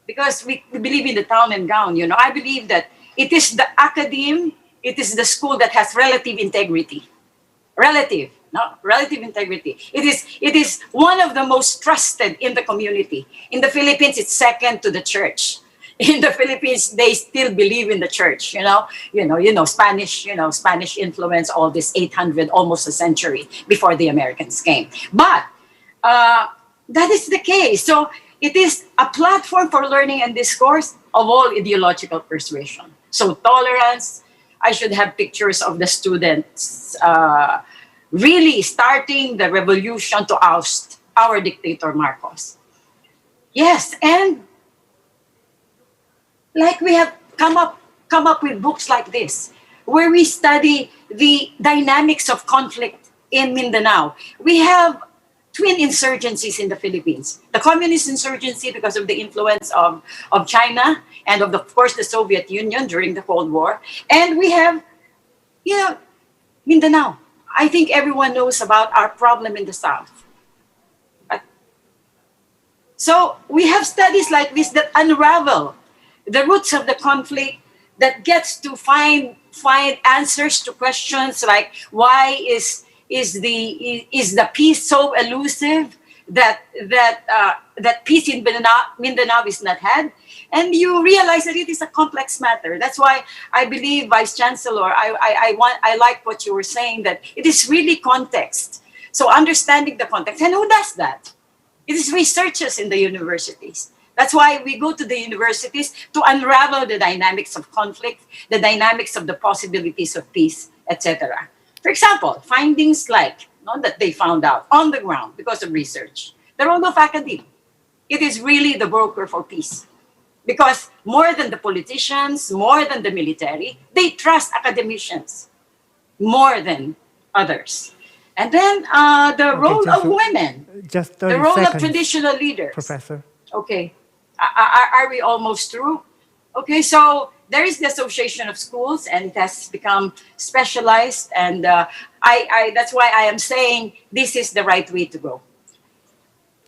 because we believe in the town and gown, I believe that it is the academe, it is the school that has relative integrity. Relative integrity. It is one of the most trusted in the community. In the Philippines, it's second to the church. In the Philippines, they still believe in the church. Spanish influence all this 800, almost a century before the Americans came. But that is the case. So it is a platform for learning and discourse of all ideological persuasion. So tolerance. I should have pictures of the students really starting the revolution to oust our dictator Marcos. Yes, and like we have come up with books like this, where we study the dynamics of conflict in Mindanao. We have twin insurgencies in the Philippines. The communist insurgency because of the influence of China and of course, the Soviet Union during the Cold War. And we have, Mindanao. I think everyone knows about our problem in the South. So we have studies like this that unravel the roots of the conflict, that gets to find answers to questions like why is the peace so elusive that peace in Mindanao is not had, and you realize that it is a complex matter. That's why I believe, Vice Chancellor, I like what you were saying, that it is really context. So understanding the context, and who does that? It is researchers in the universities. That's why we go to the universities to unravel the dynamics of conflict, the dynamics of the possibilities of peace, etc. For example, findings like that they found out on the ground because of research. The role of academia. It is really the broker for peace. Because more than the politicians, more than the military, they trust academicians more than others. And then the role of women, the role of traditional leaders. Professor. Okay, are we almost through? Okay, so there is the Association of Schools, and it has become specialized, and that's why I am saying this is the right way to go.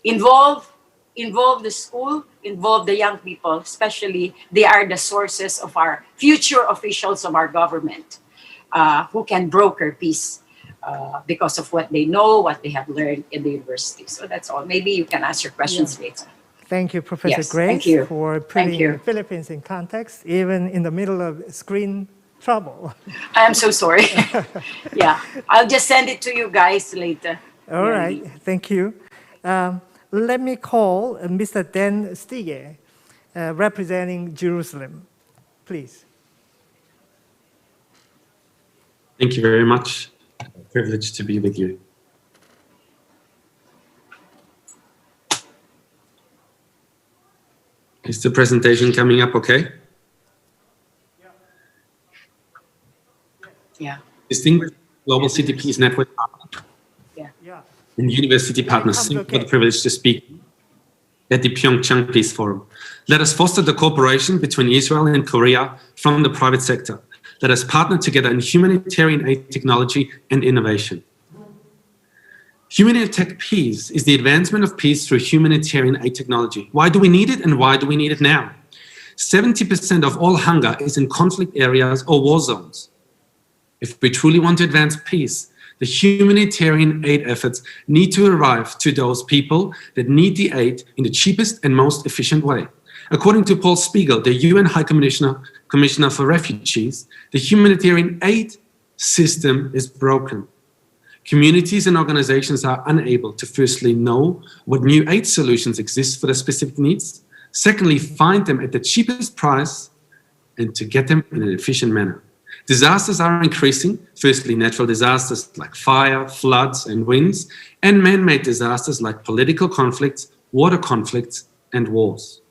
Involve the school, involve the young people, especially they are the sources of our future officials of our government who can broker peace because of what they know, what they have learned in the university. So that's all. Maybe you can ask your questions later. Thank you, Professor Yes, Grace, thank you. for Thank putting you. the Philippines in context, even in the middle of screen trouble. I'm so sorry. Yeah, I'll just send it to you guys later. All right, thank you. Let me call Mr. Dan Stige, representing Jerusalem, please. Thank you very much. Privileged to be with you. Is the presentation coming up okay? Yeah. Distinguished Global City Peace Network and Univer-City partners, thank you for the privilege to speak at the PyeongChang Peace Forum. Let us foster the cooperation between Israel and Korea from the private sector. Let us partner together in humanitarian aid technology and innovation. Humanitarian peace is the advancement of peace through humanitarian aid technology. Why do we need it and why do we need it now? 70% of all hunger is in conflict areas or war zones. If we truly want to advance peace, the humanitarian aid efforts need to arrive to those people that need the aid in the cheapest and most efficient way. According to Paul Spiegel, the UN High Commissioner for Refugees, the humanitarian aid system is broken. Communities and organizations are unable to firstly know what new aid solutions exist for their specific needs, secondly, find them at the cheapest price, and to get them in an efficient manner. Disasters are increasing, firstly natural disasters like fire, floods and winds, and man-made disasters like political conflicts, water conflicts and wars.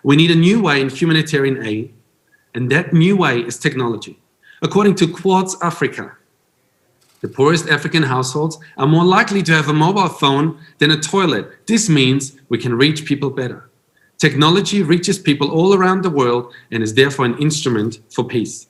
We need a new way in humanitarian aid, and that new way is technology. According to Quartz Africa, the poorest African households are more likely to have a mobile phone than a toilet. This means we can reach people better. Technology reaches people all around the world and is therefore an instrument for peace.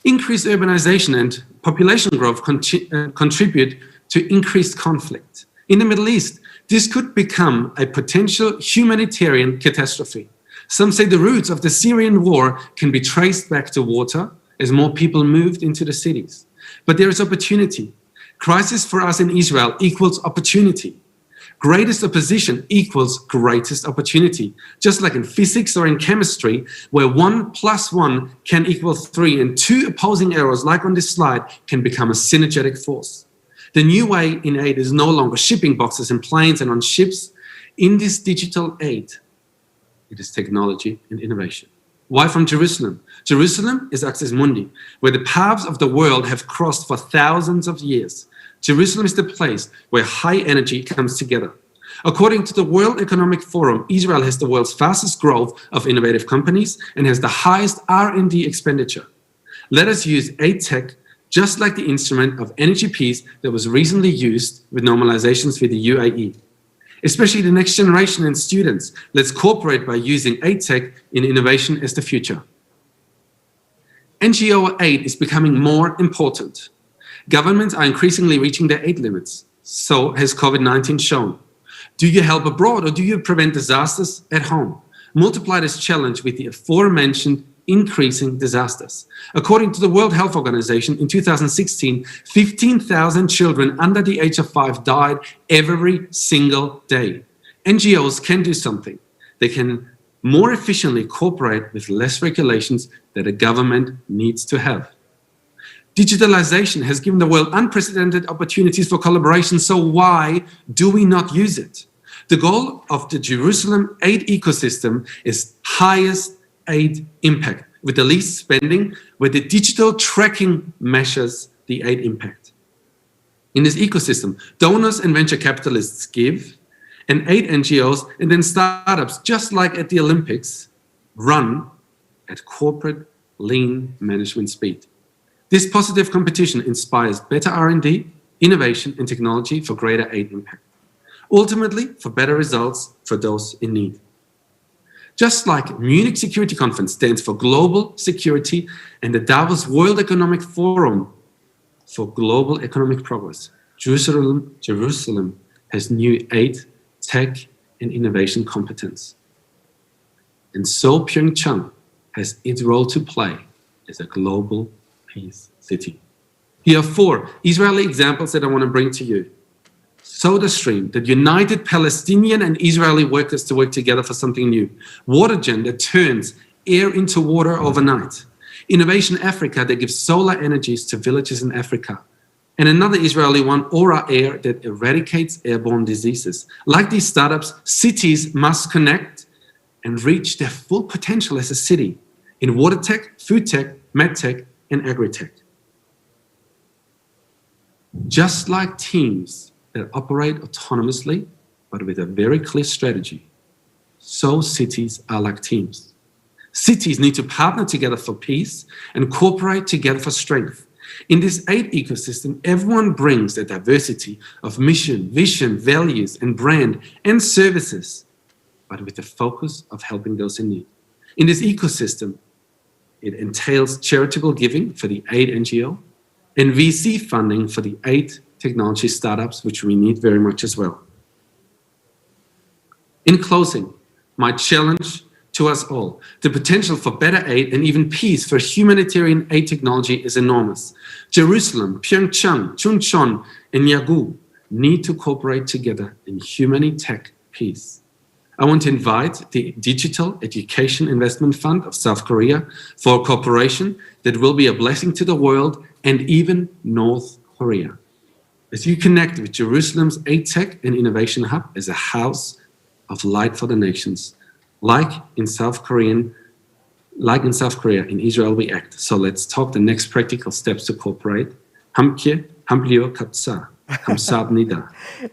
Increased urbanization and population growth contribute to increased conflict. In the Middle East, this could become a potential humanitarian catastrophe. Some say the roots of the Syrian war can be traced back to water as more people moved into the cities. But there is opportunity. Crisis for us in Israel equals opportunity. Greatest opposition equals greatest opportunity. Just like in physics or in chemistry, where 1 + 1 can equal 3 and two opposing arrows, like on this slide, can become a synergetic force. The new way in aid is no longer shipping boxes and planes and on ships. In this digital aid, it is technology and innovation. Why from Jerusalem? Jerusalem is Axis Mundi, where the paths of the world have crossed for thousands of years. Jerusalem is the place where high energy comes together. According to the World Economic Forum, Israel has the world's fastest growth of innovative companies and has the highest R&D expenditure. Let us use aid tech just like the instrument of energy peace that was recently used with normalizations with the UAE. Especially the next generation and students, let's cooperate by using aid tech in innovation as the future. NGO aid is becoming more important. Governments are increasingly reaching their aid limits. So has COVID-19 shown. Do you help abroad or do you prevent disasters at home? Multiply this challenge with the aforementioned increasing disasters. According to the World Health Organization, in 2016, 15,000 children under the age of 5 died every single day. NGOs can do something. They can more efficiently cooperate with less regulations that a government needs to have. Digitalization has given the world unprecedented opportunities for collaboration, so why do we not use it? The goal of the Jerusalem aid ecosystem is highest aid impact, with the least spending, where the digital tracking measures the aid impact. In this ecosystem, donors and venture capitalists give, and aid NGOs and then startups, just like at the Olympics, run at corporate lean management speed. This positive competition inspires better R&D, innovation, and technology for greater aid impact. Ultimately, for better results for those in need. Just like Munich Security Conference stands for global security and the Davos World Economic Forum for global economic progress, Jerusalem has new aid, tech, and innovation competence. And so PyeongChang has its role to play as a global peace city. Here are 4 Israeli examples that I want to bring to you. SodaStream that united Palestinian and Israeli workers to work together for something new. WaterGen that turns air into water overnight. Innovation Africa that gives solar energies to villages in Africa. And another Israeli one, Aura Air, that eradicates airborne diseases. Like these startups, cities must connect and reach their full potential as a city in water tech, food tech, med tech, and agri-tech. Just like teams that operate autonomously, but with a very clear strategy, so cities are like teams. Cities need to partner together for peace and cooperate together for strength. In this aid ecosystem, everyone brings a diversity of mission, vision, values, and brand and services, but with the focus of helping those in need. In this ecosystem, it entails charitable giving for the aid NGO and VC funding for the aid technology startups, which we need very much as well. In closing, my challenge to us all, the potential for better aid and even peace for humanitarian aid technology is enormous. Jerusalem, PyeongChang, Chuncheon, and Yagu need to cooperate together in humanitech peace. I want to invite the Digital Education Investment Fund of South Korea for a cooperation that will be a blessing to the world and even North Korea. As you connect with Jerusalem's Aid Tech and Innovation Hub as a house of light for the nations, like in South Korea, in Israel we act. So let's talk the next practical steps to cooperate. 함께 함께 갑사. 감사합니다.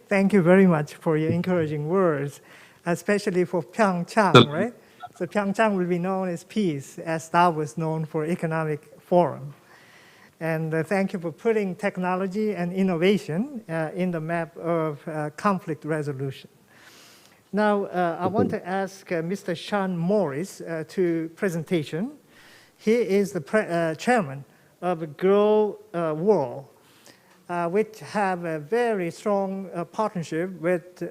Thank you very much for your encouraging words, especially for PyeongChang, right? So PyeongChang will be known as peace, as Davos known for economic forum. And thank you for putting technology and innovation in the map of conflict resolution. Now, I want to ask Mr. Sean Morris to presentation. He is the chairman of Grow World, which have a very strong partnership with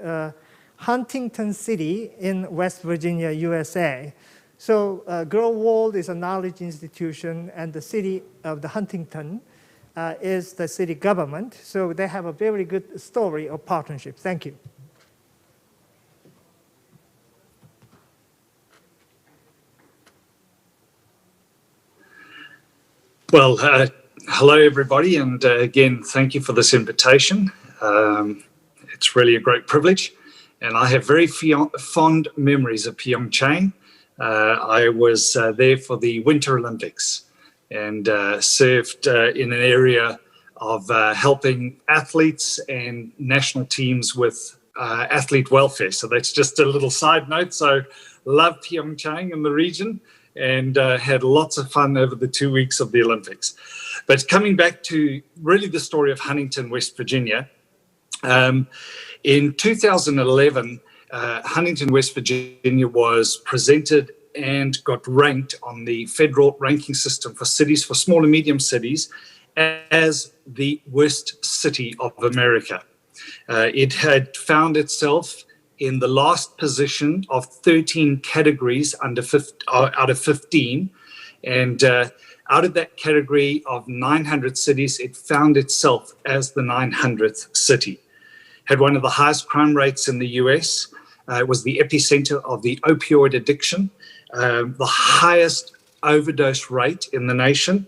Huntington City in West Virginia, USA. So Grow World is a knowledge institution, and the city of the Huntington is the city government. So they have a very good story of partnership. Thank you. Well, hello everybody, and again, thank you for this invitation. It's really a great privilege, and I have very fond memories of PyeongChang. I was there for the Winter Olympics and served in an area of helping athletes and national teams with athlete welfare. So that's just a little side note. So love PyeongChang in the region, and had lots of fun over the 2 weeks of the Olympics. But coming back to really the story of Huntington, West Virginia, in 2011, Huntington, West Virginia was presented and got ranked on the federal ranking system for cities, for small and medium cities, as the worst city of America. It had found itself in the last position of 13 categories out of 15. And out of that category of 900 cities, it found itself as the 900th city. Had one of the highest crime rates in the US. It was the epicenter of the opioid addiction, the highest overdose rate in the nation.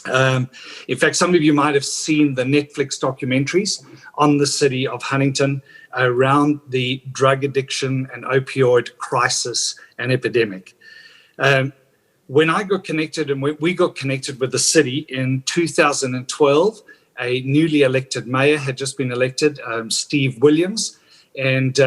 In fact, some of you might have seen the Netflix documentaries on the city of Huntington around the drug addiction and opioid crisis and epidemic. When I got connected and we got connected with the city in 2012, a newly elected mayor had just been elected, Steve Williams, and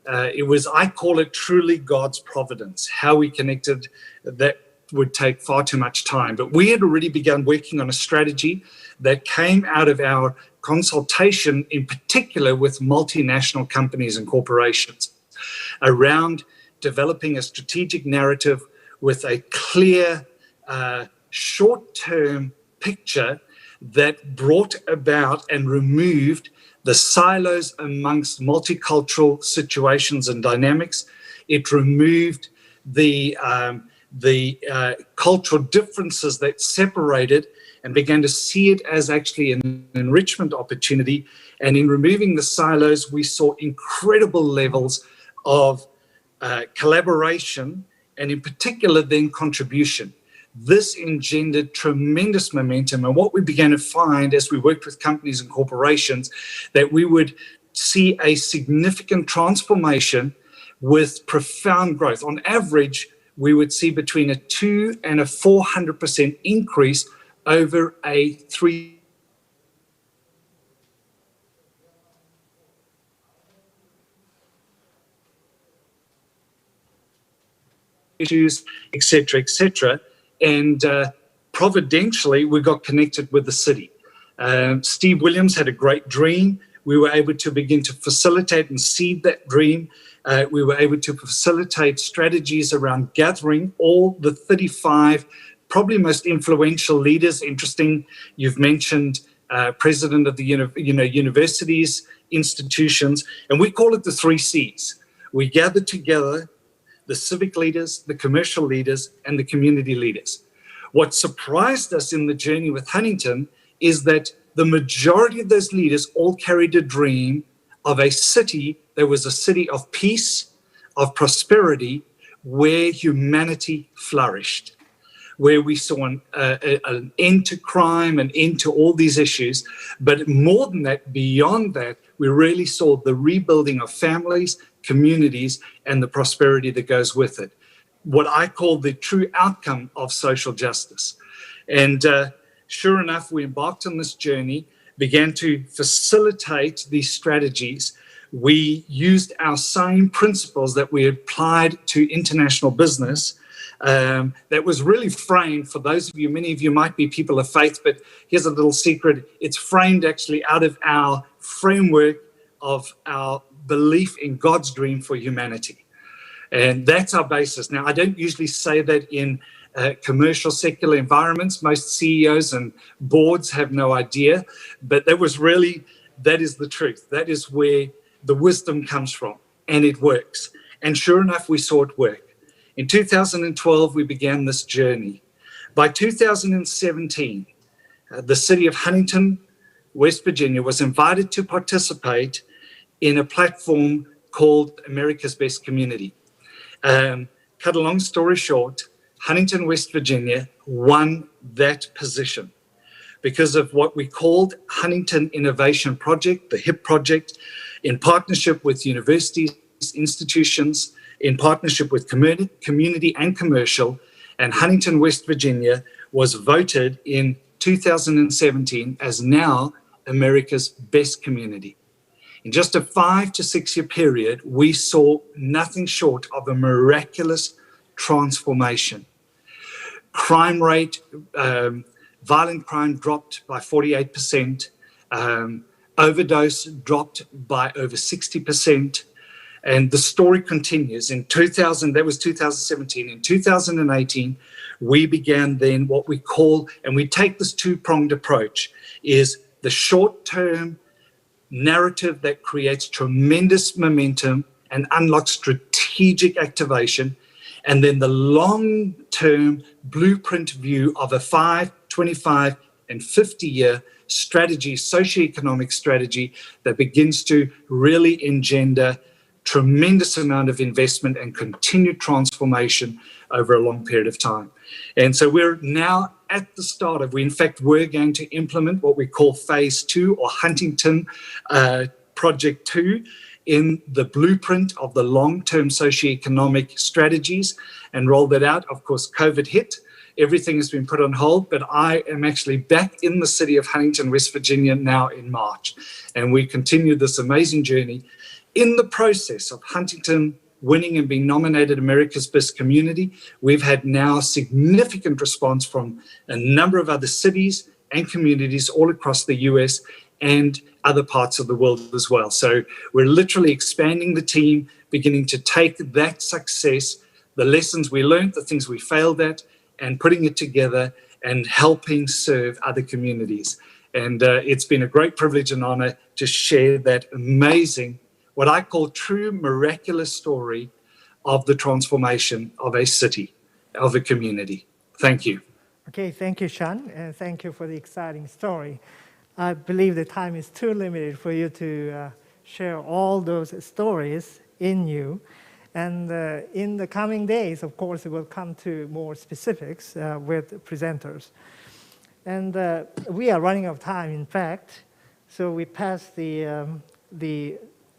it was, I call it truly God's providence, how we connected. That would take far too much time. But we had already begun working on a strategy that came out of our consultation, in particular with multinational companies and corporations, around developing a strategic narrative with a clear short-term picture that brought about and removed the silos amongst multicultural situations and dynamics. It removed the cultural differences that separated and began to see it as actually an enrichment opportunity. And in removing the silos, we saw incredible levels of collaboration, and in particular then contribution. This engendered tremendous momentum. And what we began to find as we worked with companies and corporations, that we would see a significant transformation with profound growth. On average, we would see between a 200% and a 400% increase over a 3 issues, etc., etc. And providentially, we got connected with the city. Steve Williams had a great dream. We were able to begin to facilitate and seed that dream. We were able to facilitate strategies around gathering all the 35 probably most influential leaders. Interesting, you've mentioned president of the universities, institutions, and we call it the 3 Cs. We gather together the civic leaders, the commercial leaders, and the community leaders. What surprised us in the journey with Huntington is that the majority of those leaders all carried a dream of a city that was a city of peace, of prosperity, where humanity flourished, where we saw an end to crime, an end to all these issues. But more than that, beyond that, we really saw the rebuilding of families, communities, and the prosperity that goes with it. What I call the true outcome of social justice. And sure enough, we embarked on this journey, began to facilitate these strategies. We used our same principles that we applied to international business. That was really framed, for those of you, many of you might be people of faith, but here's a little secret. It's framed actually out of our framework of our belief in God's dream for humanity. And that's our basis. Now, I don't usually say that in commercial secular environments. Most CEOs and boards have no idea, but that is the truth. That is where the wisdom comes from, and it works. And sure enough, we saw it work. In 2012, we began this journey. By 2017, the city of Huntington, West Virginia, was invited to participate in a platform called America's Best Community. Cut a long story short, Huntington, West Virginia won that position because of what we called Huntington Innovation Project, the HIP project, in partnership with universities, institutions, in partnership with community and commercial. And Huntington, West Virginia was voted in 2017 as now America's best community. In just a 5 to 6 year period, we saw nothing short of a miraculous transformation. Crime rate, violent crime dropped by 48%, overdose dropped by over 60%, and the story continues. In 2000, that was 2017. In 2018, we began then what we call, and we take this two-pronged approach, is the short-term narrative that creates tremendous momentum and unlocks strategic activation, and then the long-term blueprint view of a 5, 25, and 50-year strategy, socioeconomic strategy that begins to really engender tremendous amount of investment and continued transformation over a long period of time. And so we're now at the start of, we're going to implement what we call phase 2 or Huntington Project 2 in the blueprint of the long-term socioeconomic strategies and roll that out. Of course, COVID hit. Everything has been put on hold, but I am actually back in the city of Huntington, West Virginia now in March. And we continue this amazing journey. In the process of Huntington winning and being nominated America's Best Community, we've had now significant response from a number of other cities and communities all across the US and other parts of the world as well. So we're literally expanding the team, beginning to take that success, the lessons we learned, the things we failed at, and putting it together and helping serve other communities. And it's been a great privilege and honor to share that amazing, what I call true miraculous story of the transformation of a city, of a community. Thank you. Okay, thank you, Sean, and thank you for the exciting story. I believe the time is too limited for you to share all those stories in you. And in the coming days, of course, we'll come to more specifics with presenters. And we are running out of time, in fact, so we passed the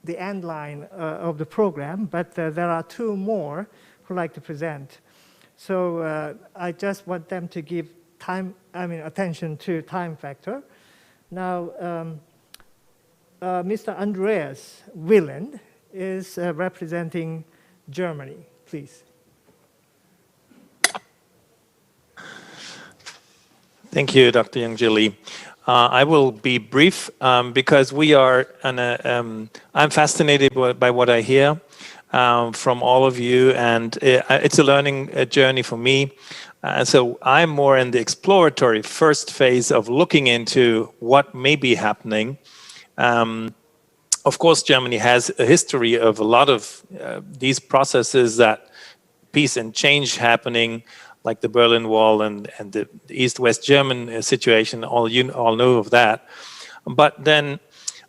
end line of the program, but there are two more who like to present. So I just want them to give attention to time factor. Now, Mr. Andreas Wieland is representing Germany, please. Thank you, Dr. Young-Ji. I will be brief because we are I'm fascinated by what I hear from all of you, and it's a learning journey for me. So I'm more in the exploratory first phase of looking into what may be happening. Of course, Germany has a history of a lot of these processes that peace and change happening, like the Berlin Wall and the East-West German situation. You all know of that. But then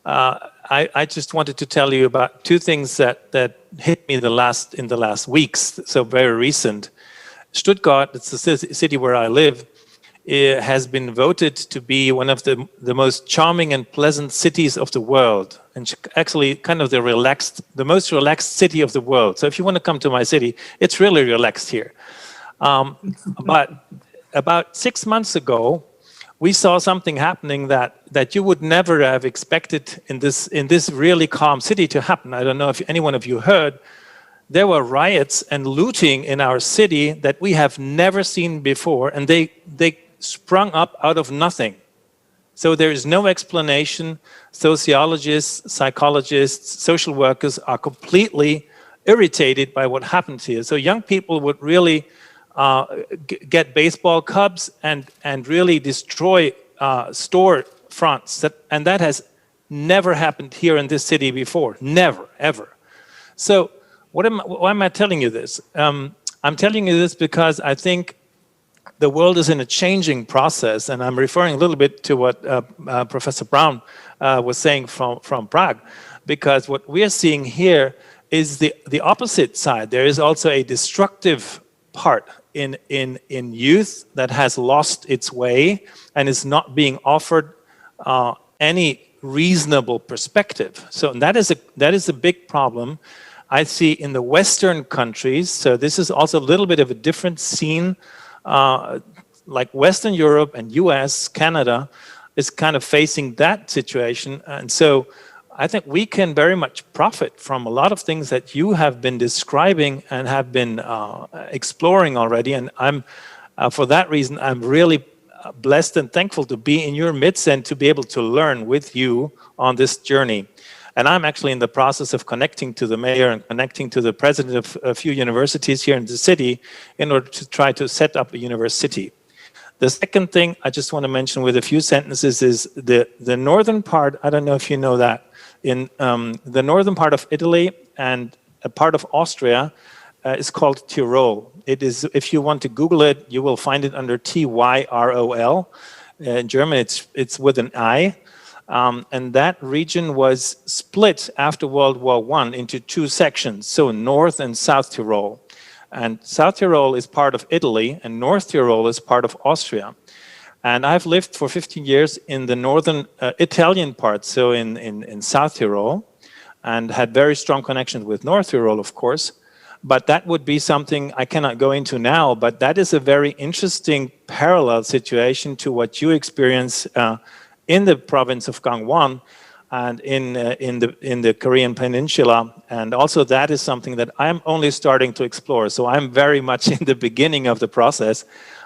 I just wanted to tell you about two things that hit me in the last weeks, so very recent. Stuttgart, it's the city where I live, has been voted to be one of the most charming and pleasant cities of the world, and actually kind of the most relaxed city of the world. So if you want to come to my city, it's really relaxed here. But about 6 months ago, we saw something happening that you would never have expected in this really calm city to happen. I don't know if any one of you heard. There were riots and looting in our city that we have never seen before, and they sprung up out of nothing. So there is no explanation. Sociologists, psychologists, social workers are completely irritated by what happened here. So young people would really get baseball clubs and really destroy store fronts. And that has never happened here in this city before. Never, ever. So why am I telling you this? I'm telling you this because I think the world is in a changing process, and I'm referring a little bit to what Professor Brown was saying from Prague, because what we are seeing here is the opposite side. There is also a destructive part in youth that has lost its way and is not being offered any reasonable perspective. So that is a big problem I see in the Western countries. So this is also a little bit of a different scene. Like Western Europe and US, Canada is kind of facing that situation. And so I think we can very much profit from a lot of things that you have been describing and have been exploring already. And for that reason, I'm really blessed and thankful to be in your midst and to be able to learn with you on this journey. And I'm actually in the process of connecting to the mayor and connecting to the president of a few universities here in the city in order to try to set up a Univer-City. The second thing I just want to mention with a few sentences is the northern part. I don't know if you know that. In the northern part of Italy and a part of Austria is called Tyrol. It is, if you want to Google it, you will find it under Tyrol. In German, it's with an I. And that region was split after World War I into two sections, so North and South Tyrol. And South Tyrol is part of Italy, and North Tyrol is part of Austria. And I've lived for 15 years in the northern Italian part, so in South Tyrol, and had very strong connections with North Tyrol, of course. But that would be something I cannot go into now, but that is a very interesting parallel situation to what you experience in the province of Gangwon and in the Korean Peninsula. And also that is something that I'm only starting to explore. So I'm very much in the beginning of the process,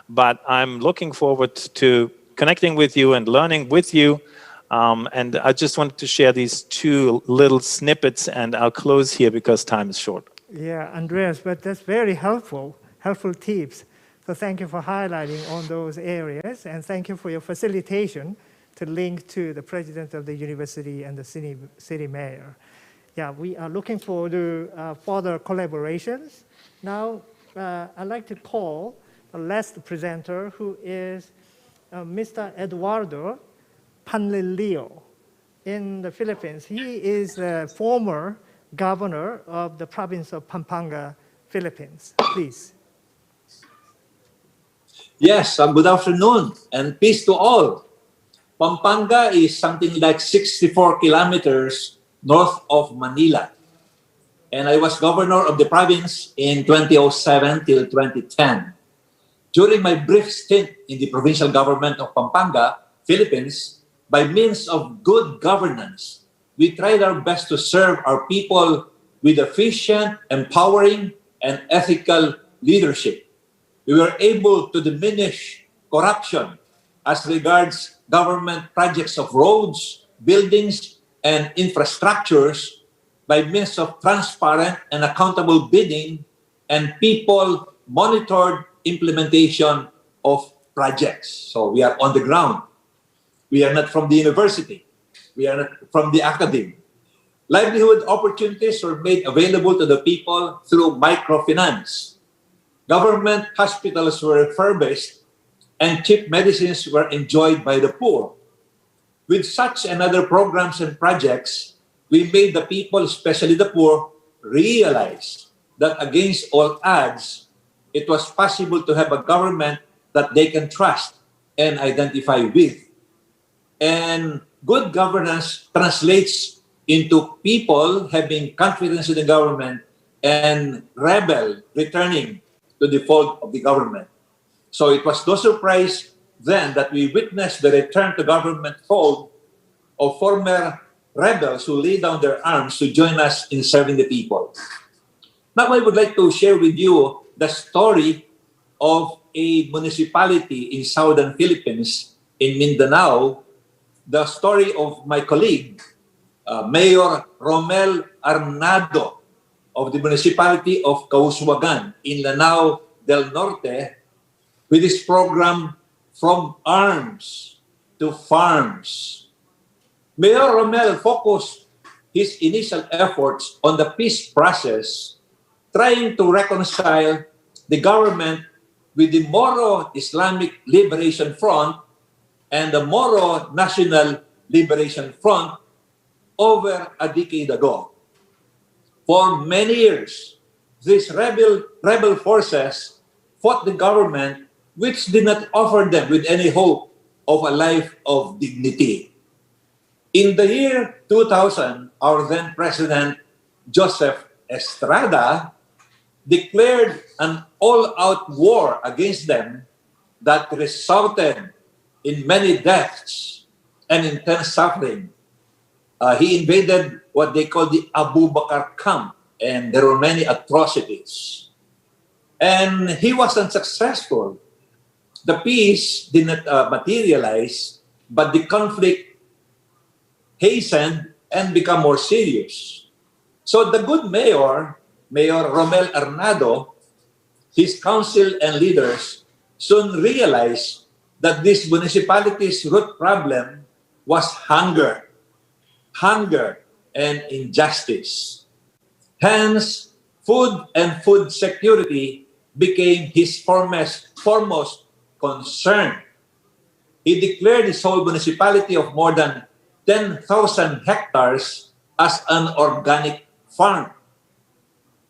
but I'm looking forward to connecting with you and learning with you. And I just wanted to share these two little snippets, and I'll close here because time is short. Yeah, Andreas, but that's very helpful tips. So thank you for highlighting on those areas, and thank you for your facilitation to link to the president of the university and the city mayor. Yeah, we are looking forward to further collaborations. Now, I'd like to call last presenter, who is Mr. Eduardo Panlilio in the Philippines. He is a former governor of the province of Pampanga, Philippines. Please. Yes, good afternoon and peace to all. Pampanga is something like 64 kilometers north of Manila. And I was governor of the province in 2007 till 2010. During my brief stint in the provincial government of Pampanga, Philippines, by means of good governance, we tried our best to serve our people with efficient, empowering, and ethical leadership. We were able to diminish corruption as regards government projects of roads, buildings, and infrastructures by means of transparent and accountable bidding and people-monitored implementation of projects. So we are on the ground. We are not from the university. We are not from the academy. Livelihood opportunities were made available to the people through microfinance. Government hospitals were refurbished and cheap medicines were enjoyed by the poor. With such and other programs and projects, we made the people, especially the poor, realize that against all odds, it was possible to have a government that they can trust and identify with. And good governance translates into people having confidence in the government and rebel returning to the fold of the government. So it was no surprise then that we witnessed the return to government fold of former rebels who laid down their arms to join us in serving the people. Now I would like to share with you the story of a municipality in southern Philippines, in Mindanao, the story of my colleague, Mayor Romel Arnado of the municipality of Causwagan in Lanao del Norte, with his program From Arms to Farms. Mayor Romel focused his initial efforts on the peace process, trying to reconcile the government with the Moro Islamic Liberation Front and the Moro National Liberation Front over a decade ago. For many years, these rebel forces fought the government, which did not offer them with any hope of a life of dignity. In the year 2000, our then President Joseph Estrada declared an all-out war against them that resulted in many deaths and intense suffering. He invaded what they call the Abu Bakar camp, and there were many atrocities. And he was unsuccessful. The peace did not materialize, but the conflict hastened and became more serious. So the good mayor, Mayor Romel Arnado, his council and leaders soon realized that this municipality's root problem was hunger and injustice. Hence, food and food security became his foremost concern. He declared his whole municipality of more than 10,000 hectares as an organic farm.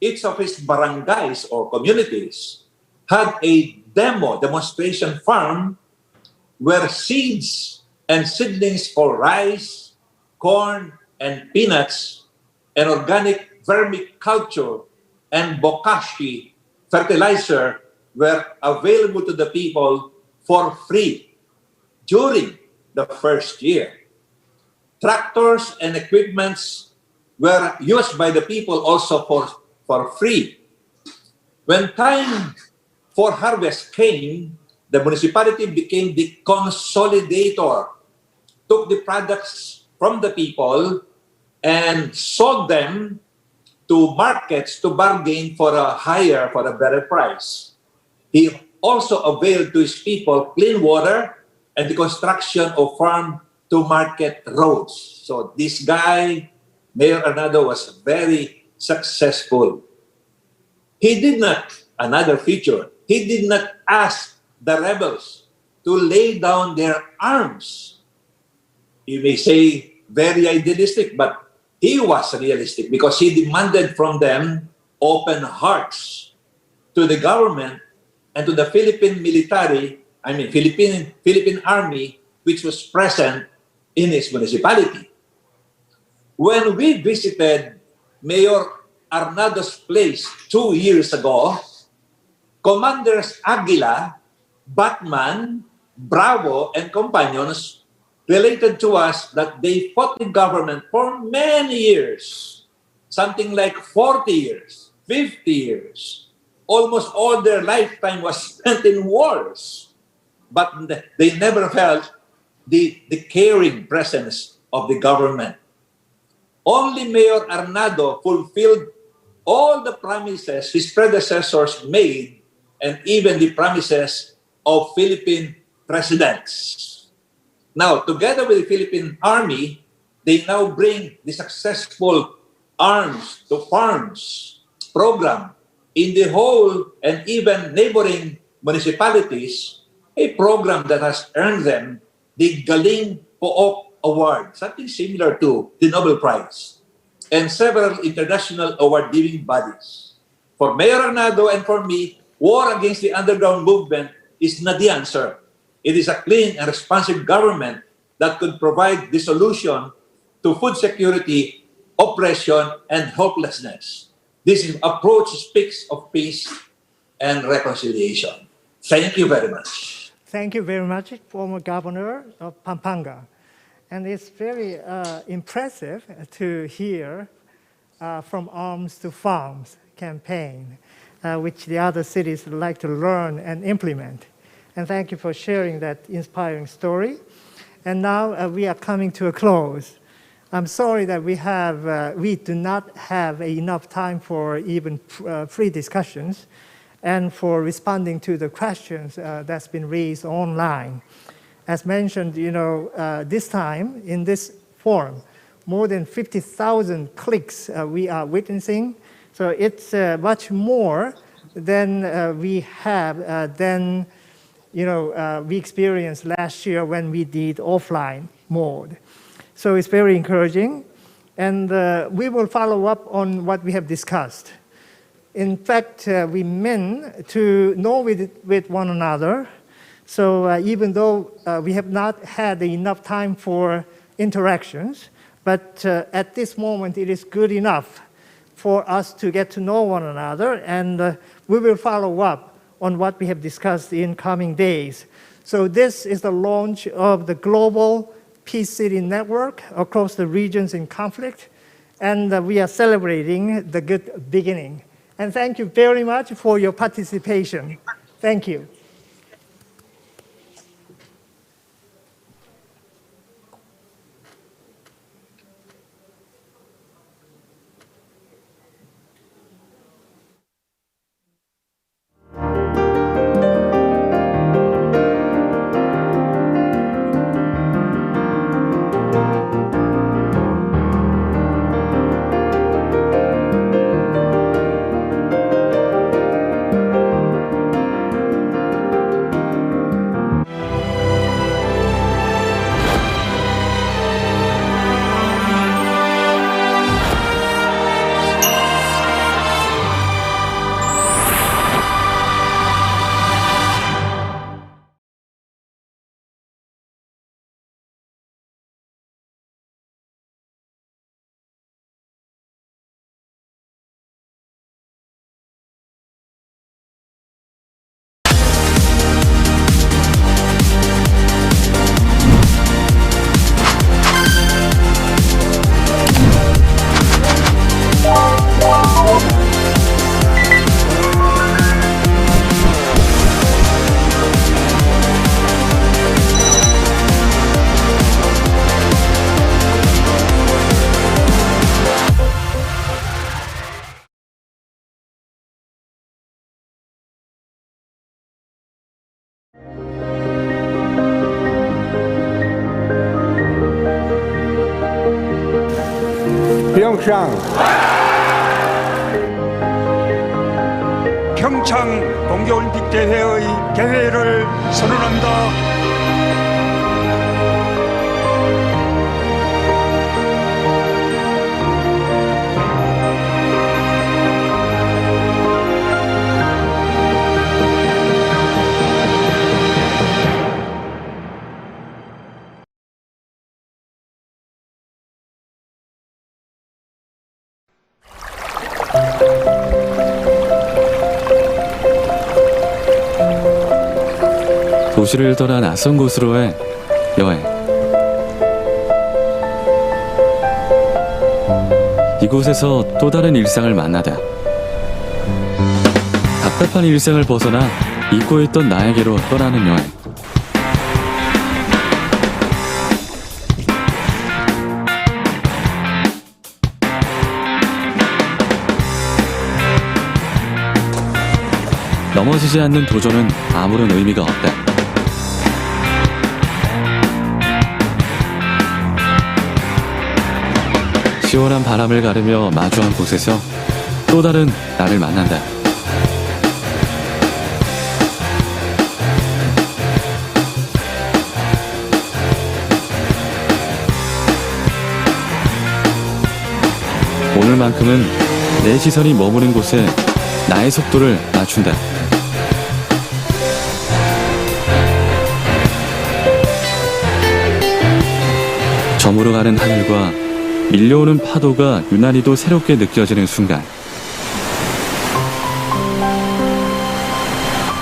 Each of his barangays or communities had a demonstration farm where seeds and seedlings for rice, corn, and peanuts, and organic vermiculture and bokashi fertilizer were available to the people for free during the first year. Tractors and equipments were used by the people also for free. When time for harvest came, the municipality became the consolidator, took the products from the people and sold them to markets to bargain for a better price. He also availed to his people clean water and the construction of farm-to-market roads. So this guy, Mayor Arnado, was very successful. He did not, another feature, he did not ask the rebels to lay down their arms. You may say very idealistic, but he was realistic because he demanded from them open hearts to the government and to the Philippine military, Philippine army, which was present in his municipality. When we visited Mayor Arnado's place 2 years ago, Commanders Aguila, Batman, Bravo, and companions related to us that they fought the government for many years, something like 40 years, 50 years. Almost all their lifetime was spent in wars, but they never felt the caring presence of the government. Only Mayor Arnado fulfilled all the promises his predecessors made and even the promises of Philippine presidents. Now, together with the Philippine Army, they now bring the successful Arms to Farms program in the whole and even neighboring municipalities, a program that has earned them the Galing Poop Award, something similar to the Nobel Prize, and several international award-giving bodies. For Mayor Arnado and for me, war against the underground movement is not the answer. It is a clean and responsive government that could provide the solution to food security, oppression, and hopelessness. This approach speaks of peace and reconciliation. Thank you very much. Thank you very much, former governor of Pampanga. And it's very impressive to hear from Arms to Farms campaign, which the other cities would like to learn and implement. And thank you for sharing that inspiring story. And now we are coming to a close. I'm sorry that we do not have enough time for even free discussions and for responding to the questions that's been raised online. As mentioned, this time in this forum, more than 50,000 clicks we are witnessing. So it's much more than we have we experienced last year when we did offline mode. So it's very encouraging. And we will follow up on what we have discussed. In fact, we meant to know with one another. So even though we have not had enough time for interactions, but at this moment it is good enough for us to get to know one another, and we will follow up on what we have discussed in coming days. So this is the launch of the Global Peace City Network across the regions in conflict, and we are celebrating the good beginning. And thank you very much for your participation. Thank you. PyeongChang. 평창 동계올림픽 대회의 개회를 선언한다. 도시를 떠나 낯선 곳으로의 여행. 이곳에서 또 다른 일상을 만나다. 답답한 일상을 벗어나 잊고 있던 나에게로 떠나는 여행. 넘어지지 않는 도전은 아무런 의미가 없다. 시원한 바람을 가르며 마주한 곳에서 또 다른 나를 만난다. 오늘만큼은 내 시선이 머무는 곳에 나의 속도를 맞춘다. 저물어가는 하늘과 밀려오는 파도가 유난히도 새롭게 느껴지는 순간,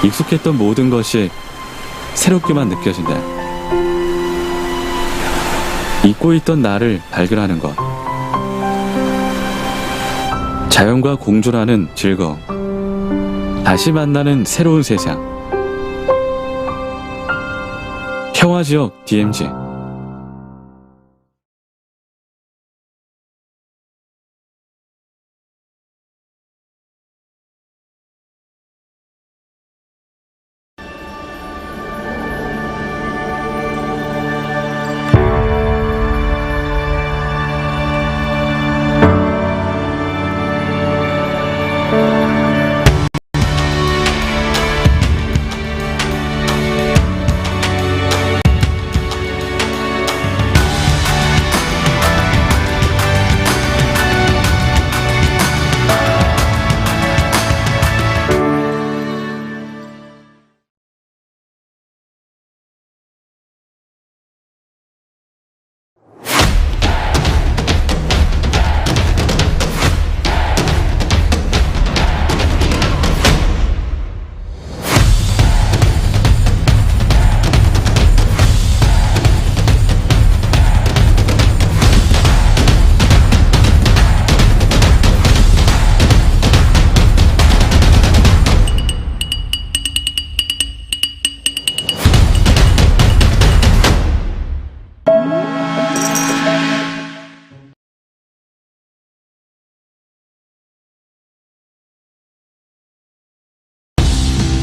익숙했던 모든 것이 새롭게만 느껴진다. 잊고 있던 나를 발견하는 것, 자연과 공존하는 즐거움, 다시 만나는 새로운 세상. 평화지역 DMZ.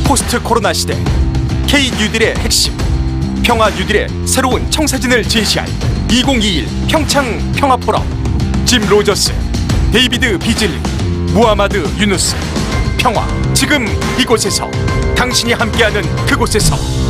포스트 코로나 시대 K 뉴딜의 핵심, 평화 뉴딜의 새로운 청사진을 제시할 2021 평창 평화 포럼. 짐 로저스, 데이비드 비즐리, 무하마드 유누스. 평화 지금 이곳에서, 당신이 함께하는 그곳에서.